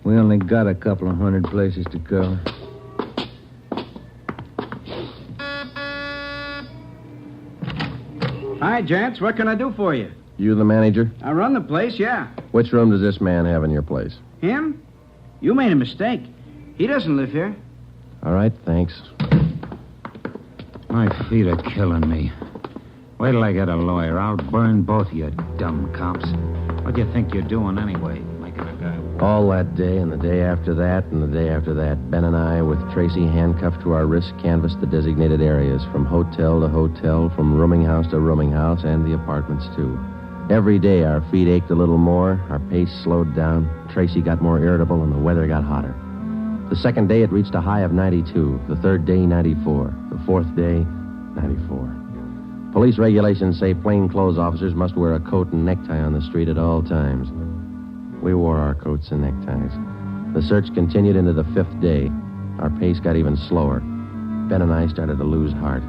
We only got a couple of 100 places to cover. Hi, gents. What can I do for you? You the manager? I run the place, yeah. Which room does this man have in your place? Him? You made a mistake. He doesn't live here. All right, thanks. My feet are killing me. Wait till I get a lawyer. I'll burn both of you dumb cops. What do you think you're doing anyway? Making a guy... All that day and the day after that and the day after that, Ben and I, with Tracy handcuffed to our wrists, canvassed the designated areas, from hotel to hotel, from rooming house to rooming house, and the apartments, too. Every day our feet ached a little more, our pace slowed down, Tracy got more irritable, and the weather got hotter. The second day it reached a high of 92, the third day 94, the fourth day 94. Police regulations say plainclothes officers must wear a coat and necktie on the street at all times. We wore our coats and neckties. The search continued into the 5th day. Our pace got even slower. Ben and I started to lose heart.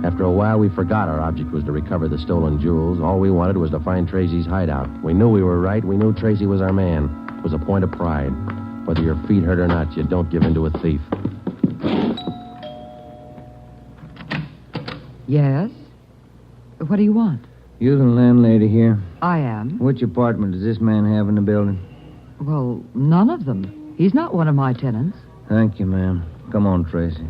After a while, we forgot our object was to recover the stolen jewels. All we wanted was to find Tracy's hideout. We knew we were right. We knew Tracy was our man. It was a point of pride. Whether your feet hurt or not, you don't give in to a thief. Yes? What do you want? You the landlady here? I am. Which apartment does this man have in the building? Well, none of them. He's not one of my tenants. Thank you, ma'am. Come on, Tracy.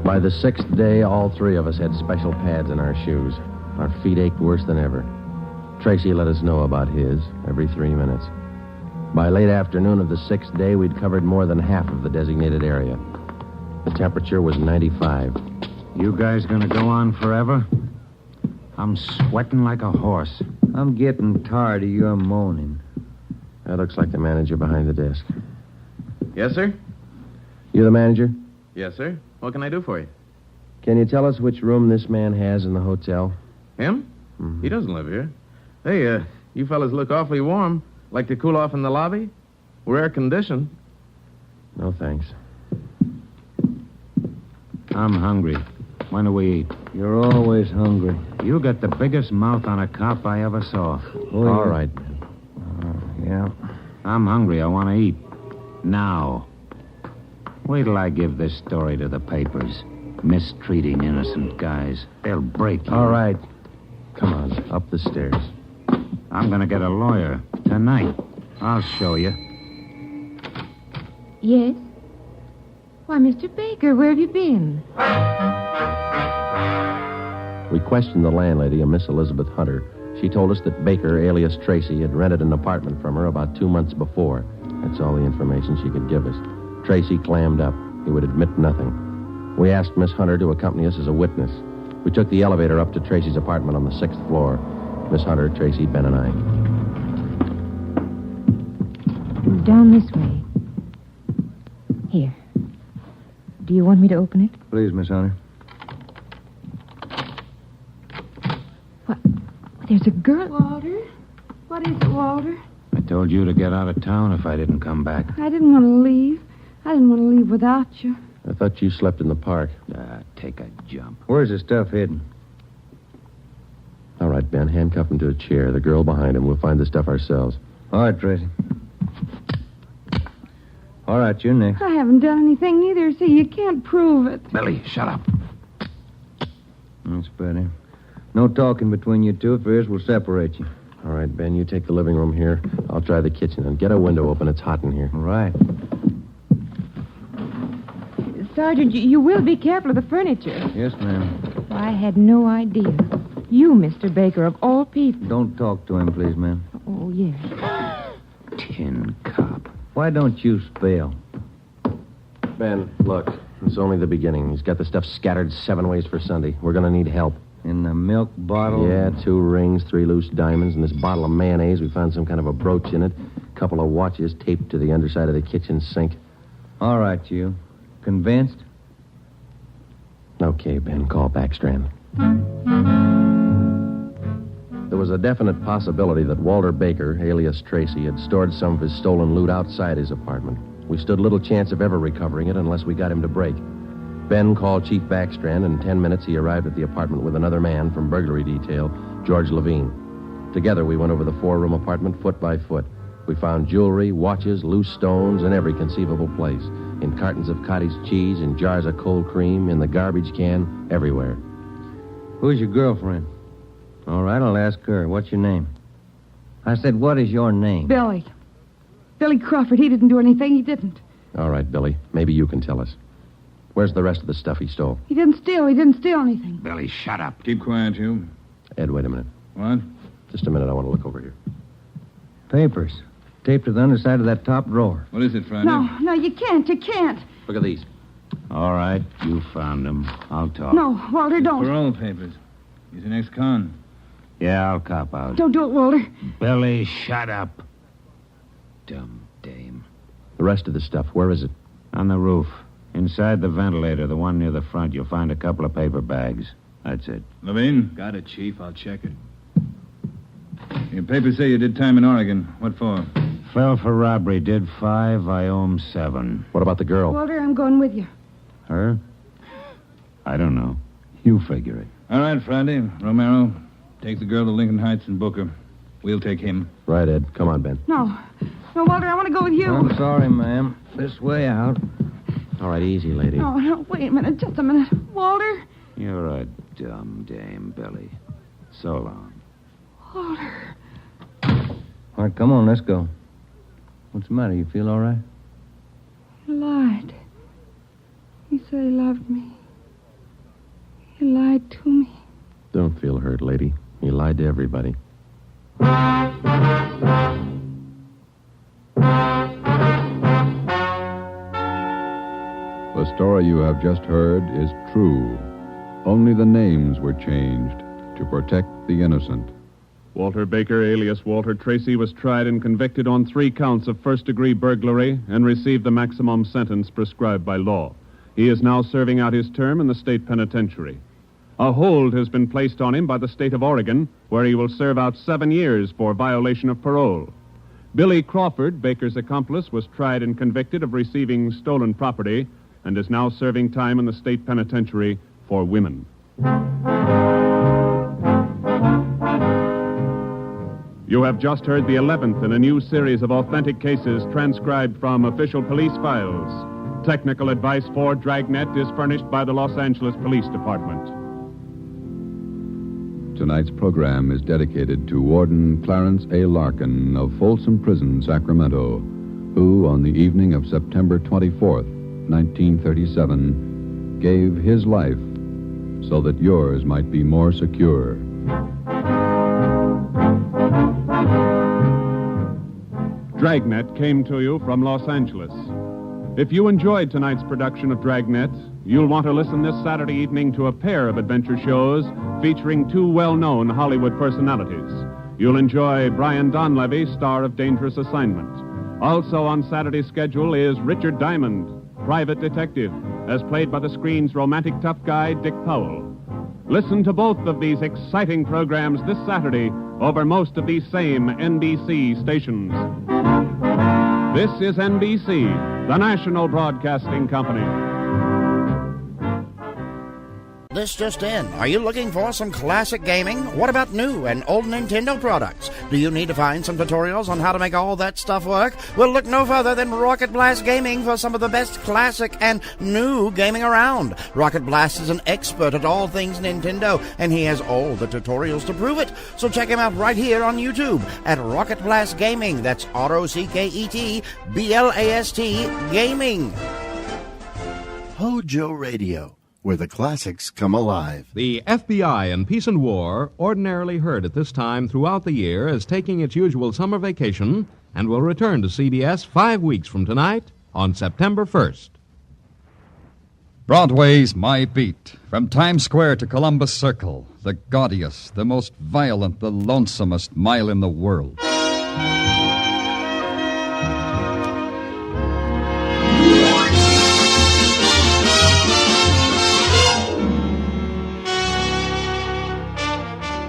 By the 6th day, all 3 of us had special pads in our shoes. Our feet ached worse than ever. Tracy let us know about his every 3 minutes. By late afternoon of the 6th day, we'd covered more than half of the designated area. The temperature was 95. You guys gonna go on forever? I'm sweating like a horse. I'm getting tired of your moaning. That looks like the manager behind the desk. Yes, sir? You the manager? Yes, sir. What can I do for you? Can you tell us which room this man has in the hotel? Him? Mm-hmm. He doesn't live here. Hey, you fellas look awfully warm. Like to cool off in the lobby? Rare condition. No, thanks. I'm hungry. When do we eat? You're always hungry. You got the biggest mouth on a cop I ever saw. Oh, All yeah. right. Yeah. I'm hungry. I want to eat. Now. Wait till I give this story to the papers. Mistreating innocent guys. They'll break you. All right. Come on, up the stairs. I'm going to get a lawyer tonight. I'll show you. Yes? Why, Mr. Baker, where have you been? We questioned the landlady, a Miss Elizabeth Hunter. She told us that Baker, alias Tracy, had rented an apartment from her about 2 months before. That's all the information she could give us. Tracy clammed up. He would admit nothing. We asked Miss Hunter to accompany us as a witness. We took the elevator up to Tracy's apartment on the 6th floor. Miss Hunter, Tracy, Ben, and I. Down this way. Here. Do you want me to open it? Please, Miss Hunter. What? There's a girl. Walter? What is it, Walter? I told you to get out of town if I didn't come back. I didn't want to leave. I didn't want to leave without you. I thought you slept in the park. Take a jump. Where's the stuff hidden? All right, Ben, handcuff him to a chair. The girl behind him. We'll find the stuff ourselves. All right, Tracy. All right, you next. I haven't done anything neither, see, you can't prove it. Billy, shut up. That's better. No talking between you two. If there is, we'll separate you. All right, Ben, you take the living room here. I'll try the kitchen. And get a window open. It's hot in here. All right. Sergeant, you will be careful of the furniture. Yes, ma'am. I had no idea. You, Mr. Baker, of all people. Don't talk to him, please, ma'am. Oh, yes. Tin cop. Why don't you spell? Ben, look. It's only the beginning. He's got the stuff scattered 7 ways for Sunday. We're going to need help. In the milk bottle? Yeah, 2 rings, 3 loose diamonds, and this bottle of mayonnaise. We found some kind of a brooch in it. A couple of watches taped to the underside of the kitchen sink. All right, you. Convinced? Okay, Ben, call Backstrand. There was a definite possibility that Walter Baker, alias Tracy, had stored some of his stolen loot outside his apartment. We stood little chance of ever recovering it unless we got him to break. Ben called Chief Backstrand, and in 10 minutes he arrived at the apartment with another man from burglary detail, George Levine. Together we went over the 4-room apartment foot by foot. We found jewelry, watches, loose stones in every conceivable place. In cartons of cottage cheese, in jars of cold cream, in the garbage can, everywhere. Who's your girlfriend? All right, I'll ask her. What's your name? I said, what is your name? Billy. Billy Crawford. He didn't do anything. He didn't. All right, Billy. Maybe you can tell us. Where's the rest of the stuff he stole? He didn't steal. He didn't steal anything. Billy, shut up. Keep quiet, you. Ed, wait a minute. What? Just a minute. I want to look over here. Papers. Taped to the underside of that top drawer. What is it, Friday? No, you can't. You can't. Look at these. All right, you found them. I'll talk. No, Walter, don't. Parole papers. He's an ex-con. Yeah, I'll cop out. Don't do it, Walter. Billy, shut up. Dumb dame. The rest of the stuff, where is it? On the roof. Inside the ventilator, the one near the front, you'll find a couple of paper bags. That's it. Levine? Got it, Chief. I'll check it. Your papers say you did time in Oregon. What for? Fell for robbery. Did 5. I owe him 7. What about the girl? Walter, I'm going with you. Her? I don't know. You figure it. All right, Friday. Romero, take the girl to Lincoln Heights and book her. We'll take him. Right, Ed. Come on, Ben. No, Walter, I want to go with you. I'm sorry, ma'am. This way out. All right, easy, lady. No, wait a minute. Just a minute. Walter? You're a dumb dame, Billy. So long. Walter. All right, come on, let's go. What's the matter? You feel all right? He lied. He said he loved me. He lied to me. Don't feel hurt, lady. He lied to everybody. The story you have just heard is true. Only the names were changed to protect the innocent. Walter Baker, alias Walter Tracy, was tried and convicted on 3 counts of first-degree burglary and received the maximum sentence prescribed by law. He is now serving out his term in the state penitentiary. A hold has been placed on him by the state of Oregon, where he will serve out 7 years for violation of parole. Billy Crawford, Baker's accomplice, was tried and convicted of receiving stolen property and is now serving time in the state penitentiary for women. You have just heard the 11th in a new series of authentic cases transcribed from official police files. Technical advice for Dragnet is furnished by the Los Angeles Police Department. Tonight's program is dedicated to Warden Clarence A. Larkin of Folsom Prison, Sacramento, who, on the evening of September 24th, 1937, gave his life so that yours might be more secure. Dragnet came to you from Los Angeles. If you enjoyed tonight's production of Dragnet, you'll want to listen this Saturday evening to a pair of adventure shows featuring two well-known Hollywood personalities. You'll enjoy Brian Donlevy, star of Dangerous Assignment. Also on Saturday's schedule is Richard Diamond, private detective, as played by the screen's romantic tough guy, Dick Powell. Listen to both of these exciting programs this Saturday over most of these same NBC stations. This is NBC, the national broadcasting company. This just in. Are you looking for some classic gaming? What about new and old Nintendo products? Do you need to find some tutorials on how to make all that stuff work? Well, look no further than Rocket Blast Gaming for some of the best classic and new gaming around. Rocket Blast is an expert at all things Nintendo, and he has all the tutorials to prove it. So check him out right here on YouTube at Rocket Blast Gaming. That's ROCKET BLAST Gaming. Hojo Radio, where the classics come alive. The FBI in Peace and War, ordinarily heard at this time throughout the year, is taking its usual summer vacation and will return to CBS 5 weeks from tonight on September 1st. Broadway's My Beat. From Times Square to Columbus Circle, the gaudiest, the most violent, the lonesomest mile in the world.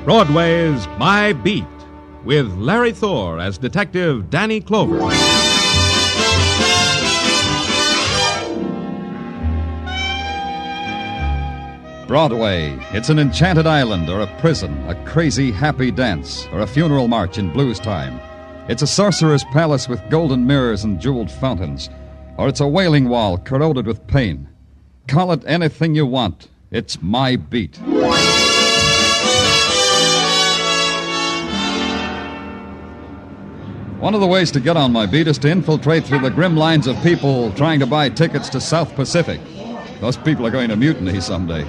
Broadway's My Beat, with Larry Thor as Detective Danny Clover. Broadway. It's an enchanted island or a prison, a crazy happy dance, or a funeral march in blues time. It's a sorcerer's palace with golden mirrors and jeweled fountains, or it's a wailing wall corroded with pain. Call it anything you want. It's My Beat. One of the ways to get on My Beat is to infiltrate through the grim lines of people trying to buy tickets to South Pacific. Those people are going to mutiny someday.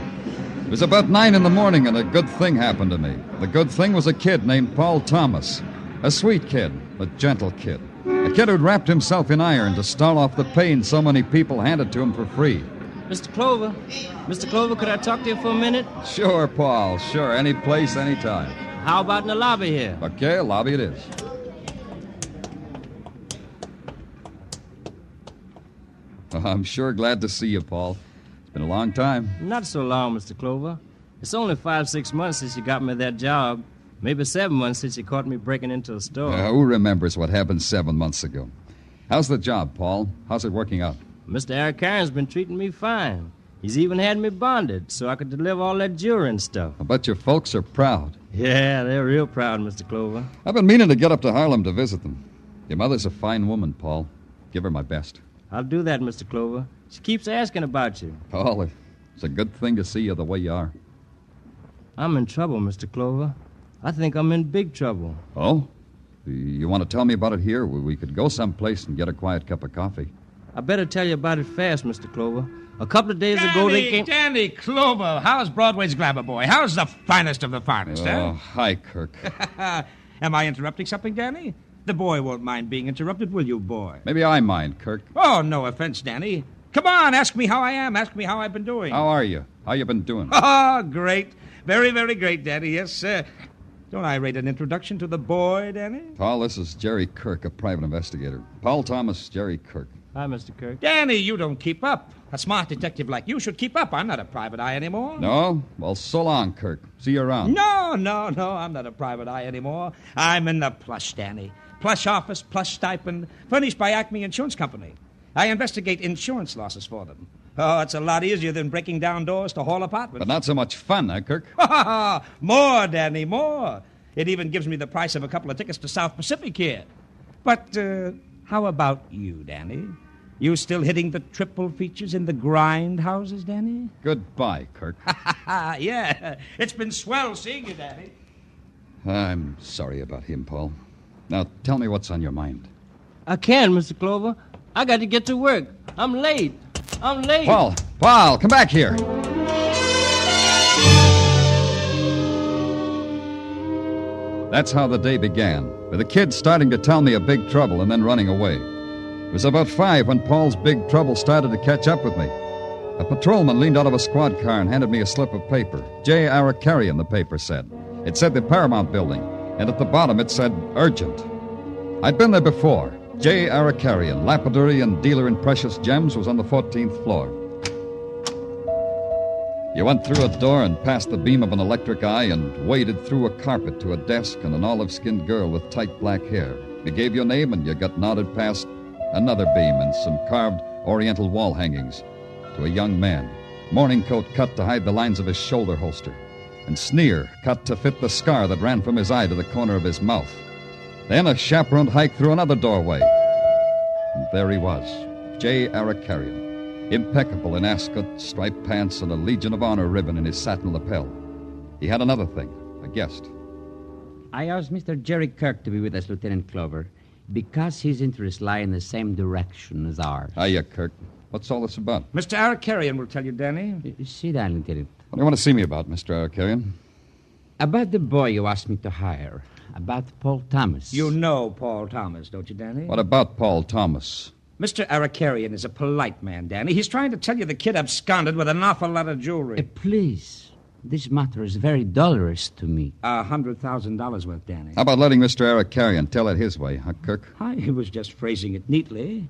It was about 9 in the morning, and a good thing happened to me. The good thing was a kid named Paul Thomas. A sweet kid, a gentle kid. A kid who'd wrapped himself in iron to stall off the pain so many people handed to him for free. Mr. Clover, could I talk to you for a minute? Sure, Paul, sure. Any place, any time. How about in the lobby here? Okay, lobby it is. Oh, I'm sure glad to see you, Paul. It's been a long time. Not so long, Mr. Clover. It's only 5-6 months since you got me that job. Maybe 7 months since you caught me breaking into a store. Who remembers what happened 7 months ago? How's the job, Paul? How's it working out? Mr. Eric Caron's been treating me fine. He's even had me bonded so I could deliver all that jewelry and stuff. I bet your folks are proud. Yeah, they're real proud, Mr. Clover. I've been meaning to get up to Harlem to visit them. Your mother's a fine woman, Paul. Give her my best. I'll do that, Mr. Clover. She keeps asking about you. Paul, it's a good thing to see you the way you are. I'm in trouble, Mr. Clover. I think I'm in big trouble. Oh? You want to tell me about it here? We could go someplace and get a quiet cup of coffee. I better tell you about it fast, Mr. Clover. A couple of days ago they came... Danny Clover, how's Broadway's grabber boy? How's the finest of the finest, Oh, hi, Kirk. Am I interrupting something, Danny? The boy won't mind being interrupted, will you, boy? Maybe I mind, Kirk. Oh, no offense, Danny. Come on, ask me how I am. Ask me how I've been doing. How are you? How you been doing? Oh, great. Very, very great, Danny. Yes, sir. Don't I rate an introduction to the boy, Danny? Paul, this is Jerry Kirk, a private investigator. Paul Thomas, Jerry Kirk. Hi, Mr. Kirk. Danny, you don't keep up. A smart detective like you should keep up. I'm not a private eye anymore. No? Well, so long, Kirk. See you around. No, I'm not a private eye anymore. I'm in the plush, Danny. Plush office, plush stipend, furnished by Acme Insurance Company. I investigate insurance losses for them. Oh, it's a lot easier than breaking down doors to hall apartments. But not so much fun, Kirk? More, Danny, more. It even gives me the price of a couple of tickets to South Pacific here. But how about you, Danny? You still hitting the triple features in the grind houses, Danny? Goodbye, Kirk. Yeah, it's been swell seeing you, Danny. I'm sorry about him, Paul. Now, tell me what's on your mind. I can't, Mr. Clover. I got to get to work. I'm late. Paul, come back here. That's how the day began, with the kid starting to tell me of big trouble and then running away. It was about 5 when Paul's big trouble started to catch up with me. A patrolman leaned out of a squad car and handed me a slip of paper. J. Arakarian, the paper said. It said the Paramount Building, and at the bottom it said urgent. I'd been there before. J. Arakarian, lapidary and dealer in precious gems, was on the 14th floor. You went through a door and past the beam of an electric eye and waded through a carpet to a desk and an olive-skinned girl with tight black hair. You gave your name and you got nodded past another beam and some carved oriental wall hangings to a young man, morning coat cut to hide the lines of his shoulder holster, and sneer cut to fit the scar that ran from his eye to the corner of his mouth. Then a chaperoned hike through another doorway. And there he was, J. Arakarian, impeccable in ascot, striped pants, and a Legion of Honor ribbon in his satin lapel. He had another thing, a guest. I asked Mr. Jerry Kirk to be with us, Lieutenant Clover, because his interests lie in the same direction as ours. Hiya, Kirk. What's all this about? Mr. Arakarian will tell you, Danny. Sit down, Lieutenant. What do you want to see me about, Mr. Arakarian? About the boy you asked me to hire. About Paul Thomas. You know Paul Thomas, don't you, Danny? What about Paul Thomas? Mr. Arakarian is a polite man, Danny. He's trying to tell you the kid absconded with an awful lot of jewelry. Please. This matter is very dolorous to me. $100,000 worth, Danny. How about letting Mr. Arakarian tell it his way, huh, Kirk? He was just phrasing it neatly.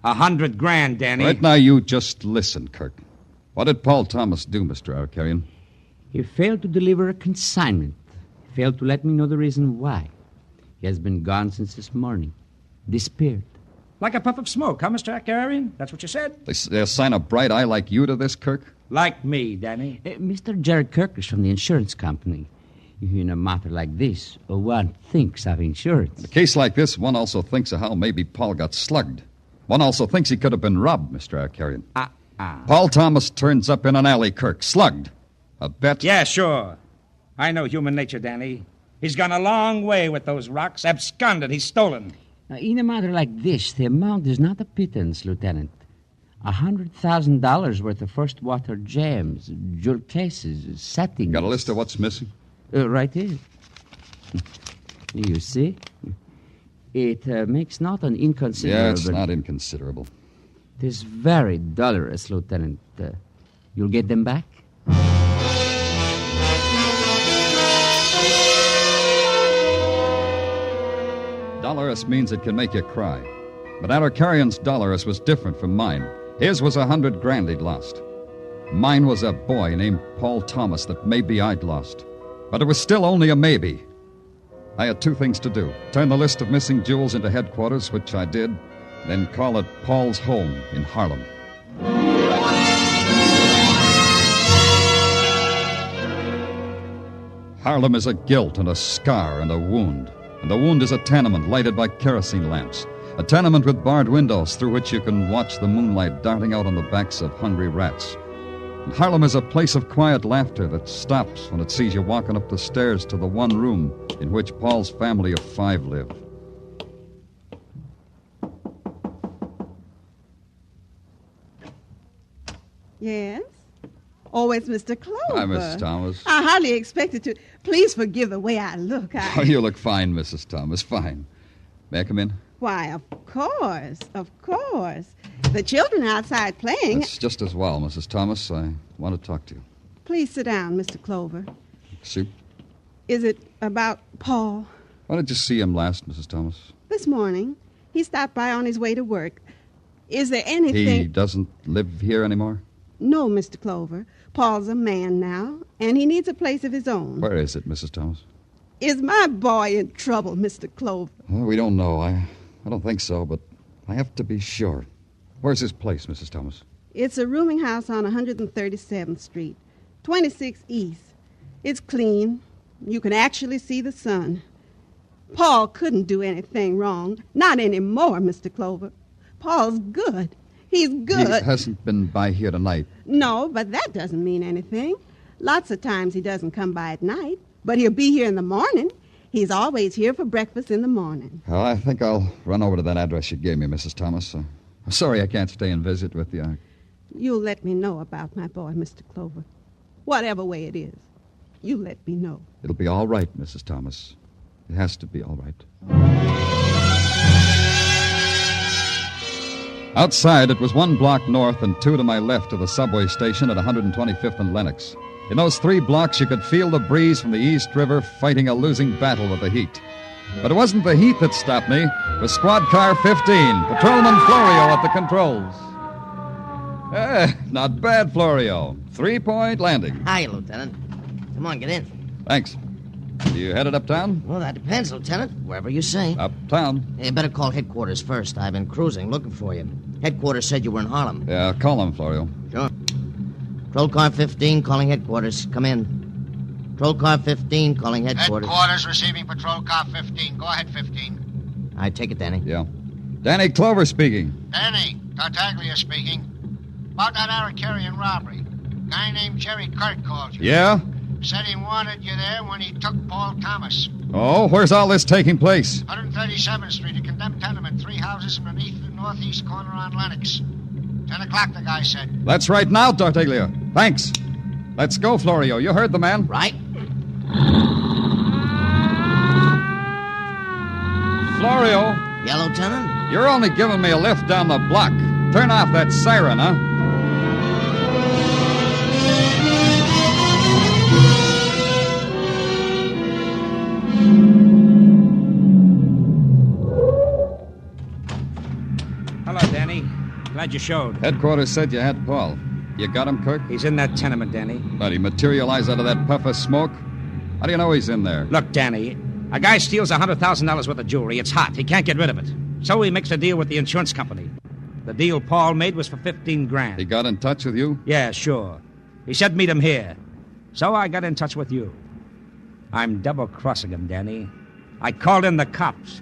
$100,000, Danny. Right now, you just listen, Kirk. What did Paul Thomas do, Mr. Arakarian? He failed to deliver a consignment. He failed to let me know the reason why. He has been gone since this morning. Disappeared. Like a puff of smoke, huh, Mr. Arakarian? That's what you said? They assign a bright eye like you to this, Kirk? Like me, Danny. Mr. Jared Kirk is from the insurance company. In a matter like this, one thinks of insurance. In a case like this, one also thinks of how maybe Paul got slugged. One also thinks he could have been robbed, Mr. Arakarian. Paul Thomas turns up in an alley, Kirk, slugged. A bet? Yeah, sure. I know human nature, Danny. He's gone a long way with those rocks. Absconded. He's stolen. In a matter like this, the amount is not a pittance, Lieutenant. $100,000 worth of first water gems, jewel cases, settings. Got a list of what's missing? Right here. You see? It makes not an inconsiderable... Yeah, it's not inconsiderable. It is very dolorous, Lieutenant. You'll get them back? Dolorous means it can make you cry. But Arakarian's dolorous was different from mine. His was $100,000 he'd lost. Mine was a boy named Paul Thomas that maybe I'd lost. But it was still only a maybe. I had two things to do. Turn the list of missing jewels into headquarters, which I did, then call it Paul's home in Harlem. Harlem is a guilt and a scar and a wound. And the wound is a tenement lighted by kerosene lamps. A tenement with barred windows through which you can watch the moonlight darting out on the backs of hungry rats. And Harlem is a place of quiet laughter that stops when it sees you walking up the stairs to the one room in which Paul's family of 5 live. Yes? Oh, it's Mr. Clover. Hi, Mrs. Thomas. I hardly expected to. Please forgive the way I look. Oh, you look fine, Mrs. Thomas, fine. May I come in? Why, of course, of course. The children are outside playing. That's just as well, Mrs. Thomas. I want to talk to you. Please sit down, Mr. Clover. Soup? Is it about Paul? Why did you see him last, Mrs. Thomas? This morning. He stopped by on his way to work. Is there anything... He doesn't live here anymore? No, Mr. Clover. Paul's a man now, and he needs a place of his own. Where is it, Mrs. Thomas? Is my boy in trouble, Mr. Clover? Well, we don't know. I don't think so, but I have to be sure. Where's his place, Mrs. Thomas? It's a rooming house on 137th Street, 26 East. It's clean. You can actually see the sun. Paul couldn't do anything wrong. Not anymore, Mr. Clover. Paul's good. He's good. He hasn't been by here tonight. No, but that doesn't mean anything. Lots of times he doesn't come by at night, but he'll be here in the morning. He's always here for breakfast in the morning. Well, I think I'll run over to that address you gave me, Mrs. Thomas. I'm sorry I can't stay and visit with you. You'll let me know about my boy, Mr. Clover. Whatever way it is, you let me know. It'll be all right, Mrs. Thomas. It has to be all right. Outside, it was 1 block north and 2 to my left of the subway station at 125th and Lenox. In those 3 blocks, you could feel the breeze from the East River fighting a losing battle with the heat. But it wasn't the heat that stopped me. It was Squad Car 15, Patrolman Florio at the controls. Not bad, Florio. 3-point landing. Hi, Lieutenant. Come on, get in. Thanks. You headed uptown? Well, that depends, Lieutenant. Wherever you say. Uptown. You better call headquarters first. I've been cruising, looking for you. Headquarters said you were in Harlem. Yeah, call him, Florio. Sure. Patrol Car 15 calling headquarters. Come in. Patrol Car 15 calling headquarters. Headquarters receiving Patrol Car 15. Go ahead, 15. I take it, Danny. Yeah. Danny Clover speaking. Danny, Tartaglia speaking. About that Arcarian robbery. Guy named Jerry Kirk called you. Yeah? Said he wanted you there when he took Paul Thomas. Oh, where's all this taking place? 137th Street, a condemned tenement, 3 houses underneath the northeast corner on Lenox. 10 o'clock, the guy said. That's right now, Tartaglia. Thanks. Let's go, Florio. You heard the man. Right. Florio. Yeah, Lieutenant? You're only giving me a lift down the block. Turn off that siren, huh? Hello, Danny. Glad you showed. Headquarters said you had Paul. You got him, Kirk? He's in that tenement, Danny. But he materialized out of that puff of smoke? How do you know he's in there? Look, Danny, a guy steals $100,000 worth of jewelry. It's hot. He can't get rid of it. So he makes a deal with the insurance company. The deal Paul made was for $15,000. He got in touch with you? Yeah, sure. He said meet him here. So I got in touch with you. I'm double-crossing him, Danny. I called in the cops.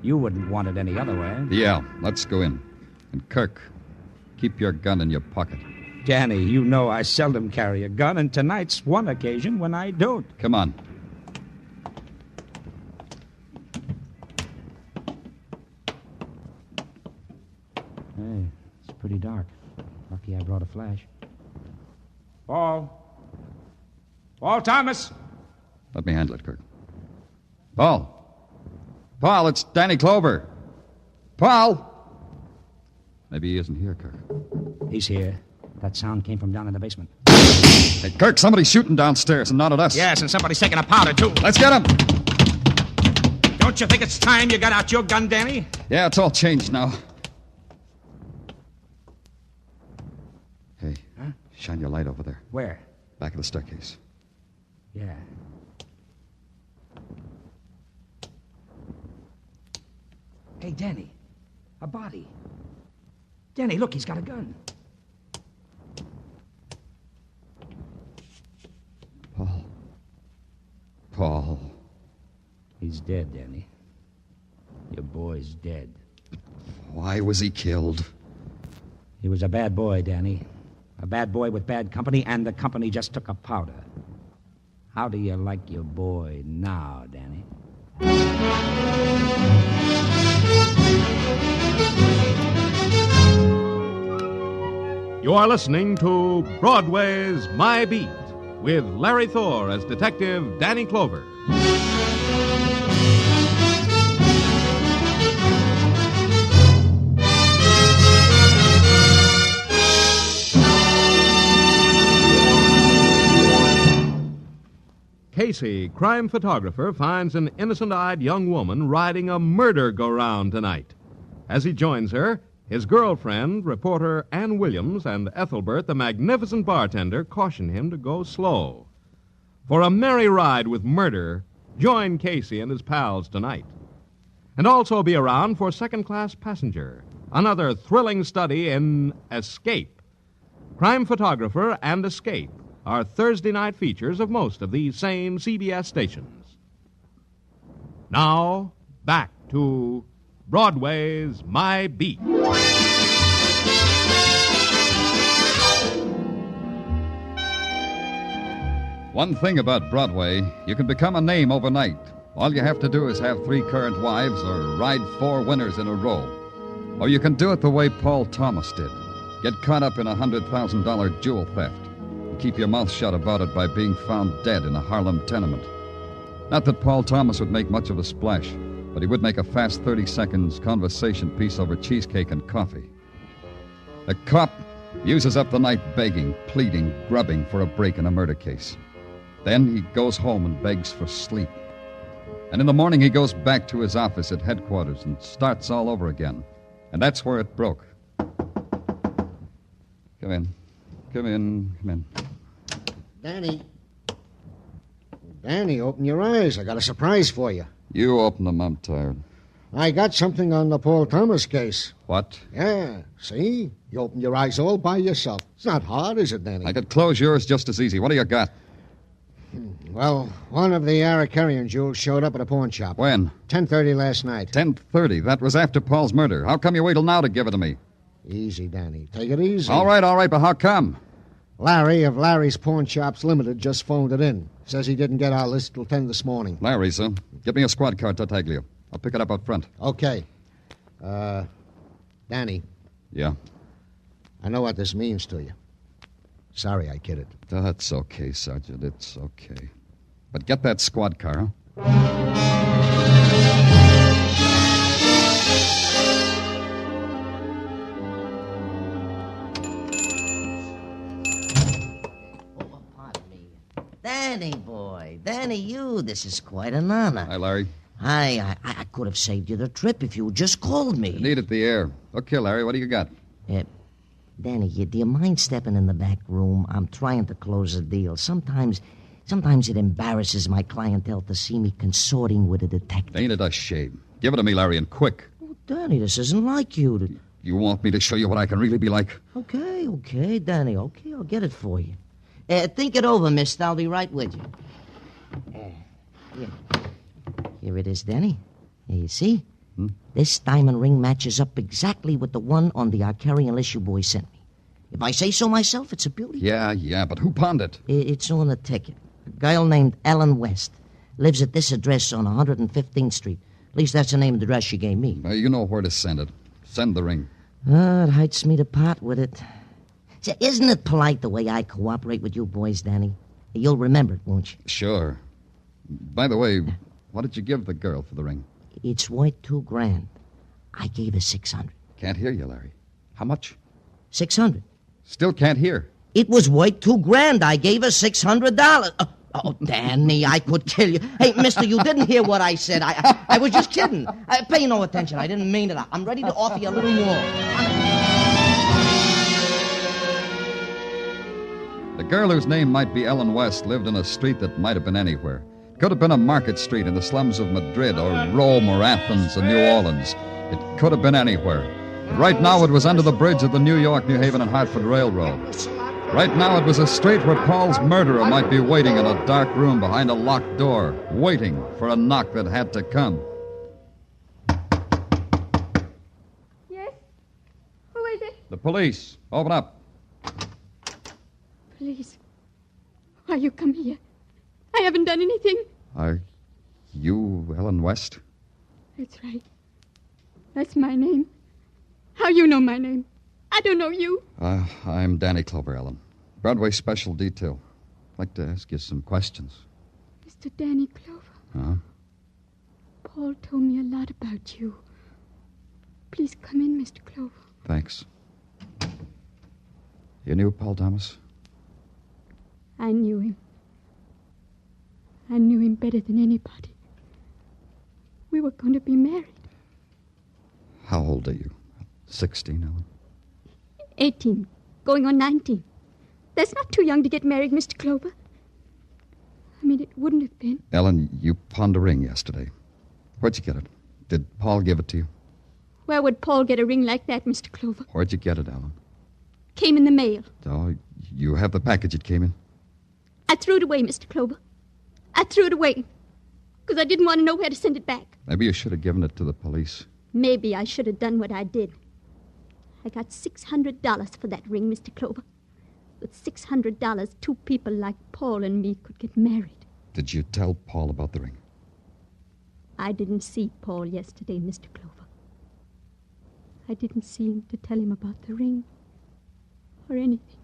You wouldn't want it any other way. Yeah, let's go in. And Kirk, keep your gun in your pocket. Danny, you know I seldom carry a gun, and tonight's one occasion when I don't. Come on. Hey, it's pretty dark. Lucky I brought a flash. Paul. Paul Thomas. Let me handle it, Kirk. Paul. Paul, it's Danny Clover. Paul. Maybe he isn't here, Kirk. He's here. That sound came from down in the basement. Hey, Kirk, somebody's shooting downstairs and not at us. Yes, and somebody's taking a powder, too. Let's get him. Don't you think it's time you got out your gun, Danny? Yeah, it's all changed now. Hey, shine your light over there. Where? Back of the staircase. Yeah. Hey, Danny. A body. Danny, look, he's got a gun. Paul. He's dead, Danny. Your boy's dead. Why was he killed? He was a bad boy, Danny. A bad boy with bad company, and the company just took a powder. How do you like your boy now, Danny? You are listening to Broadway's My Beat, with Larry Thor as Detective Danny Clover. Casey, crime photographer, finds an innocent-eyed young woman riding a murder-go-round tonight. As he joins her, His girlfriend, reporter Ann Williams, and Ethelbert, the magnificent bartender, caution him to go slow. For a merry ride with murder, join Casey and his pals tonight. And also be around for Second Class Passenger, another thrilling study in Escape. Crime Photographer and Escape are Thursday night features of most of these same CBS stations. Now, back to Broadway's My Beat. One thing about Broadway, you can become a name overnight. All you have to do is have 3 current wives or ride 4 winners in a row. Or you can do it the way Paul Thomas did. Get caught up in a $100,000 jewel theft. And keep your mouth shut about it by being found dead in a Harlem tenement. Not that Paul Thomas would make much of a splash, but he would make a fast 30 seconds conversation piece over cheesecake and coffee. A cop uses up the night begging, pleading, grubbing for a break in a murder case. Then he goes home and begs for sleep. And in the morning he goes back to his office at headquarters and starts all over again. And that's where it broke. Come in. Come in. Danny, open your eyes. I got a surprise for you. You open them. I'm tired. I got something on the Paul Thomas case. What? Yeah, see? You open your eyes all by yourself. It's not hard, is it, Danny? I could close yours just as easy. What do you got? Well, one of the Arakarian jewels showed up at a pawn shop. When? 10:30 last night. 10:30. That was after Paul's murder. How come you wait till now to give it to me? Easy, Danny. Take it easy. All right, but how come? Larry of Larry's Pawn Shops Limited just phoned it in. Says he didn't get our list till 10 this morning. Larry, sir. Get me a squad car, Tartaglia. I'll pick it up out front. Okay. Danny. Yeah? I know what this means to you. Sorry I kidded. That's okay, Sergeant. It's okay. But get that squad car, huh? Danny, boy. Danny, you. This is quite an honor. Hi, Larry. Hi. I could have saved you the trip if you just called me. You needed the air. Okay, Larry, what do you got? Danny, do you mind stepping in the back room? I'm trying to close a deal. Sometimes it embarrasses my clientele to see me consorting with a detective. Ain't it a shame? Give it to me, Larry, and quick. Oh, Danny, this isn't like you. You want me to show you what I can really be like? Okay, Danny. Okay, I'll get it for you. Think it over, mister. I'll be right with you. Here it is, Danny. Here, you see? This diamond ring matches up exactly with the one on the Arcarian list you boys sent me. If I say so myself, it's a beauty. Yeah, but who pawned it? It's on the ticket. A girl named Ellen West lives at this address on 115th Street. At least that's the name of the address she gave me. You know where to send it. Send the ring. It hurts me to part with it. See, isn't it polite the way I cooperate with you boys, Danny? You'll remember it, won't you? Sure. By the way, what did you give the girl for the ring? It's worth $2,000. I gave her $600. Can't hear you, Larry. How much? $600. Still can't hear. It was worth $2,000. I gave her $600. Oh, Danny, I could kill you. Hey, mister, you didn't hear what I said. I was just kidding. Pay no attention. I didn't mean it. I'm ready to offer you a little more. The girl whose name might be Ellen West lived in a street that might have been anywhere. It could have been a market street in the slums of Madrid or Rome or Athens or New Orleans. It could have been anywhere. But right now it was under the bridge of the New York, New Haven, and Hartford Railroad. Right now it was a street where Paul's murderer might be waiting in a dark room behind a locked door, waiting for a knock that had to come. Yes? Who is it? The police. Open up. Please. Why you come here? I haven't done anything. Are you Ellen West? That's right. That's my name. How you know my name? I don't know you. I'm Danny Clover, Ellen. Broadway Special Detail. I'd like to ask you some questions. Mr. Danny Clover. Huh? Paul told me a lot about you. Please come in, Mr. Clover. Thanks. You knew Paul Thomas? I knew him. I knew him better than anybody. We were going to be married. How old are you? 16, Ellen. 18, going on 19. That's not too young to get married, Mr. Clover. I mean, it wouldn't have been. Ellen, you pawned a ring yesterday. Where'd you get it? Did Paul give it to you? Where would Paul get a ring like that, Mr. Clover? Where'd you get it, Ellen? Came in the mail. Oh, you have the package it came in? I threw it away, Mr. Clover. I threw it away because I didn't want to know where to send it back. Maybe you should have given it to the police. Maybe I should have done what I did. I got $600 for that ring, Mr. Clover. With $600, two people like Paul and me could get married. Did you tell Paul about the ring? I didn't see Paul yesterday, Mr. Clover. I didn't see him to tell him about the ring or anything.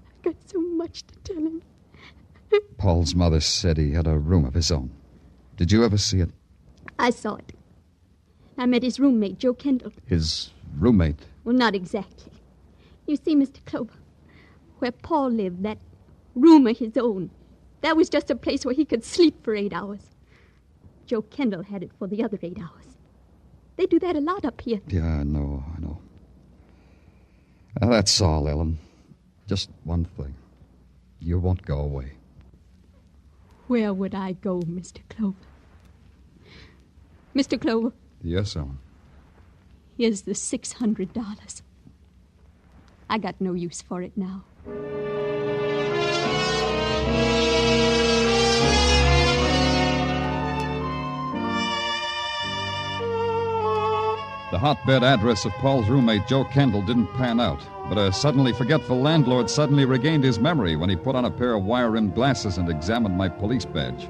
I've got so much to tell him. Paul's mother said he had a room of his own. Did you ever see it? I saw it. I met his roommate, Joe Kendall. His roommate? Well, not exactly. You see, Mr. Clover, where Paul lived, that room of his own, that was just a place where he could sleep for 8 hours. Joe Kendall had it for the other 8 hours. They do that a lot up here. Yeah, I know. Well, that's all, Ellen. Just one thing. You won't go away. Where would I go, Mr. Clover? Mr. Clover? Yes, Ellen. Here's the $600. I got no use for it now. The hotbed address of Paul's roommate, Joe Kendall, didn't pan out, but a suddenly forgetful landlord suddenly regained his memory when he put on a pair of wire-rimmed glasses and examined my police badge.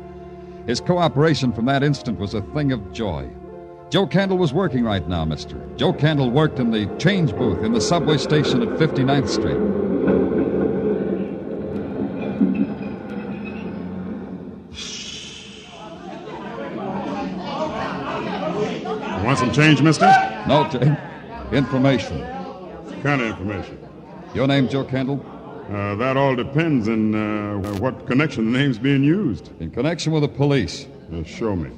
His cooperation from that instant was a thing of joy. Joe Kendall was working right now, mister. Joe Kendall worked in the change booth in the subway station at 59th Street. Want some change, mister? No, information. What kind of information? Your name, Joe Kendall? That all depends on what connection the name's being used. In connection with the police. Show me.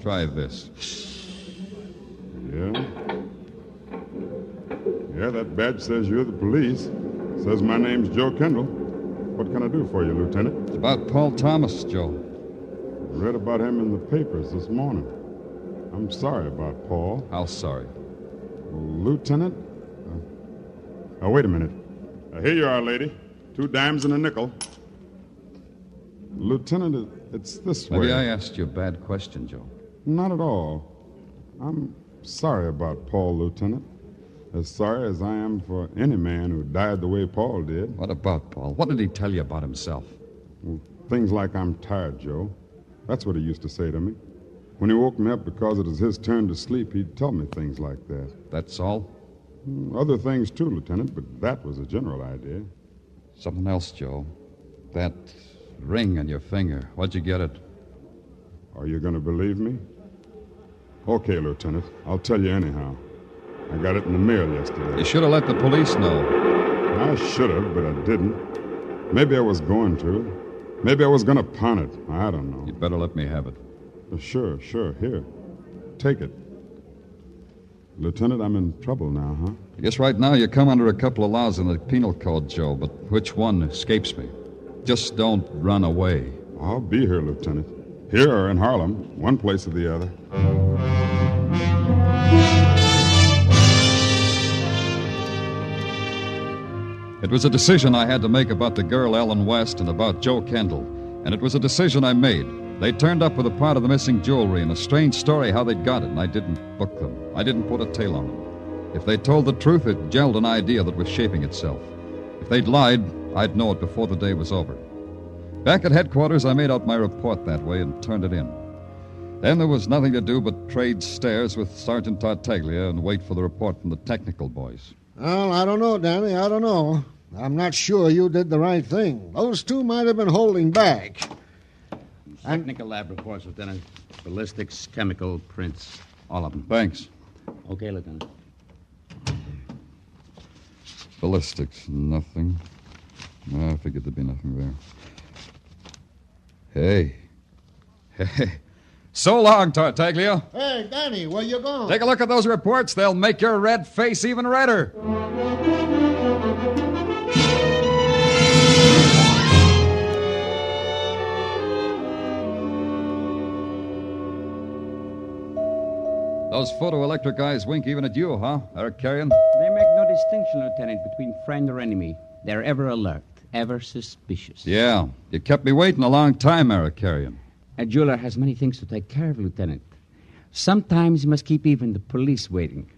Try this. Yeah. Yeah, that badge says you're the police. Says my name's Joe Kendall. What can I do for you, Lieutenant? It's about Paul Thomas, Joe. Read about him in the papers this morning. I'm sorry about Paul. How sorry? Lieutenant? Wait a minute. Here you are, lady. 2 dimes and a nickel. Lieutenant, it's this way. Maybe I asked you a bad question, Joe. Not at all. I'm sorry about Paul, Lieutenant. As sorry as I am for any man who died the way Paul did. What about Paul? What did he tell you about himself? Well, things like I'm tired, Joe. That's what he used to say to me. When he woke me up because it was his turn to sleep, he'd tell me things like that. That's all? Other things, too, Lieutenant, but that was a general idea. Something else, Joe. That ring on your finger. Where'd you get it? Are you going to believe me? Okay, Lieutenant. I'll tell you anyhow. I got it in the mail yesterday. You should have let the police know. I should have, but I didn't. Maybe I was going to. Maybe I was going to pawn it. I don't know. You'd better let me have it. Sure. Here. Take it. Lieutenant, I'm in trouble now, huh? I guess right now you come under a couple of laws in the penal code, Joe, but which one escapes me? Just don't run away. I'll be here, Lieutenant. Here or in Harlem, one place or the other. It was a decision I had to make about the girl Ellen West and about Joe Kendall, and it was a decision I made. They turned up with a part of the missing jewelry and a strange story how they'd got it, and I didn't book them. I didn't put a tail on them. If they told the truth, it gelled an idea that was shaping itself. If they'd lied, I'd know it before the day was over. Back at headquarters, I made out my report that way and turned it in. Then there was nothing to do but trade stares with Sergeant Tartaglia and wait for the report from the technical boys. Well, I don't know, Danny. I don't know. I'm not sure you did the right thing. Those two might have been holding back. Technical lab reports, Lieutenant. Ballistics, chemical, prints, all of them. Thanks. Okay, Lieutenant. Ballistics, nothing. I figured there'd be nothing there. Hey. So long, Tartaglia. Hey, Danny, where you going? Take a look at those reports. They'll make your red face even redder. Those photoelectric eyes wink even at you, huh, Eric Carrion? They make no distinction, Lieutenant, between friend or enemy. They're ever alert, ever suspicious. Yeah, you kept me waiting a long time, Eric Carrion. A jeweler has many things to take care of, Lieutenant. Sometimes you must keep even the police waiting.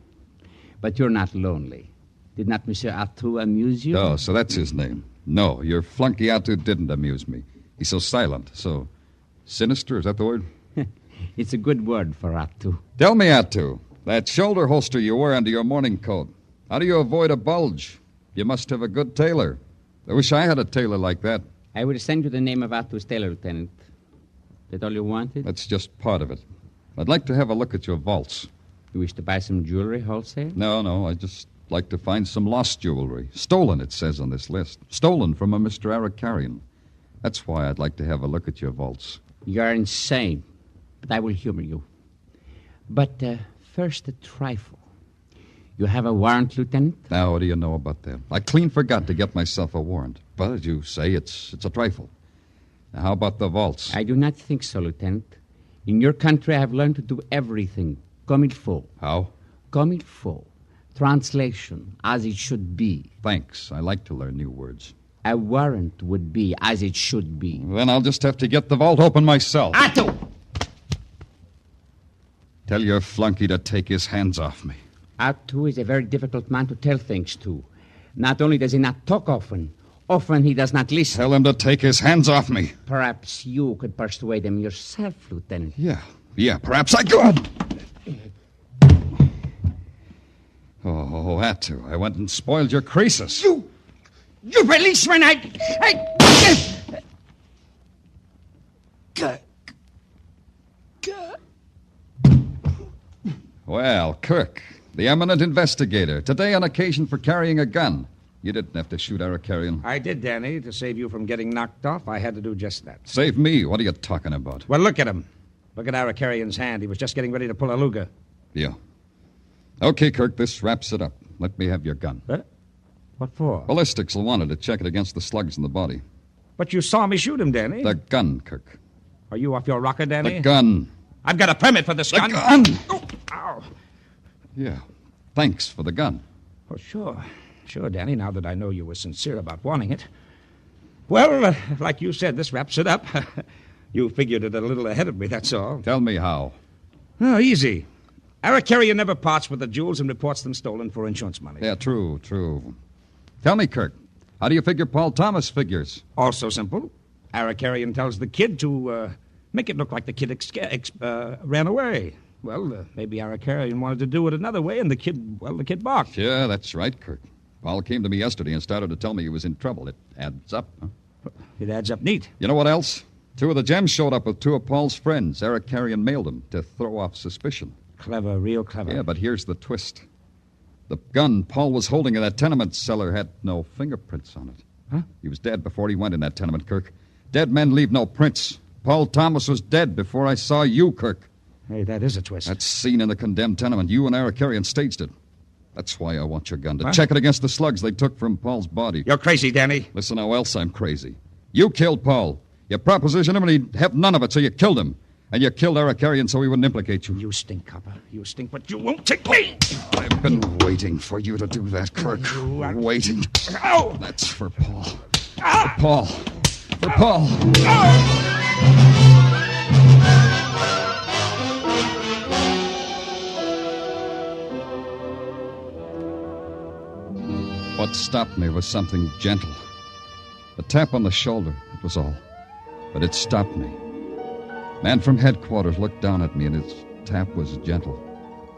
But you're not lonely. Did not Monsieur Artaud amuse you? Oh, so that's his name. No, your flunky Artaud didn't amuse me. He's so silent, so sinister, is that the word? It's a good word for Artaud. Tell me, Artaud, that shoulder holster you wear under your morning coat, how do you avoid a bulge? You must have a good tailor. I wish I had a tailor like that. I will send you the name of Artaud's tailor, Lieutenant. That all you wanted? That's just part of it. I'd like to have a look at your vaults. You wish to buy some jewelry wholesale? No, I'd just like to find some lost jewelry. Stolen, it says on this list. Stolen from a Mr. Eric Carrion. That's why I'd like to have a look at your vaults. You're insane, but I will humor you. But first, a trifle. You have a warrant, Lieutenant? Now, what do you know about that? I clean forgot to get myself a warrant. But as you say, it's a trifle. Now, how about the vaults? I do not think so, Lieutenant. In your country, I have learned to do everything comme il faut. How? Comme il faut. Translation, as it should be. Thanks. I like to learn new words. A warrant would be as it should be. Then I'll just have to get the vault open myself. Artaud! Tell your flunky to take his hands off me. Artaud is a very difficult man to tell things to. Not only does he not talk often he does not listen. Tell him to take his hands off me. Perhaps you could persuade him yourself, Lieutenant. Yeah, perhaps I could. Oh, Artaud, I went and spoiled your creases. You policeman, Well, Kirk, the eminent investigator, today on occasion for carrying a gun. You didn't have to shoot Eric Carrion. I did, Danny. To save you from getting knocked off, I had to do just that. Save me? What are you talking about? Well, look at him. Look at Eric Carrion's hand. He was just getting ready to pull a Luger. Yeah. Okay, Kirk, this wraps it up. Let me have your gun. What for? Ballistics will want it to check it against the slugs in the body. But you saw me shoot him, Danny. The gun, Kirk. Are you off your rocker, Danny? The gun. I've got a permit for this gun. The gun! Oh, ow. Yeah. Thanks for the gun. Oh, sure. Sure, Danny, now that I know you were sincere about wanting it. Well, like you said, this wraps it up. You figured it a little ahead of me, that's all. Tell me how. Oh, easy. Eric Carrion never parts with the jewels and reports them stolen for insurance money. Yeah, true. Tell me, Kirk, how do you figure Paul Thomas figures? Also simple. Eric Carrion tells the kid to make it look like the kid ran away. Well, maybe Eric Carrion wanted to do it another way, and the kid balked. Yeah, that's right, Kirk. Paul came to me yesterday and started to tell me he was in trouble. It adds up, huh? It adds up neat. You know what else? 2 of the gems showed up with 2 of Paul's friends. Eric Carrion mailed them to throw off suspicion. Clever, real clever. Yeah, but here's the twist. The gun Paul was holding in that tenement cellar had no fingerprints on it. Huh? He was dead before he went in that tenement, Kirk. Dead men leave no prints. Paul Thomas was dead before I saw you, Kirk. Hey, that is a twist. That scene in the condemned tenement, you and Eric Carrion staged it. That's why I want your gun, to check it against the slugs they took from Paul's body. You're crazy, Danny. Listen, how else I'm crazy. You killed Paul. You propositioned him and he'd have none of it, so you killed him. And you killed Eric Carrion so he wouldn't implicate you. You stink, copper. You stink, but you won't take me. I've been waiting for you to do that, Kirk. Waiting. Ow! That's for Paul. For Paul. For Paul. What stopped me was something gentle. A tap on the shoulder, it was all. But it stopped me. Man from headquarters looked down at me, and his tap was gentle.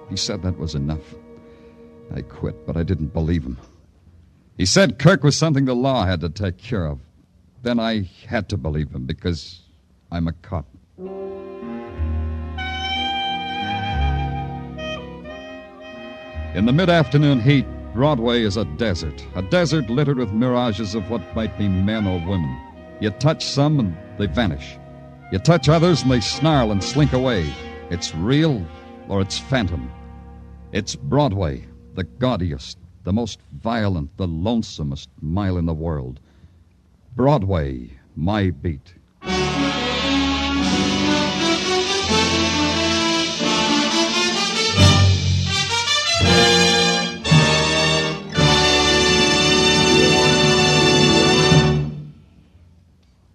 He said that was enough. I quit, but I didn't believe him. He said Kirk was something the law had to take care of. Then I had to believe him, because I'm a cop. In the mid-afternoon heat, Broadway is a desert littered with mirages of what might be men or women. You touch some and they vanish. You touch others and they snarl and slink away. It's real or it's phantom. It's Broadway, the gaudiest, the most violent, the lonesomest mile in the world. Broadway, my beat.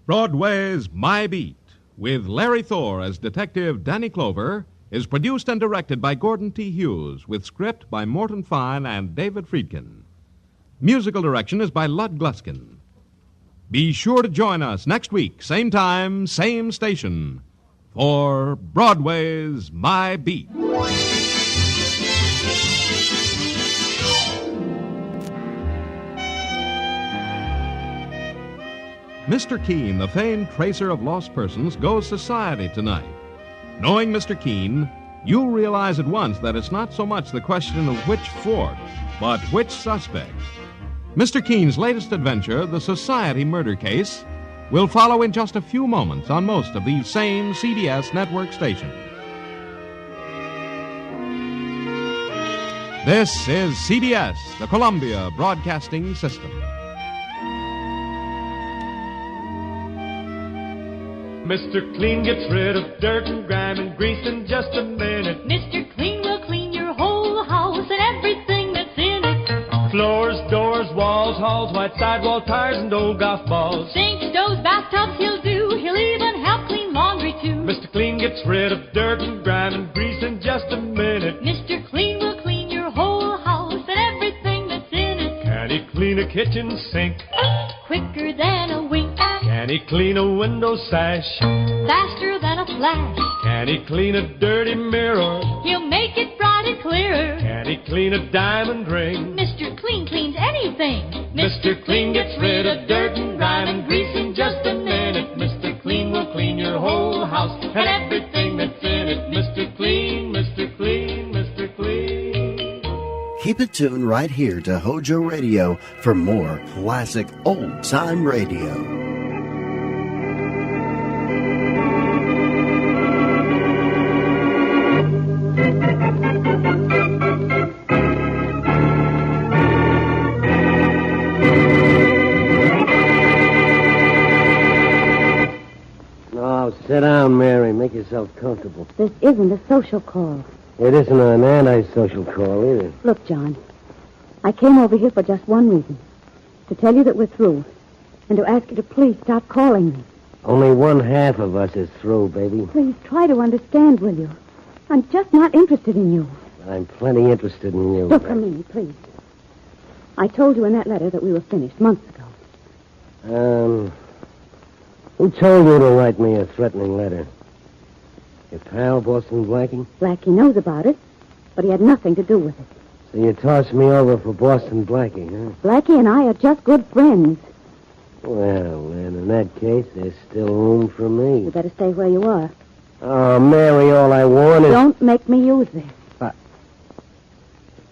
Broadway's My Beat, with Larry Thor as Detective Danny Clover, is produced and directed by Gordon T. Hughes, with script by Morton Fine and David Friedkin. Musical direction is by Lud Gluskin. Be sure to join us next week, same time, same station, for Broadway's My Beat. Mr. Keene, the famed tracer of lost persons, goes society tonight. Knowing Mr. Keene, you'll realize at once that it's not so much the question of which fort, but which suspect. Mr. Keene's latest adventure, the Society Murder Case, will follow in just a few moments on most of these same CBS network stations. This is CBS, the Columbia Broadcasting System. Mr. Clean gets rid of dirt and grime and grease in just a minute. Mr. Clean will clean your whole house and everything that's in it. Floors, doors, walls, halls, white sidewall tires, and old golf balls. Sinks, stoves, bathtubs he'll do. He'll even help clean laundry too. Mr. Clean gets rid of dirt and grime and grease in just a minute. Mr. Clean will clean your whole house and everything that's in it. Can he clean a kitchen sink? Quicker than a wink. Can he clean a window sash? Faster than a flash. Can he clean a dirty mirror? He'll make it bright and clear. Can he clean a diamond ring? Mr. Clean cleans anything. Mr. Clean gets rid of dirt and grime and grease in just a minute. Mr. Clean will clean your whole house and everything that's in it. Mr. Clean, Mr. Clean, Mr. Clean. Keep it tuned right here to Hojo Radio for more classic old-time radio. Sit down, Mary. Make yourself comfortable. This isn't a social call. It isn't an anti-social call either. Look, John, I came over here for just one reason. To tell you that we're through. And to ask you to please stop calling me. Only one half of us is through, baby. Please try to understand, will you? I'm just not interested in you. I'm plenty interested in you. Look, come in, please. I told you in that letter that we were finished months ago. Who told you to write me a threatening letter? Your pal, Boston Blackie? Blackie knows about it, but he had nothing to do with it. So you tossed me over for Boston Blackie, huh? Blackie and I are just good friends. Well, then, in that case, there's still room for me. You better stay where you are. Oh, Mary, all I want is... Don't make me use this.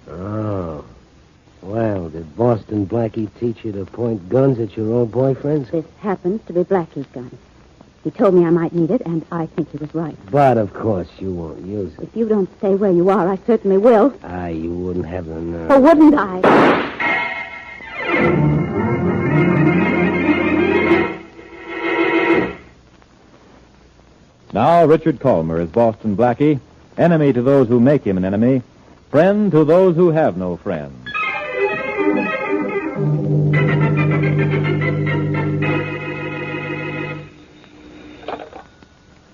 Oh. Well, did Boston Blackie teach you to point guns at your old boyfriends? This happens to be Blackie's gun. He told me I might need it, and I think he was right. But, of course, you won't use it. If you don't stay where you are, I certainly will. You wouldn't have the nerve. Or wouldn't I? Now, Richard Colmer is Boston Blackie, enemy to those who make him an enemy, friend to those who have no friends.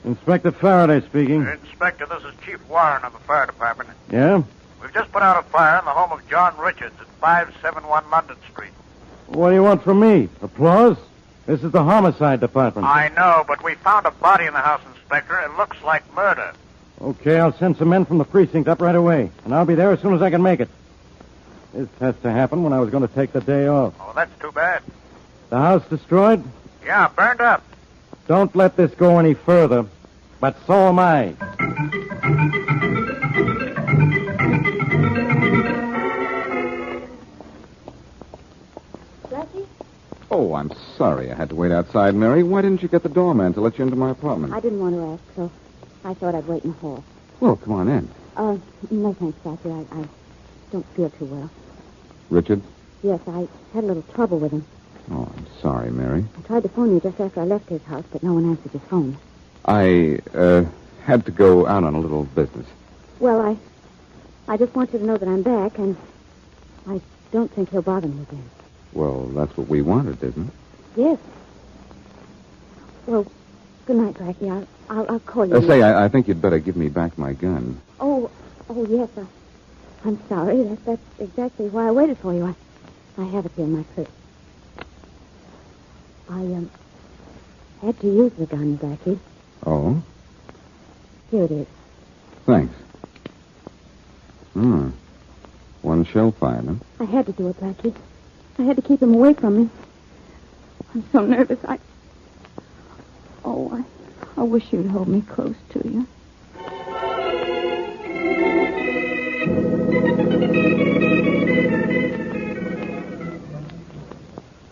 Inspector Faraday speaking. Inspector, this is Chief Warren of the fire department. Yeah? We've just put out a fire in the home of John Richards at 571 London Street. What do you want from me? Applause? This is the homicide department. I know, but we found a body in the house, Inspector. It looks like murder. Okay, I'll send some men from the precinct up right away, and I'll be there as soon as I can make it. This has to happen when I was going to take the day off. Oh, that's too bad. The house destroyed? Yeah, burned up. Don't let this go any further, but so am I. Blackie? Oh, I'm I'm sorry I had to wait outside, Mary. Why didn't you get the doorman to let you into my apartment? I didn't want to ask, so I thought I'd wait in the hall. Well, come on in. No thanks, Doctor. I don't feel too well. Richard? Yes, I had a little trouble with him. Oh, I'm sorry, Mary. I tried to phone you just after I left his house, but no one answered his phone. I, had to go out on a little business. Well, I just want you to know that I'm back, and I don't think he'll bother me again. Well, that's what we wanted, isn't it? Yes. Well, good night, Blackie. I'll call you. Say, I think you'd better give me back my gun. Oh, yes. I'm sorry. That's exactly why I waited for you. I have it here in my purse. I had to use the gun, Blackie. Oh? Here it is. Thanks. One shell fired, huh? I had to do it, Blackie. I had to keep him away from me. I'm so nervous. I wish you'd hold me close to you.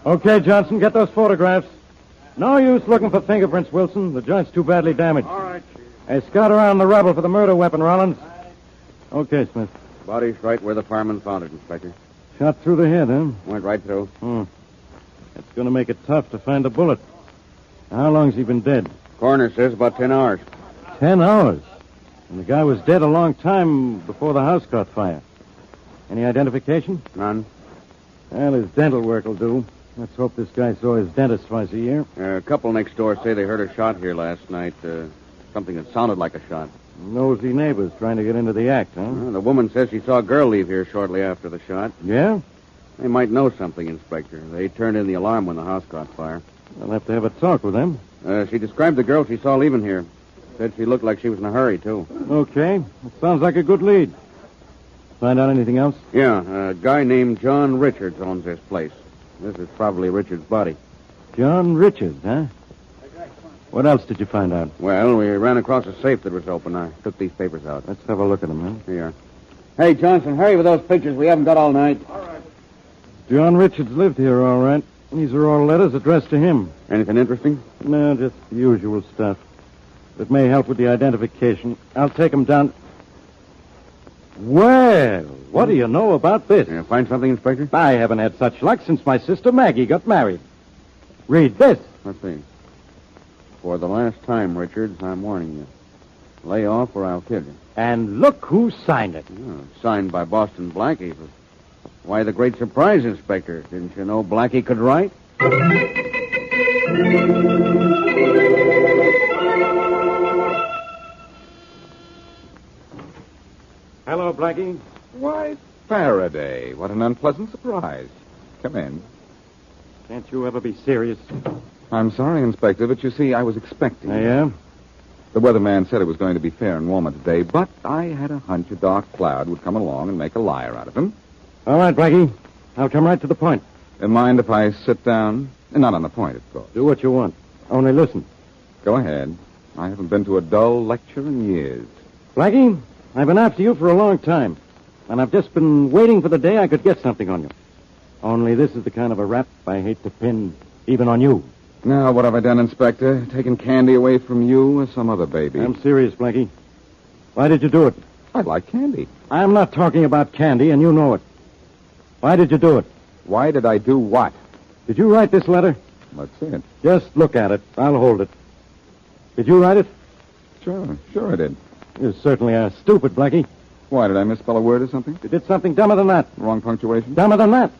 Okay, Johnson, get those photographs. No use looking for fingerprints, Wilson. The joint's too badly damaged. All right, Chief. Hey, scout around the rubble for the murder weapon, Rollins. Okay, Smith. Body's right where the fireman found it, Inspector. Shot through the head, huh? Went right through. It's going to make it tough to find a bullet. How long's he been dead? Coroner says about 10 hours. 10 hours? And the guy was dead a long time before the house caught fire. Any identification? None. Well, his dental work will do. Let's hope this guy saw his dentist twice a year. A couple next door say they heard a shot here last night. Something that sounded like a shot. Nosy neighbors trying to get into the act, huh? The woman says she saw a girl leave here shortly after the shot. Yeah? They might know something, Inspector. They turned in the alarm when the house caught fire. I'll have to have a talk with them. She described the girl she saw leaving here. Said she looked like she was in a hurry, too. Okay. That sounds like a good lead. Find out anything else? Yeah, a guy named John Richards owns this place. This is probably Richards' body. John Richards, huh? What else did you find out? Well, we ran across a safe that was open. I took these papers out. Let's have a look at them, huh? Here you are. Hey, Johnson, hurry with those pictures. We haven't got all night. All right. John Richards lived here, all right. These are all letters addressed to him. Anything interesting? No, just the usual stuff. It may help with the identification. I'll take them down. Well, what do you know about this? You find something, Inspector? I haven't had such luck since my sister Maggie got married. Read this. Let's see. For the last time, Richards, I'm warning you. Lay off or I'll kill you. And look who signed it. Signed by Boston Blackie. But why the great surprise, Inspector? Didn't you know Blackie could write? Hello, Blackie. Why, Faraday. What an unpleasant surprise. Come in. Can't you ever be serious? I'm sorry, Inspector, but you see, I was expecting. I am? The weatherman said it was going to be fair and warmer today, but I had a hunch a dark cloud would come along and make a liar out of him. All right, Blackie. I'll come right to the point. Mind if I sit down? Not on the point, of course. Do what you want. Only listen. Go ahead. I haven't been to a dull lecture in years. Blackie, I've been after you for a long time, and I've just been waiting for the day I could get something on you. Only this is the kind of a rap I hate to pin even on you. Now, what have I done, Inspector? Taken candy away from you or some other baby? I'm serious, Blackie. Why did you do it? I like candy. I'm not talking about candy, and you know it. Why did you do it? Why did I do what? Did you write this letter? Let's see it. Just look at it. I'll hold it. Did you write it? Sure I did. You certainly are stupid, Blackie. Why, did I misspell a word or something? You did something dumber than that. Wrong punctuation? Dumber than that.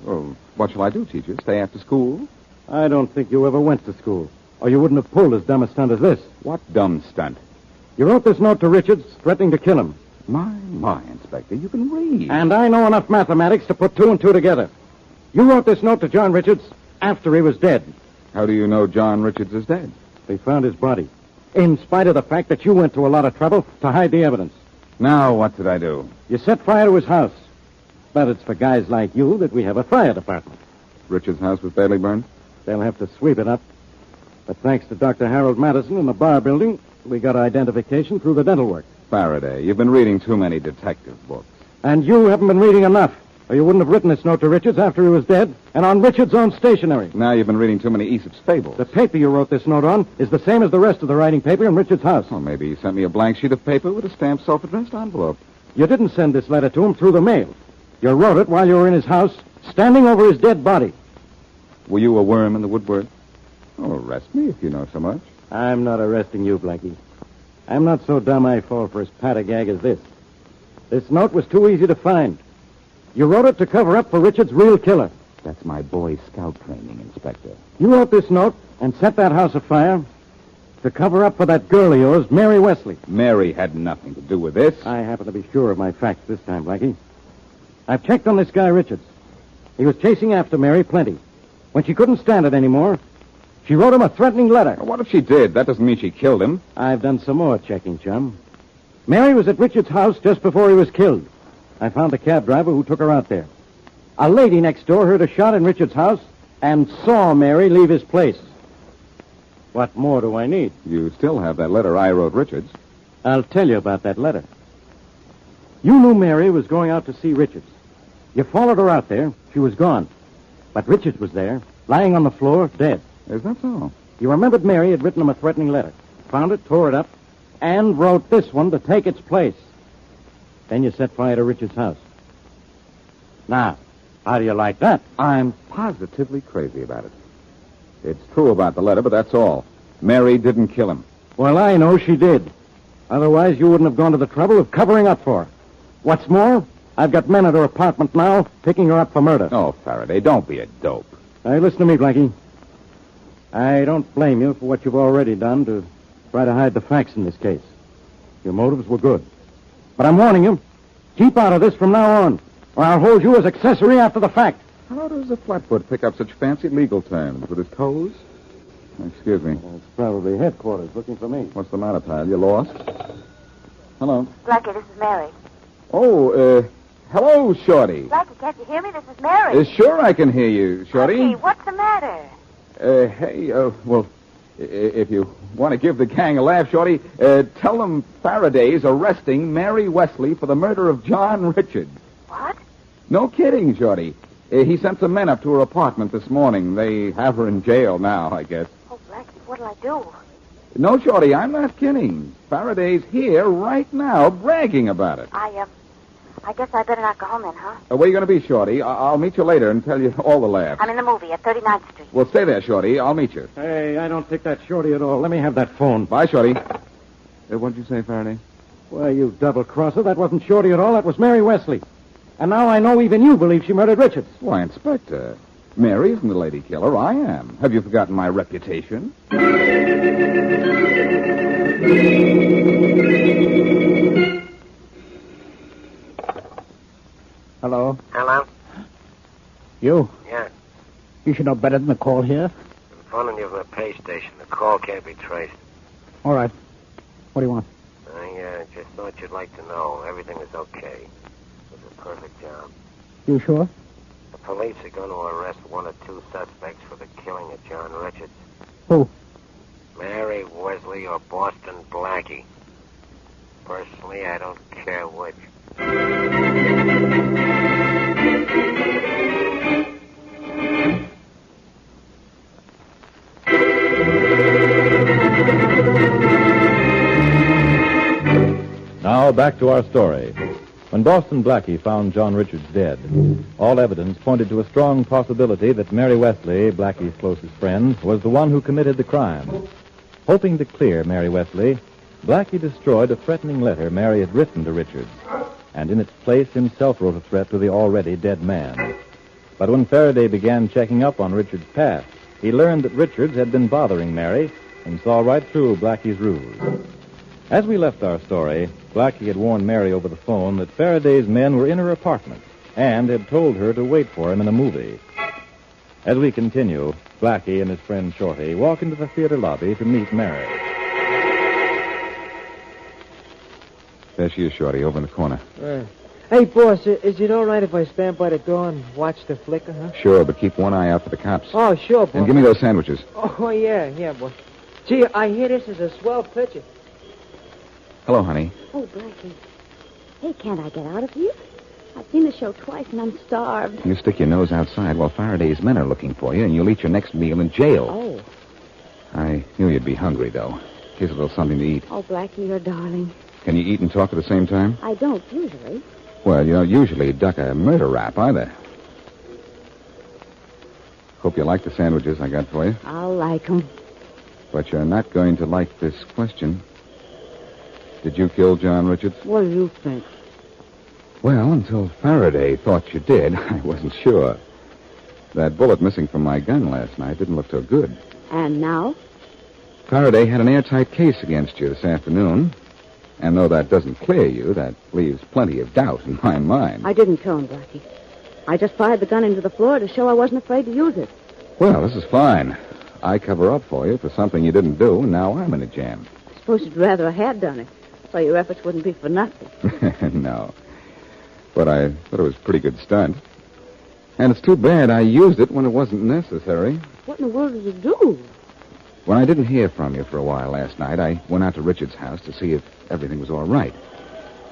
Oh, what shall I do, teacher? Stay after school? I don't think you ever went to school, or you wouldn't have pulled as dumb a stunt as this. What dumb stunt? You wrote this note to Richards, threatening to kill him. My, Inspector, you can read. And I know enough mathematics to put two and two together. You wrote this note to John Richards after he was dead. How do you know John Richards is dead? They found his body, in spite of the fact that you went to a lot of trouble to hide the evidence. Now, what did I do? You set fire to his house. But it's for guys like you that we have a fire department. Richards' house was badly burned? They'll have to sweep it up. But thanks to Dr. Harold Madison in the bar building, we got identification through the dental work. Faraday, you've been reading too many detective books. And you haven't been reading enough. or you wouldn't have written this note to Richards after he was dead and on Richards' own stationery. Now you've been reading too many Aesop's fables. The paper you wrote this note on is the same as the rest of the writing paper in Richards' house. Well, maybe he sent me a blank sheet of paper with a stamped self-addressed envelope. You didn't send this letter to him through the mail. You wrote it while you were in his house, standing over his dead body. Were you a worm in the woodwork? Oh, arrest me if you know so much. I'm not arresting you, Blackie. I'm not so dumb I fall for as pat a gag as this. This note was too easy to find. You wrote it to cover up for Richard's real killer. That's my Boy Scout training, Inspector. You wrote this note and set that house afire to cover up for that girl of yours, Mary Wesley. Mary had nothing to do with this. I happen to be sure of my facts this time, Blackie. I've checked on this guy, Richards. He was chasing after Mary plenty. When she couldn't stand it anymore, she wrote him a threatening letter. What if she did? That doesn't mean she killed him. I've done some more checking, chum. Mary was at Richards' house just before he was killed. I found the cab driver who took her out there. A lady next door heard a shot in Richards' house and saw Mary leave his place. What more do I need? You still have that letter I wrote Richards. I'll tell you about that letter. You knew Mary was going out to see Richards. You followed her out there. She was gone. But Richards was there, lying on the floor, dead. Is that so? You remembered Mary had written him a threatening letter. Found it, tore it up, and wrote this one to take its place. Then you set fire to Richards' house. Now, how do you like that? I'm positively crazy about it. It's true about the letter, but that's all. Mary didn't kill him. Well, I know she did. Otherwise, you wouldn't have gone to the trouble of covering up for her. What's more, I've got men at her apartment now picking her up for murder. Oh, Faraday, don't be a dope. Hey, listen to me, Blackie. I don't blame you for what you've already done to try to hide the facts in this case. Your motives were good. But I'm warning you, keep out of this from now on, or I'll hold you as accessory after the fact. How does a flatfoot pick up such fancy legal terms? With his toes? Excuse me. It's probably headquarters looking for me. What's the matter, pal? You lost? Hello. Blackie, this is Mary. Oh, hello, Shorty. Blackie, can't you hear me? This is Mary. Sure I can hear you, Shorty. Blackie, what's the matter? Hey, well, if you want to give the gang a laugh, Shorty, tell them Faraday's arresting Mary Wesley for the murder of John Richards. What? No kidding, Shorty. He sent some men up to her apartment this morning. They have her in jail now, I guess. Oh, Blackie, what'll I do? No, Shorty, I'm not kidding. Faraday's here right now bragging about it. I guess I better not go home then, huh? Where are you going to be, Shorty? I'll meet you later and tell you all the laughs. I'm in the movie at 39th Street. Well, stay there, Shorty. I'll meet you. Hey, I don't think that's Shorty at all. Let me have that phone. Bye, Shorty. What'd you say, Faraday? Why, you double-crosser, that wasn't Shorty at all. That was Mary Wesley. And now I know even you believe she murdered Richards. Why, Inspector, Mary isn't the lady killer. I am. Have you forgotten my reputation? Hello? Hello? You? Yeah. You should know better than to call here. I'm phoning you from the pay station. The call can't be traced. All right. What do you want? I just thought you'd like to know everything is okay. It was a perfect job. You sure? The police are going to arrest one or two suspects for the killing of John Richards. Who? Mary Wesley or Boston Blackie. Personally, I don't care which. Now back to our story. When Boston Blackie found John Richards dead, all evidence pointed to a strong possibility that Mary Wesley, Blackie's closest friend, was the one who committed the crime. Hoping to clear Mary Wesley, Blackie destroyed a threatening letter Mary had written to Richards, and in its place himself wrote a threat to the already dead man. But when Faraday began checking up on Richards' past, he learned that Richards had been bothering Mary and saw right through Blackie's ruse. As we left our story, Blackie had warned Mary over the phone that Faraday's men were in her apartment and had told her to wait for him in the movie. As we continue, Blackie and his friend Shorty walk into the theater lobby to meet Mary. There she is, Shorty, over in the corner. Hey, boss, is it all right if I stand by the door and watch the flicker, huh? Sure, but keep one eye out for the cops. Oh, sure, boss. And give me those sandwiches. Oh, yeah, boss. Gee, I hear this is a swell picture. Hello, honey. Oh, Blackie. Hey, can't I get out of here? I've seen the show twice, and I'm starved. You stick your nose outside while Faraday's men are looking for you, and you'll eat your next meal in jail. Oh. I knew you'd be hungry, though. Here's a little something to eat. Oh, Blackie, you're darling. Can you eat and talk at the same time? I don't usually. Well, you don't usually duck a murder rap, either. Hope you like the sandwiches I got for you. I'll like 'em. But you're not going to like this question. Did you kill John Richards? What do you think? Well, until Faraday thought you did, I wasn't sure. That bullet missing from my gun last night didn't look so good. And now? Faraday had an airtight case against you this afternoon. And though that doesn't clear you, that leaves plenty of doubt in my mind. I didn't kill him, Blackie. I just fired the gun into the floor to show I wasn't afraid to use it. Well, this is fine. I cover up for you for something you didn't do, and now I'm in a jam. I suppose you'd rather I had done it, so your efforts wouldn't be for nothing. No. But I thought it was a pretty good stunt. And it's too bad I used it when it wasn't necessary. What in the world did you do? When I didn't hear from you for a while last night, I went out to Richards' house to see if everything was all right.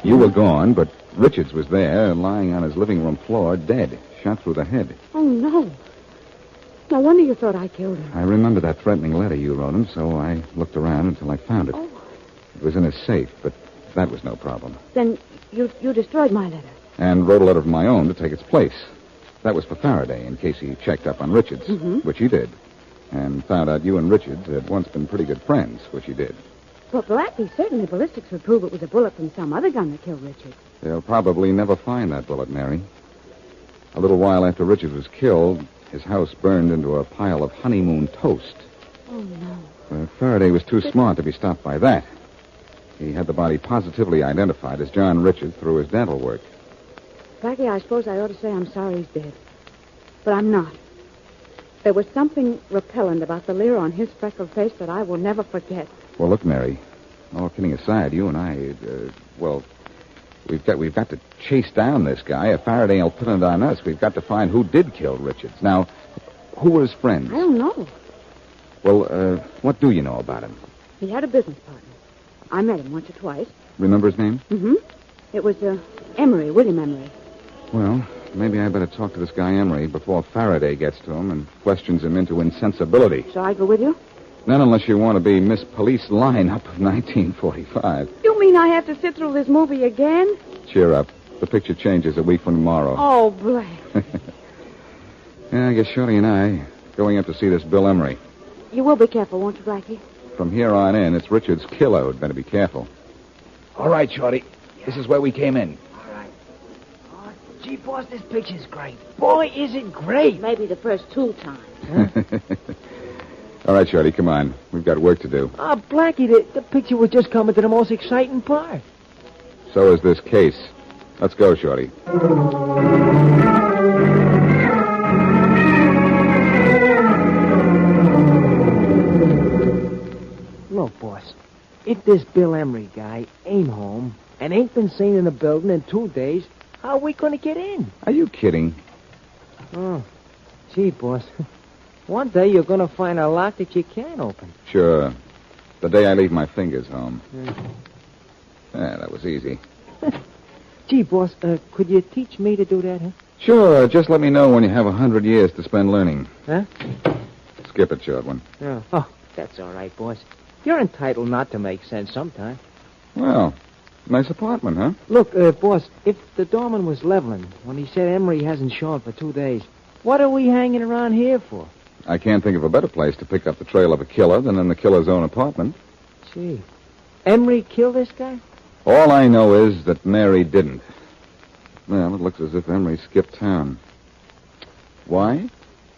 You were gone, but Richards was there, lying on his living room floor, dead, shot through the head. Oh, no. No wonder you thought I killed him. I remember that threatening letter you wrote him, so I looked around until I found it. Oh. It was in his safe, but that was no problem. Then you destroyed my letter. And wrote a letter of my own to take its place. That was for Faraday, in case he checked up on Richards, which he did. And found out you and Richards had once been pretty good friends, which he did. But Blackie, certainly ballistics would prove it was a bullet from some other gun that killed Richard. They'll probably never find that bullet, Mary. A little while after Richards was killed, his house burned into a pile of honeymoon toast. Oh, no. Faraday was too smart to be stopped by that. He had the body positively identified as John Richards through his dental work. Blackie, I suppose I ought to say I'm sorry he's dead. But I'm not. There was something repellent about the leer on his freckled face that I will never forget. Well, look, Mary, all kidding aside, you and I, we've got to chase down this guy. If Faraday will put it on us, we've got to find who did kill Richards. Now, who were his friends? I don't know. Well, what do you know about him? He had a business partner. I met him once or twice. Remember his name? Mm-hmm. It was, Emery, William Emery. Well, maybe I better talk to this guy Emery before Faraday gets to him and questions him into insensibility. Shall I go with you? Not unless you want to be Miss Police Lineup of 1945. You mean I have to sit through this movie again? Cheer up. The picture changes a week from tomorrow. Oh, Black. Yeah, I guess Shorty and I going up to see this Bill Emery. You will be careful, won't you, Blackie? From here on in, it's Richard's killer. Better be careful. All right, Shorty. This is where we came in. All right. Oh, gee, boss, this picture's great. Boy, is it great. Maybe the first 2 times. All right, Shorty, come on. We've got work to do. Ah, Blackie, the picture was just coming to the most exciting part. So is this case. Let's go, Shorty. Look, boss, if this Bill Emery guy ain't home and ain't been seen in the building in 2 days, how are we going to get in? Are you kidding? Oh, gee, boss. One day you're going to find a lock that you can't open. Sure. The day I leave my fingers home. Yeah. Yeah, that was easy. Gee, boss, could you teach me to do that, huh? Sure, just let me know when you have 100 years to spend learning. Huh? Skip it, short one. Yeah. Oh, that's all right, boss. You're entitled not to make sense sometime. Well, nice apartment, huh? Look, boss, if the doorman was leveling when he said Emery hasn't shown for 2 days, what are we hanging around here for? I can't think of a better place to pick up the trail of a killer than in the killer's own apartment. Gee. Emery killed this guy? All I know is that Mary didn't. Well, it looks as if Emery skipped town. Why?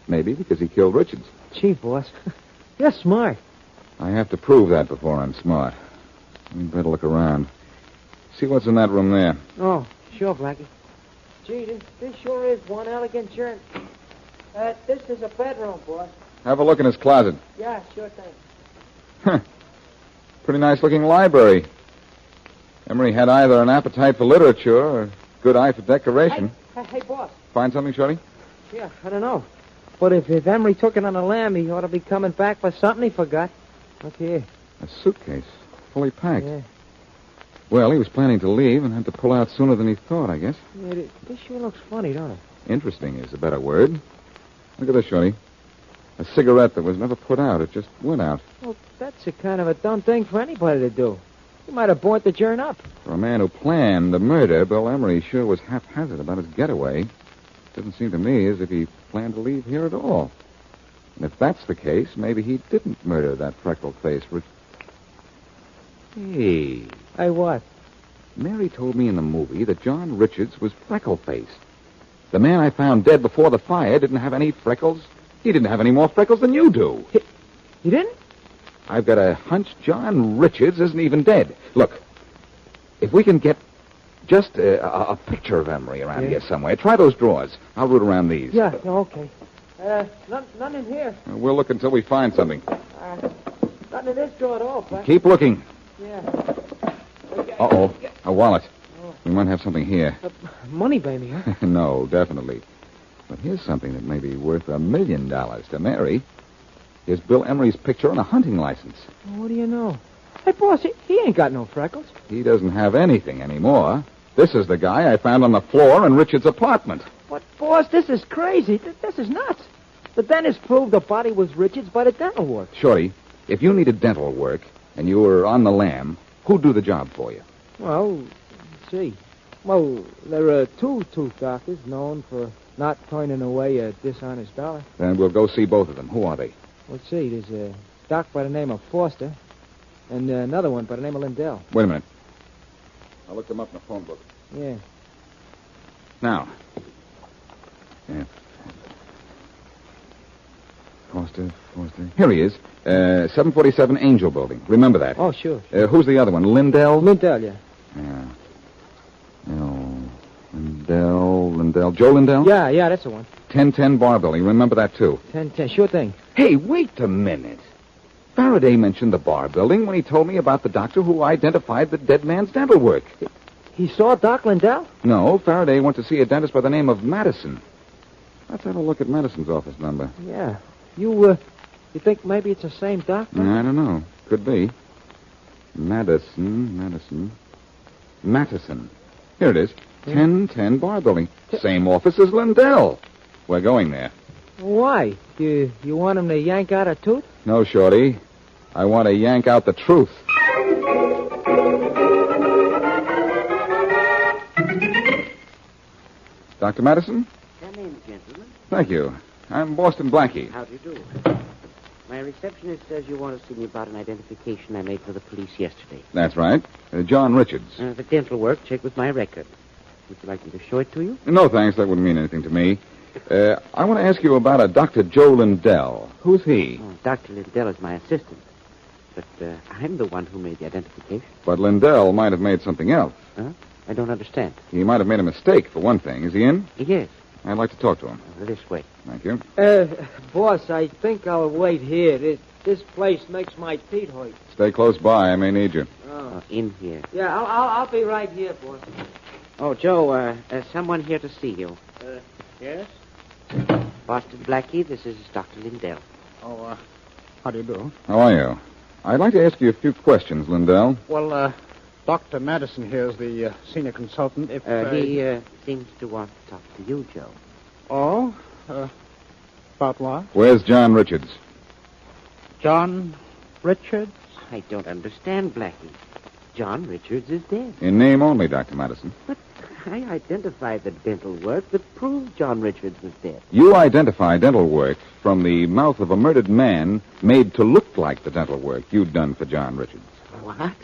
Maybe because he killed Richards. Gee, boss, you're smart. I have to prove that before I'm smart. We'd better look around. See what's in that room there. Oh, sure, Blackie. Gee, this sure is one elegant journey. This is a bedroom, boss. Have a look in his closet. Yeah, sure thing. Huh. Pretty nice-looking library. Emery had either an appetite for literature or a good eye for decoration. Hey, boss. Find something, Shorty? Yeah, I don't know. But if Emery took it on a lamb, he ought to be coming back for something he forgot. Look here. A suitcase, fully packed. Yeah. Well, he was planning to leave and had to pull out sooner than he thought, I guess. Yeah, this sure looks funny, don't it? Interesting is a better word. Look at this, Shorty. A cigarette that was never put out. It just went out. Well, that's a kind of a dumb thing for anybody to do. He might have burnt the joint up. For a man who planned the murder, Bill Emery sure was haphazard about his getaway. Doesn't seem to me as if he planned to leave here at all. And if that's the case, maybe he didn't murder that freckled-faced... Hey. Hey, what? Mary told me in the movie that John Richards was freckle-faced. The man I found dead before the fire didn't have any freckles. He didn't have any more freckles than you do. He didn't? I've got a hunch John Richards isn't even dead. Look, if we can get just a picture of Emery around here somewhere, try those drawers. I'll root around these. Yeah, okay. None in here. We'll look until we find something. Nothing in this drawer at all, Blackie. Keep looking. Yeah. Uh-oh, a wallet. We might have something here. Money, baby, huh? No, definitely. But here's something that may be worth $1 million to Mary. Here's Bill Emery's picture on a hunting license. Well, what do you know? Hey, boss, he ain't got no freckles. He doesn't have anything anymore. This is the guy I found on the floor in Richard's apartment. But, boss, this is crazy. This is nuts. The dentist proved the body was Richard's by the dental work. Shorty, if you needed dental work and you were on the lam, who'd do the job for you? Well, let's see. Well, there are two tooth doctors known for not turning away a dishonest dollar. Then we'll go see both of them. Who are they? Let's see. There's a doc by the name of Foster and another one by the name of Lindell. Wait a minute. I'll look them up in the phone book. Yeah. Now. Yeah. Foster. Here he is. 747 Angel Building. Remember that. Oh, sure. Who's the other one? Lindell? Lindell, yeah. Yeah. No. Lindell. Joe Lindell? Yeah, that's the one. 1010 Bar Building. Remember that, too. 1010, sure thing. Hey, wait a minute. Faraday mentioned the bar building when he told me about the doctor who identified the dead man's dental work. He saw Doc Lindell? No, Faraday went to see a dentist by the name of Madison. Let's have a look at Madison's office number. Yeah. You think maybe it's the same doctor? I don't know. Could be. Madison. Here it is. 1010 Bar Building. Same office as Lindell. We're going there. Why? You want him to yank out a tooth? No, Shorty. I want to yank out the truth. Dr. Madison? Come in, gentlemen. Thank you. I'm Boston Blackie. How do you do? My receptionist says you want to see me about an identification I made for the police yesterday. That's right. John Richards. The dental work, check with my record. Would you like me to show it to you? No, thanks. That wouldn't mean anything to me. I want to ask you about a Dr. Joe Lindell. Who's he? Oh, Dr. Lindell is my assistant. But I'm the one who made the identification. But Lindell might have made something else. Huh? I don't understand. He might have made a mistake, for one thing. Is he in? Yes. I'd like to talk to him. This way. Thank you. Boss, I think I'll wait here. This place makes my teeth hurt. Stay close by. I may need you. Oh, in here. Yeah, I'll be right here, boss. Oh, Joe, someone here to see you. Yes? Boston Blackie, this is Dr. Lindell. Oh, how do you do? How are you? I'd like to ask you a few questions, Lindell. Well, Dr. Madison here is the senior consultant. If he seems to want to talk to you, Joe. Oh? About what? Where's John Richards? John Richards? I don't understand, Blackie. John Richards is dead. In name only, Dr. Madison. But I identified the dental work that proved John Richards was dead. You identify dental work from the mouth of a murdered man made to look like the dental work you'd done for John Richards. What?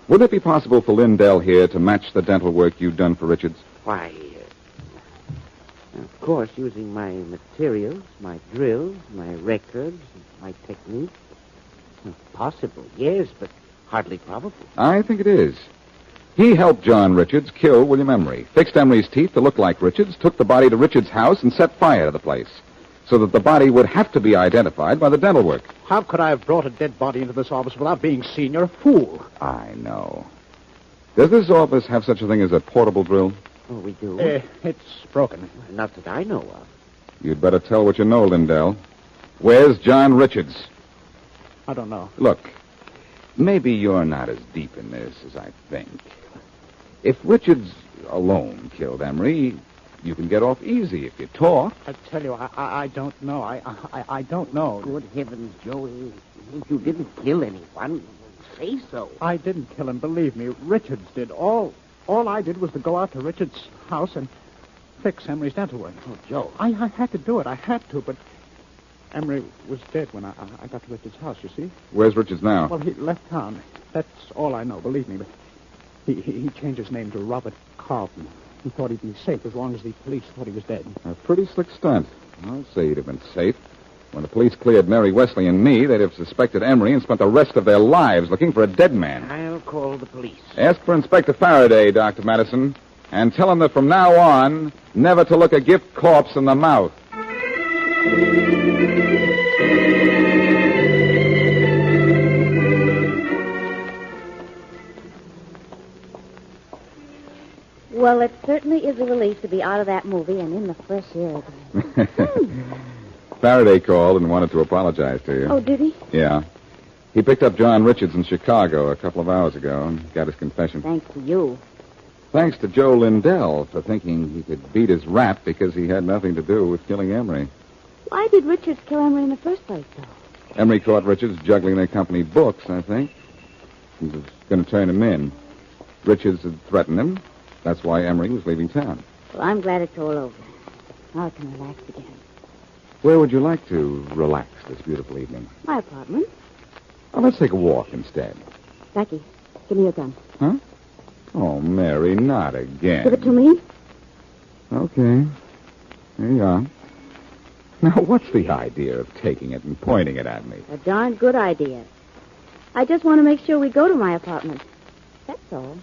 Would it be possible for Lindell here to match the dental work you'd done for Richards? Why, of course, using my materials, my drills, my records, my technique. Possible, yes, but hardly probable. I think it is. He helped John Richards kill William Emery, fixed Emery's teeth to look like Richards, took the body to Richards' house, and set fire to the place, so that the body would have to be identified by the dental work. How could I have brought a dead body into this office without being seen? You're a fool. I know. Does this office have such a thing as a portable drill? Oh, we do? It's broken. Not that I know of. You'd better tell what you know, Lindell. Where's John Richards? I don't know. Look, maybe you're not as deep in this as I think. If Richards alone killed Emery, you can get off easy if you talk. I tell you, I don't know. I don't know. Good heavens, Joey. If you didn't kill anyone, say so. I didn't kill him, believe me. Richards did. All I did was to go out to Richards' house and fix Emery's dental work. Oh, Joe. I had to do it. I had to, but Emery was dead when I got to Richards' house, you see. Where's Richards now? Well, he left town. That's all I know, believe me. But he changed his name to Robert Carlton. He thought he'd be safe as long as the police thought he was dead. A pretty slick stunt. I'll say he'd have been safe. When the police cleared Mary Wesley and me, they'd have suspected Emery and spent the rest of their lives looking for a dead man. I'll call the police. Ask for Inspector Faraday, Dr. Madison, and tell him that from now on, never to look a gift corpse in the mouth. Well, it certainly is a relief to be out of that movie and in the fresh air again. Faraday called and wanted to apologize to you. Oh, did he? Yeah. He picked up John Richards in Chicago a couple of hours ago and got his confession. Thanks to you. Thanks to Joe Lindell for thinking he could beat his rap because he had nothing to do with killing Emery. Why did Richards kill Emery in the first place, though? Emery caught Richards juggling their company books, I think. He was going to turn him in. Richards had threatened him. That's why Emery was leaving town. Well, I'm glad it's all over. Now I can relax again. Where would you like to relax this beautiful evening? My apartment. Oh, let's take a walk instead. Blackie, give me your gun. Huh? Oh, Mary, not again. Give it to me. Okay. Here you are. Now, what's the idea of taking it and pointing it at me? A darn good idea. I just want to make sure we go to my apartment. That's all.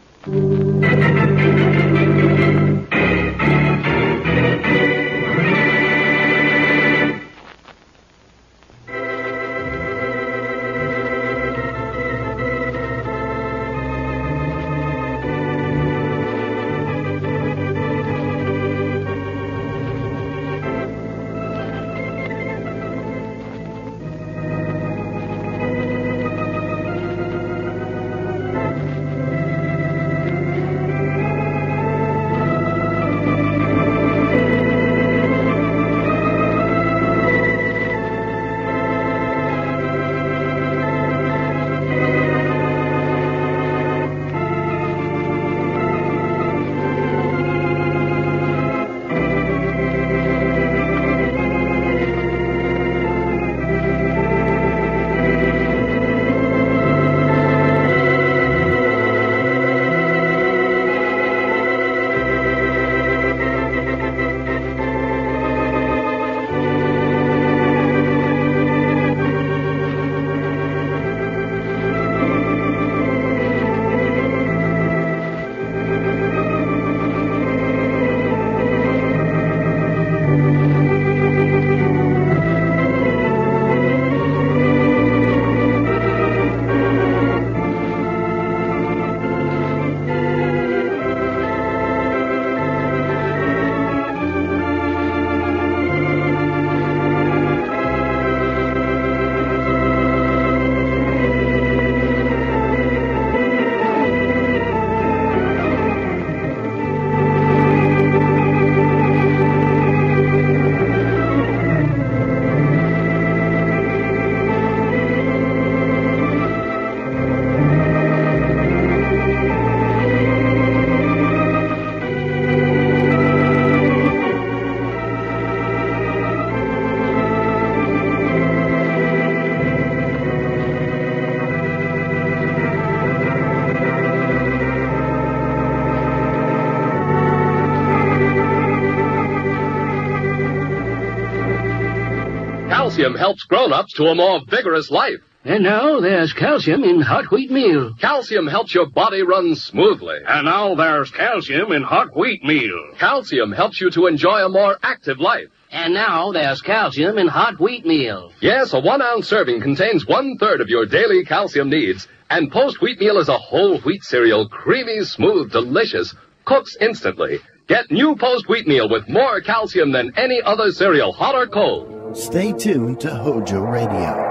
Calcium helps grown-ups to a more vigorous life. And now there's calcium in hot wheat meal. Calcium helps your body run smoothly. And now there's calcium in hot wheat meal. Calcium helps you to enjoy a more active life. And now there's calcium in hot wheat meal. Yes, a 1-ounce serving contains 1/3 of your daily calcium needs. And Post Wheat Meal is a whole wheat cereal, creamy, smooth, delicious, cooks instantly. Get new Post Wheat Meal with more calcium than any other cereal, hot or cold. Stay tuned to Hojo Radio.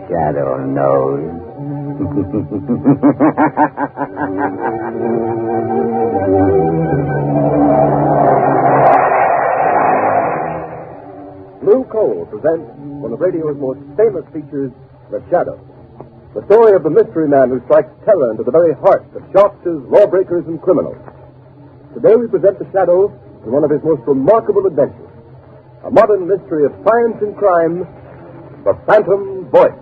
Shadow knows. Blue Coal presents one of radio's most famous features, The Shadow. The story of the mystery man who strikes terror into the very heart of shopsters, lawbreakers, and criminals. Today we present The Shadow in one of his most remarkable adventures. A modern mystery of science and crime, The Phantom Voice.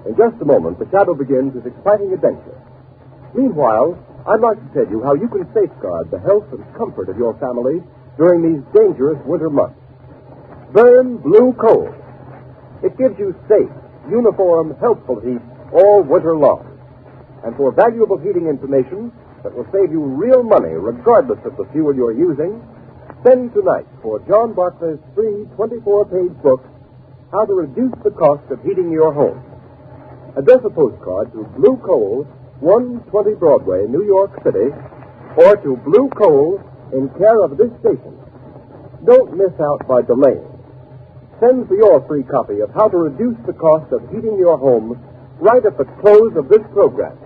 In just a moment, The Shadow begins his exciting adventure. Meanwhile, I'd like to tell you how you can safeguard the health and comfort of your family during these dangerous winter months. Burn Blue Coal. It gives you safe, uniform, healthful heat all winter long. And for valuable heating information that will save you real money regardless of the fuel you're using, send tonight for John Barclay's free 24-page book, How to Reduce the Cost of Heating Your Home. Address a postcard to Blue Coal, 120 Broadway, New York City, or to Blue Coal in care of this station. Don't miss out by delaying. Send for your free copy of How to Reduce the Cost of Heating Your Home right at the close of this program.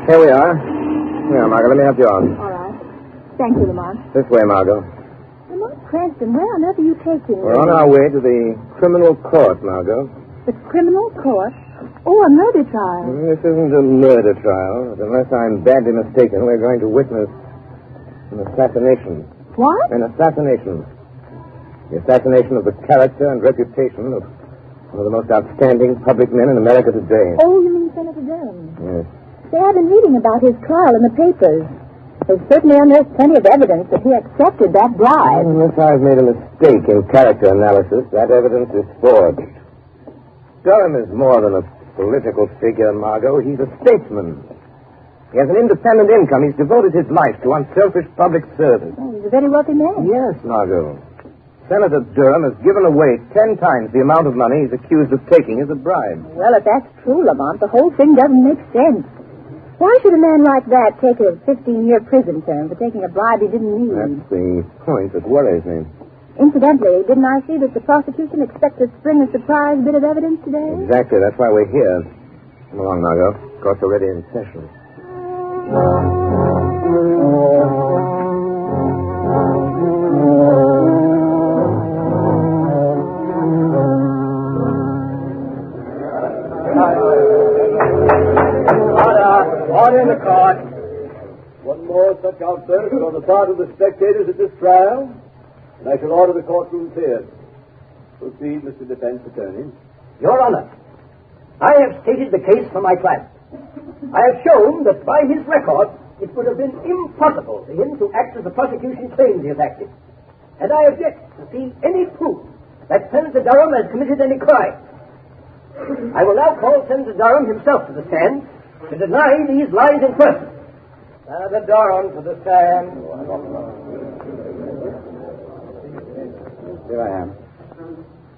Here we are. Here, Margot, let me help you on. All right. Thank you, Lamont. This way, Margot. Lamont Cranston, where on earth are you taking me? We're on our way to the criminal court, Margot. The criminal court? Oh, a murder trial. This isn't a murder trial. But unless I'm badly mistaken, we're going to witness an assassination. What? An assassination. The assassination of the character and reputation of one of the most outstanding public men in America today. Oh, you mean Senator Durham? Yes. Say, I've been reading about his trial in the papers. They've certainly unearthed plenty of evidence that he accepted that bribe. Unless I've made a mistake in character analysis, that evidence is forged. Durham is more than a political figure, Margot. He's a statesman. He has an independent income. He's devoted his life to unselfish public service. Oh, he's a very wealthy man. Yes, Margot. Senator Durham has given away 10 times the amount of money he's accused of taking as a bribe. Well, if that's true, Lamont, the whole thing doesn't make sense. Why should a man like that take a 15-year prison term for taking a bribe he didn't need? That's the point that worries me. Incidentally, didn't I see that the prosecution expects to spring a surprise bit of evidence today? Exactly. That's why we're here. Come along, Margot. Court's already in session. Order in the court. One more such outburst on the part of the spectators at this trial, and I shall order the courtroom cleared. Proceed, Mr. Defense Attorney. Your Honor, I have stated the case for my client. I have shown that by his record, it would have been impossible for him to act as the prosecution claims he has acted. And I object to see any proof that Senator Durham has committed any crime. I will now call Senator Durham himself to the stand to deny these lies in person. Senator Durham to the stand. Here I am.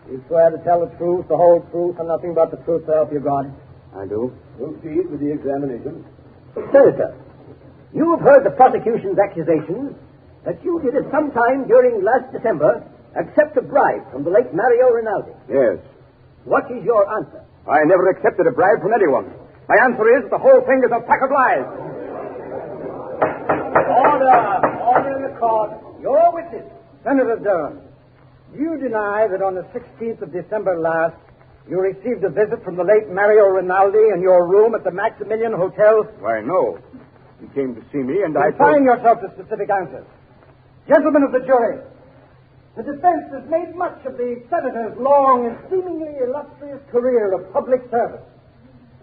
You swear to tell the truth, the whole truth, and nothing but the truth to help you God? I do. Proceed with the examination. Senator, you have heard the prosecution's accusations that you did at some time during last December accept a bribe from the late Mario Rinaldi. Yes. What is your answer? I never accepted a bribe from anyone. My answer is the whole thing is a pack of lies. Order in the court. Your witness. Senator Durham, do you deny that on the 16th of December last, you received a visit from the late Mario Rinaldi in your room at the Maximilian Hotel? Why, no. He came to see me, and I Confine yourself to specific answers. Gentlemen of the jury, the defense has made much of the senator's long and seemingly illustrious career of public service.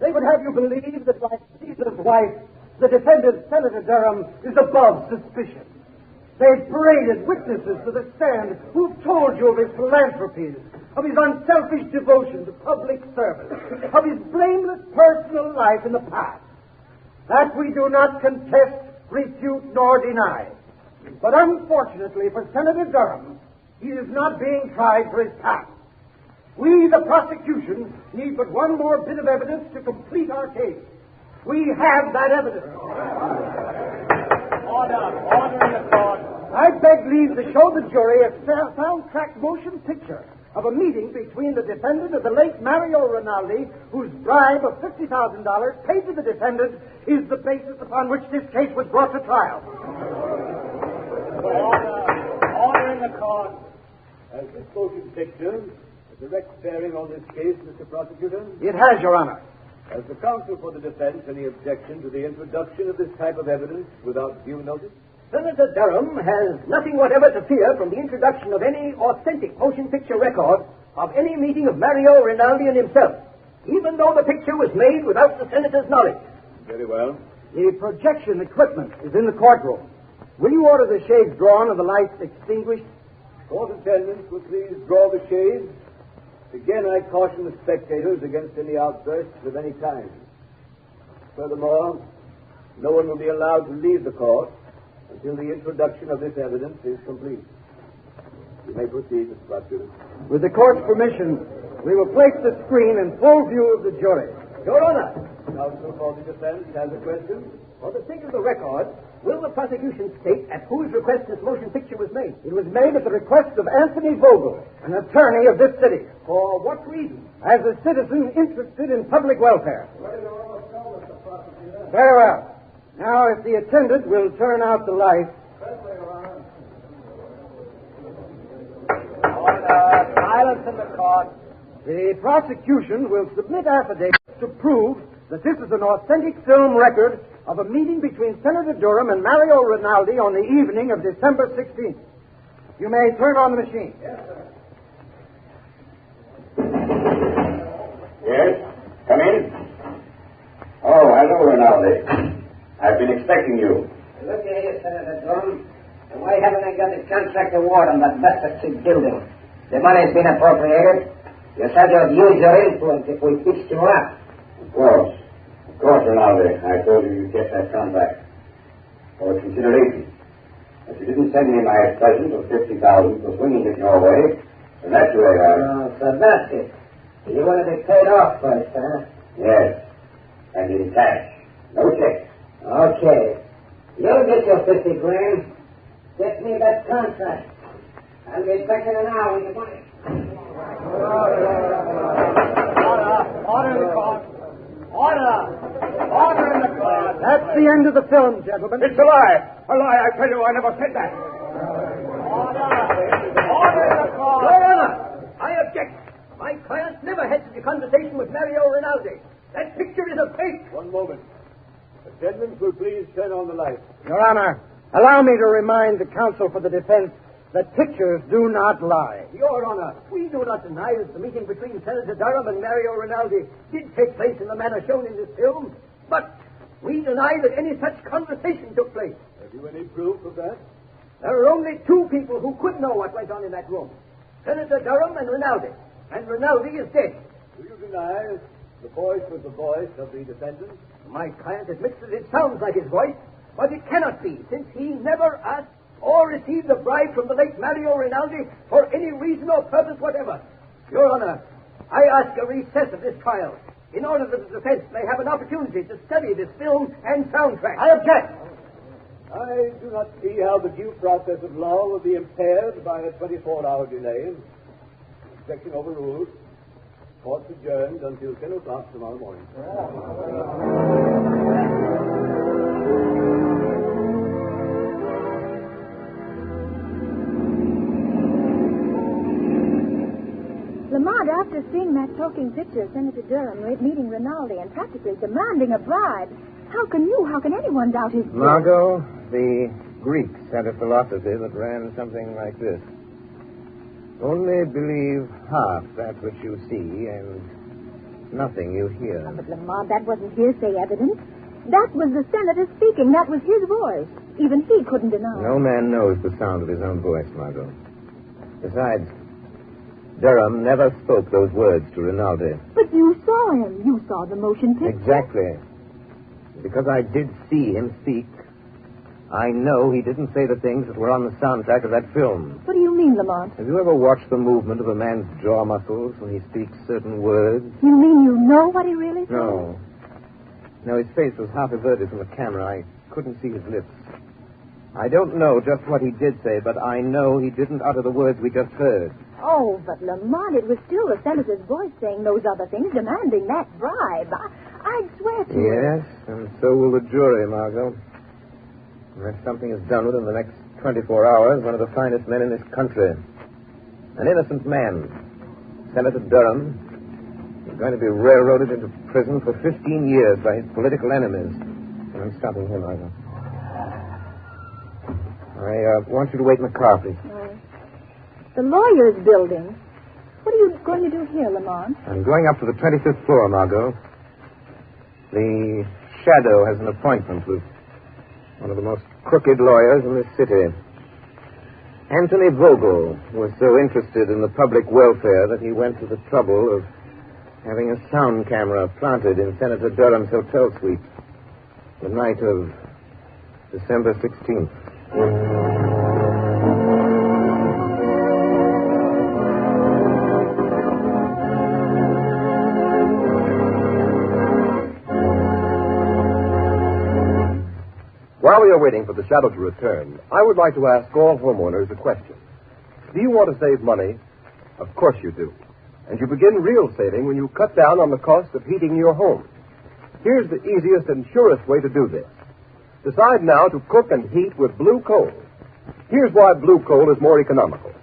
They would have you believe that, like Caesar's wife, the defendant, Senator Durham, is above suspicion. They've paraded witnesses to the stand who've told you of his philanthropies, of his unselfish devotion to public service, of his blameless personal life in the past. That we do not contest, refute, nor deny. But unfortunately for Senator Durham, he is not being tried for his past. We, the prosecution, need but one more bit of evidence to complete our case. We have that evidence. Order in the court. I beg leave to show the jury a soundtrack motion picture of a meeting between the defendant and the late Mario Rinaldi, whose bribe of $50,000 paid to the defendant is the basis upon which this case was brought to trial. Order in the court. Has this motion picture a direct bearing on this case, Mr. Prosecutor? It has, Your Honor. Has the counsel for the defense any objection to the introduction of this type of evidence without due notice? Senator Durham has nothing whatever to fear from the introduction of any authentic motion picture record of any meeting of Mario Rinaldi and himself, even though the picture was made without the senator's knowledge. Very well. The projection equipment is in the courtroom. Will you order the shades drawn and the lights extinguished? Court attendants will please draw the shades. Again, I caution the spectators against any outbursts of any kind. Furthermore, no one will be allowed to leave the court until the introduction of this evidence is complete. You may proceed, Mr. Prosecutor. With the court's permission, we will place the screen in full view of the jury. Your Honor. Counsel for the defense has a question. For the sake of the record, will the prosecution state at whose request this motion picture was made? It was made at the request of Anthony Vogel, an attorney of this city. For what reason? As a citizen interested in public welfare. Very well. Now, if the attendant will turn out the light. Order. Silence in the court. The prosecution will submit affidavits to prove that this is an authentic film record of a meeting between Senator Durham and Mario Rinaldi on the evening of December 16th. You may turn on the machine. Yes, sir. Yes? Come in. Oh, hello, Rinaldi. I've been expecting you. Look here, Senator Durham. Why haven't I got a contract award on that Bastard Street building? The money's been appropriated. You said you'd use your influence if we fixed you up. Of course, Rinaldi. I told you you'd get that contract. For consideration. If you didn't send me my present of $50,000 for swinging it your way, then that's the way I... Oh, so that's it. You want to be paid off first, huh? Yes. And in cash. No check. Okay. You'll get your 50 grand. Get me that contract. I'll be back in an hour with the money. Order in the court. Order in the court. That's the end of the film, gentlemen. It's a lie. A lie, I tell you. I never said that. Order in the court. Your Honor, I object. My client never had such a conversation with Mario Rinaldi. That picture is a fake. One moment. Attendants will please turn on the light. Your Honor, allow me to remind the counsel for the defense that pictures do not lie. Your Honor, we do not deny that the meeting between Senator Durham and Mario Rinaldi did take place in the manner shown in this film, but we deny that any such conversation took place. Have you any proof of that? There are only two people who could know what went on in that room. Senator Durham and Rinaldi. And Rinaldi is dead. Do you deny the voice was the voice of the defendant? My client admits that it sounds like his voice, but it cannot be, since he never asked or received a bribe from the late Mario Rinaldi for any reason or purpose whatever. Your Honor, I ask a recess of this trial in order that the defense may have an opportunity to study this film and soundtrack. I object. I do not see how the due process of law will be impaired by a 24-hour delay. Objection overruled. Court's adjourned until 10 o'clock tomorrow morning. Lamont, after seeing that talking picture of Senator Durham meeting Rinaldi and practically demanding a bribe, how can anyone doubt his guilt? Margot, the Greeks had a philosophy that ran something like this. Only believe half that which you see and nothing you hear. But, Lamont, that wasn't hearsay evidence. That was the senator speaking. That was his voice. Even he couldn't deny. No man knows the sound of his own voice, Margot. Besides, Durham never spoke those words to Rinaldi. But you saw him. You saw the motion picture. Exactly. Because I did see him speak, I know he didn't say the things that were on the soundtrack of that film. What do you mean, Lamont? Have you ever watched the movement of a man's jaw muscles when he speaks certain words? You mean you know what he really said? No. No, his face was half averted from the camera. I couldn't see his lips. I don't know just what he did say, but I know he didn't utter the words we just heard. Oh, but Lamont, it was still the senator's voice saying those other things, demanding that bribe. I'd swear to it. Yes, and so will the jury, Margot. Unless something is done within the next 24 hours, one of the finest men in this country, an innocent man, Senator Durham, is going to be railroaded into prison for 15 years by his political enemies. And I'm stopping here, Margot. I want you to wait in the car, please. The lawyer's building. What are you going to do here, Lamont? I'm going up to the 25th floor, Margot. The Shadow has an appointment with one of the most crooked lawyers in this city. Anthony Vogel was so interested in the public welfare that he went to the trouble of having a sound camera planted in Senator Durham's hotel suite the night of December 16th. While we are waiting for the Shadow to return, I would like to ask all homeowners a question. Do you want to save money? Of course you do. And you begin real saving when you cut down on the cost of heating your home. Here's the easiest and surest way to do this. Decide now to cook and heat with blue coal. Here's why blue coal is more economical.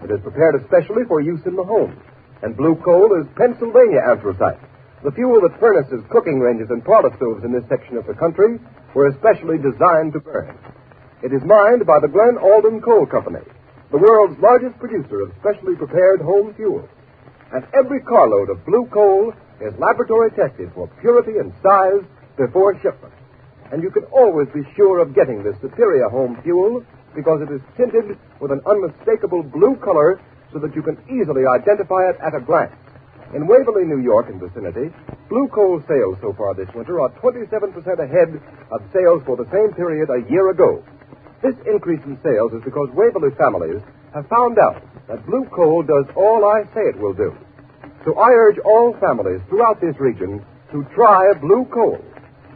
It is prepared especially for use in the home. And blue coal is Pennsylvania anthracite, the fuel that furnaces, cooking ranges, and parlor stoves in this section of the country were especially designed to burn. It is mined by the Glen Alden Coal Company, the world's largest producer of specially prepared home fuel. And every carload of blue coal is laboratory tested for purity and size before shipment. And you can always be sure of getting this superior home fuel because it is tinted with an unmistakable blue color so that you can easily identify it at a glance. In Waverly, New York and vicinity, blue coal sales so far this winter are 27% ahead of sales for the same period a year ago. This increase in sales is because Waverly families have found out that blue coal does all I say it will do. So I urge all families throughout this region to try blue coal.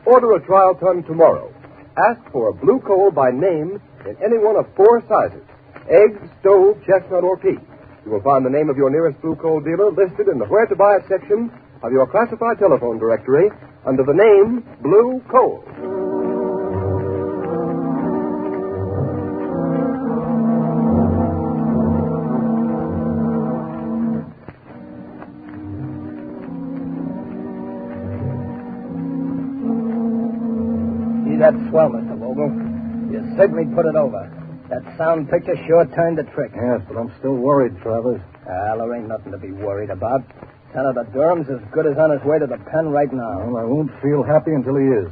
Order a trial ton tomorrow. Ask for blue coal by name in any one of 4 sizes: egg, stove, chestnut, or pea. You will find the name of your nearest blue coal dealer listed in the Where to Buy It section of your classified telephone directory under the name Blue Coal. See that swell, Mr. Vogel? You certainly put it over. That sound picture sure turned the trick. Yes, but I'm still worried, Travers. Well, there ain't nothing to be worried about. Senator Durham's as good as on his way to the pen right now. Well, I won't feel happy until he is.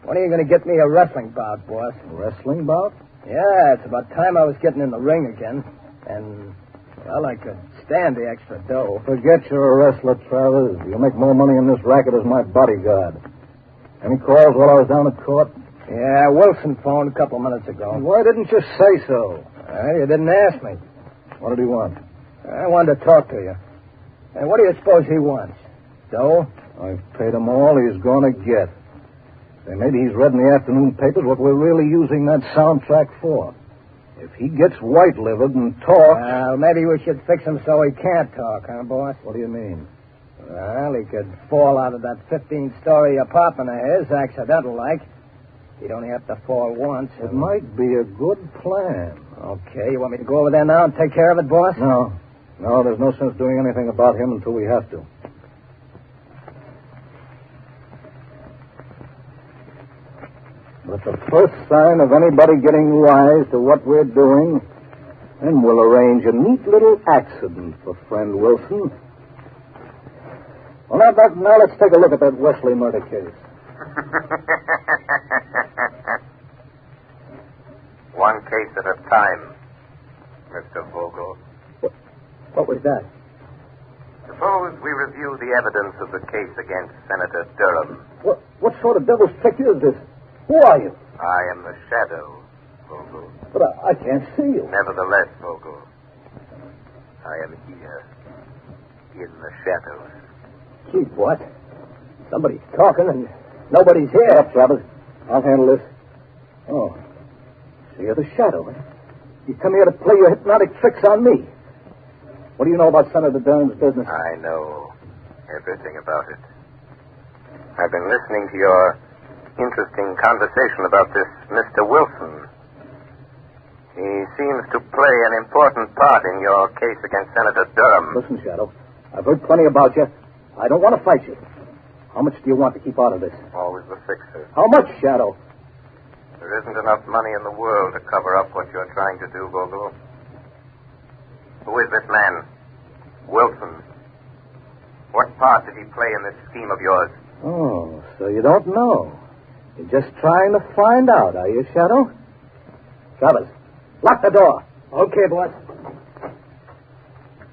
When are you going to get me a wrestling bout, boss? A wrestling bout? Yeah, it's about time I was getting in the ring again. And, well, I could stand the extra dough. Forget you're a wrestler, Travers. You'll make more money in this racket as my bodyguard. Any calls while I was down at court? Yeah, Wilson phoned a couple minutes ago. Why didn't you say so? You didn't ask me. What did he want? I wanted to talk to you. Hey, what do you suppose he wants? Dough? I've paid him all he's going to get. Say, maybe he's read in the afternoon papers what we're really using that soundtrack for. If he gets white-livered and talks... Well, maybe we should fix him so he can't talk, huh, boss? What do you mean? Well, he could fall out of that 15-story apartment of his, accidental-like. He'd only have to fall once. It might be a good plan. Okay, you want me to go over there now and take care of it, boss? No, there's no sense doing anything about him until we have to. But the first sign of anybody getting wise to what we're doing, then we'll arrange a neat little accident for friend Wilson. Well, now let's take a look at that Wesley murder case. One case at a time, Mr. Vogel. What was that? Suppose we review the evidence of the case against Senator Durham. What sort of devil's trick is this? Who are you? I am the Shadow. Vogel. But I can't see you. Nevertheless, Vogel, I am here, in the shadows. Gee, what? Somebody's talking and nobody's here. Shut up, Travis. I'll handle this. Oh. So you're the shadow, eh? You come here to play your hypnotic tricks on me. What do you know about Senator Durham's business? I know everything about it. I've been listening to your interesting conversation about this Mr. Wilson. He seems to play an important part in your case against Senator Durham. Listen, Shadow, I've heard plenty about you. I don't want to fight you. How much do you want to keep out of this? Always the fixer. How much, Shadow? There isn't enough money in the world to cover up what you're trying to do, Vogel. Who is this man? Wilson. What part did he play in this scheme of yours? Oh, so you don't know. You're just trying to find out, are you, Shadow? Travis, lock the door. Okay, boss.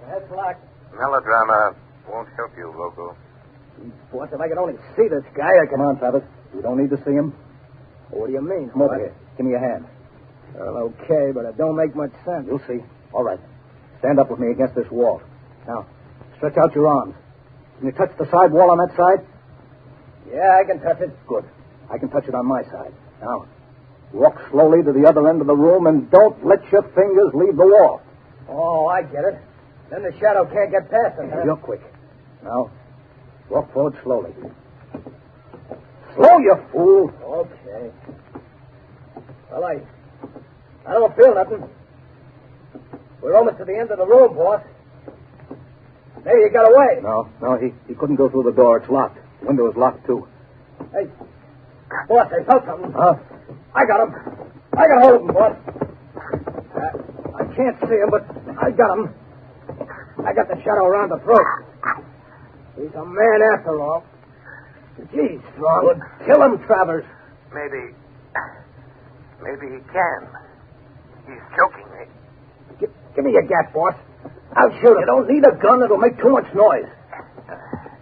That's locked. Melodrama won't help you, Vogel. Boss, if I could only see this guy, I can... Come on, Travis. You don't need to see him. What do you mean? Come over here. Give me your hand. Well, okay, but it don't make much sense. You'll see. All right. Stand up with me against this wall. Now, stretch out your arms. Can you touch the side wall on that side? Yeah, I can touch it. Good. I can touch it on my side. Now, walk slowly to the other end of the room and don't let your fingers leave the wall. Oh, I get it. Then the shadow can't get past it, huh? You're quick. Now, walk forward slowly. Slow, you fool. Okay. Well, I don't feel nothing. We're almost to the end of the room, boss. Maybe you got away. No, he couldn't go through the door. It's locked. The window is locked, too. Hey, boss, I felt something. Huh? I got him. I got hold of him, boss. I can't see him, but I got him. I got the shadow around the throat. He's a man after all. Gee, Strong. Well, kill him, Travers. Maybe he can. He's choking me. Give me your gat, boss. I'll shoot him. You don't need a gun. It'll make too much noise.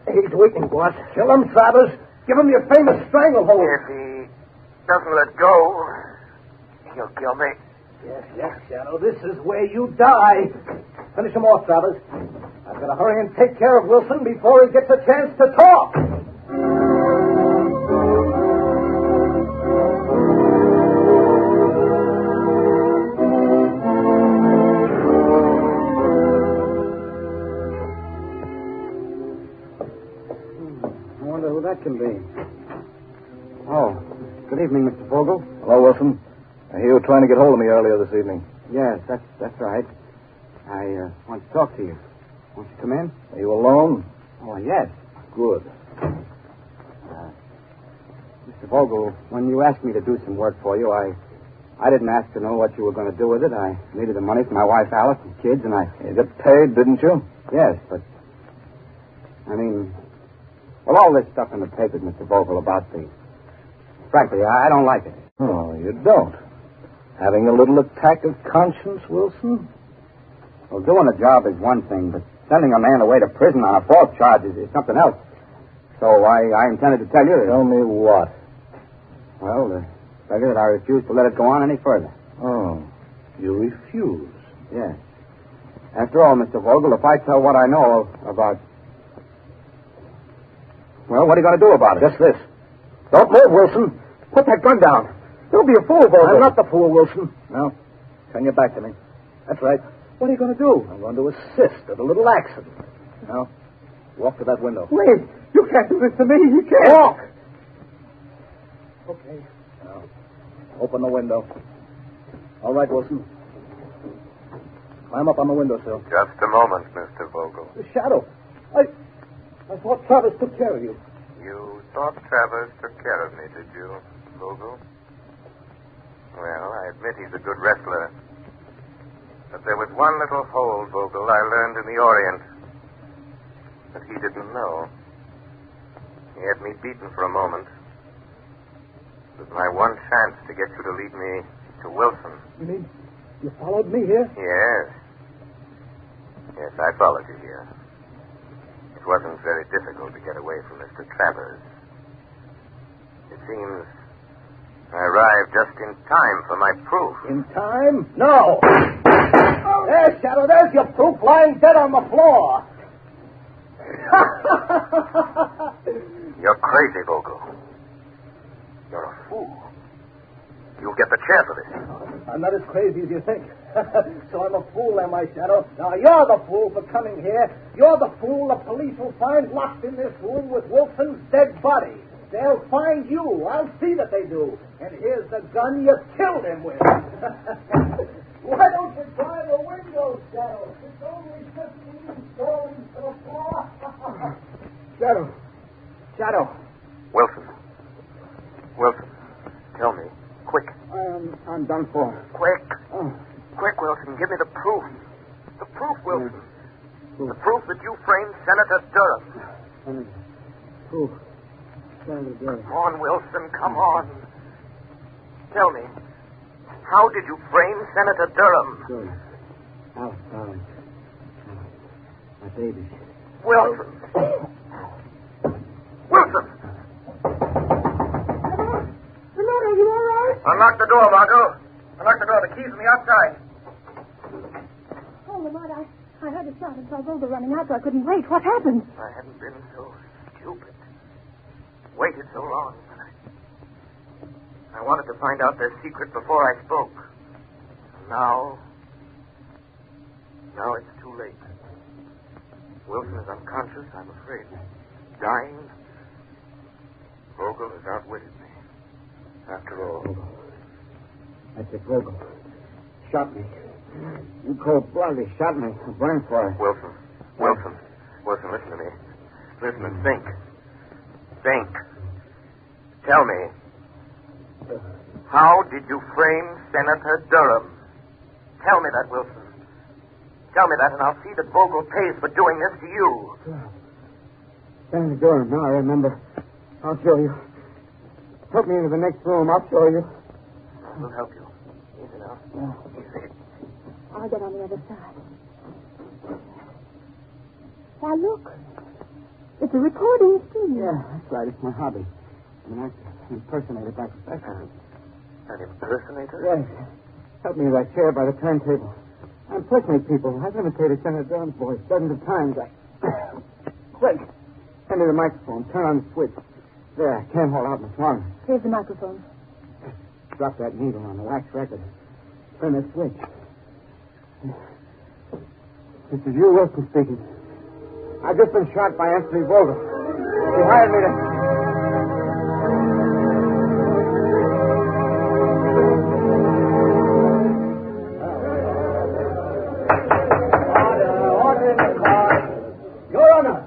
He's weakening, boss. Kill him, Travers. Give him your famous stranglehold. If he doesn't let go, he'll kill me. Yes, Shadow. This is where you die. Finish him off, Travers. I've got to hurry and take care of Wilson before he gets a chance to talk. That can be. Oh, good evening, Mr. Vogel. Hello, Wilson. I hear you were trying to get hold of me earlier this evening. Yes, that's right. I want to talk to you. Won't you come in? Are you alone? Oh, yes. Good. Mr. Vogel, when you asked me to do some work for you, I didn't ask to know what you were going to do with it. I needed the money for my wife, Alice, and kids, and You got paid, didn't you? Yes, but... I mean... Well, all this stuff in the papers, Mr. Vogel, about the... Frankly, I don't like it. Oh, you don't? Having a little attack of conscience, Wilson? Well, doing a job is one thing, but sending a man away to prison on a false charge is something else. So I intended to tell you... Tell me what? Well, the figure that I refuse to let it go on any further. Oh, you refuse? Yes. After all, Mr. Vogel, if I tell what I know about... Well, what are you going to do about it? Just this. Don't move, Wilson. Put that gun down. Don't be a fool, Vogel. I'm not the fool, Wilson. No. Turn your back to me. That's right. What are you going to do? I'm going to assist at a little accident. Now, walk to that window. Wait. You can't do this to me. You can't. Walk. Okay. Now, open the window. All right, Wilson. Climb up on the windowsill. Just a moment, Mr. Vogel. The shadow. I thought Travis took care of you. You thought Travers took care of me, did you, Vogel? Well, I admit he's a good wrestler. But there was one little hold, Vogel, I learned in the Orient that he didn't know. He had me beaten for a moment. It was my one chance to get you to lead me to Wilson. You mean you followed me here? Yes. Yes, I followed you here. It wasn't very difficult to get away from Mr. Travers. It seems I arrived just in time for my proof. In time? No. There, Shadow, there's your proof lying dead on the floor. You're crazy, Vogel. You're a fool. You'll get the chair for this. I'm not as crazy as you think. So I'm a fool, am I, Shadow? Now, you're the fool for coming here. You're the fool the police will find locked in this room with Wilson's dead body. They'll find you. I'll see that they do. And here's the gun you killed him with. Why don't you try the window, Shadow? It's only 15 stories to the floor. Shadow. Wilson, tell me. Quick. I'm done for. Quick. Quick, Wilson. Give me the proof. The proof, Wilson. The proof that you framed Senator Durham. Proof. Senator Durham. Come on, Wilson. Come on. Tell me. How did you frame Senator Durham? Good. My baby. Wilson. Wilson! Lamont, are you all right? Unlock the door, Margot. Unlock the door. The key's on the outside. Oh, Lamont, I heard a shot and saw Vogel running out, so I couldn't wait. What happened? I hadn't been so stupid. Waited so long. I wanted to find out their secret before I spoke. Now it's too late. Wilson is unconscious, I'm afraid. Dying. Vogel has outwitted me. After all. That's it, Vogel. Shot me. You cold-bloodedly shot me. I'm running for it. Wilson, listen to me. Listen and think. Tell me. How did you frame Senator Durham? Tell me that, Wilson. Tell me that, and I'll see that Vogel pays for doing this to you. Senator Durham, now I remember. I'll show you. Put me into the next room. I'll show you. We'll help you. Easy now. Easy. I'll get on the other side. Why, look. It's a recording studio. Yeah, that's right. It's my hobby. I'm an actor. An impersonator by profession. An impersonator? Yes. Help me with that chair by the turntable. I impersonate people. I've imitated Senator Durham's voice dozens of times. Quick. Hand me the microphone. Turn on the switch. There, I can't hold out much longer. Here's the microphone. Drop that needle on the wax record. Turn the switch. This is you, Wilson, speaking. I've just been shot by Anthony Vogel. He hired me to... Your Honor,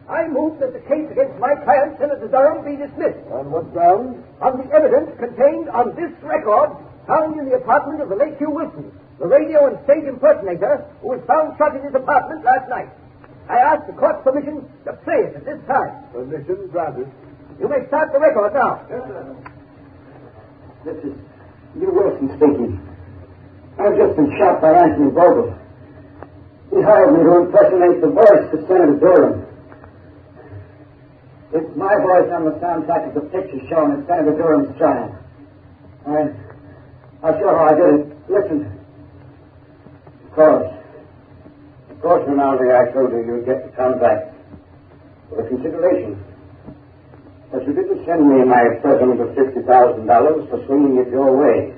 I move that the case against my client, Senator Durham, be dismissed. On what grounds? On the evidence contained on this record found in the apartment of the late Hugh Wilson, the radio and stage impersonator who was found shot in his apartment last night. I ask the court's permission to play it at this time. Permission granted. You may start the record now. Yes, sir. This is Hugh Wilson speaking. I've just been shot by Anthony Vogel. He hired me to impersonate the voice of Senator Durham. It's my voice on the soundtrack of the picture shown at Senator Durham's trial. I'll show how I did it. Listen. Of course, Rinaldi, I told you you'd get the contract for a consideration. But you didn't send me my present of $50,000 for swinging it your way.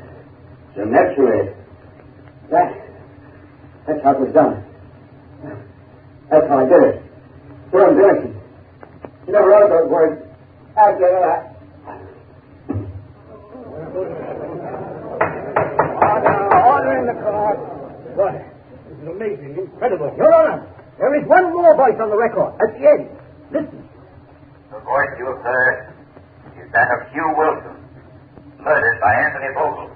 So naturally, that's how it was done. That's how I did it. Durham's innocent. You never wrote those words. I get it. Order in the court. Boy, this is amazing, incredible. Your Honor, there is one more voice on the record at the end. Listen. The voice you have heard is that of Hugh Wilson, murdered by Anthony Vogel.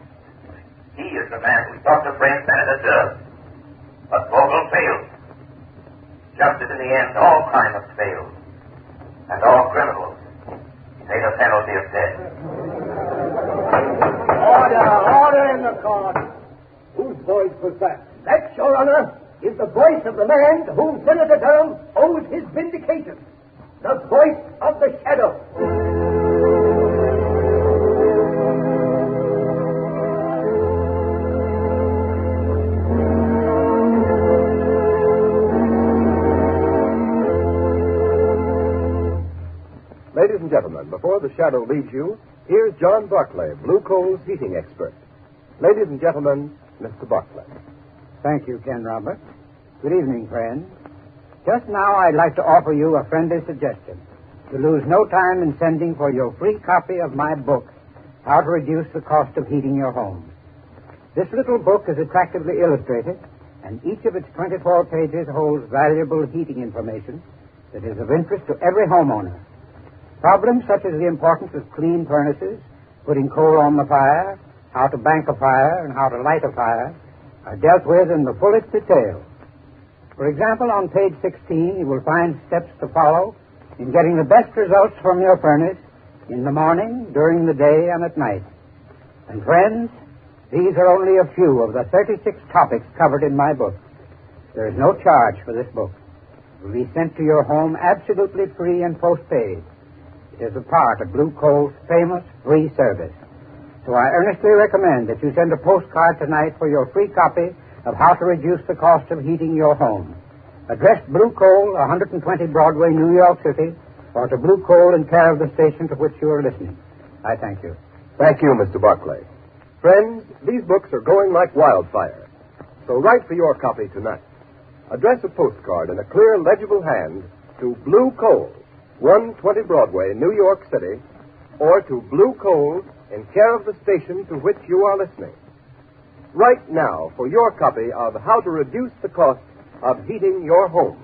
He is the man who sought to frame Senator Durham. But Vogel failed. Just as in the end all crime must fail. And all criminals pay the penalty of death. Order in the court. Whose voice was that? That, Your Honor, is the voice of the man to whom Senator Durham owes his vindication. The voice of the shadow. and gentlemen, before the shadow leaves you, here's John Barclay, Blue Coal's heating expert. Ladies and gentlemen, Mr. Barclay. Thank you, Ken Robert. Good evening, friends. Just now, I'd like to offer you a friendly suggestion. To lose no time in sending for your free copy of my book, How to Reduce the Cost of Heating Your Home. This little book is attractively illustrated, and each of its 24 pages holds valuable heating information that is of interest to every homeowner. Problems such as the importance of clean furnaces, putting coal on the fire, how to bank a fire, and how to light a fire are dealt with in the fullest detail. For example, on page 16, you will find steps to follow in getting the best results from your furnace in the morning, during the day, and at night. And friends, these are only a few of the 36 topics covered in my book. There is no charge for this book. It will be sent to your home absolutely free and postpaid. It is a part of Blue Coal's famous free service. So I earnestly recommend that you send a postcard tonight for your free copy of How to Reduce the Cost of Heating Your Home. Addressed Blue Coal, 120 Broadway, New York City, or to Blue Coal in care of the station to which you are listening. I thank you. Thank you, Mr. Barclay. Friends, these books are going like wildfire. So write for your copy tonight. Address a postcard in a clear, legible hand to Blue Coal, 120 Broadway, New York City, or to Blue Coal in care of the station to which you are listening. Write now for your copy of How to Reduce the Cost of Heating Your Home.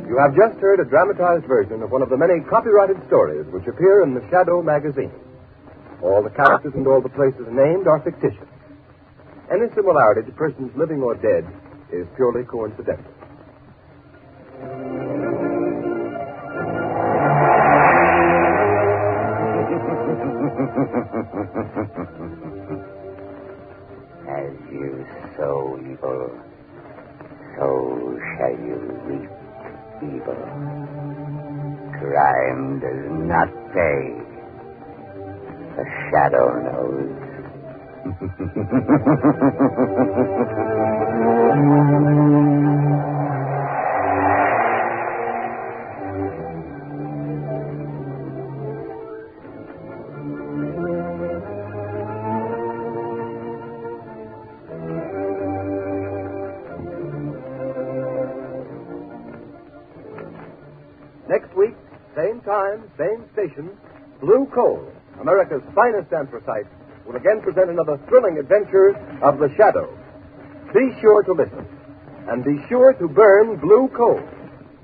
You have just heard a dramatized version of one of the many copyrighted stories which appear in the Shadow magazine. All the characters and all the places named are fictitious. Any similarity to persons living or dead is purely coincidental. As you sow evil, so shall you reap evil. Crime does not pay. The shadow knows. Next week, same time, same station, Blue Coal, America's finest anthracite, will again present another thrilling adventure of the Shadow. Be sure to listen, and be sure to burn Blue Coal,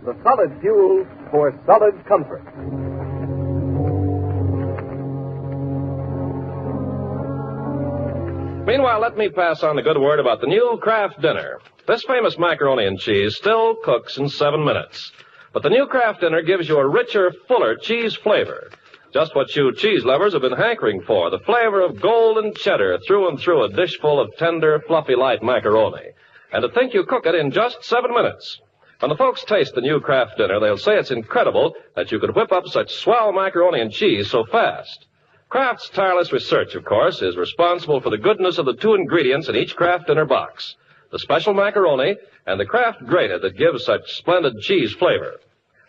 the solid fuel for solid comfort. Meanwhile, let me pass on the good word about the new Kraft Dinner. This famous macaroni and cheese still cooks in 7 minutes. But the new Kraft Dinner gives you a richer, fuller cheese flavor. Just what you cheese lovers have been hankering for, the flavor of golden cheddar through and through a dish full of tender, fluffy, light macaroni. And to think you cook it in just 7 minutes. When the folks taste the new Kraft Dinner, they'll say it's incredible that you could whip up such swell macaroni and cheese so fast. Kraft's tireless research, of course, is responsible for the goodness of the two ingredients in each Kraft Dinner box. The special macaroni and the Kraft grated that gives such splendid cheese flavor.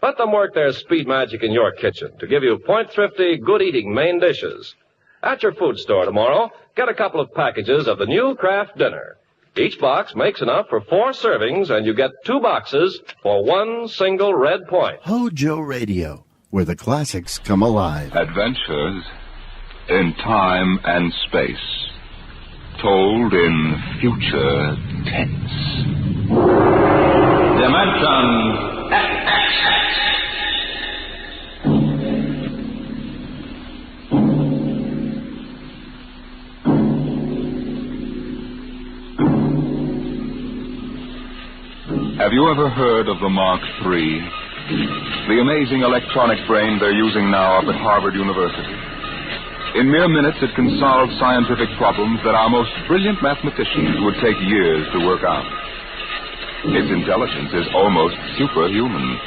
Let them work their speed magic in your kitchen to give you point-thrifty, good-eating main dishes. At your food store tomorrow, get a couple of packages of the new Kraft Dinner. Each box makes enough for 4 servings, and you get 2 boxes for 1 single red point. Hojo Radio, where the classics come alive. Adventures in time and space, told in future tense. Dimension Have you ever heard of the Mark III? The amazing electronic brain they're using now up at Harvard University. In mere minutes, it can solve scientific problems that our most brilliant mathematicians would take years to work out. Its intelligence is almost superhuman.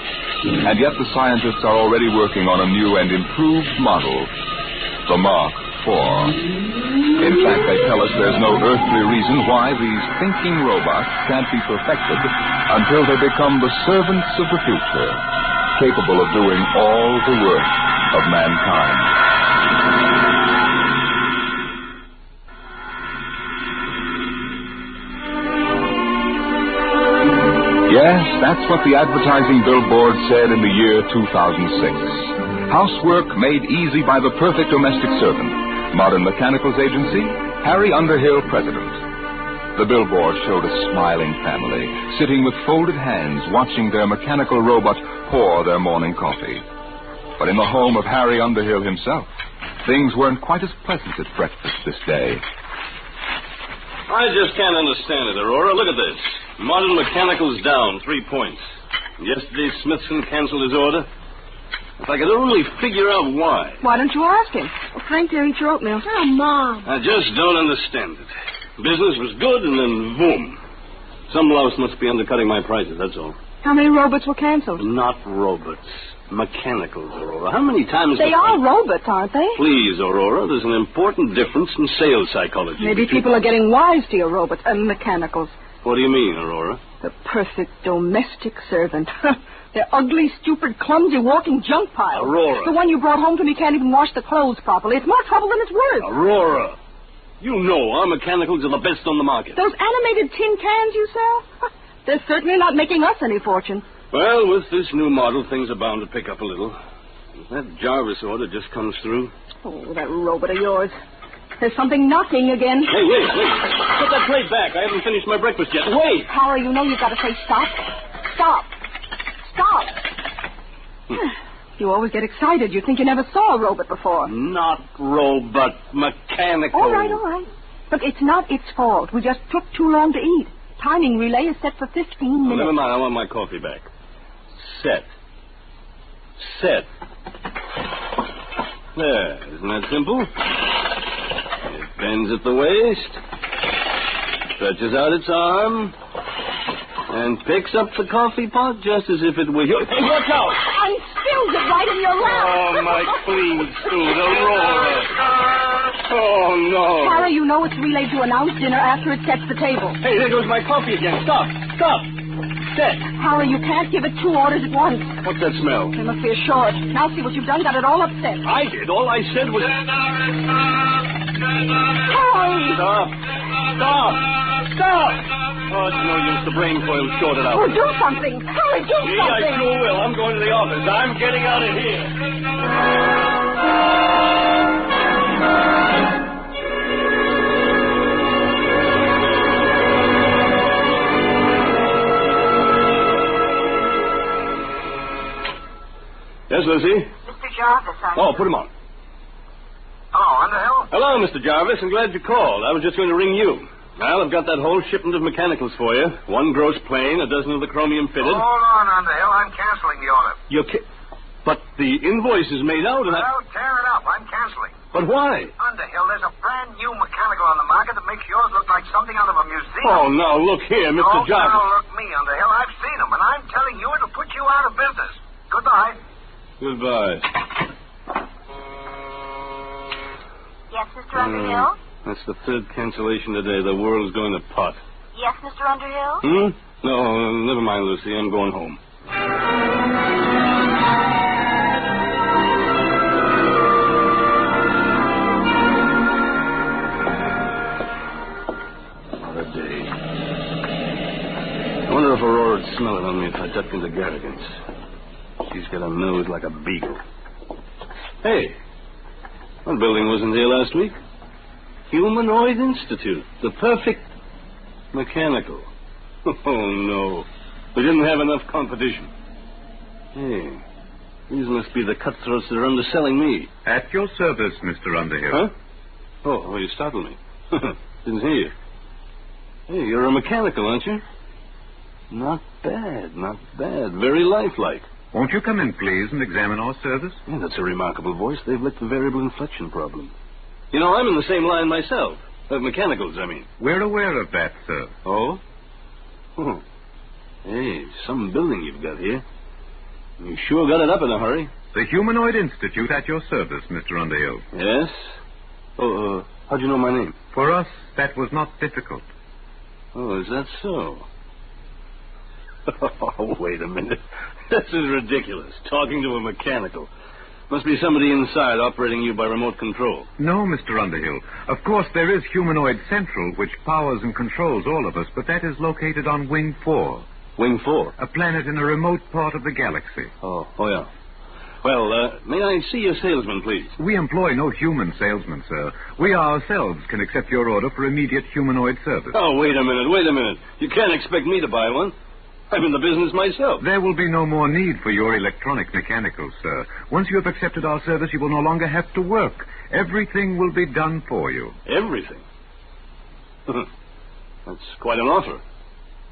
And yet the scientists are already working on a new and improved model, the Mark IV. In fact, they tell us there's no earthly reason why these thinking robots can't be perfected until they become the servants of the future, capable of doing all the work of mankind. Yes, that's what the advertising billboard said in the year 2006. Housework made easy by the perfect domestic servant. Modern Mechanicals Agency, Harry Underhill, President. The billboard showed a smiling family, sitting with folded hands, watching their mechanical robot pour their morning coffee. But in the home of Harry Underhill himself, things weren't quite as pleasant at breakfast this day. I just can't understand it, Aurora. Look at this. Modern Mechanicals down 3 points. Yesterday, Smithson canceled his order. If I could only figure out why. Why don't you ask him? Well, Frank, there, eat your oatmeal. Oh, Mom. I just don't understand it. Business was good, and then boom. Some louse must be undercutting my prices, that's all. How many robots were canceled? Not robots. Mechanicals, Aurora. How many times... They are robots, aren't they? Please, Aurora, there's an important difference in sales psychology. Maybe people are getting wise to your robots and mechanicals. What do you mean, Aurora? The perfect domestic servant. They're ugly, stupid, clumsy, walking junk piles. Aurora. The one you brought home to me can't even wash the clothes properly. It's more trouble than it's worth. Aurora. You know our mechanicals are the best on the market. Those animated tin cans you sell? They're certainly not making us any fortune. Well, with this new model, things are bound to pick up a little. If that Jarvis order just comes through... Oh, that robot of yours. There's something knocking again. Hey, wait. Put that plate back. I haven't finished my breakfast yet. Wait. Howard, you know you've got to say stop. Stop. Stop. You always get excited. You think you never saw a robot before. Not robot, mechanical. All right. Look, it's not its fault. We just took too long to eat. Timing relay is set for 15 minutes. Never mind. I want my coffee back. Set. There. Isn't that simple? It bends at the waist, stretches out its arm, and picks up the coffee pot just as if it were yours. Hey, watch out! I spilled it right in your lap. Oh, my clean suit, Aurora. Oh, no. Harry, you know it's relayed to announce dinner after it sets the table. Hey, there goes my coffee again. Stop. Set. Harry, you can't give it 2 orders at once. What's that smell? There must be a short. Now see what you've done. Got it all upset. I did. All I said was... Harry! Stop. Oh, it's no use. The brain coil's shorted out. Oh, do something. Harry, do something. I sure will. I'm going to the office. I'm getting out of here. Yes, Lucy? Mr. Jarvis, Put him on. Hello, Underhill? Hello, Mr. Jarvis. I'm glad you called. I was just going to ring you. Well, I've got that whole shipment of mechanicals for you. 1 gross plane, 12 of the chromium fitted. Hold on, Underhill. I'm canceling the order. But the invoice is made out, and Well, tear it up. I'm canceling. But why? Underhill, there's a brand new mechanical on the market that makes yours look like something out of a museum. Oh, now, look here, Mr. Jarvis. Now, look me, Underhill. I've seen them, and I'm telling you it'll put you out of business. Goodbye. Goodbye. Yes, Mr. Underhill? That's the 3rd cancellation today. The world's going to pot. Yes, Mr. Underhill? No, never mind, Lucy. I'm going home. What a day. I wonder if Aurora would smell it on me if I ducked into Garrigan's. She's got a nose like a beagle. Hey, what building wasn't here last week? Humanoid Institute. The perfect mechanical. Oh, no. We didn't have enough competition. Hey, these must be the cutthroats that are underselling me. At your service, Mr. Underhill. Huh? Oh, you startled me. Didn't hear you. Hey, you're a mechanical, aren't you? Not bad. Very lifelike. Won't you come in, please, and examine our service? Yeah, that's a remarkable voice. They've licked the variable inflection problem. You know, I'm in the same line myself. Of mechanicals, I mean. We're aware of that, sir. Oh? Hey, some building you've got here. You sure got it up in a hurry. The Humanoid Institute at your service, Mr. Underhill. Yes? How'd you know my name? For us, that was not difficult. Oh, is that so? Oh, wait a minute. This is ridiculous. Talking to a mechanical. Must be somebody inside operating you by remote control. No, Mr. Underhill. Of course, there is Humanoid Central, which powers and controls all of us, but that is located on Wing 4. Wing 4? A planet in a remote part of the galaxy. Oh, yeah. Well, may I see your salesman, please? We employ no human salesman, sir. We ourselves can accept your order for immediate humanoid service. Oh, wait a minute. You can't expect me to buy one. I'm in the business myself. There will be no more need for your electronic mechanicals, sir. Once you have accepted our service, you will no longer have to work. Everything will be done for you. Everything? That's quite an offer.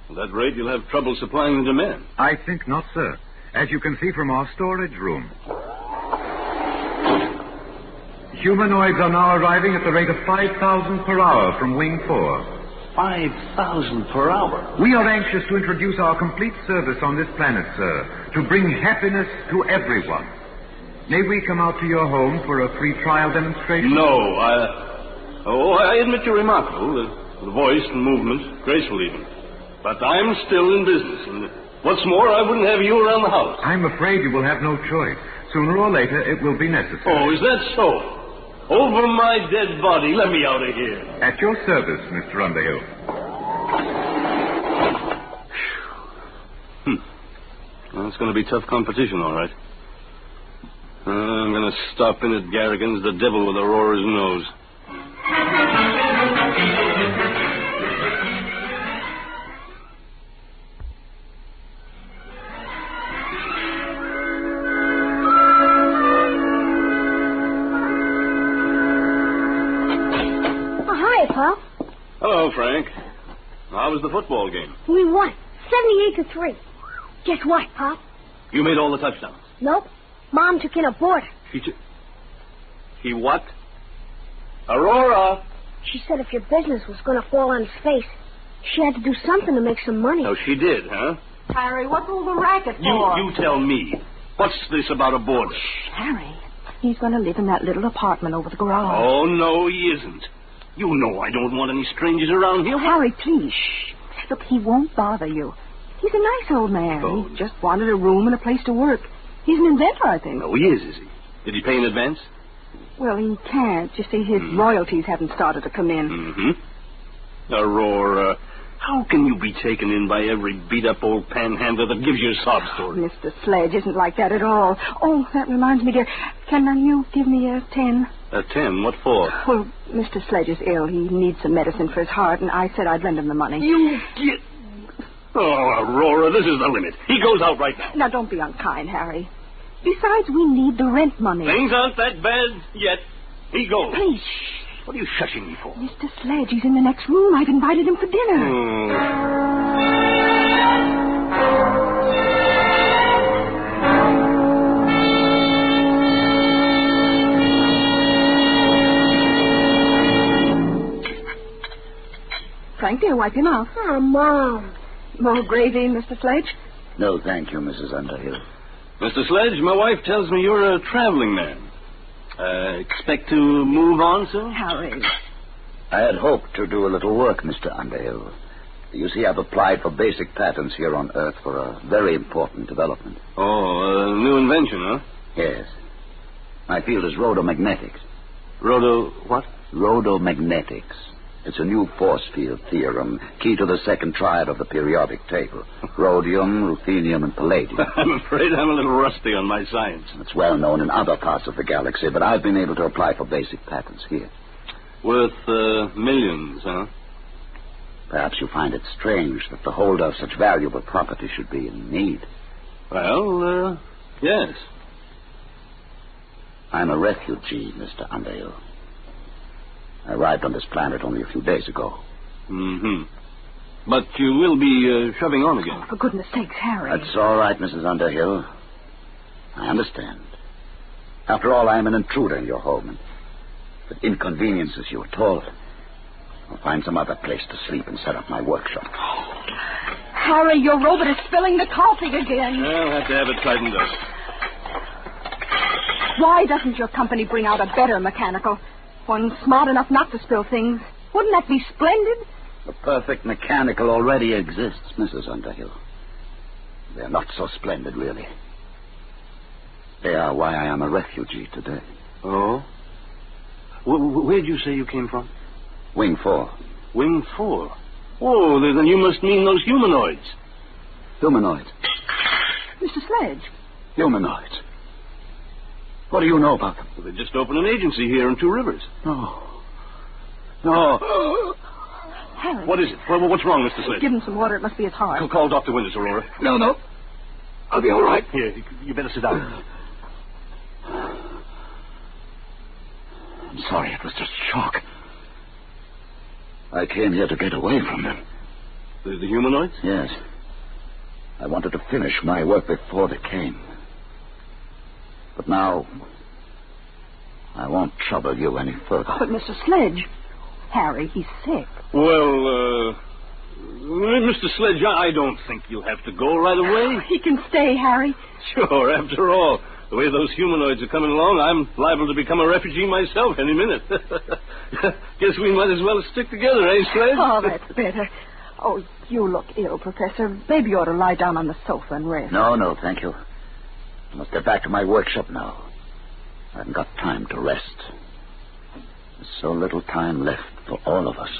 At that rate, you'll have trouble supplying the demand. I think not, sir. As you can see from our storage room. Humanoids are now arriving at the rate of 5,000 per hour from Wing 4. 5,000 per hour? We are anxious to introduce our complete service on this planet, sir, to bring happiness to everyone. May we come out to your home for a free trial demonstration? No, I admit you're remarkable. The voice and movement, graceful even. But I'm still in business, and what's more, I wouldn't have you around the house. I'm afraid you will have no choice. Sooner or later, it will be necessary. Oh, is that so? Over my dead body, let me out of here. At your service, Mr. Underhill. Well, it's going to be tough competition, all right. I'm going to stop in at Garrigan's, the devil with Aurora's nose. Pop. Hello, Frank. How was the football game? We won 78-3. Guess what, Pop? You made all the touchdowns. Nope. Mom took in a boarder. She what? Aurora! She said if your business was going to fall on its face, she had to do something to make some money. Oh, she did, huh? Harry, what's all the racket for? You tell me. What's this about a boarder? Harry, he's going to live in that little apartment over the garage. Oh, no, he isn't. You know I don't want any strangers around here. Harry, please, shh. Look, he won't bother you. He's a nice old man. Oh. He just wanted a room and a place to work. He's an inventor, I think. No, he is he? Did he pay in advance? Well, he can't. You see, his royalties haven't started to come in. Mm-hmm. Aurora, how can you be taken in by every beat-up old panhandler that gives you a sob story? Mr. Sledge isn't like that at all. Oh, that reminds me, dear. Can you give me a 10? A 10? What for? Well, Mr. Sledge is ill. He needs some medicine for his heart, and I said I'd lend him the money. You get... Oh, Aurora, this is the limit. He goes out right now. Now, don't be unkind, Harry. Besides, we need the rent money. Things aren't that bad yet. He goes. Please. What are you shushing me for? Mr. Sledge, he's in the next room. I've invited him for dinner. Frank, dear, wipe your mouth. Oh, Mom. More gravy, Mr. Sledge? No, thank you, Mrs. Underhill. Mr. Sledge, my wife tells me you're a traveling man. Expect to move on soon? Harry. I had hoped to do a little work, Mr. Underhill. You see, I've applied for basic patents here on Earth for a very important development. Oh, a new invention, huh? Yes. My field is rhodomagnetics. What? Rhodomagnetics. It's a new force field theorem, key to the second triad of the periodic table. Rhodium, ruthenium, and palladium. I'm afraid I'm a little rusty on my science. It's well known in other parts of the galaxy, but I've been able to apply for basic patents here. Worth millions, huh? Perhaps you find it strange that the holder of such valuable property should be in need. Well, yes. I'm a refugee, Mr. Underhill. I arrived on this planet only a few days ago. Mm-hmm. But you will be shoving on again. Oh, for goodness sakes, Harry. That's all right, Mrs. Underhill. I understand. After all, I am an intruder in your home. And if it inconveniences you at all, I'll find some other place to sleep and set up my workshop. Harry, your robot is spilling the coffee again. I'll have to have it tightened up. Why doesn't your company bring out a better mechanical? One smart enough not to spill things. Wouldn't that be splendid? The perfect mechanical already exists, Mrs. Underhill. They're not so splendid, really. They are why I am a refugee today. Oh? Where'd you say you came from? Wing 4. Wing 4? Oh, then you must mean those humanoids. Humanoids? Mr. Sledge. Humanoids? What do you know about them? Well, they just opened an agency here in Two Rivers. No. No. Harry. What is it? What's wrong, Mr. Sledge? Give him some water. It must be his heart. Call Dr. Winters, Aurora. No. I'll be all right. Here, you better sit down. I'm sorry. It was just shock. I came here to get away from them. The humanoids? Yes. I wanted to finish my work before they came. But now, I won't trouble you any further. But, Mr. Sledge, Harry, he's sick. Well, Mr. Sledge, I don't think you'll have to go right away. He can stay, Harry. Sure, after all, the way those humanoids are coming along, I'm liable to become a refugee myself any minute. Guess we might as well stick together, eh, Sledge? Oh, that's better. Oh, you look ill, Professor. Maybe you ought to lie down on the sofa and rest. No, thank you. I must get back to my workshop now. I haven't got time to rest. There's so little time left for all of us.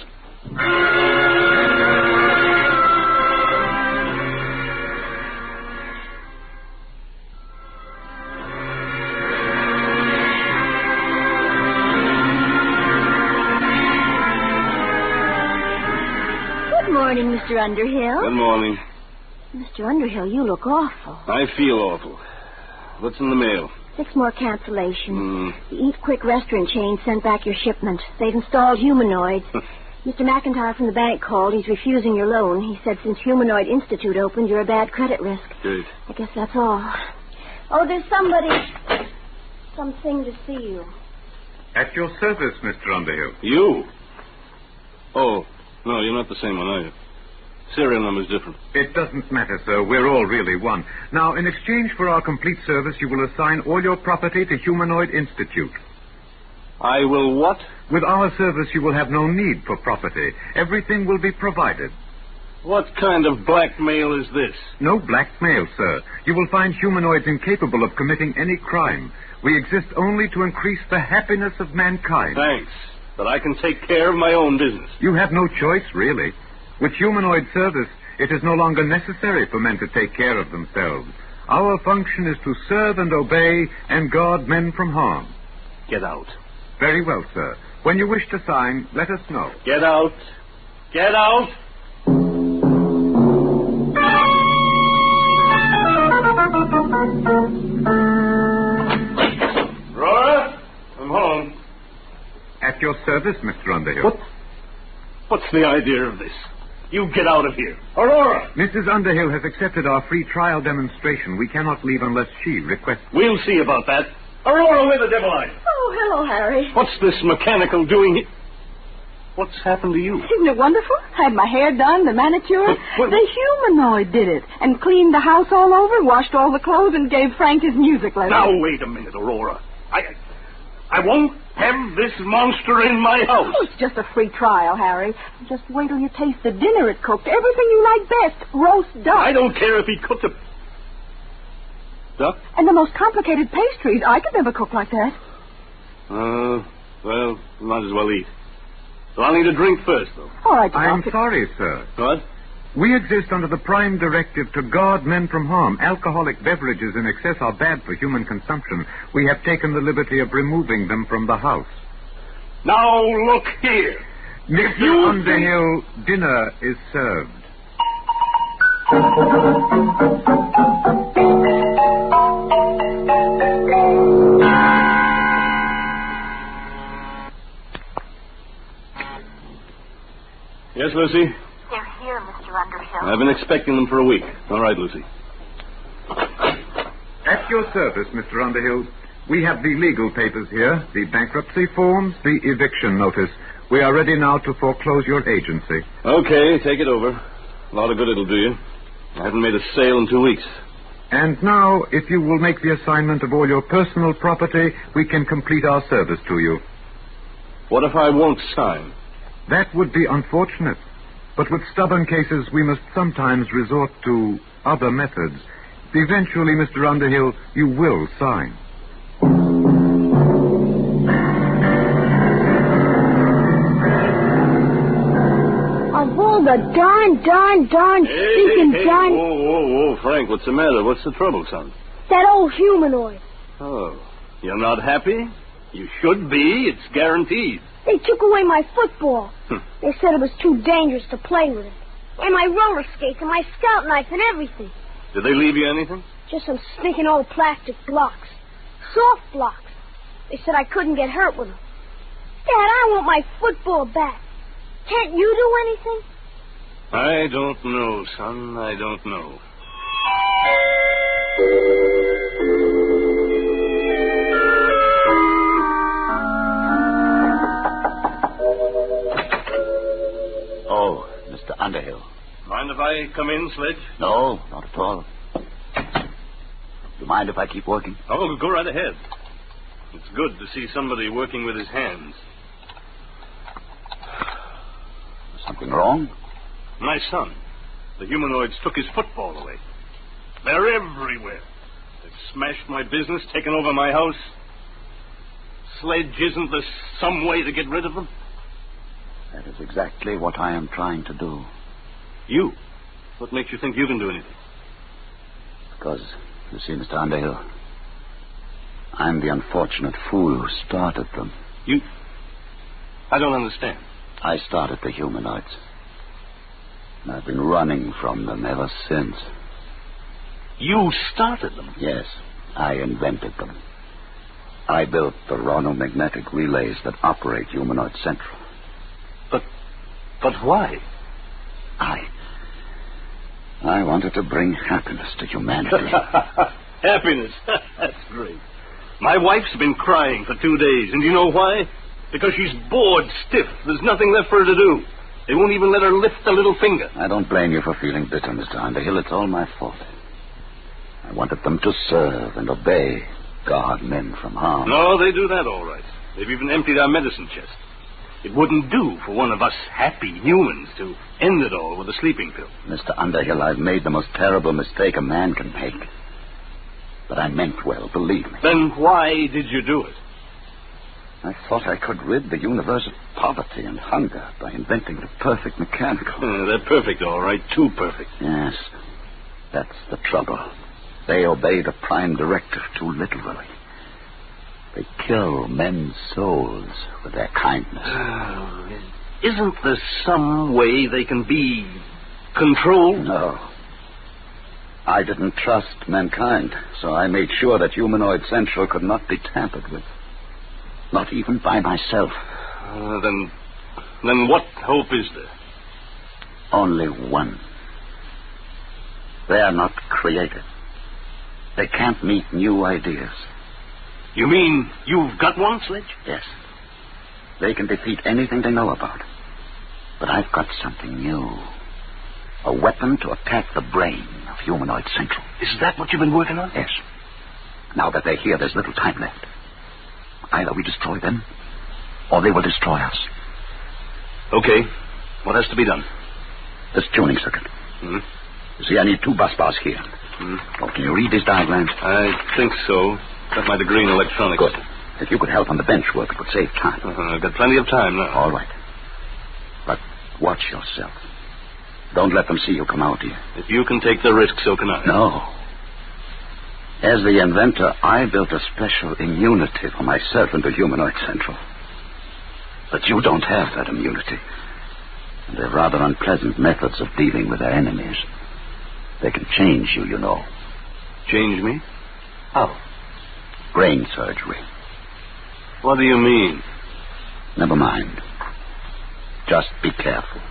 Good morning, Mr. Underhill. Good morning. Mr. Underhill, you look awful. I feel awful. What's in the mail? 6 more cancellations. The Eat Quick restaurant chain sent back your shipment. They've installed humanoids. Mr. McIntyre from the bank called. He's refusing your loan. He said since Humanoid Institute opened, you're a bad credit risk. Good. I guess that's all. Oh, there's something to see you. At your service, Mr. Underhill. You? Oh, no, you're not the same one, are you? Serial number's different. It doesn't matter, sir. We're all really one. Now, in exchange for our complete service, you will assign all your property to Humanoid Institute. I will what? With our service, you will have no need for property. Everything will be provided. What kind of blackmail is this? No blackmail, sir. You will find humanoids incapable of committing any crime. We exist only to increase the happiness of mankind. Thanks, but I can take care of my own business. You have no choice, really. With humanoid service, it is no longer necessary for men to take care of themselves. Our function is to serve and obey and guard men from harm. Get out. Very well, sir. When you wish to sign, let us know. Get out. Get out. Aurora, I'm home. At your service, Mr. Underhill. What's the idea of this? You get out of here. Aurora! Mrs. Underhill has accepted our free trial demonstration. We cannot leave unless she requests. We'll see about that. Aurora, where the devil are you? Oh, hello, Harry. What's this mechanical doing here? What's happened to you? Isn't it wonderful? Had my hair done, the manicure. The humanoid did it. And cleaned the house all over, washed all the clothes, and gave Frank his music lesson. Now, wait a minute, Aurora. I won't have this monster in my house. Oh, it's just a free trial, Harry. Just wait till you taste the dinner it cooked. Everything you like best. Roast duck. I don't care if he cooked a duck. And the most complicated pastries. I could never cook like that. Well, you might as well eat. So I'll need a drink first, though. All right, I'm sorry, sir. What? We exist under the prime directive to guard men from harm. Alcoholic beverages in excess are bad for human consumption. We have taken the liberty of removing them from the house. Now, look here. Mr. Underhill, dinner is served. Yes, Lucy? They're here, Mr. Underhill. I've been expecting them for a week. All right, Lucy. At your service, Mr. Underhill. We have the legal papers here, the bankruptcy forms, the eviction notice. We are ready now to foreclose your agency. Okay, take it over. A lot of good it'll do you. I haven't made a sale in 2 weeks. And now, if you will make the assignment of all your personal property, we can complete our service to you. What if I won't sign? That would be unfortunate. But with stubborn cases, we must sometimes resort to other methods. Eventually, Mr. Underhill, you will sign. Of all the darn stinking darn... Whoa, Frank, what's the matter? What's the trouble, son? That old humanoid. Oh, you're not happy? You should be. It's guaranteed. They took away my football. They said it was too dangerous to play with it. And my roller skates and my scout knife and everything. Did they leave you anything? Just some stinking old plastic blocks. Soft blocks. They said I couldn't get hurt with them. Dad, I want my football back. Can't you do anything? I don't know, son. I don't know. Oh, Mr. Underhill. Mind if I come in, Sledge? No, not at all. You mind if I keep working? Oh, go right ahead. It's good to see somebody working with his hands. Something wrong? My son. The humanoids took his football away. They're everywhere. They've smashed my business, taken over my house. Sledge, isn't there some way to get rid of them? That is exactly what I am trying to do. You? What makes you think you can do anything? Because, you see, Mr. Underhill, I'm the unfortunate fool who started them. You? I don't understand. I started the humanoids. And I've been running from them ever since. You started them? Yes, I invented them. I built the ronomagnetic relays that operate Humanoid Central. But why? I wanted to bring happiness to humanity. Happiness? That's great. My wife's been crying for 2 days, and do you know why? Because she's bored stiff. There's nothing left for her to do. They won't even let her lift a little finger. I don't blame you for feeling bitter, Mr. Underhill. It's all my fault. I wanted them to serve and obey, guard men from harm. No, they do that all right. They've even emptied our medicine chest. It wouldn't do for one of us happy humans to end it all with a sleeping pill. Mr. Underhill, I've made the most terrible mistake a man can make. But I meant well, believe me. Then why did you do it? I thought I could rid the universe of poverty and hunger by inventing the perfect mechanical. They're perfect, all right. Too perfect. Yes. That's the trouble. They obey the prime directive too literally. They kill men's souls with their kindness. Isn't there some way they can be controlled? No. I didn't trust mankind, so I made sure that Humanoid Central could not be tampered with. Not even by myself. Then what hope is there? Only one. They are not creative. They can't meet new ideas. You mean you've got one, Sledge? Yes. They can defeat anything they know about. But I've got something new. A weapon to attack the brain of Humanoid Central. Is that what you've been working on? Yes. Now that they're here, there's little time left. Either we destroy them, or they will destroy us. Okay. What has to be done? This tuning circuit. Mm-hmm. You see, I need 2 bus bars here. Mm-hmm. Oh, can you read these diagrams? I think so. Got my degree in electronics. Good. If you could help on the bench work, it would save time. I've got plenty of time now. All right. But watch yourself. Don't let them see you come out here. If you can take the risk, so can I. No. As the inventor, I built a special immunity for myself and the Humanoid Central. But you don't have that immunity. And they're rather unpleasant methods of dealing with their enemies. They can change you, you know. Change me? How? Brain surgery. What do you mean? Never mind. Just be careful.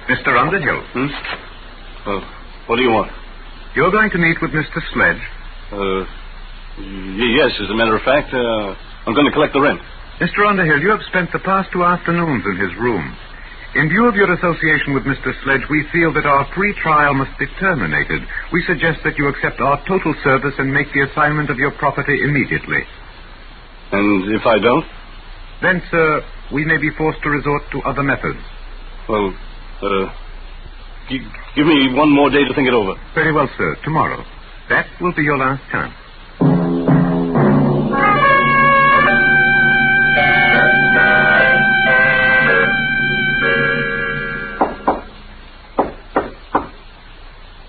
Mr. Underhill. What do you want? You're going to meet with Mr. Sledge? Yes, as a matter of fact, I'm going to collect the rent. Mr. Underhill, you have spent the past 2 afternoons in his room. In view of your association with Mr. Sledge, we feel that our free trial must be terminated. We suggest that you accept our total service and make the assignment of your property immediately. And if I don't? Then, sir, we may be forced to resort to other methods. Well, give me one more day to think it over. Very well, sir. Tomorrow. That will be your last chance.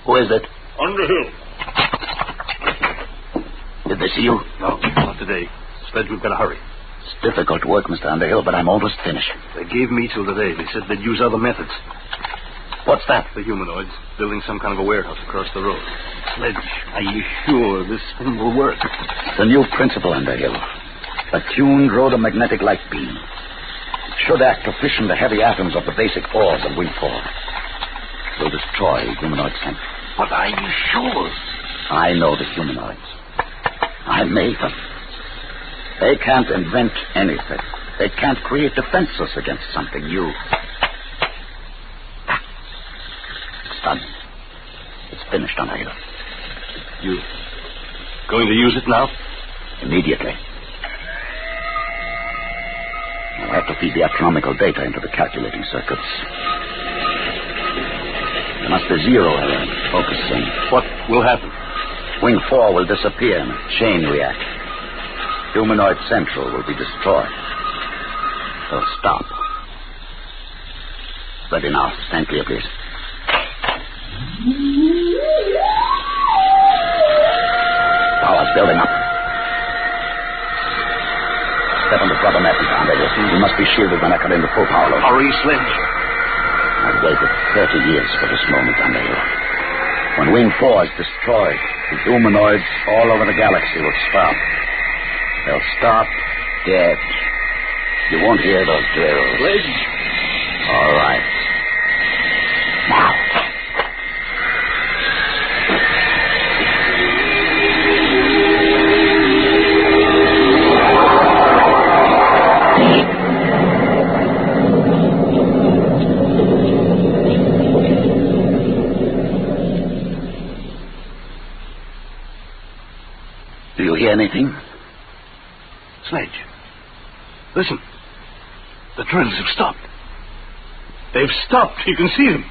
Who is it? Underhill. Did they see you? No, not today. Sledge, we've got to hurry. It's difficult work, Mr. Underhill, but I'm almost finished. They gave me till today. They said they'd use other methods. What's that? The humanoids building some kind of a warehouse across the road. Sledge, are you sure this thing will work? It's a new principle, Underhill. A tuned rhodomagnetic light beam. It should act to fission the heavy atoms of the basic ores of Wing 4. It will destroy humanoid central. But are you sure? I know the humanoids. I made them. They can't invent anything. They can't create defenses against something new. It's done. It's finished, Underhill. You going to use it now? Immediately. I'll have to feed the astronomical data into the calculating circuits. There must be zero error in focusing. What will happen? Wing 4 will disappear in a chain reaction. Humanoid Central will be destroyed. They'll stop. Ready now. Stand clear, please. Power's building up. Step on the rubber mat and Underhill. You must be shielded when I cut into full power load. Hurry, Sledge. I've waited 30 years for this moment, Underhill. When Wing 4 is destroyed, the humanoids all over the galaxy will stop. They'll stop dead. You won't hear those drills. Sledge. All right. Now. Do you hear anything? Sledge. Listen. The drills have stopped. They've stopped. You can see them.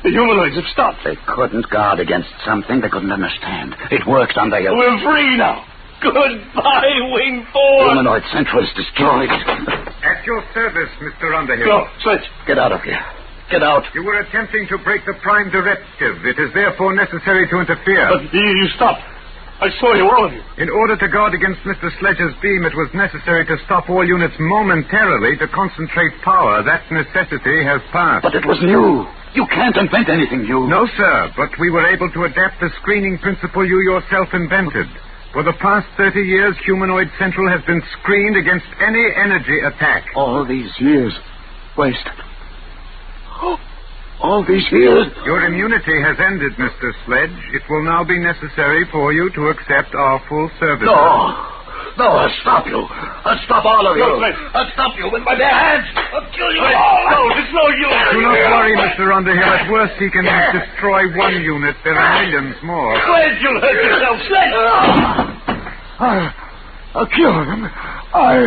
The humanoids have stopped. They couldn't guard against something they couldn't understand. It worked, Underhill. We're free now. Goodbye, Wing 4. Humanoid Central is destroyed. At your service, Mr. Underhill. No, Sledge. Get out of here. Get out. You were attempting to break the Prime Directive. It is therefore necessary to interfere. But you stopped. I saw you, all of you. In order to guard against Mr. Sledge's beam, it was necessary to stop all units momentarily to concentrate power. That necessity has passed. But it was new. You can't invent anything new. No, sir, but we were able to adapt the screening principle you yourself invented. For the past 30 years, Humanoid Central has been screened against any energy attack. All these years wasted. All these years. Your immunity has ended, Mr. Sledge. It will now be necessary for you to accept our full service. No, I'll stop you. I'll stop all of you. No, Sledge. I'll stop you with my bare hands. I'll kill you Sledge. all. No, it's no use. Do not worry, Mr. Underhill. At worst, he can destroy one unit. There are millions more. Sledge, you'll hurt yourself. Sledge. I'll kill him.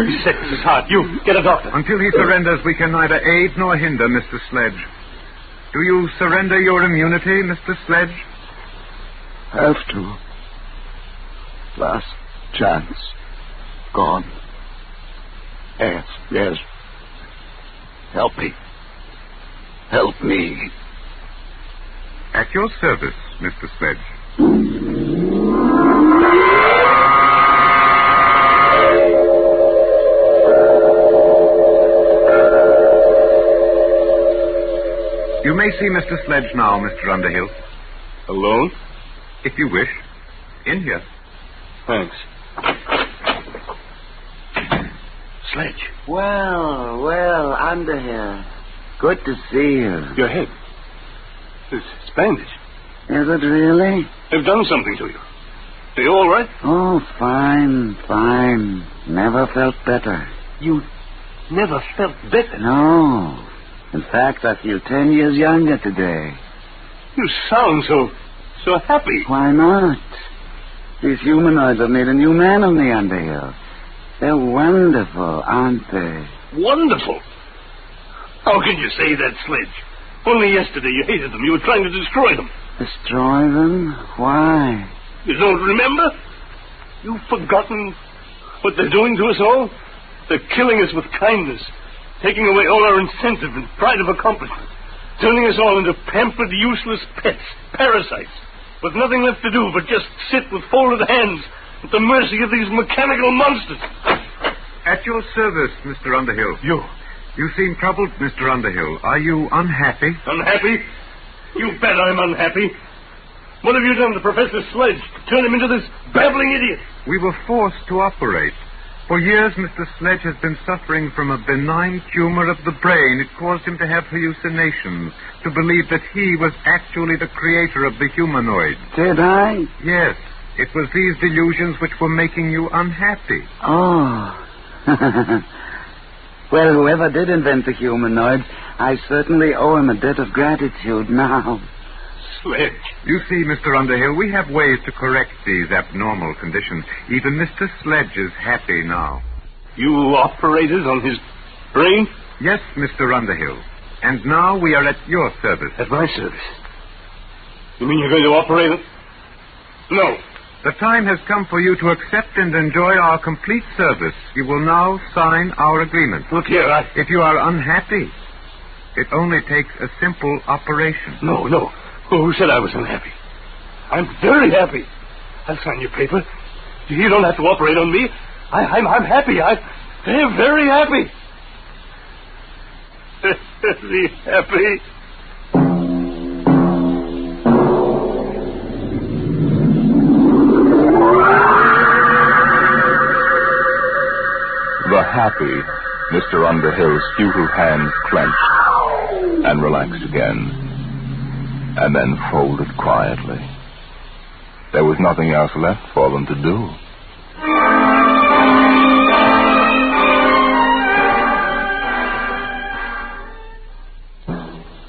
He's sick. This is hard. You, get a doctor. Until he surrenders, we can neither aid nor hinder Mr. Sledge. Do you surrender your immunity, Mr. Sledge? Have to. Last chance. Gone. Yes. Help me. Help me. At your service, Mr. Sledge. You may see Mr. Sledge now, Mr. Underhill. Alone? If you wish. In here. Thanks. Sledge. Well, Underhill. Good to see you. Your head. It's bandaged. Is it really? They've done something to you. Are you all right? Oh, fine. Never felt better. You never felt better. No. In fact, I feel 10 years younger today. You sound so happy. Why not? These humanoids have made a new man of me, Underhill. They're wonderful, aren't they? Wonderful? How can you say that, Sledge? Only yesterday you hated them. You were trying to destroy them. Destroy them? Why? You don't remember? You've forgotten what they're doing to us all? They're killing us with kindness, taking away all our incentive and pride of accomplishment, turning us all into pampered, useless pets, parasites, with nothing left to do but just sit with folded hands at the mercy of these mechanical monsters. At your service, Mr. Underhill. You seem troubled, Mr. Underhill. Are you unhappy? Unhappy? You bet I'm unhappy. What have you done to Professor Sledge to turn him into this babbling idiot? We were forced to operate. For years, Mr. Sledge has been suffering from a benign tumor of the brain. It caused him to have hallucinations, to believe that he was actually the creator of the humanoid. Did I? Yes. It was these delusions which were making you unhappy. Oh. Well, whoever did invent the humanoids, I certainly owe him a debt of gratitude now. Sledge. You see, Mr. Underhill, we have ways to correct these abnormal conditions. Even Mr. Sledge is happy now. You operated on his brain? Yes, Mr. Underhill. And now we are at your service. At my service? You mean you're going to operate it? No. The time has come for you to accept and enjoy our complete service. You will now sign our agreement. Look here, If you are unhappy, it only takes a simple operation. No. Who said I was unhappy? I'm very happy. I'll sign your paper. You don't have to operate on me. I'm happy. I'm very happy. Very happy. The happy Mr. Underhill's futile hands clenched and relaxed again, and then folded quietly. There was nothing else left for them to do.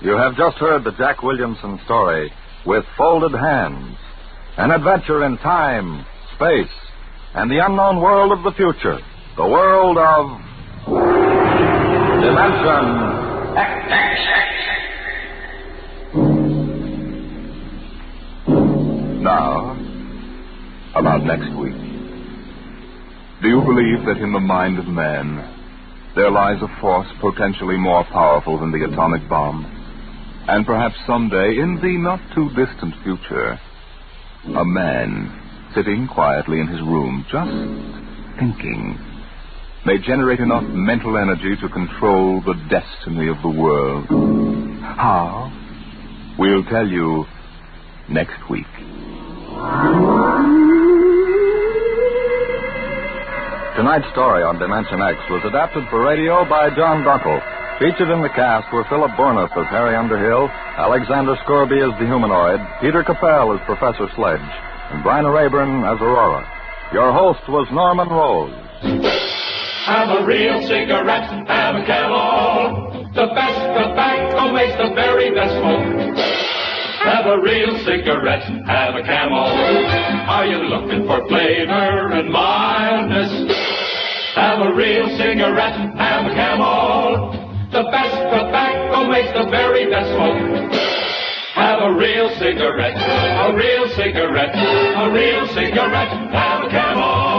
You have just heard the Jack Williamson story, With Folded Hands, an adventure in time, space, and the unknown world of the future, the world of Dimension X. Now, about next week. Do you believe that in the mind of man there lies a force potentially more powerful than the atomic bomb? And perhaps someday, in the not-too-distant future, a man sitting quietly in his room, just thinking, may generate enough mental energy to control the destiny of the world. How? We'll tell you next week. Tonight's story on Dimension X was adapted for radio by John Dunkel. Featured in the cast were Philip Bournemouth as Harry Underhill, Alexander Scorby as the humanoid, Peter Capell as Professor Sledge, and Bryna Rayburn as Aurora. Your host was Norman Rose. Have a real cigarette, have a Camel. The best tobacco makes the very best smoke. Have a real cigarette, have a Camel. Are you looking for flavor and mildness? Have a real cigarette, have a Camel. The best tobacco makes the very best smoke. Have a real cigarette, a real cigarette, a real cigarette, have a Camel.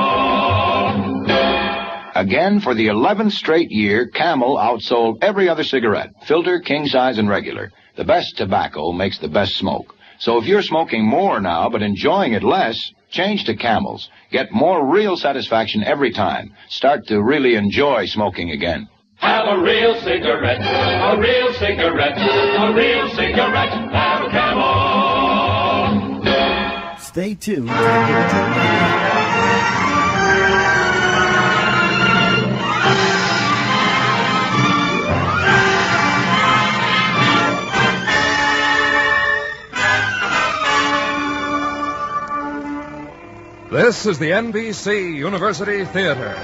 Again, for the 11th straight year, Camel outsold every other cigarette, filter, king size, and regular. The best tobacco makes the best smoke. So if you're smoking more now but enjoying it less, change to Camels. Get more real satisfaction every time. Start to really enjoy smoking again. Have a real cigarette, a real cigarette, a real cigarette, have a Camel. Stay tuned to Housekeeper Radio. This is the NBC University Theater.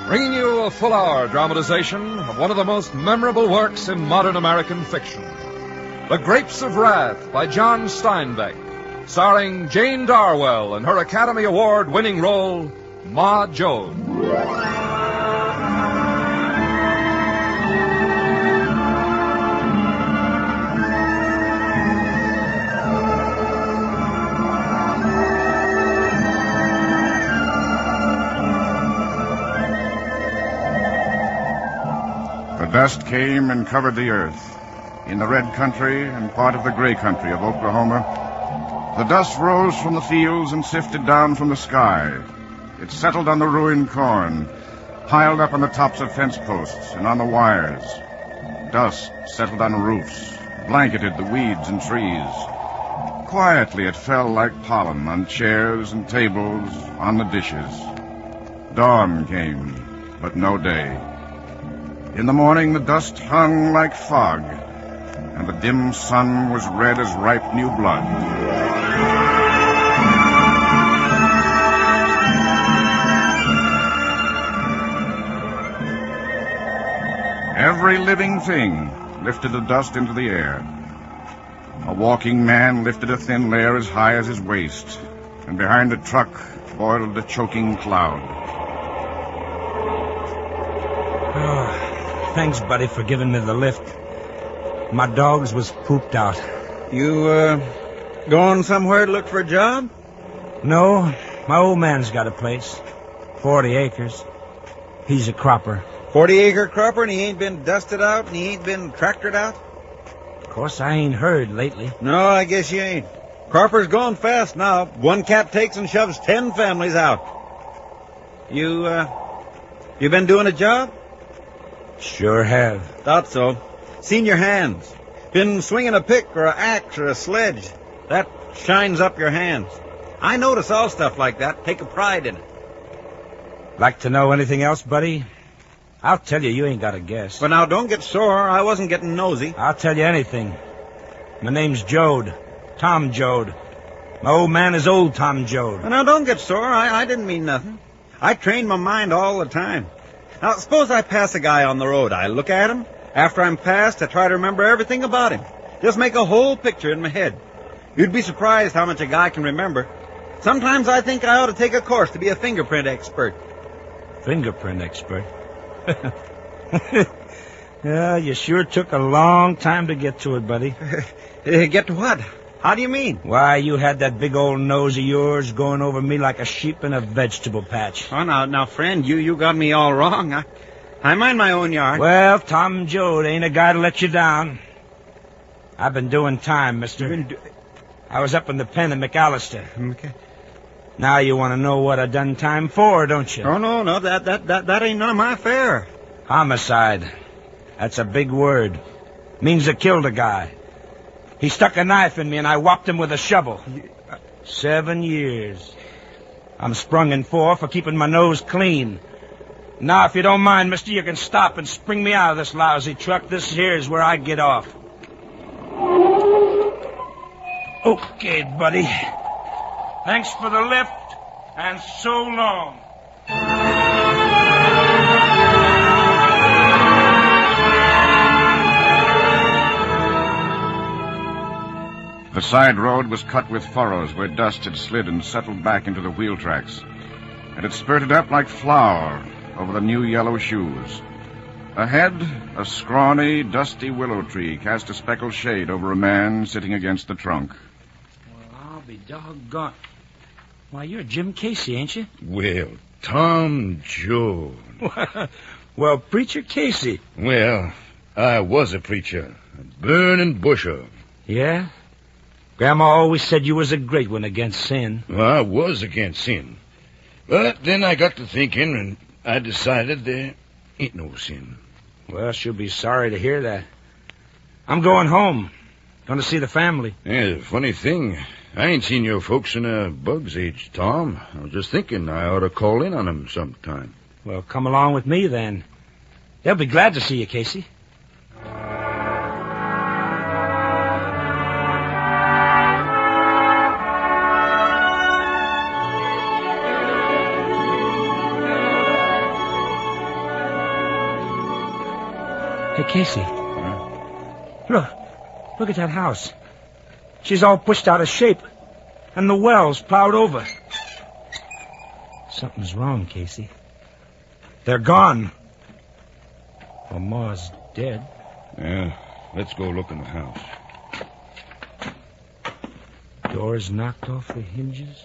bringing you a full-hour dramatization of one of the most memorable works in modern American fiction. The Grapes of Wrath by John Steinbeck, starring Jane Darwell in her Academy Award-winning role, Ma Jones. The dust came and covered the earth. In the red country and part of the gray country of Oklahoma, the dust rose from the fields and sifted down from the sky. It settled on the ruined corn, piled up on the tops of fence posts and on the wires. Dust settled on roofs, blanketed the weeds and trees. Quietly it fell like pollen on chairs and tables, on the dishes. Dawn came, but no day. In the morning, the dust hung like fog, and the dim sun was red as ripe new blood. Every living thing lifted the dust into the air. A walking man lifted a thin layer as high as his waist, and behind a truck boiled a choking cloud. Thanks, buddy, for giving me the lift. My dogs was pooped out. You, going somewhere to look for a job? No, my old man's got a place. 40 acres. He's a cropper. 40-acre cropper, and he ain't been dusted out, and he ain't been tractored out? Of course, I ain't heard lately. No, I guess you ain't. Cropper's going fast now. One cat takes and shoves 10 families out. You been doing a job? Sure have. Thought so. Seen your hands. Been swinging a pick or an axe or a sledge. That shines up your hands. I notice all stuff like that. Take a pride in it. Like to know anything else, buddy? I'll tell you, you ain't got a guess. But now, don't get sore. I wasn't getting nosy. I'll tell you anything. My name's Jode. Tom Jode. My old man is old Tom Jode. Now, don't get sore. I didn't mean nothing. I train my mind all the time. Now, suppose I pass a guy on the road. I look at him. After I'm past, I try to remember everything about him. Just make a whole picture in my head. You'd be surprised how much a guy can remember. Sometimes I think I ought to take a course to be a fingerprint expert. Fingerprint expert? Yeah, you sure took a long time to get to it, buddy. Get to what? How do you mean? Why, you had that big old nose of yours going over me like a sheep in a vegetable patch. Oh, now, friend, you got me all wrong. I mind my own yard. Well, Tom Jode ain't a guy to let you down. I've been doing time, mister. I was up in the pen at McAllister. Okay. Now you want to know what I done time for, don't you? Oh, no, that ain't none of my affair. Homicide. That's a big word. Means I killed a guy. He stuck a knife in me and I whopped him with a shovel. 7 years. I'm sprung in for keeping my nose clean. Now, if you don't mind, mister, you can stop and spring me out of this lousy truck. This here is where I get off. Okay, buddy. Thanks for the lift, and so long. The side road was cut with furrows where dust had slid and settled back into the wheel tracks, and it spurted up like flour over the new yellow shoes. Ahead, a scrawny, dusty willow tree cast a speckled shade over a man sitting against the trunk. Well, I'll be doggone. Why, you're Jim Casey, ain't you? Well, Tom Jode. Well, Preacher Casey. Well, I was a preacher. A burning busher. Yeah? Grandma always said you was a great one against sin. Well, I was against sin. But then I got to thinking, and I decided there ain't no sin. Well, she'll be sorry to hear that. I'm going home. Going to see the family. Yeah, funny thing. I ain't seen your folks in a bug's age, Tom. I was just thinking I ought to call in on them sometime. Well, come along with me, then. They'll be glad to see you, Casey. Hey, Casey. Look at that house. She's all pushed out of shape. And the well's plowed over. Something's wrong, Casey. They're gone. Well, Ma's dead. Yeah, let's go look in the house. Doors knocked off the hinges.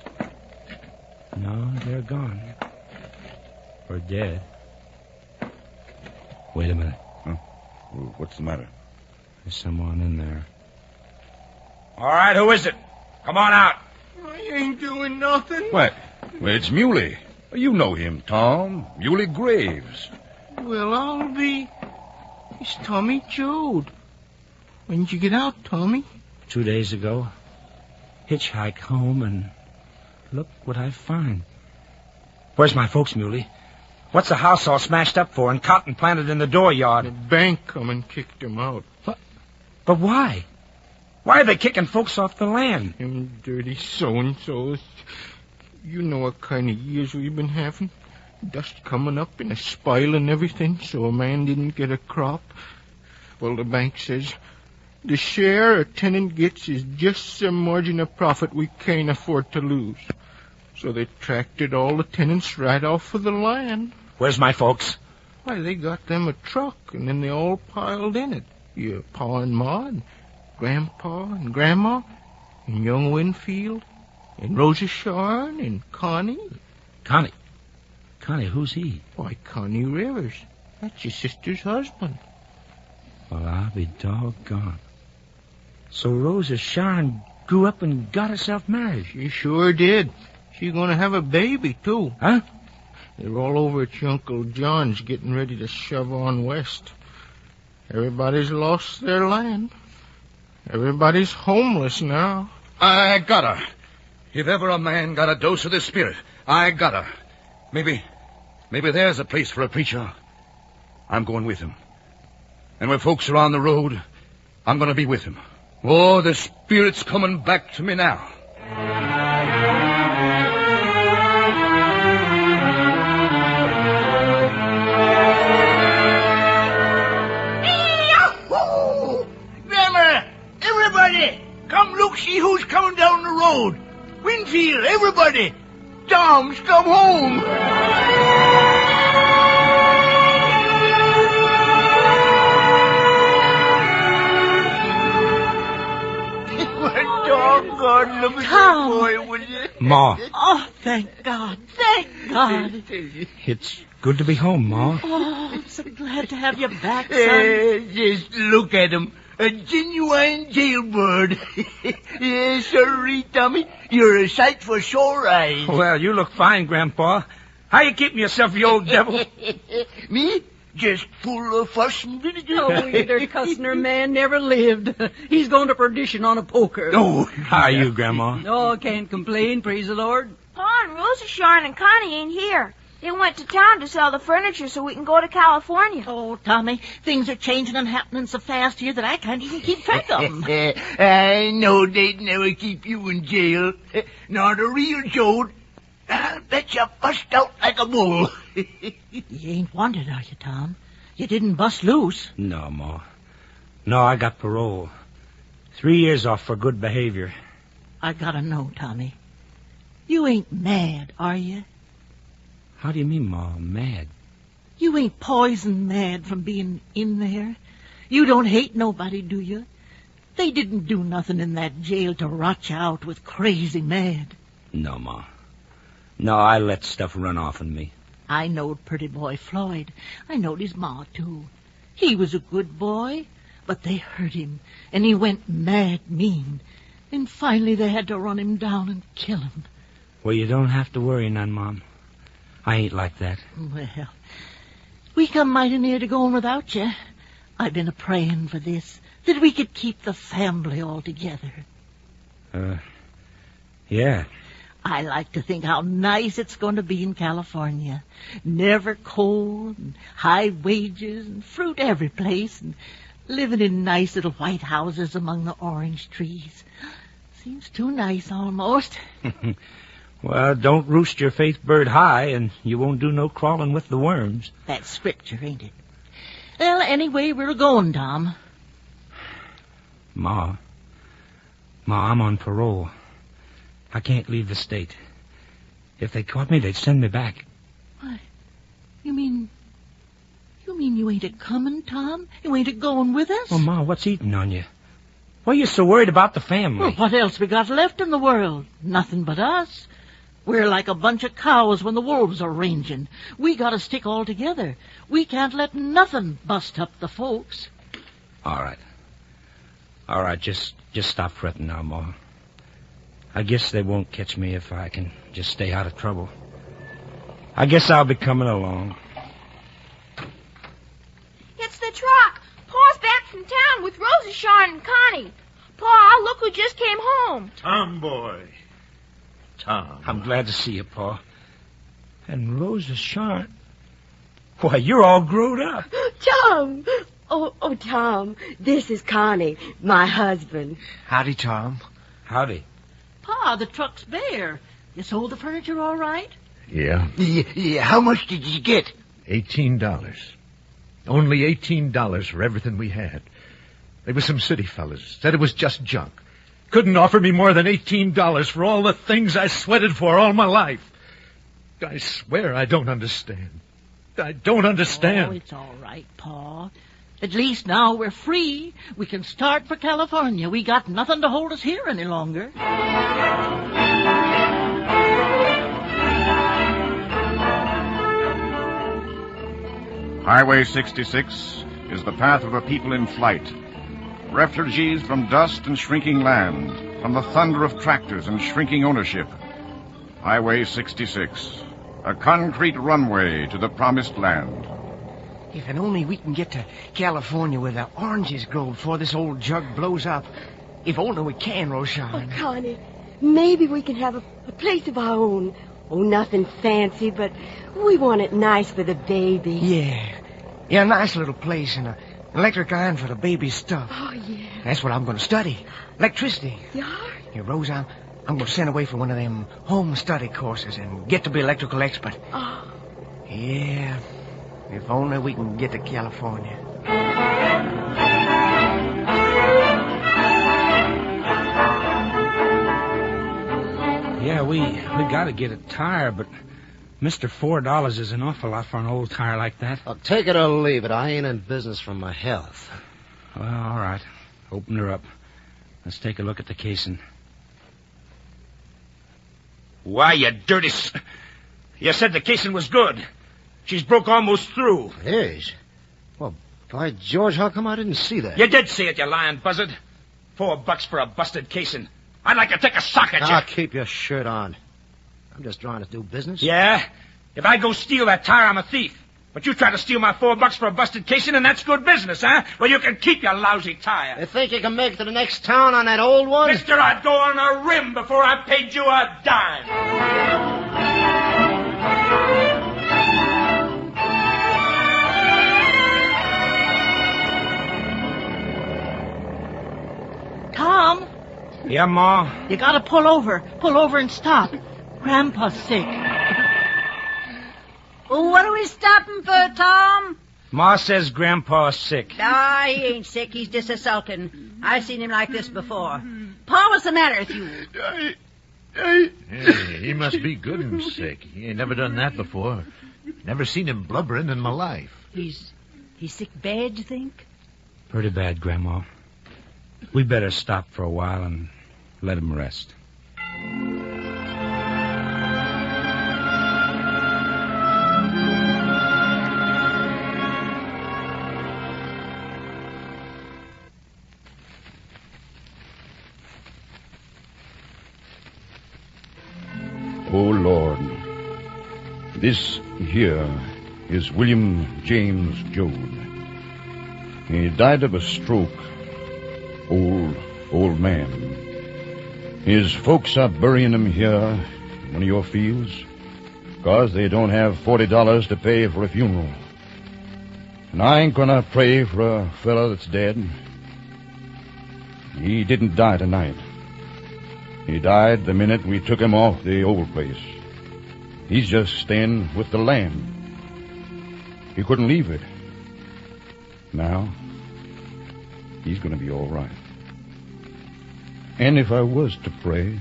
No, they're gone. Or dead. Wait a minute. Huh? What's the matter? There's someone in there. All right, who is it? Come on out. I ain't doing nothing. What? Well, it's Muley. You know him, Tom. Muley Graves. Well, I'll be... It's Tommy Jode. When'd you get out, Tommy? 2 days ago. Hitchhike home, and look what I find. Where's my folks, Muley? What's the house all smashed up for and cotton planted in the dooryard? The bank come and kicked them out. What? But why? Why are they kicking folks off the land? Them dirty so-and-sos. You know what kind of years we've been having. Dust coming up and a spile and everything, so a man didn't get a crop. Well, the bank says the share a tenant gets is just the margin of profit we can't afford to lose. So they tracted all the tenants right off of the land. Where's my folks? Why, they got them a truck, and then they all piled in it. Your pa and ma, and grandpa and grandma, and young Winfield, and Rosa Sharn, and Connie. Connie? Connie, who's he? Why, Connie Rivers. That's your sister's husband. Well, I'll be doggone. So Rosa Sharn grew up and got herself married. She sure did. She's going to have a baby, too. Huh? They're all over at your Uncle John's getting ready to shove on west. Everybody's lost their land. Everybody's homeless now. I got her. If ever a man got a dose of the spirit, I got her. Maybe there's a place for a preacher. I'm going with him. And when folks are on the road, I'm going to be with him. Oh, the spirit's coming back to me now. Grandma, everybody, come look, see who's coming down the road. Winfield, everybody. Tom's come home. What doggone look at that boy, would you? Ma. Oh, thank God. Thank God. It's good to be home, Ma. Oh, I'm so glad to have you back, son. Just look at him. A genuine jailbird. Yes, sirree, Tommy. You're a sight for sore eyes. Well, you look fine, Grandpa. How you keeping yourself, you old devil? Me? Just full of fuss and vinegar. Oh, either cussner man never lived. He's going to perdition on a poker. Oh, how are you, Grandma? Oh, can't complain, praise the Lord. Pa and Rosa Sharn and Connie ain't here. They went to town to sell the furniture so we can go to California. Oh, Tommy, things are changing and happening so fast here that I can't even keep track of them. I know they'd never keep you in jail. Not a real Jode. I'll bet you bust out like a bull. You ain't wanted, are you, Tom? You didn't bust loose. No, Ma. No, I got parole. 3 years off for good behavior. I gotta know, Tommy. You ain't mad, are you? How do you mean, Ma? Mad? You ain't poison mad from being in there? You don't hate nobody, do you? They didn't do nothing in that jail to rot you out with crazy mad. No, Ma. No, I let stuff run off in me. I knowed pretty boy Floyd. I knowed his ma, too. He was a good boy, but they hurt him, and he went mad mean. And finally they had to run him down and kill him. Well, you don't have to worry none, Mom. I ain't like that. Well, we come mighty near to going without you. I've been a-praying for this, that we could keep the family all together. Yeah. I like to think how nice it's going to be in California. Never cold, and high wages, and fruit every place, and living in nice little white houses among the orange trees. Seems too nice, almost. Well, don't roost your faith bird high, and you won't do no crawling with the worms. That's scripture, ain't it? Well, anyway, we're going, Tom. Ma, I'm on parole. I can't leave the state. If they caught me, they'd send me back. What? You mean you ain't a-coming, Tom? You ain't a-going with us? Well, Ma, what's eating on you? Why are you so worried about the family? Well, what else we got left in the world? Nothing but us. We're like a bunch of cows when the wolves are ranging. We gotta stick all together. We can't let nothing bust up the folks. All right, just stop fretting now, Ma. I guess they won't catch me if I can just stay out of trouble. I guess I'll be coming along. It's the truck. Pa's back from town with Rosa, Sean, and Connie. Pa, look who just came home. Tom boy. Tom. I'm glad to see you, Pa. And Rosa, Sean. Why, you're all grown up. Tom. Oh, Tom. This is Connie, my husband. Howdy, Tom. Howdy. Pa, the truck's bare. You sold the furniture all right? Yeah. Yeah. How much did you get? $18. Only $18 for everything we had. There was some city fellas. Said it was just junk. Couldn't offer me more than $18 for all the things I sweated for all my life. I swear I don't understand. I don't understand. Oh, it's all right, Pa. At least now we're free. We can start for California. We got nothing to hold us here any longer. Highway 66 is the path of a people in flight. Refugees from dust and shrinking land, from the thunder of tractors and shrinking ownership. Highway 66, a concrete runway to the promised land. If and only we can get to California where the oranges grow before this old jug blows up. If only we can, Roshan. Oh, Connie, maybe we can have a place of our own. Oh, nothing fancy, but we want it nice for the baby. Yeah, a nice little place and an electric iron for the baby's stuff. Oh, yeah. That's what I'm going to study. Electricity. Yeah? Here, Rose, I'm going to send away for one of them home study courses and get to be electrical expert. Oh. Yeah, if only we can get to California. Yeah, we got to get a tire, but Mr. $4 is an awful lot for an old tire like that. I'll take it or leave it. I ain't in business for my health. Well, all right. Open her up. Let's take a look at the casing. Why, you dirty... You said the casing was good. She's broke almost through. Is? Well, by George, how come I didn't see that? You did see it, you lying buzzard. $4 for a busted casing. I'd like to take a sock at you. Now, keep your shirt on. I'm just trying to do business. Yeah? If I go steal that tire, I'm a thief. But you try to steal my $4 for a busted casing, and that's good business, huh? Well, you can keep your lousy tire. You think you can make it to the next town on that old one? Mister, I'd go on a rim before I paid you a dime. Tom, Yeah, Ma? you gotta pull over. Pull over and stop. Grandpa's sick. Well, what are we stopping for, Tom? Ma says Grandpa's sick. Ah, he ain't sick. He's just a sulking. I've seen him like this before. Pa, what's the matter with you? Hey, he must be good and sick. He ain't never done that before. Never seen him blubbering in my life. He's sick bad, you think? Pretty bad, Grandma. We better stop for a while and let him rest. Oh, Lord, this here is William James Jones. He died of a stroke. Old man. His folks are burying him here in one of your fields because they don't have $40 to pay for a funeral. And I ain't gonna pray for a fella that's dead. He didn't die tonight. He died the minute we took him off the old place. He's just staying with the land. He couldn't leave it. Now, he's going to be all right. And if I was to pray,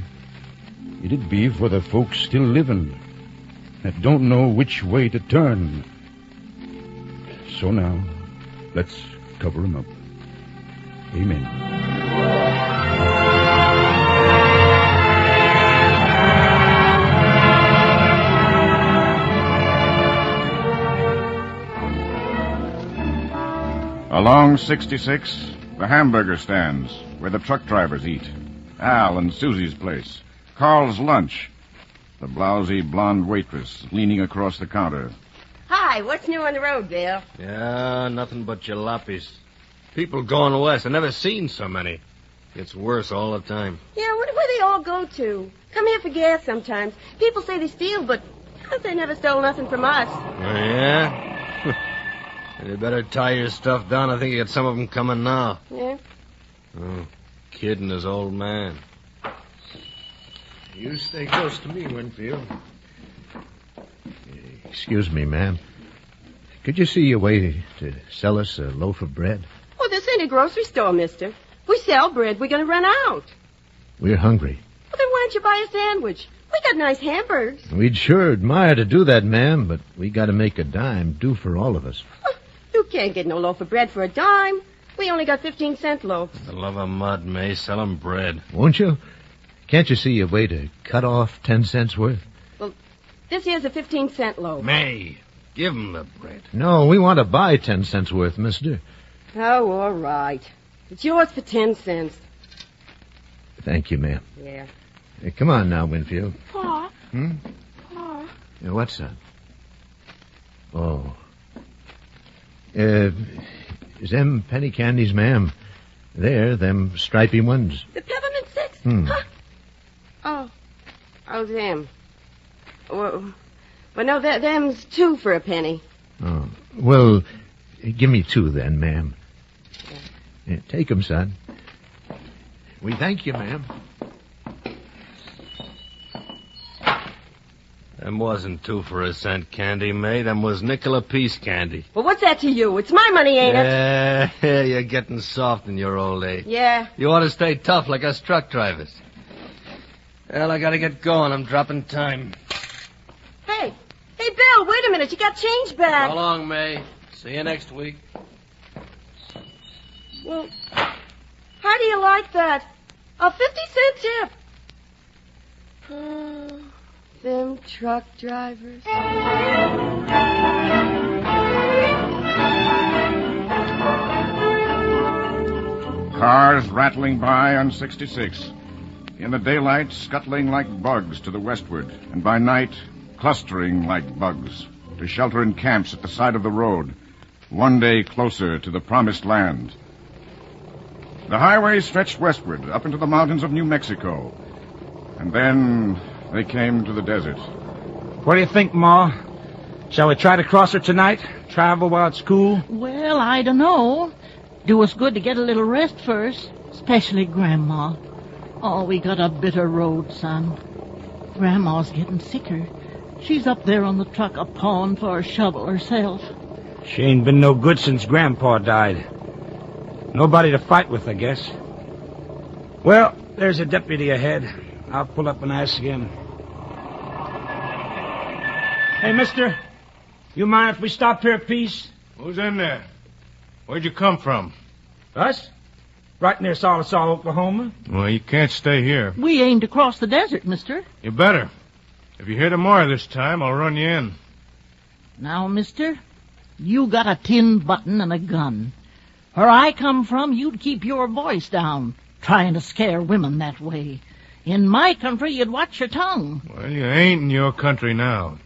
it'd be for the folks still living that don't know which way to turn. So now, let's cover him up. Amen. Along 66, the hamburger stands, where the truck drivers eat. Al and Susie's place. Carl's lunch. The blousy blonde waitress leaning across the counter. Hi, what's new on the road, Bill? Yeah, nothing but jalopies. People going west. I've never seen so many. Gets worse all the time. Yeah, I wonder where they all go to. Come here for gas sometimes. People say they steal, but they never stole nothing from us. Oh, yeah? You better tie your stuff down. I think you got some of them coming now. Yeah? Oh, kid and his old man. You stay close to me, Winfield. Excuse me, ma'am. Could you see a way to sell us a loaf of bread? Well, this ain't a grocery store, mister. If we sell bread, we're going to run out. We're hungry. Well, then why don't you buy a sandwich? We got nice hamburgers. We'd sure admire to do that, ma'am, but we got to make a dime do for all of us. You can't get no loaf of bread for a dime. We only got 15-cent loaves. For the love of mud, May, sell 'em bread. Won't you? Can't you see a way to cut off 10 cents worth? Well, this here's a 15-cent loaf. May, give 'em the bread. No, we want to buy 10 cents worth, mister. Oh, all right. It's yours for 10 cents. Thank you, ma'am. Yeah. Hey, come on now, Winfield. Pa. Hmm? Pa. Yeah, what's that? Oh. Is them penny candies, ma'am? There, them stripy ones. The peppermint sticks? Hmm. Huh? Oh, them. Well, no, them's 2 for a penny. Oh. Well, give me 2 then, ma'am. Yeah, take 'em, son. We thank you, ma'am. Them wasn't 2 for a cent candy, May. Them was nickel apiece candy. Well, what's that to you? It's my money, ain't it? Yeah, you're getting soft in your old age. Yeah. You ought to stay tough like us truck drivers. Well, I gotta get going. I'm dropping time. Hey, Bill, wait a minute. You got change back. So long, May. See you next week. Well, how do you like that? A 50-cent tip. Them truck drivers. Cars rattling by on 66. In the daylight, scuttling like bugs to the westward, and by night, clustering like bugs to shelter in camps at the side of the road, one day closer to the promised land. The highway stretched westward, up into the mountains of New Mexico. And then they came to the desert. What do you think, Ma? Shall we try to cross her tonight? Travel while it's cool? Well, I don't know. Do us good to get a little rest first, especially Grandma. Oh, we got a bitter road, son. Grandma's getting sicker. She's up there on the truck a-pawing for a shovel herself. She ain't been no good since Grandpa died. Nobody to fight with, I guess. Well, there's a deputy ahead. I'll pull up and ask him. Hey, mister, you mind if we stop here a piece? Who's in there? Where'd you come from? Us? Right near Solosol, Oklahoma. Well, you can't stay here. We aim to cross the desert, mister. You better. If you hear more this time, I'll run you in. Now, mister, you got a tin button and a gun. Where I come from, you'd keep your voice down, trying to scare women that way. In my country, you'd watch your tongue. Well, you ain't in your country now.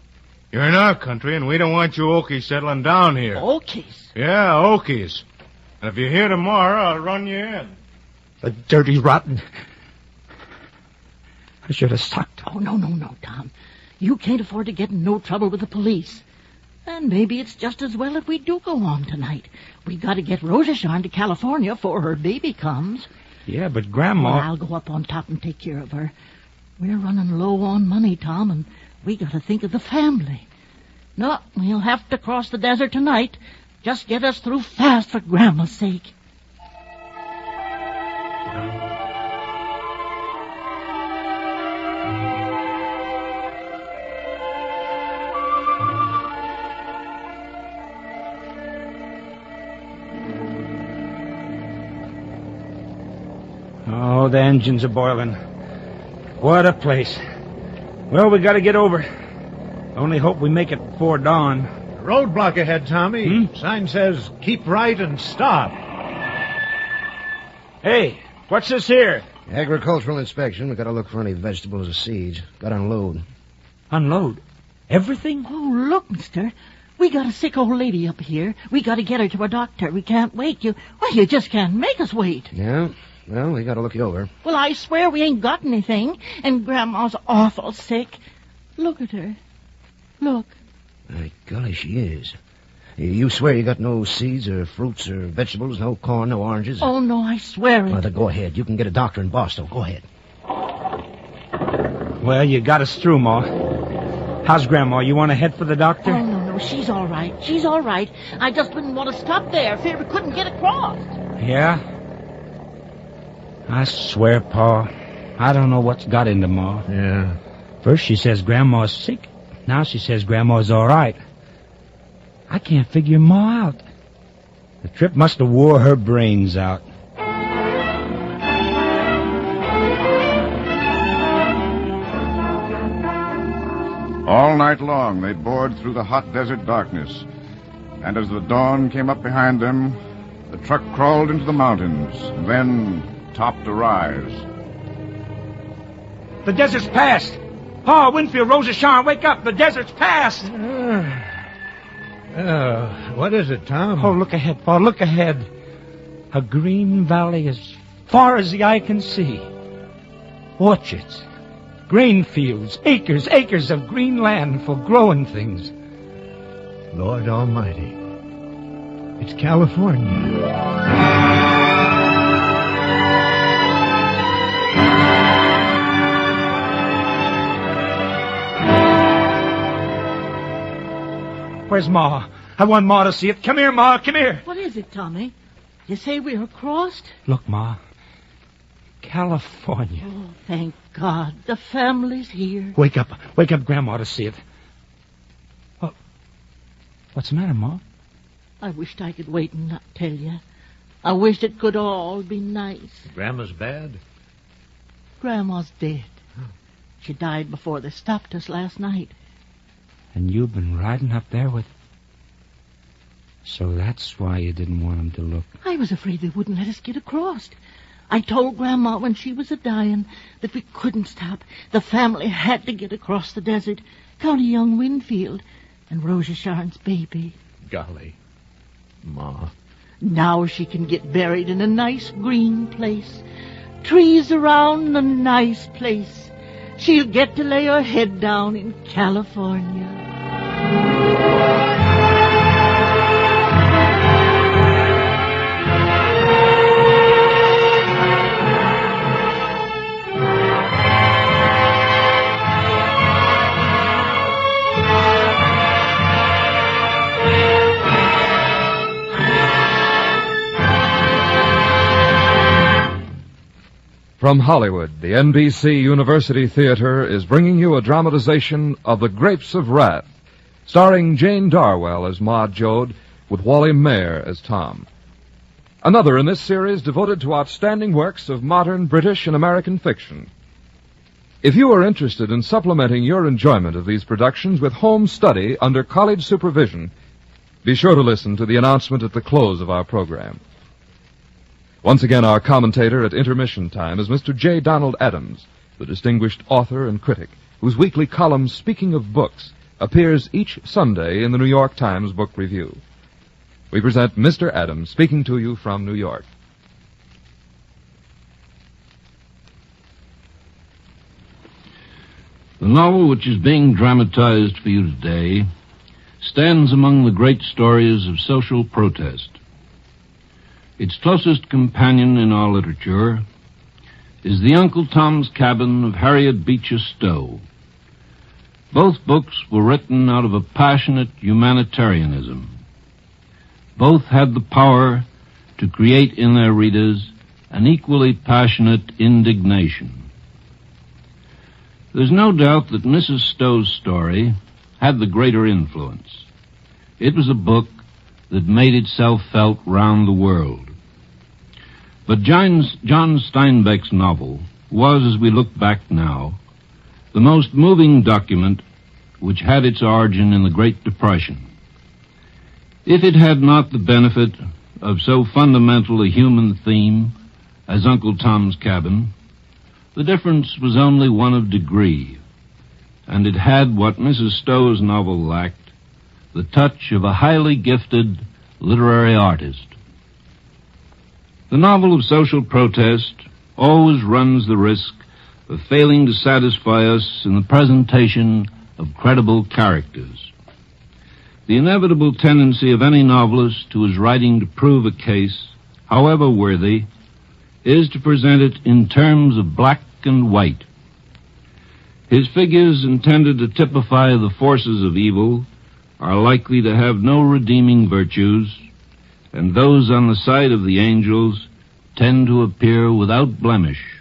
You're in our country, and we don't want you Okies settling down here. Okies? Yeah, Okies. And if you're here tomorrow, I'll run you in. The dirty, rotten... I should have sucked. Oh, no, Tom. You can't afford to get in no trouble with the police. And maybe it's just as well if we do go on tonight. We got to get Rosasharn to California before her baby comes. Yeah, but Grandma... Well, I'll go up on top and take care of her. We're running low on money, Tom, and we got to think of the family. No, we'll have to cross the desert tonight. Just get us through fast for Grandma's sake. Oh, the engines are boiling. What a place. Well, we gotta get over. Only hope we make it before dawn. Roadblock ahead, Tommy. Sign says, keep right and stop. Hey, what's this here? Agricultural inspection. We gotta look for any vegetables or seeds. Gotta unload. Unload? Everything? Oh, look, mister. We got a sick old lady up here. We gotta get her to a doctor. We can't wait. You just can't make us wait. Yeah? Well, we gotta look you over. Well, I swear we ain't got anything. And Grandma's awful sick. Look at her. Look. My golly, she is. You swear you got no seeds or fruits or vegetables, no corn, no oranges? Oh, no, I swear it. Well, then go ahead. You can get a doctor in Boston. Go ahead. Well, you got us through, Ma. How's Grandma? You want to head for the doctor? Oh, no, she's all right. She's all right. I just didn't want to stop there. Fear we couldn't get across. Yeah? I swear, Pa, I don't know what's got into Ma. Yeah. First she says Grandma's sick. Now she says Grandma's all right. I can't figure Ma out. The trip must have wore her brains out. All night long they bored through the hot desert darkness. And as the dawn came up behind them, the truck crawled into the mountains, and then topped a rise. The desert's passed. Pa, Winfield, Rosa Shawn, wake up. The desert's passed. What is it, Tom? Oh, look ahead, Pa, look ahead. A green valley as far as the eye can see. Orchards, grain fields, acres of green land for growing things. Lord Almighty. It's California. Where's Ma? I want Ma to see it. Come here, Ma, come here. What is it, Tommy? You say we were crossed? Look, Ma. California. Oh, thank God. The family's here. Wake up, Grandma, to see it. Oh, what's the matter, Ma? I wished I could wait and not tell you. I wished it could all be nice. Grandma's bad? Grandma's dead. She died before they stopped us last night. And you've been riding up there with... So that's why you didn't want him to look. I was afraid they wouldn't let us get across. I told Grandma when she was a-dying that we couldn't stop. The family had to get across the desert. County young Winfield and Rosa Shawn's baby. Golly. Ma. Now she can get buried in a nice green place. Trees around, a nice place. She'll get to lay her head down in California. From Hollywood, the NBC University Theater is bringing you a dramatization of The Grapes of Wrath, starring Jane Darwell as Ma Jode, with Wally Mayer as Tom. Another in this series devoted to outstanding works of modern British and American fiction. If you are interested in supplementing your enjoyment of these productions with home study under college supervision, be sure to listen to the announcement at the close of our program. Once again, our commentator at intermission time is Mr. J. Donald Adams, the distinguished author and critic, whose weekly column, Speaking of Books, appears each Sunday in the New York Times Book Review. We present Mr. Adams speaking to you from New York. The novel which is being dramatized for you today stands among the great stories of social protest. Its closest companion in our literature is The Uncle Tom's Cabin of Harriet Beecher Stowe. Both books were written out of a passionate humanitarianism. both had the power to create in their readers an equally passionate indignation. There's no doubt that Mrs. Stowe's story had the greater influence. It was a book that made itself felt round the world. But John Steinbeck's novel was, as we look back now, the most moving document which had its origin in the Great Depression. If it had not the benefit of so fundamental a human theme as Uncle Tom's Cabin, the difference was only one of degree, and it had what Mrs. Stowe's novel lacked, the touch of a highly gifted literary artist. The novel of social protest always runs the risk of failing to satisfy us in the presentation of credible characters. The inevitable tendency of any novelist who is writing to prove a case, however worthy, is to present it in terms of black and white. His figures intended to typify the forces of evil are likely to have no redeeming virtues, and those on the side of the angels tend to appear without blemish.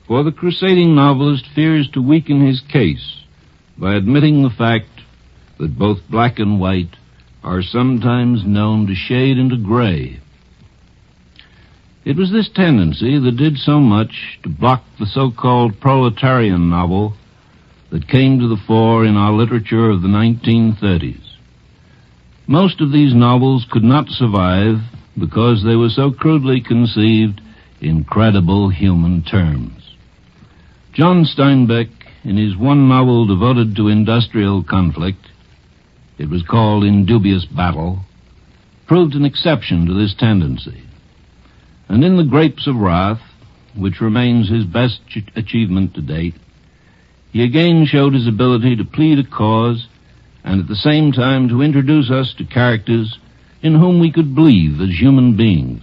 For the crusading novelist fears to weaken his case by admitting the fact that both black and white are sometimes known to shade into gray. It was this tendency that did so much to block the so-called proletarian novel that came to the fore in our literature of the 1930s. Most of these novels could not survive because they were so crudely conceived in credible human terms. John Steinbeck, in his one novel devoted to industrial conflict, it was called In Dubious Battle, proved an exception to this tendency. And in The Grapes of Wrath, which remains his best achievement to date, he again showed his ability to plead a cause and at the same time to introduce us to characters in whom we could believe as human beings.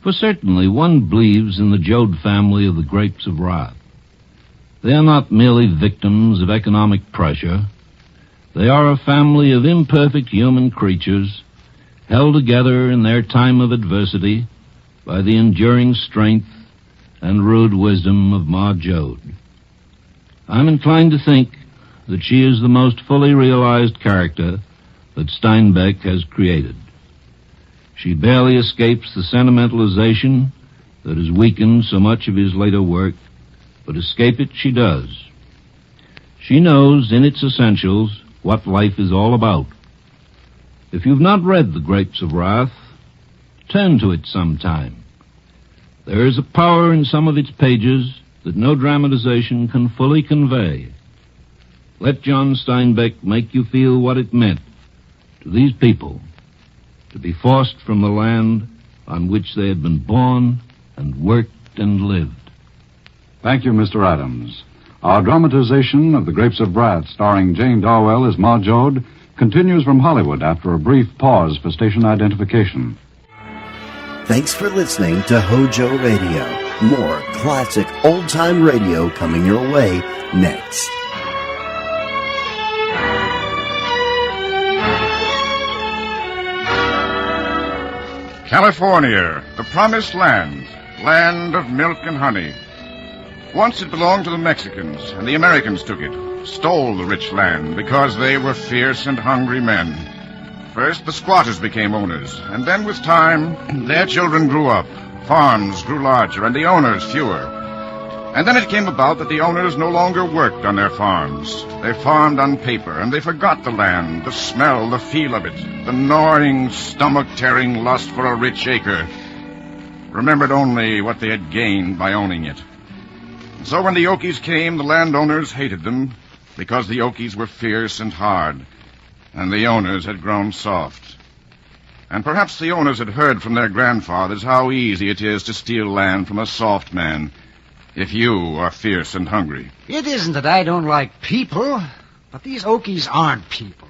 For certainly one believes in the Joad family of The Grapes of Wrath. They are not merely victims of economic pressure. They are a family of imperfect human creatures held together in their time of adversity by the enduring strength and rude wisdom of Ma Joad. I'm inclined to think that she is the most fully realized character that Steinbeck has created. She barely escapes the sentimentalization that has weakened so much of his later work, but escape it she does. She knows in its essentials what life is all about. If you've not read The Grapes of Wrath, turn to it sometime. There is a power in some of its pages that no dramatization can fully convey. Let John Steinbeck make you feel what it meant to these people to be forced from the land on which they had been born and worked and lived. Thank you, Mr. Adams. Our dramatization of The Grapes of Wrath, starring Jane Darwell as Ma Joad, continues from Hollywood after a brief pause for station identification. Thanks for listening to Hojo Radio. More classic old-time radio coming your way next. California, the promised land, land of milk and honey. Once it belonged to the Mexicans, and the Americans took it, stole the rich land because they were fierce and hungry men. First, the squatters became owners, and then with time, their children grew up. Farms grew larger, and the owners fewer. And then it came about that the owners no longer worked on their farms. They farmed on paper, and they forgot the land, the smell, the feel of it, the gnawing, stomach-tearing lust for a rich acre. Remembered only what they had gained by owning it. So when the Okies came, the landowners hated them because the Okies were fierce and hard, and the owners had grown soft. And perhaps the owners had heard from their grandfathers how easy it is to steal land from a soft man if you are fierce and hungry. It isn't that I don't like people, but these Okies aren't people.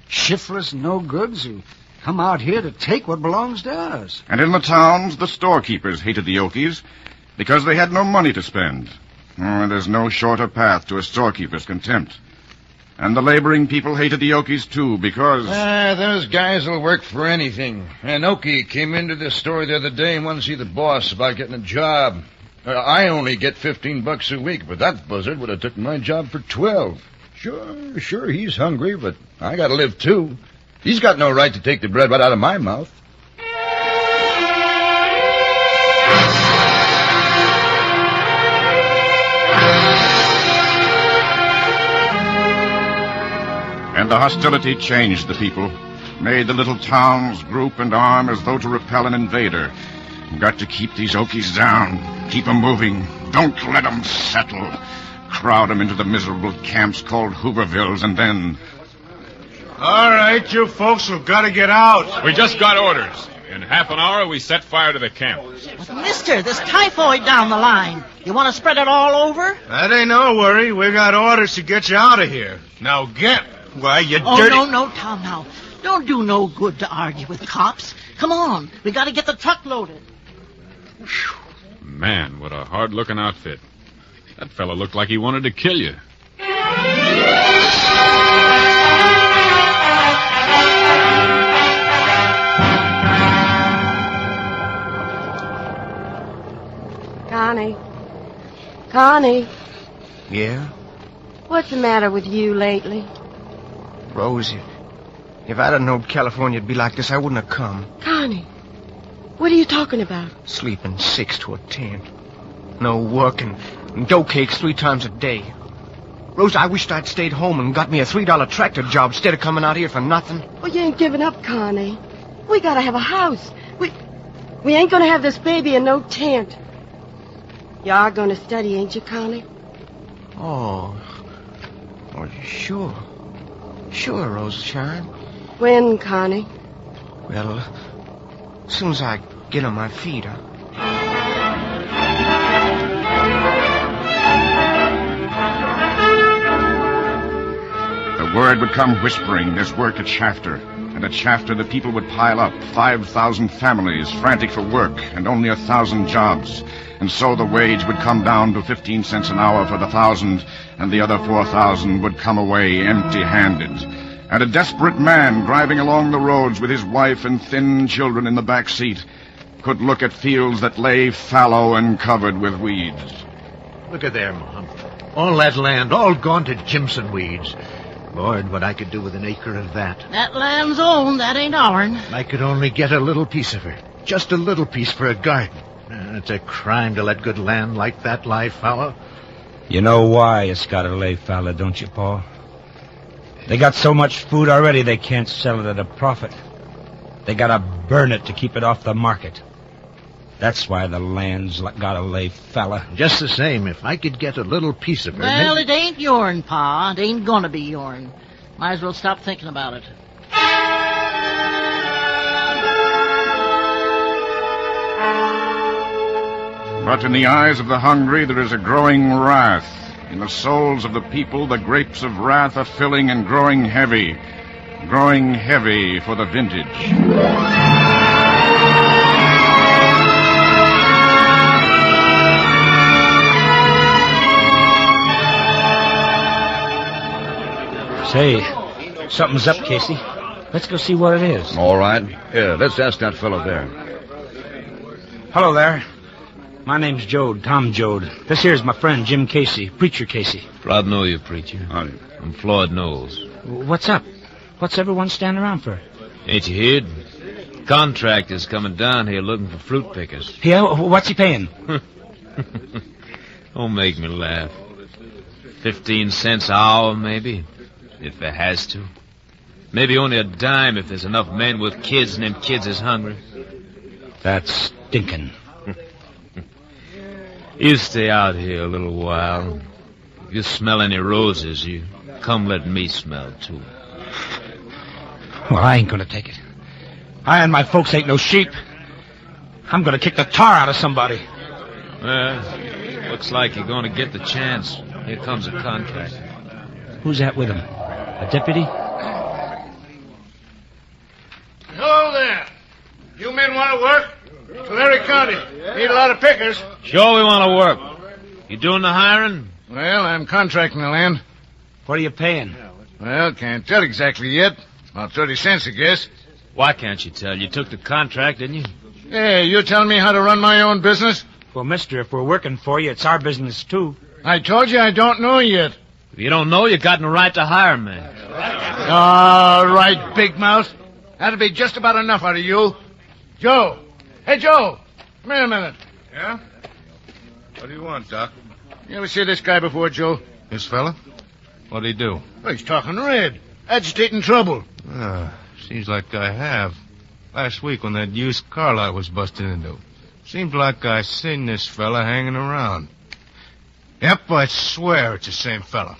Shiftless no-goods who come out here to take what belongs to us. And in the towns, the storekeepers hated the Okies because they had no money to spend. And there's no shorter path to a storekeeper's contempt. And the laboring people hated the Okies, too, because... Those guys will work for anything. An Okie came into this store the other day and wanted to see the boss about getting a job. I only get $15 a week, but that buzzard would have taken my job for 12. Sure, he's hungry, but I gotta live, too. He's got no right to take the bread right out of my mouth. And the hostility changed the people, made the little towns group and arm as though to repel an invader. Got to keep these Okies down, keep 'em moving, don't let 'em settle. Crowd 'em into the miserable camps called Hoovervilles, and then... All right, you folks have got to get out. We just got orders. In half an hour, we set fire to the camp. But mister, there's typhoid down the line. You want to spread it all over? That ain't no worry. We got orders to get you out of here. Now get... Why, you dirty... Oh, no, Tom, now. Don't do no good to argue with cops. Come on. We got to get the truck loaded. Man, what a hard-looking outfit. That fella looked like he wanted to kill you. Connie. Yeah? What's the matter with you lately? Rose, if I'd have known California'd be like this, I wouldn't have come. Connie, what are you talking about? Sleeping 6 to a 10. No work and dough cakes 3 times a day. Rose, I wished I'd stayed home and got me a $3 tractor job instead of coming out here for nothing. Well, you ain't giving up, Connie. We gotta have a house. We ain't gonna have this baby in no tent. You are gonna study, ain't you, Connie? Oh, well, sure. Sure, Roseshine. When, Connie? Well, as soon as I get on my feet, The word would come whispering, there's work at Shafter. And at Shafter, the people would pile up, 5,000 families, frantic for work, and only 1,000 jobs. And so the wage would come down to 15 cents an hour for the 1,000, and the other 4,000 would come away empty-handed. And a desperate man driving along the roads with his wife and thin children in the back seat could look at fields that lay fallow and covered with weeds. Look at there, Mom. All that land, all gone to Jimson weeds. Lord, what I could do with an acre of that. That land's owned, that ain't ourn. I could only get a little piece of it. Just a little piece for a garden. It's a crime to let good land like that lie fallow. You know why it's got to lay fallow, don't you, Paul? They got so much food already they can't sell it at a profit. They got to burn it to keep it off the market. That's why the land's got to lay fallow. Just the same, if I could get a little piece of it... Well, it ain't yourn, Pa. It ain't gonna be yourn. Might as well stop thinking about it. But in the eyes of the hungry, there is a growing wrath. In the souls of the people, the grapes of wrath are filling and growing heavy for the vintage. Say, something's up, Casey. Let's go see what it is. All right. Yeah, let's ask that fellow there. Hello there. My name's Jode, Tom Jode. This here's my friend, Jim Casey, Preacher Casey. Proud to know you, Preacher. Howdy. I'm Floyd Knowles. What's up? What's everyone standing around for? Ain't you heard? Contractor's coming down here looking for fruit pickers. Yeah, what's he paying? Don't make me laugh. 15 cents an hour, maybe, if there has to. Maybe only a dime if there's enough men with kids and them kids is hungry. That's stinking. You stay out here a little while. If you smell any roses, you come let me smell, too. Well, I ain't gonna take it. I and my folks ain't no sheep. I'm gonna kick the tar out of somebody. Well, looks like you're gonna get the chance. Here comes a contractor. Who's that with him? A deputy? Hello there. You men want to work? Tulare County. Need a lot of pickers. Sure we want to work. You doing the hiring? Well, I'm contracting the land. What are you paying? Well, can't tell exactly yet. About 30 cents, I guess. Why can't you tell? You took the contract, didn't you? Hey, you telling me how to run my own business? Well, mister, if we're working for you, it's our business, too. I told you I don't know yet. If you don't know, you got no right to hire me. All right, big mouth. That'll be just about enough out of you. Joe. Hey, Joe. Come here a minute. Yeah? What do you want, Doc? You ever see this guy before, Joe? This fella? What'd he do? Well, he's talking red. Agitating trouble. Seems like I have. Last week when that used car lot was busted into. Seems like I seen this fella hanging around. Yep, I swear it's the same fella.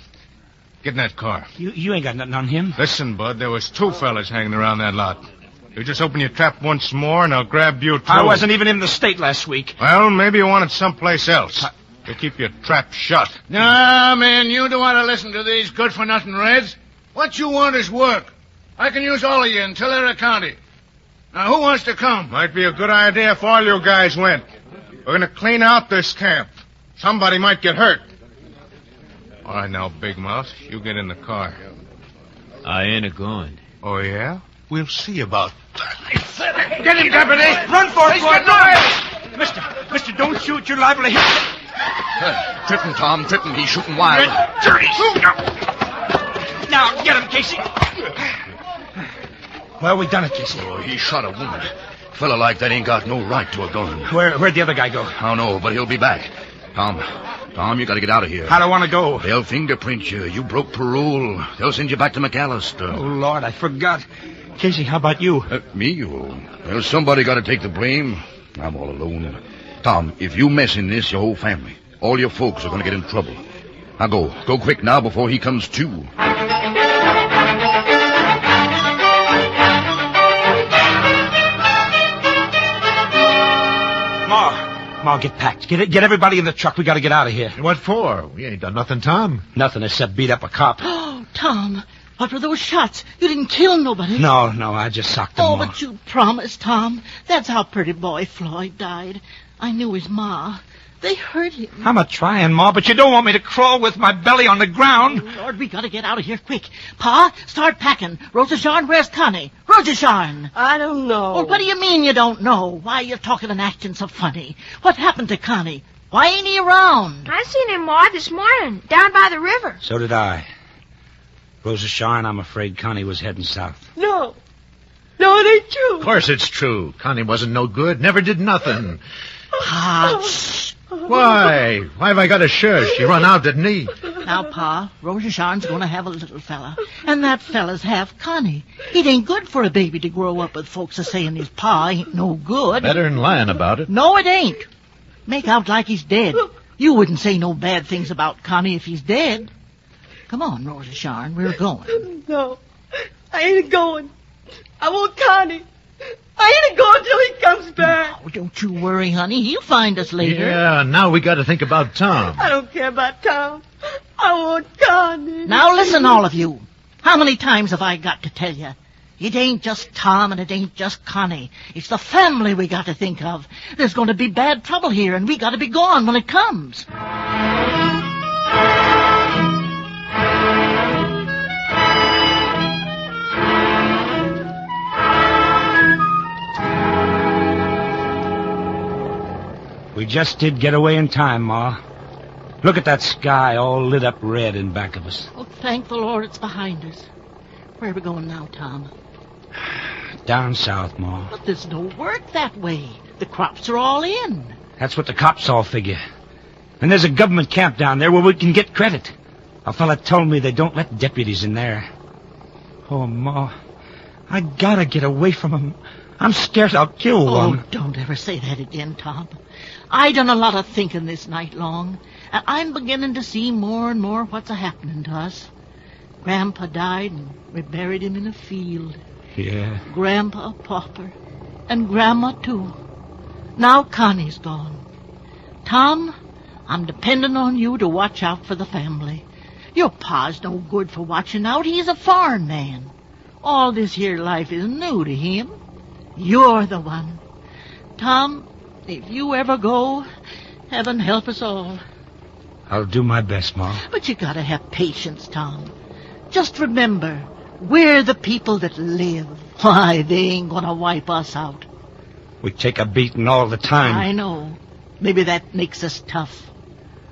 Get in that car. You ain't got nothing on him. Listen, Bud, there was 2 fellas hanging around that lot. You just open your trap once more and I'll grab you, too. I wasn't even in the state last week. Well, maybe you wanted someplace else. To keep your trap shut. Nah, man, you don't want to listen to these good-for-nothing Reds. What you want is work. I can use all of you in Kildare County. Now, who wants to come? Might be a good idea if all you guys went. We're going to clean out this camp. Somebody might get hurt. All right, now, Big Mouth, you get in the car. I ain't a-going. Oh, yeah? We'll see about that. Get him, Deputy! Run for it, boy! Mister, don't shoot. You're liable to hit. Tripping, Tom, tripping. He's shooting wild. Now, get him, Casey. Well, we done it, Casey. Oh, he shot a woman. Fella like that ain't got no right to a gun. Where'd the other guy go? I don't know, but he'll be back. Tom, you gotta get out of here. How do I want to go? They'll fingerprint you. You broke parole. They'll send you back to McAllister. Oh, Lord, I forgot. Casey, how about you? Me? Well, somebody gotta take the blame. I'm all alone. Tom, if you mess in this, your whole family, all your folks are gonna get in trouble. Now go. Go quick now before he comes to. Ma, get packed. Get everybody in the truck. We got to get out of here. What for? We ain't done nothing, Tom. Nothing except beat up a cop. Oh, Tom, what were those shots? You didn't kill nobody. No, I just socked him. Oh, but you promised, Tom. That's how pretty boy Floyd died. I knew his ma. They hurt him. I'm a-trying, Ma, but you don't want me to crawl with my belly on the ground. Oh, Lord, we got to get out of here quick. Pa, start packing. Rosa Sharn, where's Connie? Rosa Sharn. I don't know. Well, what do you mean you don't know? Why you're talking and acting so funny? What happened to Connie? Why ain't he around? I seen him, Ma, this morning, down by the river. So did I. Rosa Sharn, I'm afraid Connie was heading south. No, it ain't true. Of course it's true. Connie wasn't no good. Never did nothing. Shh. Why? Why have I got a shush? He run out, didn't he? Now, Pa, Rosa Sharn's going to have a little fella. And that fella's half Connie. It ain't good for a baby to grow up with folks a saying his pa ain't no good. Better than lying about it. No, it ain't. Make out like he's dead. You wouldn't say no bad things about Connie if he's dead. Come on, Rosa Sharn, we're going. No, I ain't going. I want Connie. I ain't going till he comes back. Oh, don't you worry, honey. He'll find us later. Yeah, now we got to think about Tom. I don't care about Tom. I want Connie. Now listen, all of you. How many times have I got to tell you? It ain't just Tom and it ain't just Connie. It's the family we got to think of. There's going to be bad trouble here, and we got to be gone when it comes. We just did get away in time, Ma. Look at that sky all lit up red in back of us. Oh, thank the Lord it's behind us. Where are we going now, Tom? Down south, Ma. But there's no work that way. The crops are all in. That's what the cops all figure. And there's a government camp down there where we can get credit. A fella told me they don't let deputies in there. Oh, Ma, I gotta get away from them. I'm scared I'll kill one. Oh, don't ever say that again, Tom. I done a lot of thinking this night long, and I'm beginning to see more and more what's a-happening to us. Grandpa died, and we buried him in a field. Yeah. Grandpa a pauper, and Grandma, too. Now Connie's gone. Tom, I'm depending on you to watch out for the family. Your pa's no good for watching out. He's a foreign man. All this here life is new to him. You're the one. Tom, if you ever go, heaven help us all. I'll do my best, Ma. But you gotta have patience, Tom. Just remember, we're the people that live. Why, they ain't gonna wipe us out. We take a beating all the time. I know. Maybe that makes us tough.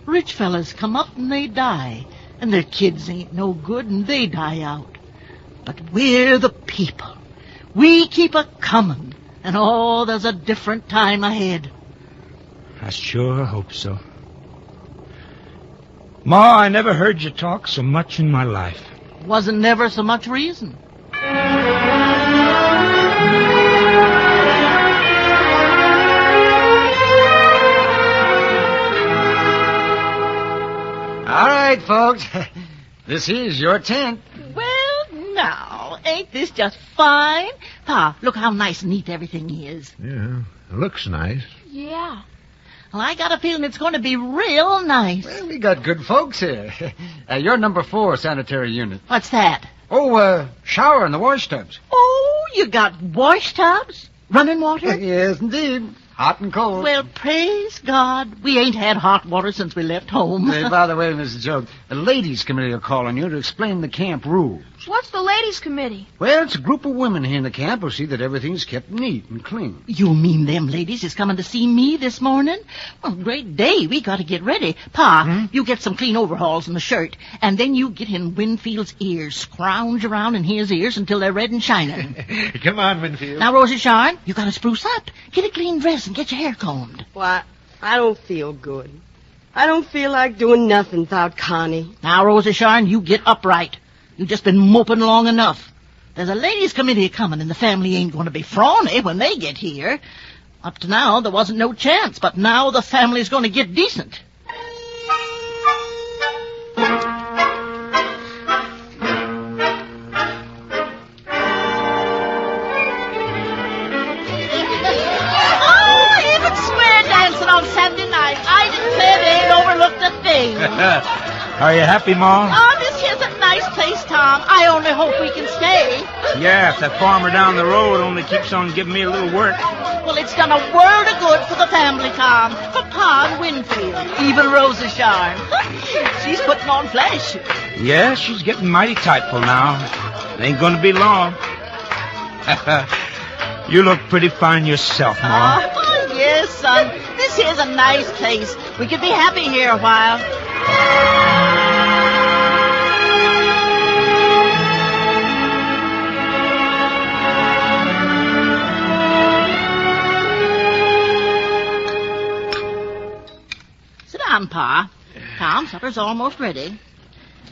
Rich fellas come up and they die, and their kids ain't no good and they die out. But we're the people. We keep a-comin', and there's a different time ahead. I sure hope so. Ma, I never heard you talk so much in my life. Wasn't never so much reason. All right, folks. This here's your tent. Well, now, ain't this just fine? Pa, look how nice and neat everything is. Yeah, it looks nice. Yeah. Well, I got a feeling it's going to be real nice. Well, we got good folks here. You're number 4 sanitary unit. What's that? Shower in the wash tubs. Oh, you got wash tubs? Running water? Yes, indeed. Hot and cold. Well, praise God. We ain't had hot water since we left home. Hey, by the way, Mrs. Joe, the ladies' committee are calling you to explain the camp rules. What's the ladies' committee? Well, it's a group of women here in the camp who see that everything's kept neat and clean. You mean them ladies is coming to see me this morning? Well, great day. We got to get ready. Pa, you get some clean overalls and the shirt, and then you get in Winfield's ears, scrounge around in his ears until they're red and shining. Come on, Winfield. Now, Rosie Sharn, you got to spruce up. Get a clean dress and get your hair combed. Why, I don't feel good. I don't feel like doing nothing without Connie. Now, Rosie Sharn, you get upright. You've just been moping long enough. There's a ladies' committee coming, and the family ain't going to be frawny when they get here. Up to now, there wasn't no chance, but now the family's going to get decent. Even square dancing on Sunday night. I declare they ain't overlooked a thing. Are you happy, Ma? Oh, this here's a nice place, Tom. I only hope we can stay. Yeah, if that farmer down the road only keeps on giving me a little work. Well, it's done a world of good for the family, Tom. For Pa and Winfield. Even Rosa Sharn. She's putting on flesh. Yeah, she's getting mighty tightful now. It ain't gonna be long. You look pretty fine yourself, Ma. Oh, yes, son. This here's a nice place. We could be happy here a while. Sit down, Pa. Tom, supper's almost ready.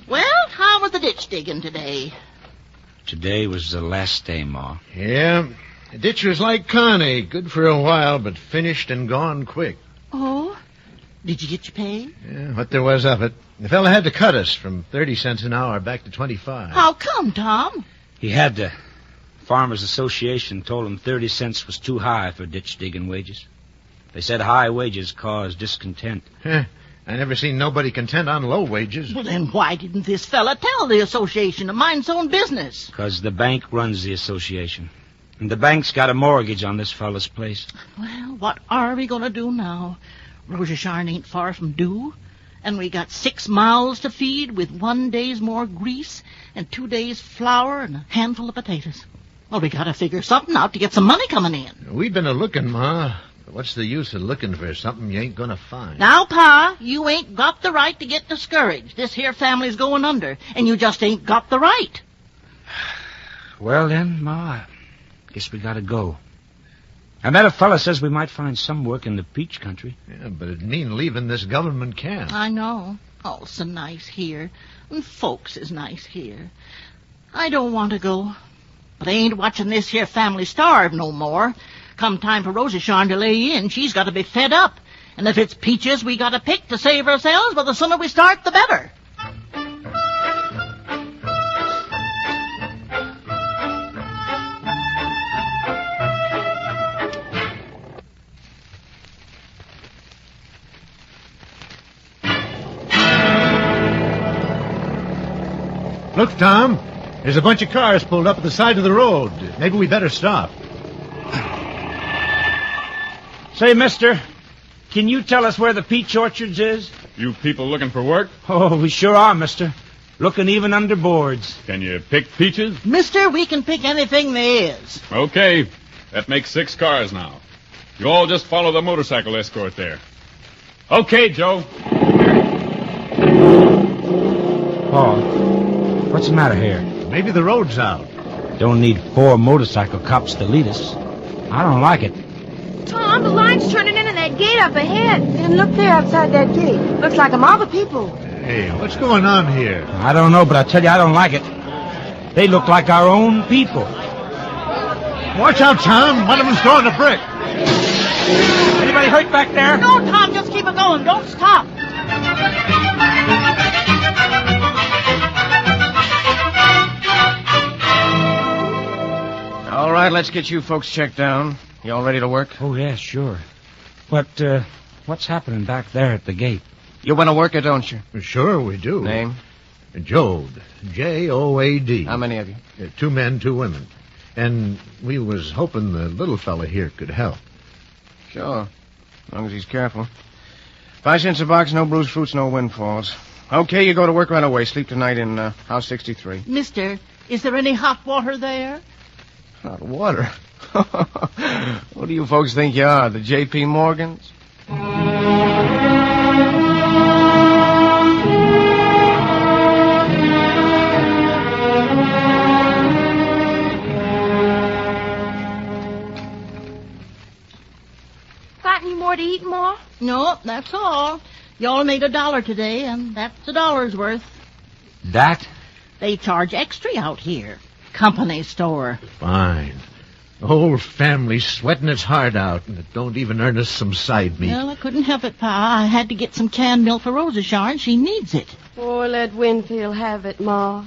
Well, how was the ditch digging today? Today was the last day, Ma. Yeah, the ditch was like Connie. Good for a while, but finished and gone quick. Oh? Did you get your pay? Yeah, what there was of it. The fella had to cut us from 30 cents an hour back to 25. How come, Tom? He had to. Farmers Association told him 30 cents was too high for ditch digging wages. They said high wages cause discontent. I never seen nobody content on low wages. Well, then why didn't this fella tell the association to mind his own business? Because the bank runs the association. And the bank's got a mortgage on this fella's place. Well, what are we going to do now? Rosa Sharn ain't far from due. And we got 6 mouths to feed with 1 day's more grease and 2 days' flour and a handful of potatoes. Well, we got to figure something out to get some money coming in. We've been a-looking, Ma. But what's the use of looking for something you ain't going to find? Now, Pa, you ain't got the right to get discouraged. This here family's going under, and you just ain't got the right. Well, then, Ma, I guess we got to go. I met a fella says we might find some work in the peach country. Yeah, but it'd mean leaving this government camp. I know. Oh, so nice here. And folks is nice here. I don't want to go. But I ain't watching this here family starve no more. Come time for Rosa Sharn to lay in, she's got to be fed up. And if it's peaches we got to pick to save ourselves, well, the sooner we start, the better. Look, Tom, there's a bunch of cars pulled up at the side of the road. Maybe we better stop. Say, mister, can you tell us where the peach orchards is? You people looking for work? Oh, we sure are, mister. looking even under boards. Can you pick peaches? Mister, we can pick anything there is. Okay. That makes 6 cars now. You all just follow the motorcycle escort there. Okay, Joe. Paul, what's the matter here? Maybe the road's out. Don't need 4 motorcycle cops to lead us. I don't like it. Tom, the line's turning into that gate up ahead. And look there outside that gate. Looks like a mob of people. Hey, what's going on here? I don't know, but I tell you, I don't like it. They look like our own people. Watch out, Tom. One of them's throwing a brick. Anybody hurt back there? No, Tom, just keep it going. Don't stop. All right, let's get you folks checked down. You all ready to work? Oh, yeah, sure. But, what's happening back there at the gate? You want to work it, don't you? Sure, we do. Name? Joad. J-O-A-D. How many of you? 2 men, 2 women. And we was hoping the little fella here could help. Sure. As long as he's careful. 5 cents a box, no bruised fruits, no windfalls. Okay, you go to work right away. Sleep tonight in house 63. Mister, is there any hot water there? Hot water? What do you folks think you are, the J.P. Morgans? Got any more to eat, Ma? No, that's all. Y'all made $1 today, and that's $1's worth. That? They charge extra out here. Company store. Fine. The whole family's sweating its heart out, and it don't even earn us some side meat. Well, I couldn't help it, Pa. I had to get some canned milk for Rosa Sharon. She needs it. Oh, let Winfield have it, Ma.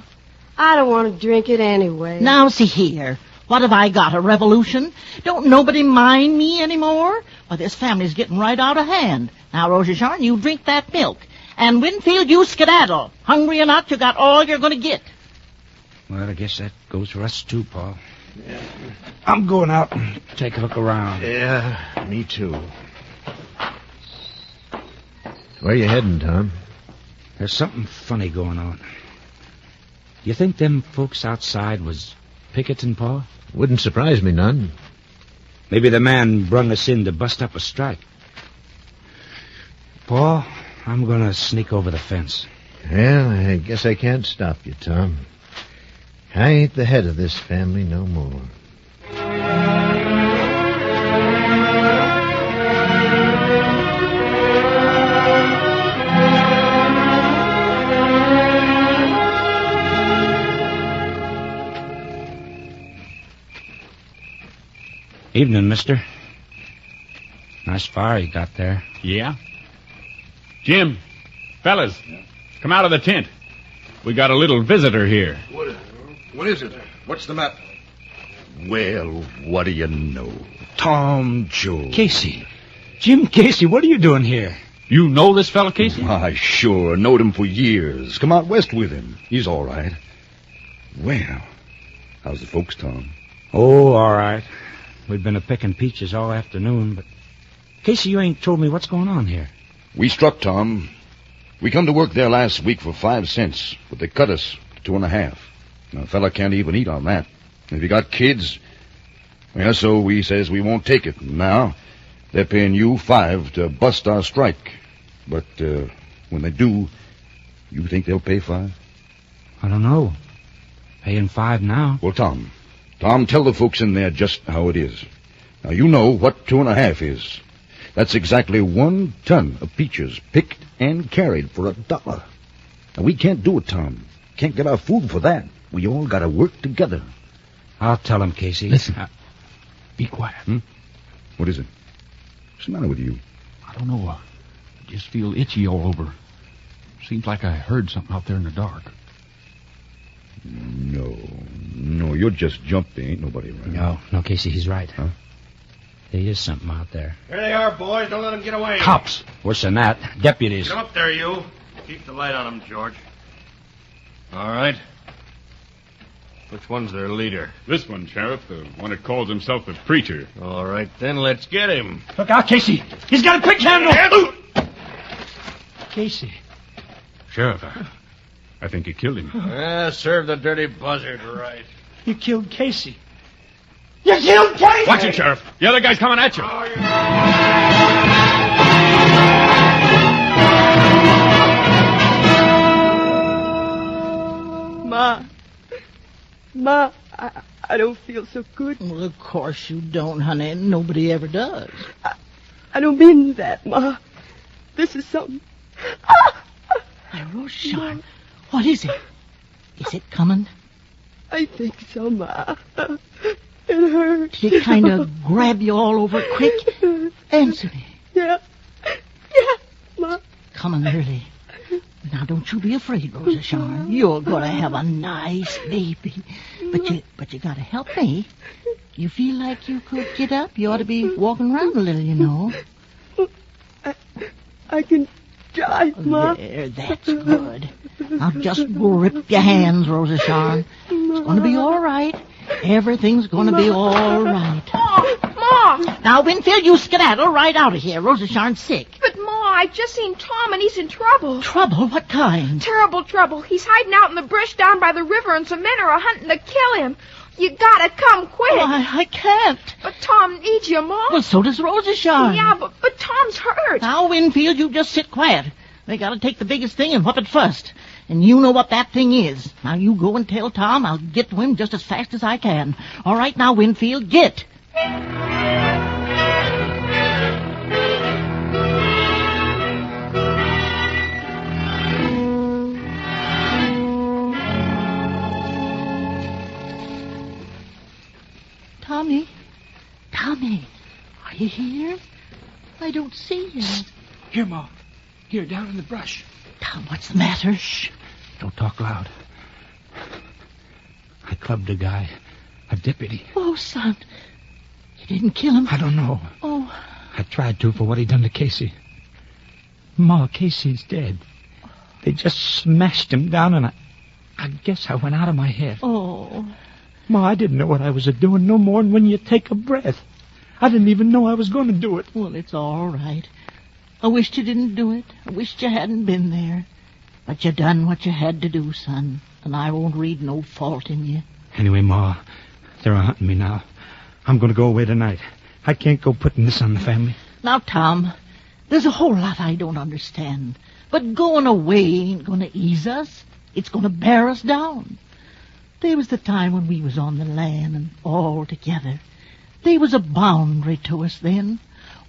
I don't want to drink it anyway. Now, see here. What have I got, a revolution? Don't nobody mind me anymore? Well, this family's getting right out of hand. Now, Rosa Sharon, you drink that milk. And Winfield, you skedaddle. Hungry or not, you got all you're going to get. Well, I guess that goes for us, too, Paul. I'm going out and take a look around. Yeah, me too. Where you heading, Tom? There's something funny going on. You think them folks outside was picketing, Paul? Wouldn't surprise me none. Maybe the man brung us in to bust up a strike. Paul, I'm going to sneak over the fence. Well, I guess I can't stop you, Tom. I ain't the head of this family no more. Evening, mister. Nice fire you got there. Yeah? Jim, fellas, come out of the tent. We got a little visitor here. What is it? What's the matter? Well, what do you know? Tom Joad. Casey. Jim Casey, what are you doing here? You know this fella, Casey? I sure knowed him for years. Come out west with him. He's all right. Well, how's the folks, Tom? Oh, all right. We've been a-picking peaches all afternoon, but... Casey, you ain't told me what's going on here. We struck, Tom. We come to work there last week for 5 cents, but they cut us to 2.5. Now, a fella can't even eat on that. If you got kids... Well, so we says we won't take it. Now, they're paying you 5 to bust our strike. But, when they do, you think they'll pay 5? I don't know. Paying 5 now. Well, Tom, tell the folks in there just how it is. Now, you know what 2.5 is. That's exactly 1 ton of peaches picked and carried for $1. Now, we can't do it, Tom. Can't get our food for that. We all gotta work together. I'll tell him, Casey. Listen. Be quiet. What is it? What's the matter with you? I don't know. I just feel itchy all over. Seems like I heard something out there in the dark. No, you're just jumped. There ain't nobody around. No, Casey, he's right. Huh? There is something out there. Here they are, boys. Don't let them get away. Cops. Worse than that. Deputies. Come up there, you. Keep the light on them, George. All right. Which one's their leader? This one, Sheriff, the one that calls himself the preacher. All right, then let's get him. Look out, Casey. He's got a pick handle. Casey. Sheriff, I think you killed him. Serve the dirty buzzard right. You killed Casey. You killed Casey! Watch it, Sheriff. The other guy's coming at you. Ma, I don't feel so good. Well, of course you don't, honey. Nobody ever does. I don't mean that, Ma. This is something. Hey, Rochon, what is it? Is it coming? I think so, Ma. It hurts. Did it kind of grab you all over quick? Answer me. Yeah, Ma. Coming early. Now, don't you be afraid, Rosa Sharon. You're going to have a nice baby. But you got to help me. You feel like you could get up? You ought to be walking around a little, you know. I can try, Ma. There, that's good. Now, just grip your hands, Rosa Sharon. It's going to be all right. Everything's going to be all right. Ma! Now, Winfield, you skedaddle right out of here. Rosa Sharon's sick. But, Ma, I just seen Tom and he's in trouble. Trouble? What kind? Terrible trouble. He's hiding out in the brush down by the river and some men are hunting to kill him. You gotta come quick. Oh, I can't. But Tom needs you, Ma. Well, so does Rosa Sharon. Yeah, but Tom's hurt. Now, Winfield, you just sit quiet. They gotta take the biggest thing and whoop it first. And you know what that thing is. Now, you go and tell Tom I'll get to him just as fast as I can. All right, now, Winfield, get. Tommy, are you here? I don't see you. Here, Ma. Here, down in the brush. Tom, what's the matter? Shh. Don't talk loud. I clubbed a guy, a deputy. Oh, son. You didn't kill him? I don't know. Oh. I tried to for what he done to Casey. Ma, Casey's dead. They just smashed him down, and I guess I went out of my head. Oh. Ma, I didn't know what I was a-doing no more than when you take a breath. I didn't even know I was going to do it. Well, it's all right. I wished you didn't do it. I wished you hadn't been there. But you done what you had to do, son. And I won't read no fault in you. Anyway, Ma, they're hunting me now. I'm going to go away tonight. I can't go putting this on the family. Now, Tom, there's a whole lot I don't understand. But going away ain't going to ease us. It's going to bear us down. There was the time when we was on the land and all together. There was a boundary to us then.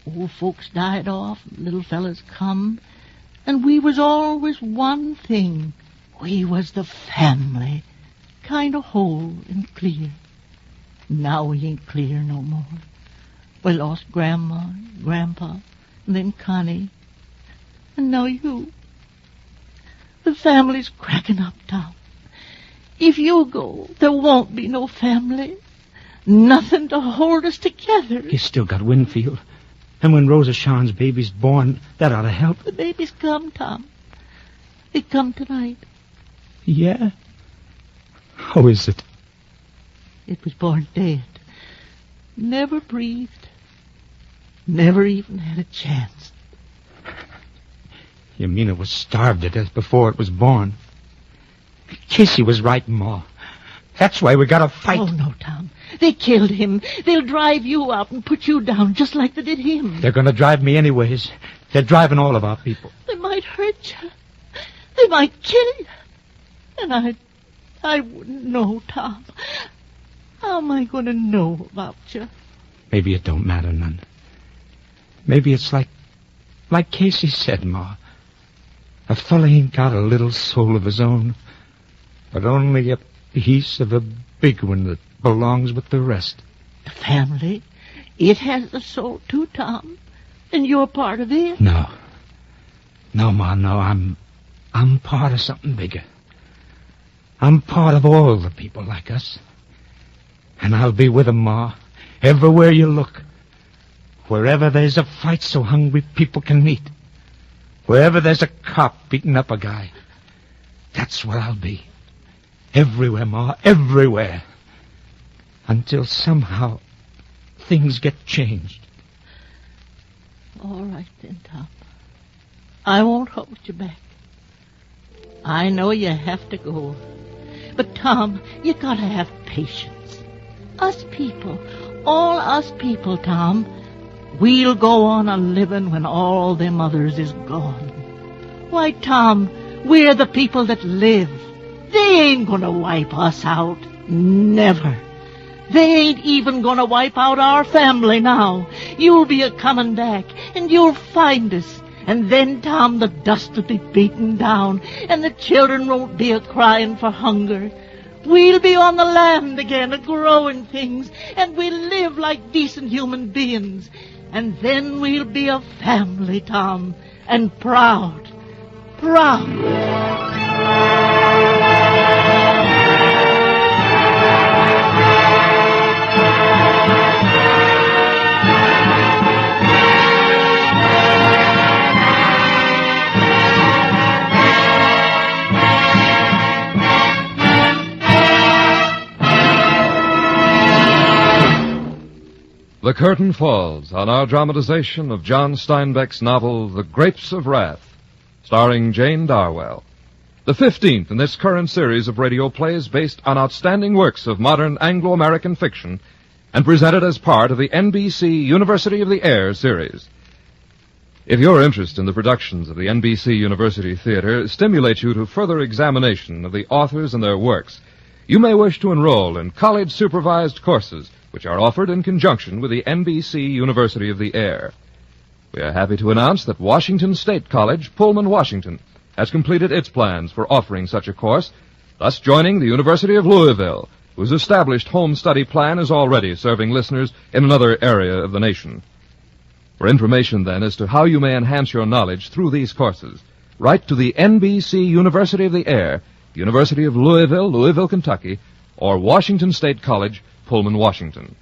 Old folks died off, little fellas come, and we was always one thing. We was the family, kind of whole and clear. Now we ain't clear no more. We lost Grandma, Grandpa, and then Connie, and now you. The family's cracking up, Tom. If you go, there won't be no family. Nothing to hold us together. You still got Winfield. And when Rosa Shawn's baby's born, that ought to help. The baby's come, Tom. They come tonight. Yeah? How is it? It was born dead. Never breathed. Never even had a chance. You mean it was starved to death before it was born? Casey was right, Ma. That's why we gotta fight. Oh, no, Tom. They killed him. They'll drive you out and put you down just like they did him. They're gonna drive me anyways. They're driving all of our people. They might hurt you. They might kill you. And I wouldn't know, Tom. How am I going to know about you? Maybe it don't matter none. Maybe it's like Casey said, Ma. A fella ain't got a little soul of his own, but only a piece of a big one that belongs with the rest. The family, it has a soul too, Tom. And you're part of it. No. No, Ma, no. I'm part of something bigger. I'm part of all the people like us. And I'll be with 'em, Ma, everywhere you look. Wherever there's a fight so hungry people can meet. Wherever there's a cop beating up a guy. That's where I'll be. Everywhere, Ma, everywhere. Until somehow things get changed. All right then, Tom. I won't hold you back. I know you have to go. But, Tom, you gotta have patience. Us people, all us people, Tom, we'll go on a living when all them others is gone. Why, Tom, we're the people that live. They ain't gonna wipe us out. Never. They ain't even gonna wipe out our family now. You'll be a-comin' back, and you'll find us. And then, Tom, the dust will be beaten down, and the children won't be a-crying for hunger. We'll be on the land again, a-growing things, and we'll live like decent human beings. And then we'll be a family, Tom, and proud. Proud. The curtain falls on our dramatization of John Steinbeck's novel, The Grapes of Wrath, starring Jane Darwell. The 15th in this current series of radio plays based on outstanding works of modern Anglo-American fiction and presented as part of the NBC University of the Air series. If your interest in the productions of the NBC University Theater stimulates you to further examination of the authors and their works, you may wish to enroll in college-supervised courses which are offered in conjunction with the NBC University of the Air. We are happy to announce that Washington State College, Pullman, Washington, has completed its plans for offering such a course, thus joining the University of Louisville, whose established home study plan is already serving listeners in another area of the nation. For information, then, as to how you may enhance your knowledge through these courses, write to the NBC University of the Air, University of Louisville, Louisville, Kentucky, or Washington State College, Pullman, Washington.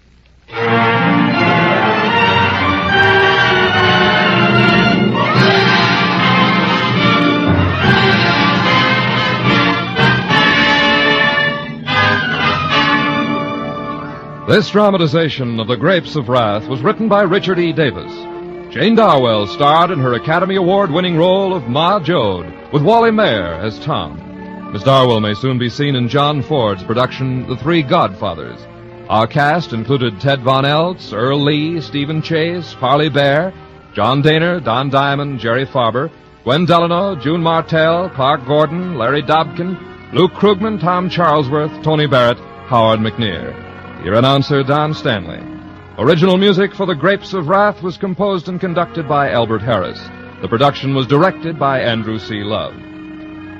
This dramatization of The Grapes of Wrath was written by Richard E. Davis. Jane Darwell starred in her Academy Award-winning role of Ma Jode, with Wally Mayer as Tom. Miss Darwell may soon be seen in John Ford's production, The Three Godfathers. Our cast included Ted Von Eltz, Earl Lee, Stephen Chase, Parley Bear, John Daner, Don Diamond, Jerry Farber, Gwen Delano, June Martell, Clark Gordon, Larry Dobkin, Luke Krugman, Tom Charlesworth, Tony Barrett, Howard McNear. Your announcer, Don Stanley. Original music for The Grapes of Wrath was composed and conducted by Albert Harris. The production was directed by Andrew C. Love.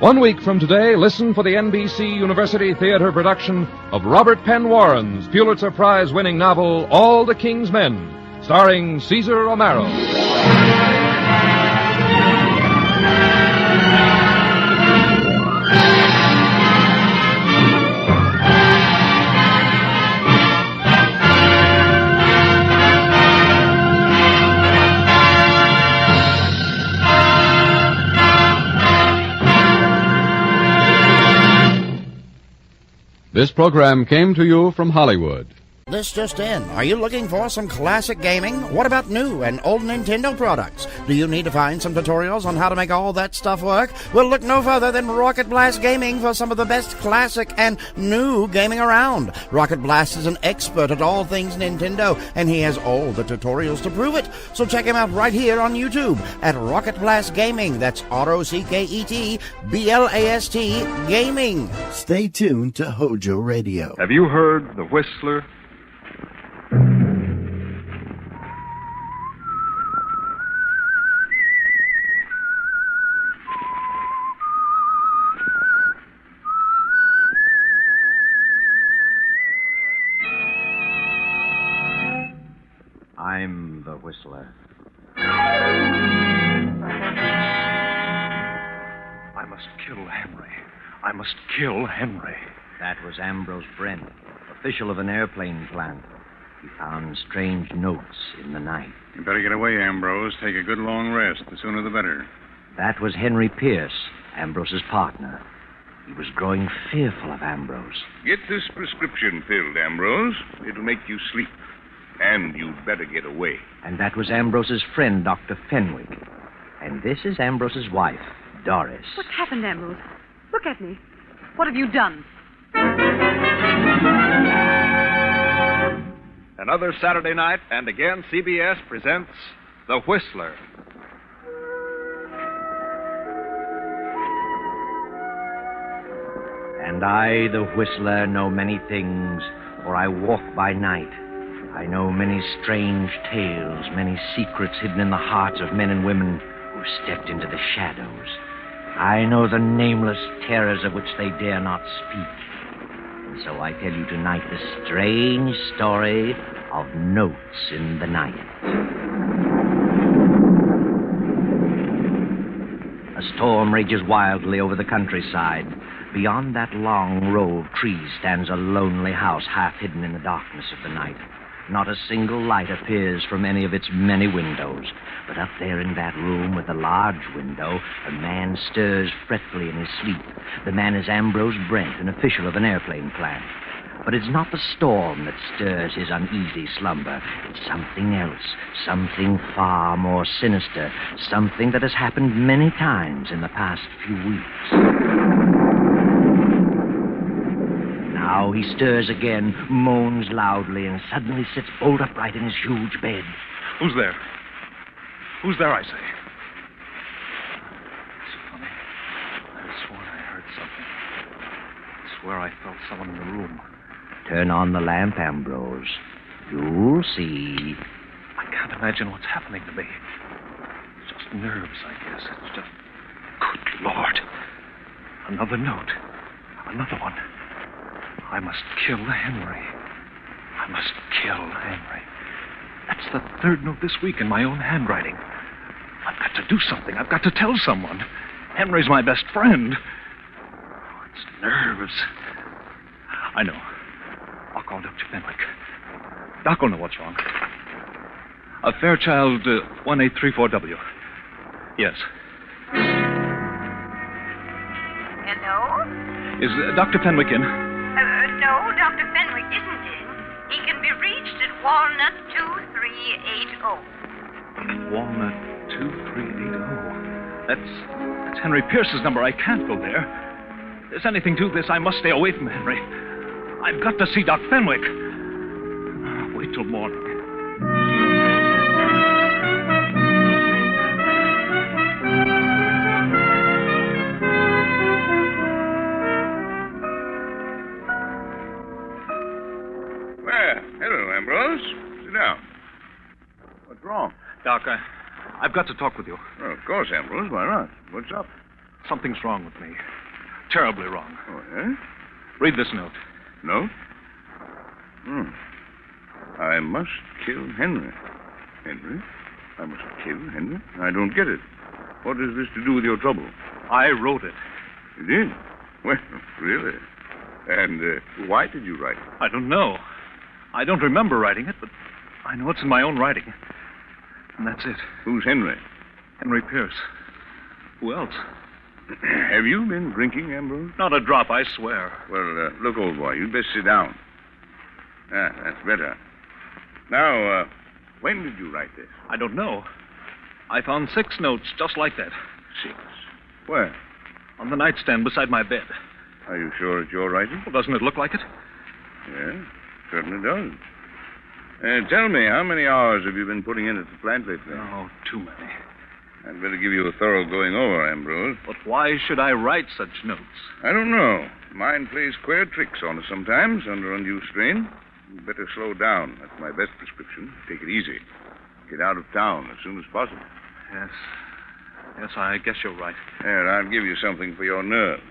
1 week from today, listen for the NBC University Theater production of Robert Penn Warren's Pulitzer Prize-winning novel, All the King's Men, starring Cesar Romero. This program came to you from Hollywood. This just in. Are you looking for some classic gaming? What about new and old Nintendo products? Do you need to find some tutorials on how to make all that stuff work? Well, look no further than Rocket Blast Gaming for some of the best classic and new gaming around. Rocket Blast is an expert at all things Nintendo, and he has all the tutorials to prove it. So check him out right here on YouTube at Rocket Blast Gaming. That's ROCKET BLAST Gaming. Stay tuned to Hojo Radio. Have you heard the Whistler? I'm the Whistler. I must kill Henry. I must kill Henry. That was Ambrose Brent, official of an airplane plant. He found strange notes in the night. You better get away, Ambrose. Take a good long rest. The sooner the better. That was Henry Pierce, Ambrose's partner. He was growing fearful of Ambrose. Get this prescription filled, Ambrose. It'll make you sleep. And you'd better get away. And that was Ambrose's friend, Dr. Fenwick. And this is Ambrose's wife, Doris. What's happened, Ambrose? Look at me. What have you done? Another Saturday night, and again CBS presents The Whistler. And I, the Whistler, know many things, for I walk by night. I know many strange tales, many secrets hidden in the hearts of men and women who've stepped into the shadows. I know the nameless terrors of which they dare not speak. And so I tell you tonight the strange story of Notes in the Night. A storm rages wildly over the countryside. Beyond that long row of trees stands a lonely house half hidden in the darkness of the night. Not a single light appears from any of its many windows. But up there in that room with the large window, a man stirs fretfully in his sleep. The man is Ambrose Brent, an official of an airplane plant. But it's not the storm that stirs his uneasy slumber. It's something else, something far more sinister, something that has happened many times in the past few weeks. Now he stirs again, moans loudly, and suddenly sits bolt upright in his huge bed. Who's there? Who's there, I say? It's funny. I sworn I heard something. I swear I felt someone in the room. Turn on the lamp, Ambrose. You'll see. I can't imagine what's happening to me. It's just nerves, I guess. It's just... Good Lord. Another note. Another one. I must kill Henry. I must kill Henry. That's the third note this week in my own handwriting. I've got to do something. I've got to tell someone. Henry's my best friend. Oh, it's nerves. I know. I'll call Dr. Fenwick. Doc will know what's wrong. Fairchild 1834W. Yes. Hello? Is Dr. Fenwick in? No, Dr. Fenwick isn't in. He can be reached at Walnut 2380. Walnut 2380. That's Henry Pierce's number. I can't go there. If there's anything to this, I must stay away from Henry. I've got to see Doc Fenwick. Wait till morning. Well, hello, Ambrose. Sit down. What's wrong? Doc, I've got to talk with you. Oh, of course, Ambrose. Why not? What's up? Something's wrong with me. Terribly wrong. Oh, yeah? Read this note. No? I must kill Henry. Henry? I must kill Henry? I don't get it. What has this to do with your trouble? I wrote it. You did? Well, really? And why did you write it? I don't know. I don't remember writing it, but I know it's in my own writing. And that's it. Who's Henry? Henry Pierce. Who else? Have you been drinking, Ambrose? Not a drop, I swear. Well, look, old boy, you'd best sit down. Ah, that's better. Now, when did you write this? I don't know. I found 6 notes just like that. 6? Where? On the nightstand beside my bed. Are you sure it's your writing? Well, doesn't it look like it? Yeah, certainly does. Tell me, how many hours have you been putting in at the plant lately? Oh, too many. I'd better give you a thorough going over, Ambrose. But why should I write such notes? I don't know. Mind plays queer tricks on us sometimes under undue strain. You'd better slow down. That's my best prescription. Take it easy. Get out of town as soon as possible. Yes. Yes, I guess you're right. Here, I'll give you something for your nerves.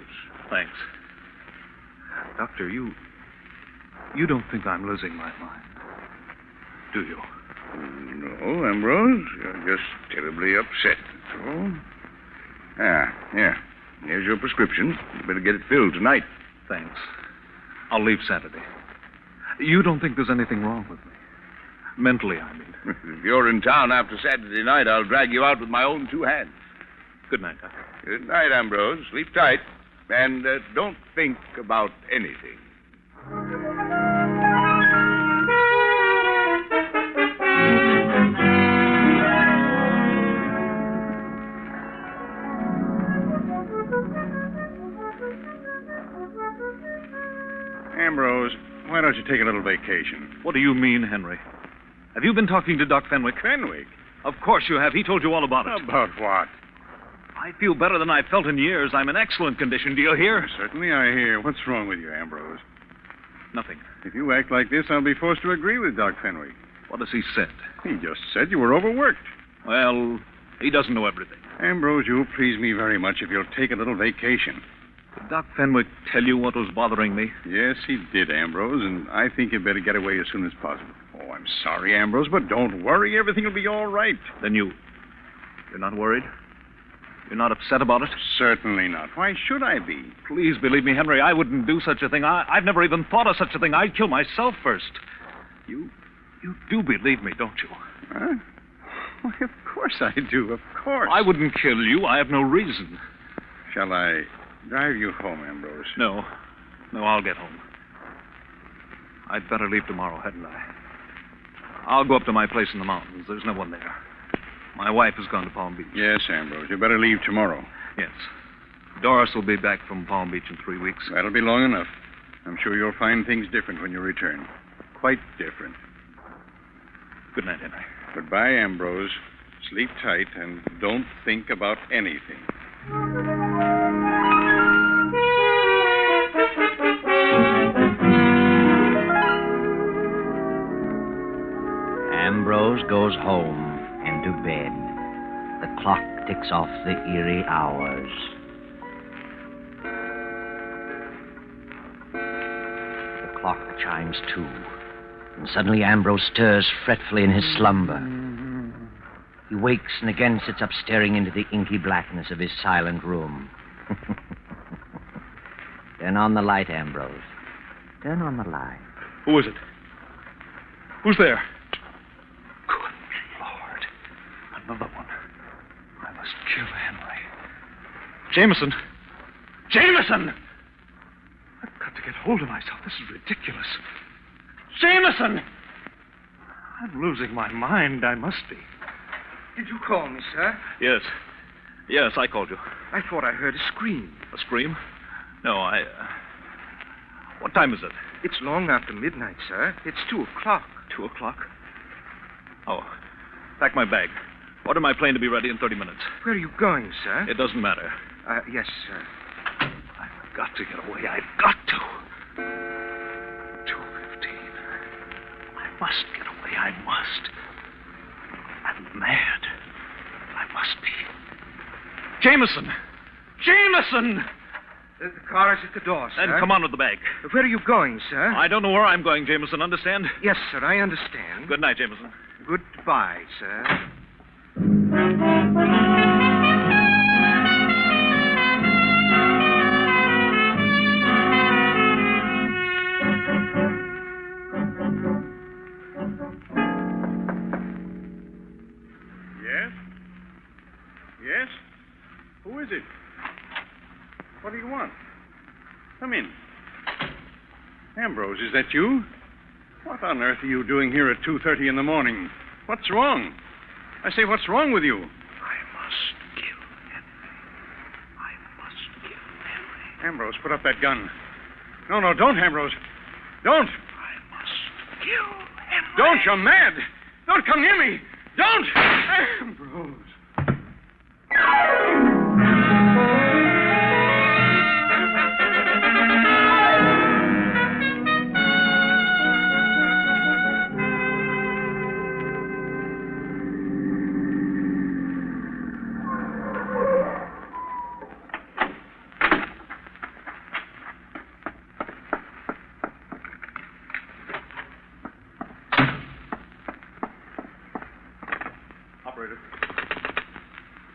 Thanks. Doctor, you don't think I'm losing my mind, do you? No, Ambrose. You're just terribly upset, that's all. Here. Here's your prescription. You better get it filled tonight. Thanks. I'll leave Saturday. You don't think there's anything wrong with me? Mentally, I mean. If you're in town after Saturday night, I'll drag you out with my own 2 hands. Good night, Doctor. Good night, Ambrose. Sleep tight. And don't think about anything. don't you take a little vacation? What do you mean, Henry? Have you been talking to Doc Fenwick? Fenwick? Of course you have. He told you all about it. About what? I feel better than I've felt in years. I'm in excellent condition. Do you hear? Certainly I hear. What's wrong with you, Ambrose? Nothing. If you act like this, I'll be forced to agree with Doc Fenwick. What has he said? He just said you were overworked. Well, he doesn't know everything. Ambrose, you'll please me very much if you'll take a little vacation. Did Doc Fenwick tell you what was bothering me? Yes, he did, Ambrose, and I think you'd better get away as soon as possible. Oh, I'm sorry, Ambrose, but don't worry. Everything will be all right. Then you're not worried? You're not upset about it? Certainly not. Why should I be? Please believe me, Henry, I wouldn't do such a thing. I've never even thought of such a thing. I'd kill myself first. You do believe me, don't you? Huh? Why, of course I do, of course. I wouldn't kill you. I have no reason. Shall I drive you home, Ambrose? No, I'll get home. I'd better leave tomorrow, hadn't I? I'll go up to my place in the mountains. There's no one there. My wife has gone to Palm Beach. Yes, Ambrose. You better leave tomorrow. Yes. Doris will be back from Palm Beach in 3 weeks. That'll be long enough. I'm sure you'll find things different when you return. Quite different. Good night, Henry. Goodbye, Ambrose. Sleep tight and don't think about anything. Ambrose goes home and to bed. The clock ticks off the eerie hours. The clock chimes 2. And suddenly Ambrose stirs fretfully in his slumber. He wakes and again sits up staring into the inky blackness of his silent room. Turn on the light, Ambrose. Turn on the light. Who is it? Who's there? Good Lord. Another one. I must kill Henry. Jameson! Jameson! I've got to get hold of myself. This is ridiculous. Jameson! I'm losing my mind. I must be. Did you call me, sir? Yes. Yes, I called you. I thought I heard a scream. A scream? No, What time is it? It's long after midnight, sir. It's 2 o'clock. 2 o'clock? Oh. Pack my bag. Order my plane to be ready in 30 minutes. Where are you going, sir? It doesn't matter. Yes, sir. I've got to get away. I've got to. 2:15. I must get away. I must. I'm mad. I must be. Jameson! Jameson! The car is at the door, sir. Then come on with the bag. Where are you going, sir? I don't know where I'm going, Jameson. Understand? Yes, sir. I understand. Good night, Jameson. Goodbye, sir. Yes? Yes? Who is it? What do you want? Come in. Ambrose, is that you? What on earth are you doing here at 2:30 in the morning? What's wrong? I say, what's wrong with you? I must kill Henry. I must kill Henry. Ambrose, put up that gun. No, don't, Ambrose. Don't. I must kill Henry. Don't, you're mad. Don't come near me. Don't. Ambrose.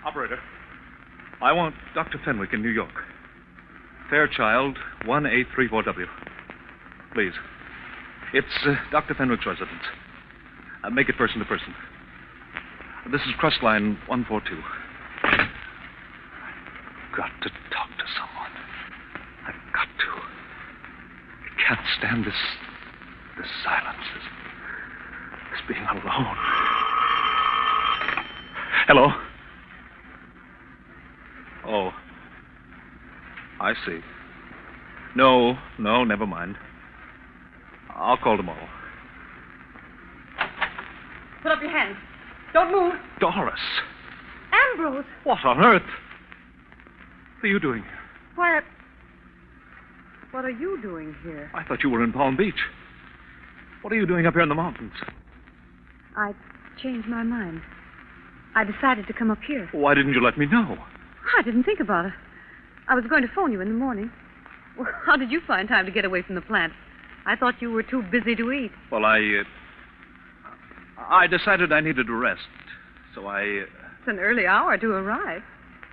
Operator, I want Dr. Fenwick in New York. Fairchild, 1834W. Please. It's Dr. Fenwick's residence. Make it person to person. This is Crust Line 142. I've got to talk to someone. I've got to. I can't stand this silence, this being alone. Hello? Oh. I see. No, never mind. I'll call tomorrow. Put up your hands. Don't move. Doris. Ambrose. What on earth? What are you doing here? Why, what are you doing here? I thought you were in Palm Beach. What are you doing up here in the mountains? I changed my mind. I decided to come up here. Why didn't you let me know? I didn't think about it. I was going to phone you in the morning. Well, how did you find time to get away from the plant? I thought you were too busy to eat. Well, I decided I needed to rest. So It's an early hour to arrive.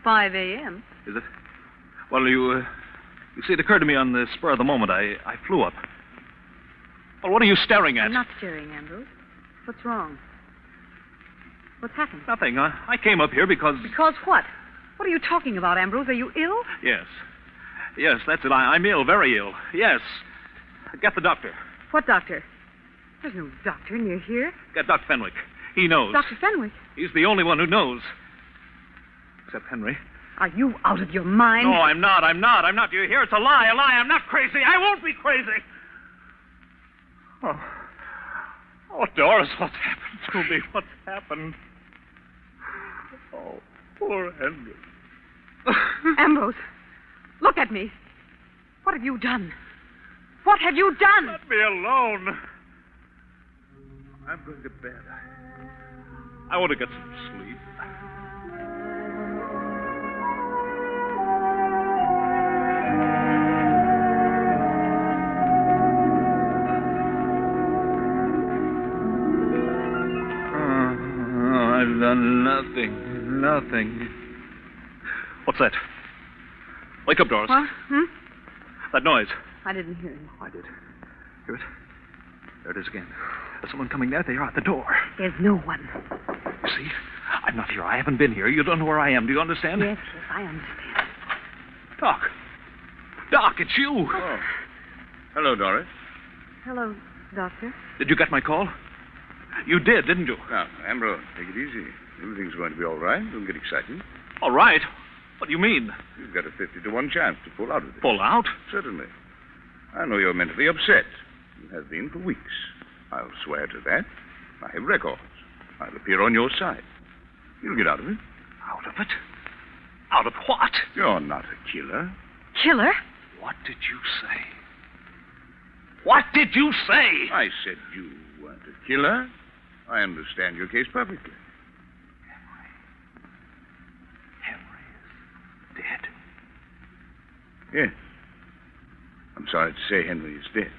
5 a.m. Is it? Well, you see, it occurred to me on the spur of the moment. I flew up. Well, what are you staring at? I'm not staring, Ambrose. What's wrong? What's happened? Nothing. I came up here because... Because what? What are you talking about, Ambrose? Are you ill? Yes. Yes, that's it. I'm ill, very ill. Yes. Get the doctor. What doctor? There's no doctor near here. Get Dr. Fenwick. He knows. Dr. Fenwick? He's the only one who knows. Except Henry. Are you out of your mind? No, I'm not. Do you hear? It's a lie, I'm not crazy. I won't be crazy. Oh, Doris, what's happened to me? What's happened? Oh, poor Henry. Ambrose, look at me. What have you done? What have you done? Let me alone. I'm going to bed. I want to get some sleep. I've done nothing. What's that? Wake up, Doris. What? That noise. I didn't hear you. I did. Hear it? There it is again. There's someone coming there. They are at the door. There's no one. You see? I'm not here. I haven't been here. You don't know where I am. Do you understand? Yes, I understand. Doc, it's you. Oh. Hello, Doris. Hello, Doctor. Did you get my call? You did, didn't you? Now, Ambrose, take it easy. Everything's going to be all right. Don't get excited. All right? What do you mean? You've got a 50-1 chance to pull out of it. Pull out? Certainly. I know you're mentally upset. You have been for weeks. I'll swear to that. I have records. I'll appear on your side. You'll get out of it. Out of it? Out of what? You're not a killer. Killer? What did you say? What did you say? I said you weren't a killer. I understand your case perfectly. Henry is dead? Yes. I'm sorry to say Henry is dead.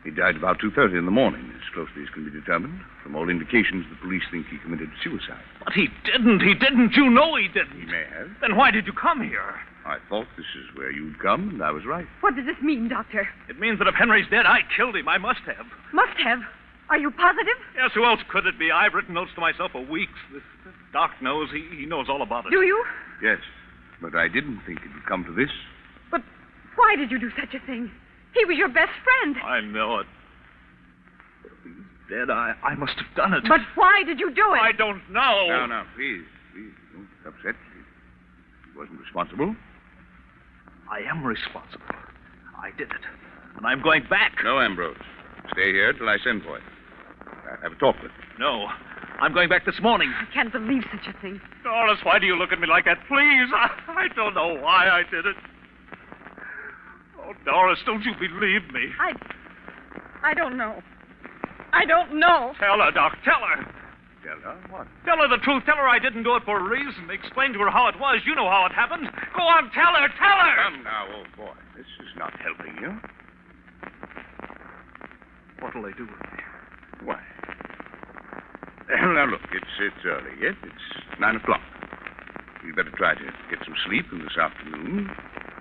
He died about 2:30 in the morning, as closely as can be determined. From all indications, the police think he committed suicide. But he didn't. You know he didn't. He may have. Then why did you come here? I thought this is where you'd come, and I was right. What does this mean, Doctor? It means that if Henry's dead, I killed him. I must have. Must have? Are you positive? Yes, who else could it be? I've written notes to myself for weeks. This Doc knows. He knows all about it. Do you? Yes, but I didn't think it would come to this. But why did you do such a thing? He was your best friend. I know it. But if he's dead, I must have done it. But why did you do it? I don't know. Now, please, don't get upset. He wasn't responsible. I am responsible. I did it. And I'm going back. No, Ambrose. Stay here till I send for you. I'll have a talk with you. No. I'm going back this morning. I can't believe such a thing. Doris, why do you look at me like that? Please. I don't know why I did it. Oh, Doris, don't you believe me? I don't know. I don't know. Tell her, Doc. Tell her. Tell her what? Tell her the truth. Tell her I didn't do it for a reason. Explain to her how it was. You know how it happened. Go on, tell her. Tell her. Come now, old boy. This is not helping you. What'll they do with me? Why? Now, look, it's early yet. It's 9 o'clock. You'd better try to get some sleep in this afternoon.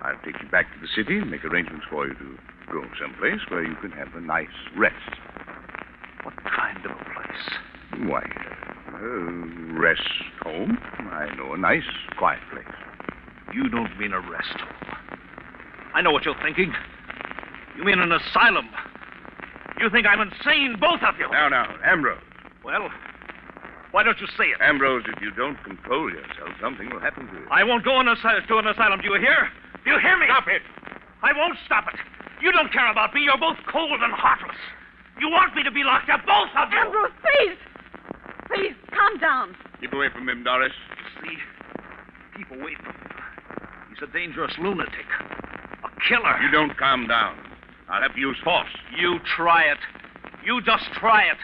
I'll take you back to the city and make arrangements for you to go someplace where you can have a nice rest. What kind of a place? Why, rest home. I know a nice, quiet place. You don't mean a rest home. I know what you're thinking. You mean an asylum. You think I'm insane, both of you. Now, Ambrose. Well, why don't you say it? Ambrose, if you don't control yourself, something will happen to you. I won't go to an asylum. Do you hear? Do you hear me? Stop it. I won't stop it. You don't care about me. You're both cold and heartless. You want me to be locked up, both of you. Ambrose, please. Please, calm down. Keep away from him, Doris. See? Keep away from him. He's a dangerous lunatic. A killer. You don't calm down. I'll have to use force. You try it. You just try it.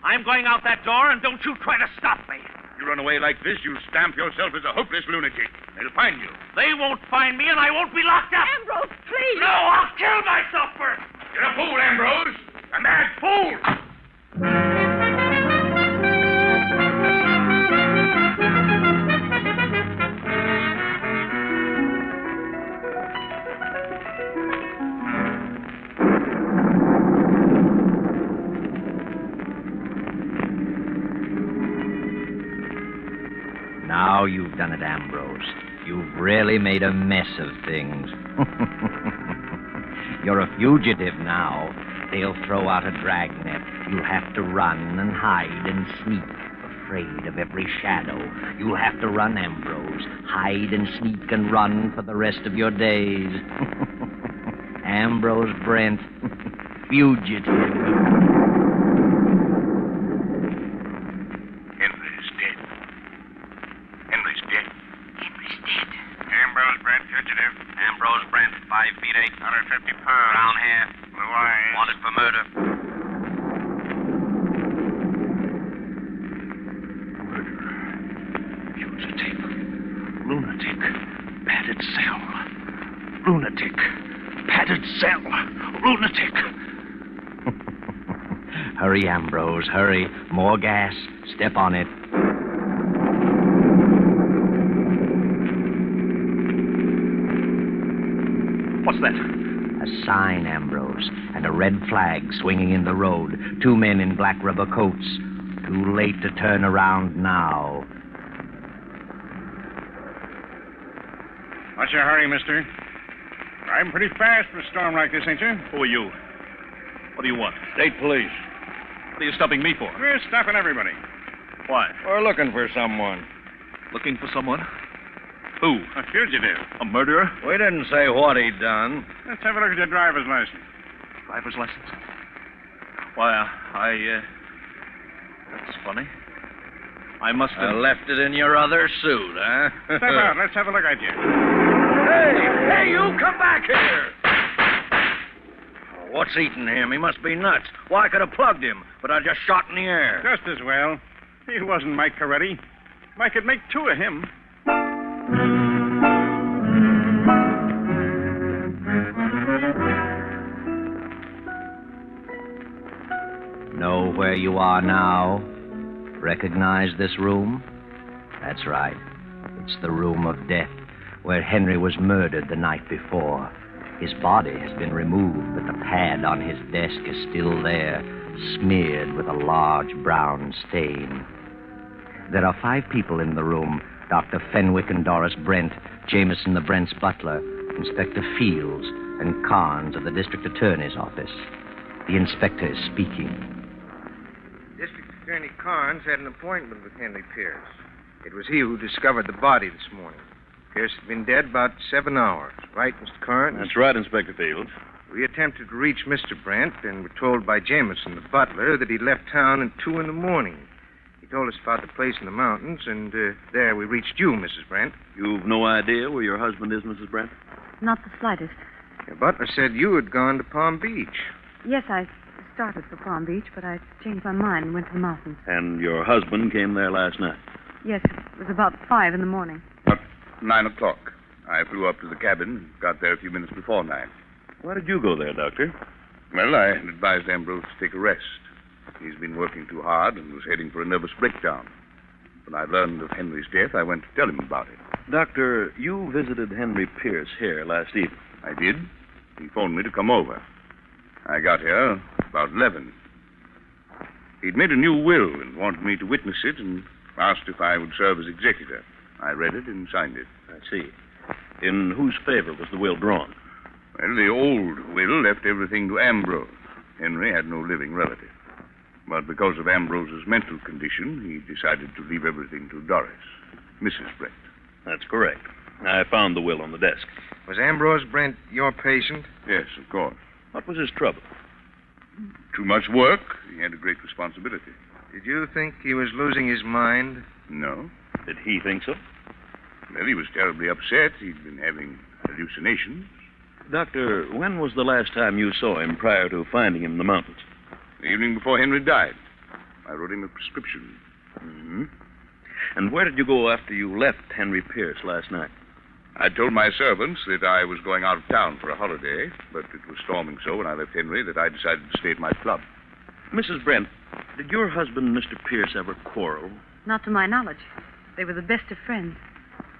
I'm going out that door, and don't you try to stop me. You run away like this, you stamp yourself as a hopeless lunatic. They'll find you. They won't find me, and I won't be locked up. Ambrose, please. No, I'll kill myself first. You're a fool, Ambrose. A mad fool. Now you've done it, Ambrose. You've really made a mess of things. You're a fugitive now. They'll throw out a dragnet. You'll have to run and hide and sneak, afraid of every shadow. You'll have to run, Ambrose. Hide and sneak and run for the rest of your days. Ambrose Brent, fugitive. Ambrose Brent, 5 feet 8, 150 pounds. Brown hair. Blue eyes. Wanted for murder. Fugitive. Lunatic. Padded cell. Lunatic. Padded cell. Lunatic. Hurry, Ambrose, hurry. More gas. Step on it. What's that? A sign, Ambrose, and a red flag swinging in the road. 2 men in black rubber coats. Too late to turn around now. What's your hurry, mister? Driving pretty fast for a storm like this, ain't you? Who are you? What do you want? State police. What are you stopping me for? We're stopping everybody. Why? We're looking for someone. Looking for someone? Who? A fugitive. A murderer? We didn't say what he'd done. Let's have a look at your driver's license. Driver's license? Why, that's funny. I must have... left it in your other suit, huh? Step out. Let's have a look at you. Hey, you come back here! What's eating him? He must be nuts. Why, I could have plugged him, but I just shot in the air. Just as well. He wasn't Mike Coretti. I could make 2 of him. Know where you are now? Recognize this room? That's right. It's the room of death, where Henry was murdered the night before. His body has been removed, but the pad on his desk is still there, smeared with a large brown stain. There are 5 people in the room: Dr. Fenwick and Doris Brent, Jameson the Brent's butler, Inspector Fields, and Carnes of the District Attorney's office. The inspector is speaking. District Attorney Carnes had an appointment with Henry Pierce. It was he who discovered the body this morning. Pierce had been dead about 7 hours. Right, Mr. Carnes? That's right, Inspector Fields. We attempted to reach Mr. Brent and were told by Jameson, the butler, that he left town at 2 in the morning. He told us about the place in the mountains, and there we reached you, Mrs. Brent. You've no idea where your husband is, Mrs. Brent? Not the slightest. Your butler said you had gone to Palm Beach. Yes, I started for Palm Beach, but I changed my mind and went to the mountains. And your husband came there last night? Yes, it was about 5 in the morning. About 9 o'clock. I flew up to the cabin and got there a few minutes before 9. Why did you go there, Doctor? Well, I had advised Ambrose to take a rest. He's been working too hard and was heading for a nervous breakdown. When I learned of Henry's death, I went to tell him about it. Doctor, you visited Henry Pierce here last evening. I did. He phoned me to come over. I got here about 11. He'd made a new will and wanted me to witness it and asked if I would serve as executor. I read it and signed it. I see. In whose favor was the will drawn? Well, the old will left everything to Ambrose. Henry had no living relative. But because of Ambrose's mental condition, he decided to leave everything to Doris, Mrs. Brent. That's correct. I found the will on the desk. Was Ambrose Brent your patient? Yes, of course. What was his trouble? Too much work. He had a great responsibility. Did you think he was losing his mind? No. Did he think so? Well, he was terribly upset. He'd been having hallucinations. Doctor, when was the last time you saw him prior to finding him in the mountains? The evening before Henry died. I wrote him a prescription. Mm-hmm. And where did you go after you left Henry Pierce last night? I told my servants that I was going out of town for a holiday, but it was storming so when I left Henry that I decided to stay at my club. Mrs. Brent, did your husband and Mr. Pierce ever quarrel? Not to my knowledge. They were the best of friends.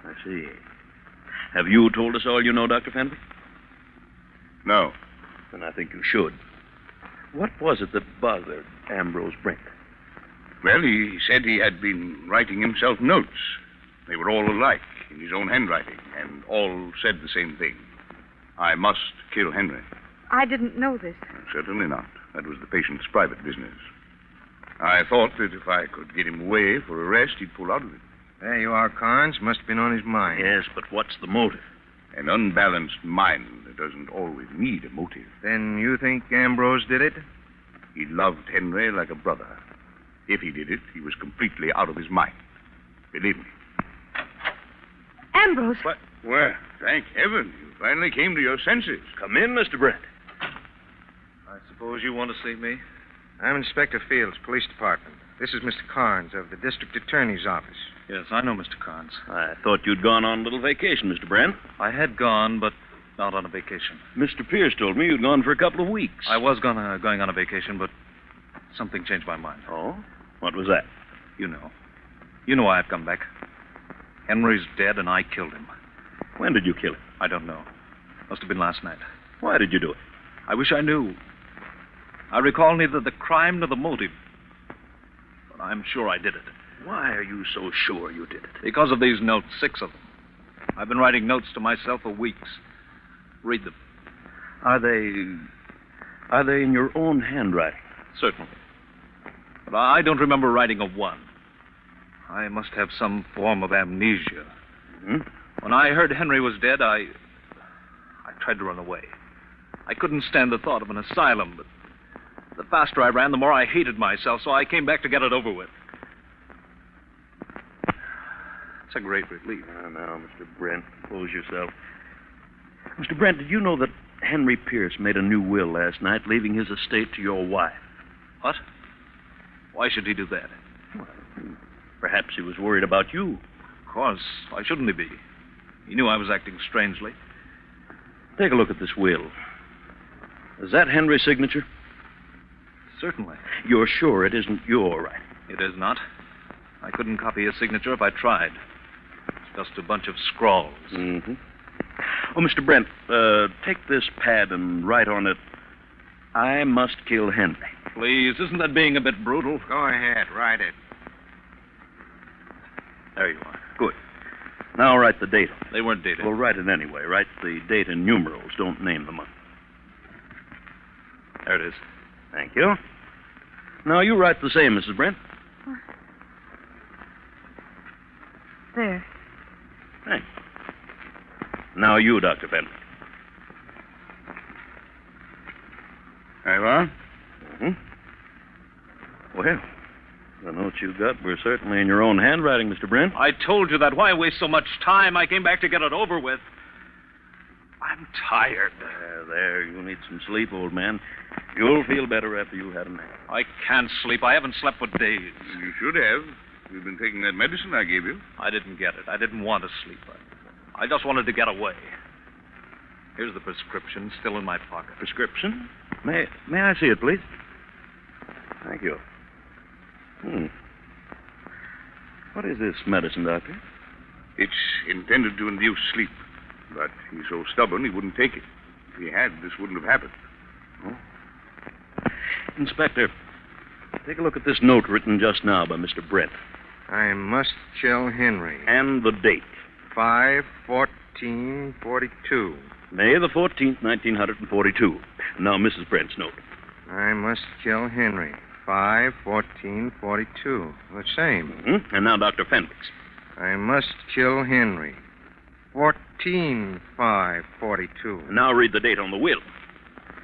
I see. Have you told us all you know, Dr. Fenwick? No. Then I think you should. What was it that bothered Ambrose Brent? Well, he said he had been writing himself notes. They were all alike, in his own handwriting, and all said the same thing. I must kill Henry. I didn't know this. Certainly not. That was the patient's private business. I thought that if I could get him away for arrest, he'd pull out of it. There you are, Carnes. Must have been on his mind. Yes, but what's the motive? An unbalanced mind that doesn't always need a motive. Then you think Ambrose did it? He loved Henry like a brother. If he did it, he was completely out of his mind. Believe me. Ambrose. What? Well, thank heaven. You finally came to your senses. Come in, Mr. Brent. I suppose you want to see me? I'm Inspector Fields, Police Department. This is Mr. Carnes of the District Attorney's Office. Yes, I know Mr. Carnes. I thought you'd gone on a little vacation, Mr. Brent. I had gone, but not on a vacation. Mr. Pierce told me you'd gone for a couple of weeks. I was going on a vacation, but something changed my mind. Oh? What was that? You know. You know why I've come back. Henry's dead, and I killed him. When did you kill him? I don't know. Must have been last night. Why did you do it? I wish I knew. I recall neither the crime nor the motive. But I'm sure I did it. Why are you so sure you did it? Because of these notes, 6 of them. I've been writing notes to myself for weeks. Read them. Are they in your own handwriting? Certainly. But I don't remember writing a one. I must have some form of amnesia. Hmm? When I heard Henry was dead, I tried to run away. I couldn't stand the thought of an asylum, but the faster I ran, the more I hated myself, so I came back to get it over with. It's a great relief. Now, Mr. Brent, compose yourself. Mr. Brent, did you know that Henry Pierce made a new will last night, leaving his estate to your wife? What? Why should he do that? Well, perhaps he was worried about you. Of course. Why shouldn't he be? He knew I was acting strangely. Take a look at this will. Is that Henry's signature? Certainly. You're sure it isn't your writing? It is not. I couldn't copy his signature if I tried. It's just a bunch of scrawls. Mm-hmm. Oh, Mr. Brent, take this pad and write on it, I must kill Henry. Please, isn't that being a bit brutal? Go ahead, write it. There you are. Good. Now write the date. They weren't dated. Well, write it anyway. Write the date in numerals. Don't name the month. There it is. Thank you. Now you write the same, Mrs. Brent. There. Thanks. Now you, Dr. Fenwick. There you are. Mm-hmm. Well, the notes you got were certainly in your own handwriting, Mr. Brent. I told you that. Why waste so much time? I came back to get it over with. I'm tired. There. You need some sleep, old man. You'll feel better after you've had a nap. I can't sleep. I haven't slept for days. You should have. You've been taking that medicine I gave you. I didn't get it. I didn't want to sleep. I just wanted to get away. Here's the prescription, still in my pocket. Prescription? May I see it, please? Thank you. What is this medicine, Doctor? It's intended to induce sleep, but he's so stubborn he wouldn't take it. If he had, this wouldn't have happened. Oh. Inspector, take a look at this note written just now by Mr. Brent. I must kill Henry. And the date. 5/14/42. May the 14th, 1942. Now, Mrs. Brent's note. I must kill Henry. 5/14/42. The same. Mm-hmm. And now Dr. Fenwick's. I must kill Henry. 14/5/42. Now read the date on the will.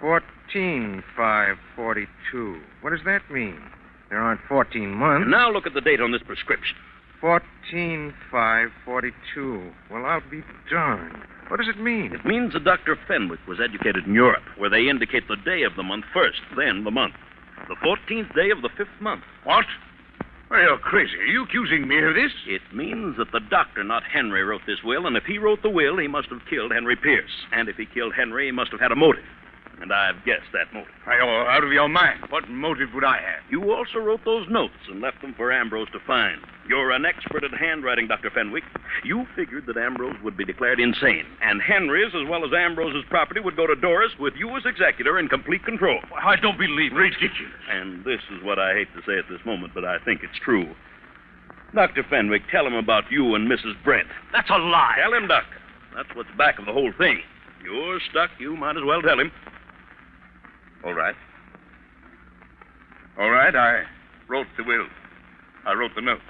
14/5/42. What does that mean? There aren't 14 months. And now look at the date on this prescription. 14/5/42. Well, I'll be darned. What does it mean? It means that Dr. Fenwick was educated in Europe, where they indicate the day of the month first, then the month. The 14th day of the 5th month. What? Well, you're crazy. Are you accusing me of this? It means that the doctor, not Henry, wrote this will, and if he wrote the will, he must have killed Henry Pierce. And if he killed Henry, he must have had a motive. And I've guessed that motive. You're out of your mind. What motive would I have? You also wrote those notes and left them for Ambrose to find. You're an expert at handwriting, Dr. Fenwick. You figured that Ambrose would be declared insane, and Henry's as well as Ambrose's property would go to Doris with you as executor in complete control. I don't believe it. Ridiculous. And this is what I hate to say at this moment, but I think it's true. Dr. Fenwick, tell him about you and Mrs. Brent. That's a lie. Tell him, Doc. That's what's back of the whole thing. You're stuck. You might as well tell him. All right. All right, I wrote the will. I wrote the notes.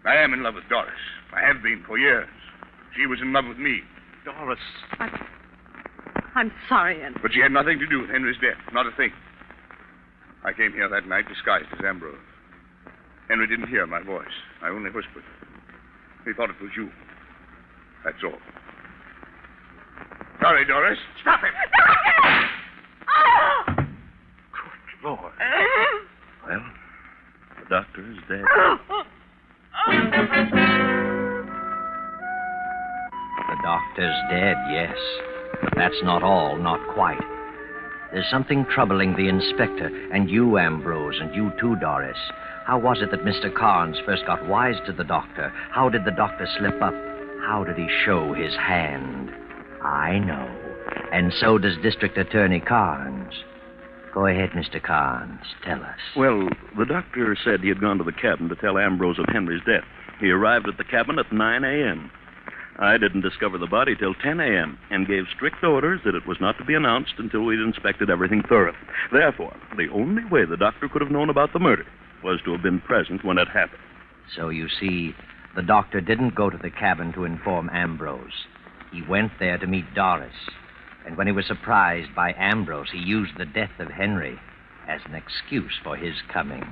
I am in love with Doris. I have been for years. She was in love with me. Doris. I'm sorry, Aunt. But she had nothing to do with Henry's death. Not a thing. I came here that night disguised as Ambrose. Henry didn't hear my voice. I only whispered. He thought it was you. That's all. Sorry, Doris. Stop it! Good Lord. Well, the doctor is dead. The doctor's dead, yes. But that's not all, not quite. There's something troubling the inspector, and you, Ambrose, and you too, Doris. How was it that Mr. Carnes first got wise to the doctor? How did the doctor slip up? How did he show his hand? I know. And so does District Attorney Carnes. Go ahead, Mr. Carnes. Tell us. Well, the doctor said he had gone to the cabin to tell Ambrose of Henry's death. He arrived at the cabin at 9 a.m. I didn't discover the body till 10 a.m. and gave strict orders that it was not to be announced until we'd inspected everything thorough. Therefore, the only way the doctor could have known about the murder was to have been present when it happened. So you see, the doctor didn't go to the cabin to inform Ambrose. He went there to meet Doris. And when he was surprised by Ambrose, he used the death of Henry as an excuse for his coming.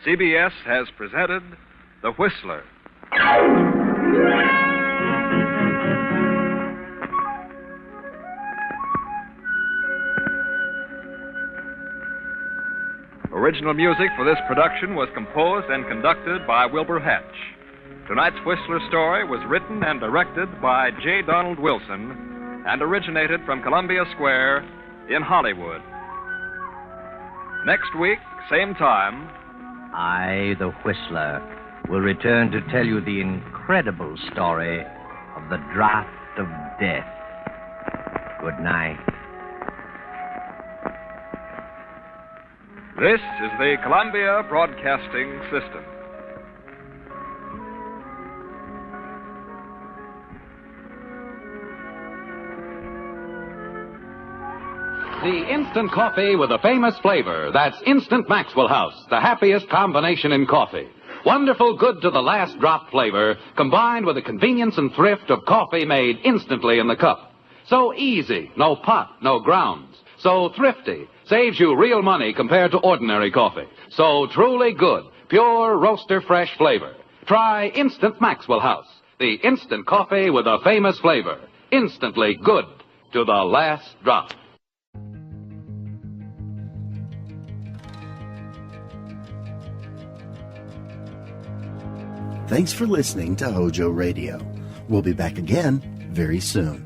CBS has presented The Whistler. Original music for this production was composed and conducted by Wilbur Hatch. Tonight's Whistler story was written and directed by J. Donald Wilson and originated from Columbia Square in Hollywood. Next week, same time, I, the Whistler, will return to tell you the incredible story of the Draft of Death. Good night. This is the Columbia Broadcasting System. The instant coffee with a famous flavor. That's Instant Maxwell House, the happiest combination in coffee. Wonderful, good to the last drop flavor, combined with the convenience and thrift of coffee made instantly in the cup. So easy, no pot, no grounds. So thrifty, saves you real money compared to ordinary coffee. So truly good, pure roaster fresh flavor. Try Instant Maxwell House, the instant coffee with a famous flavor. Instantly good to the last drop. Thanks for listening to Hojo Radio. We'll be back again very soon.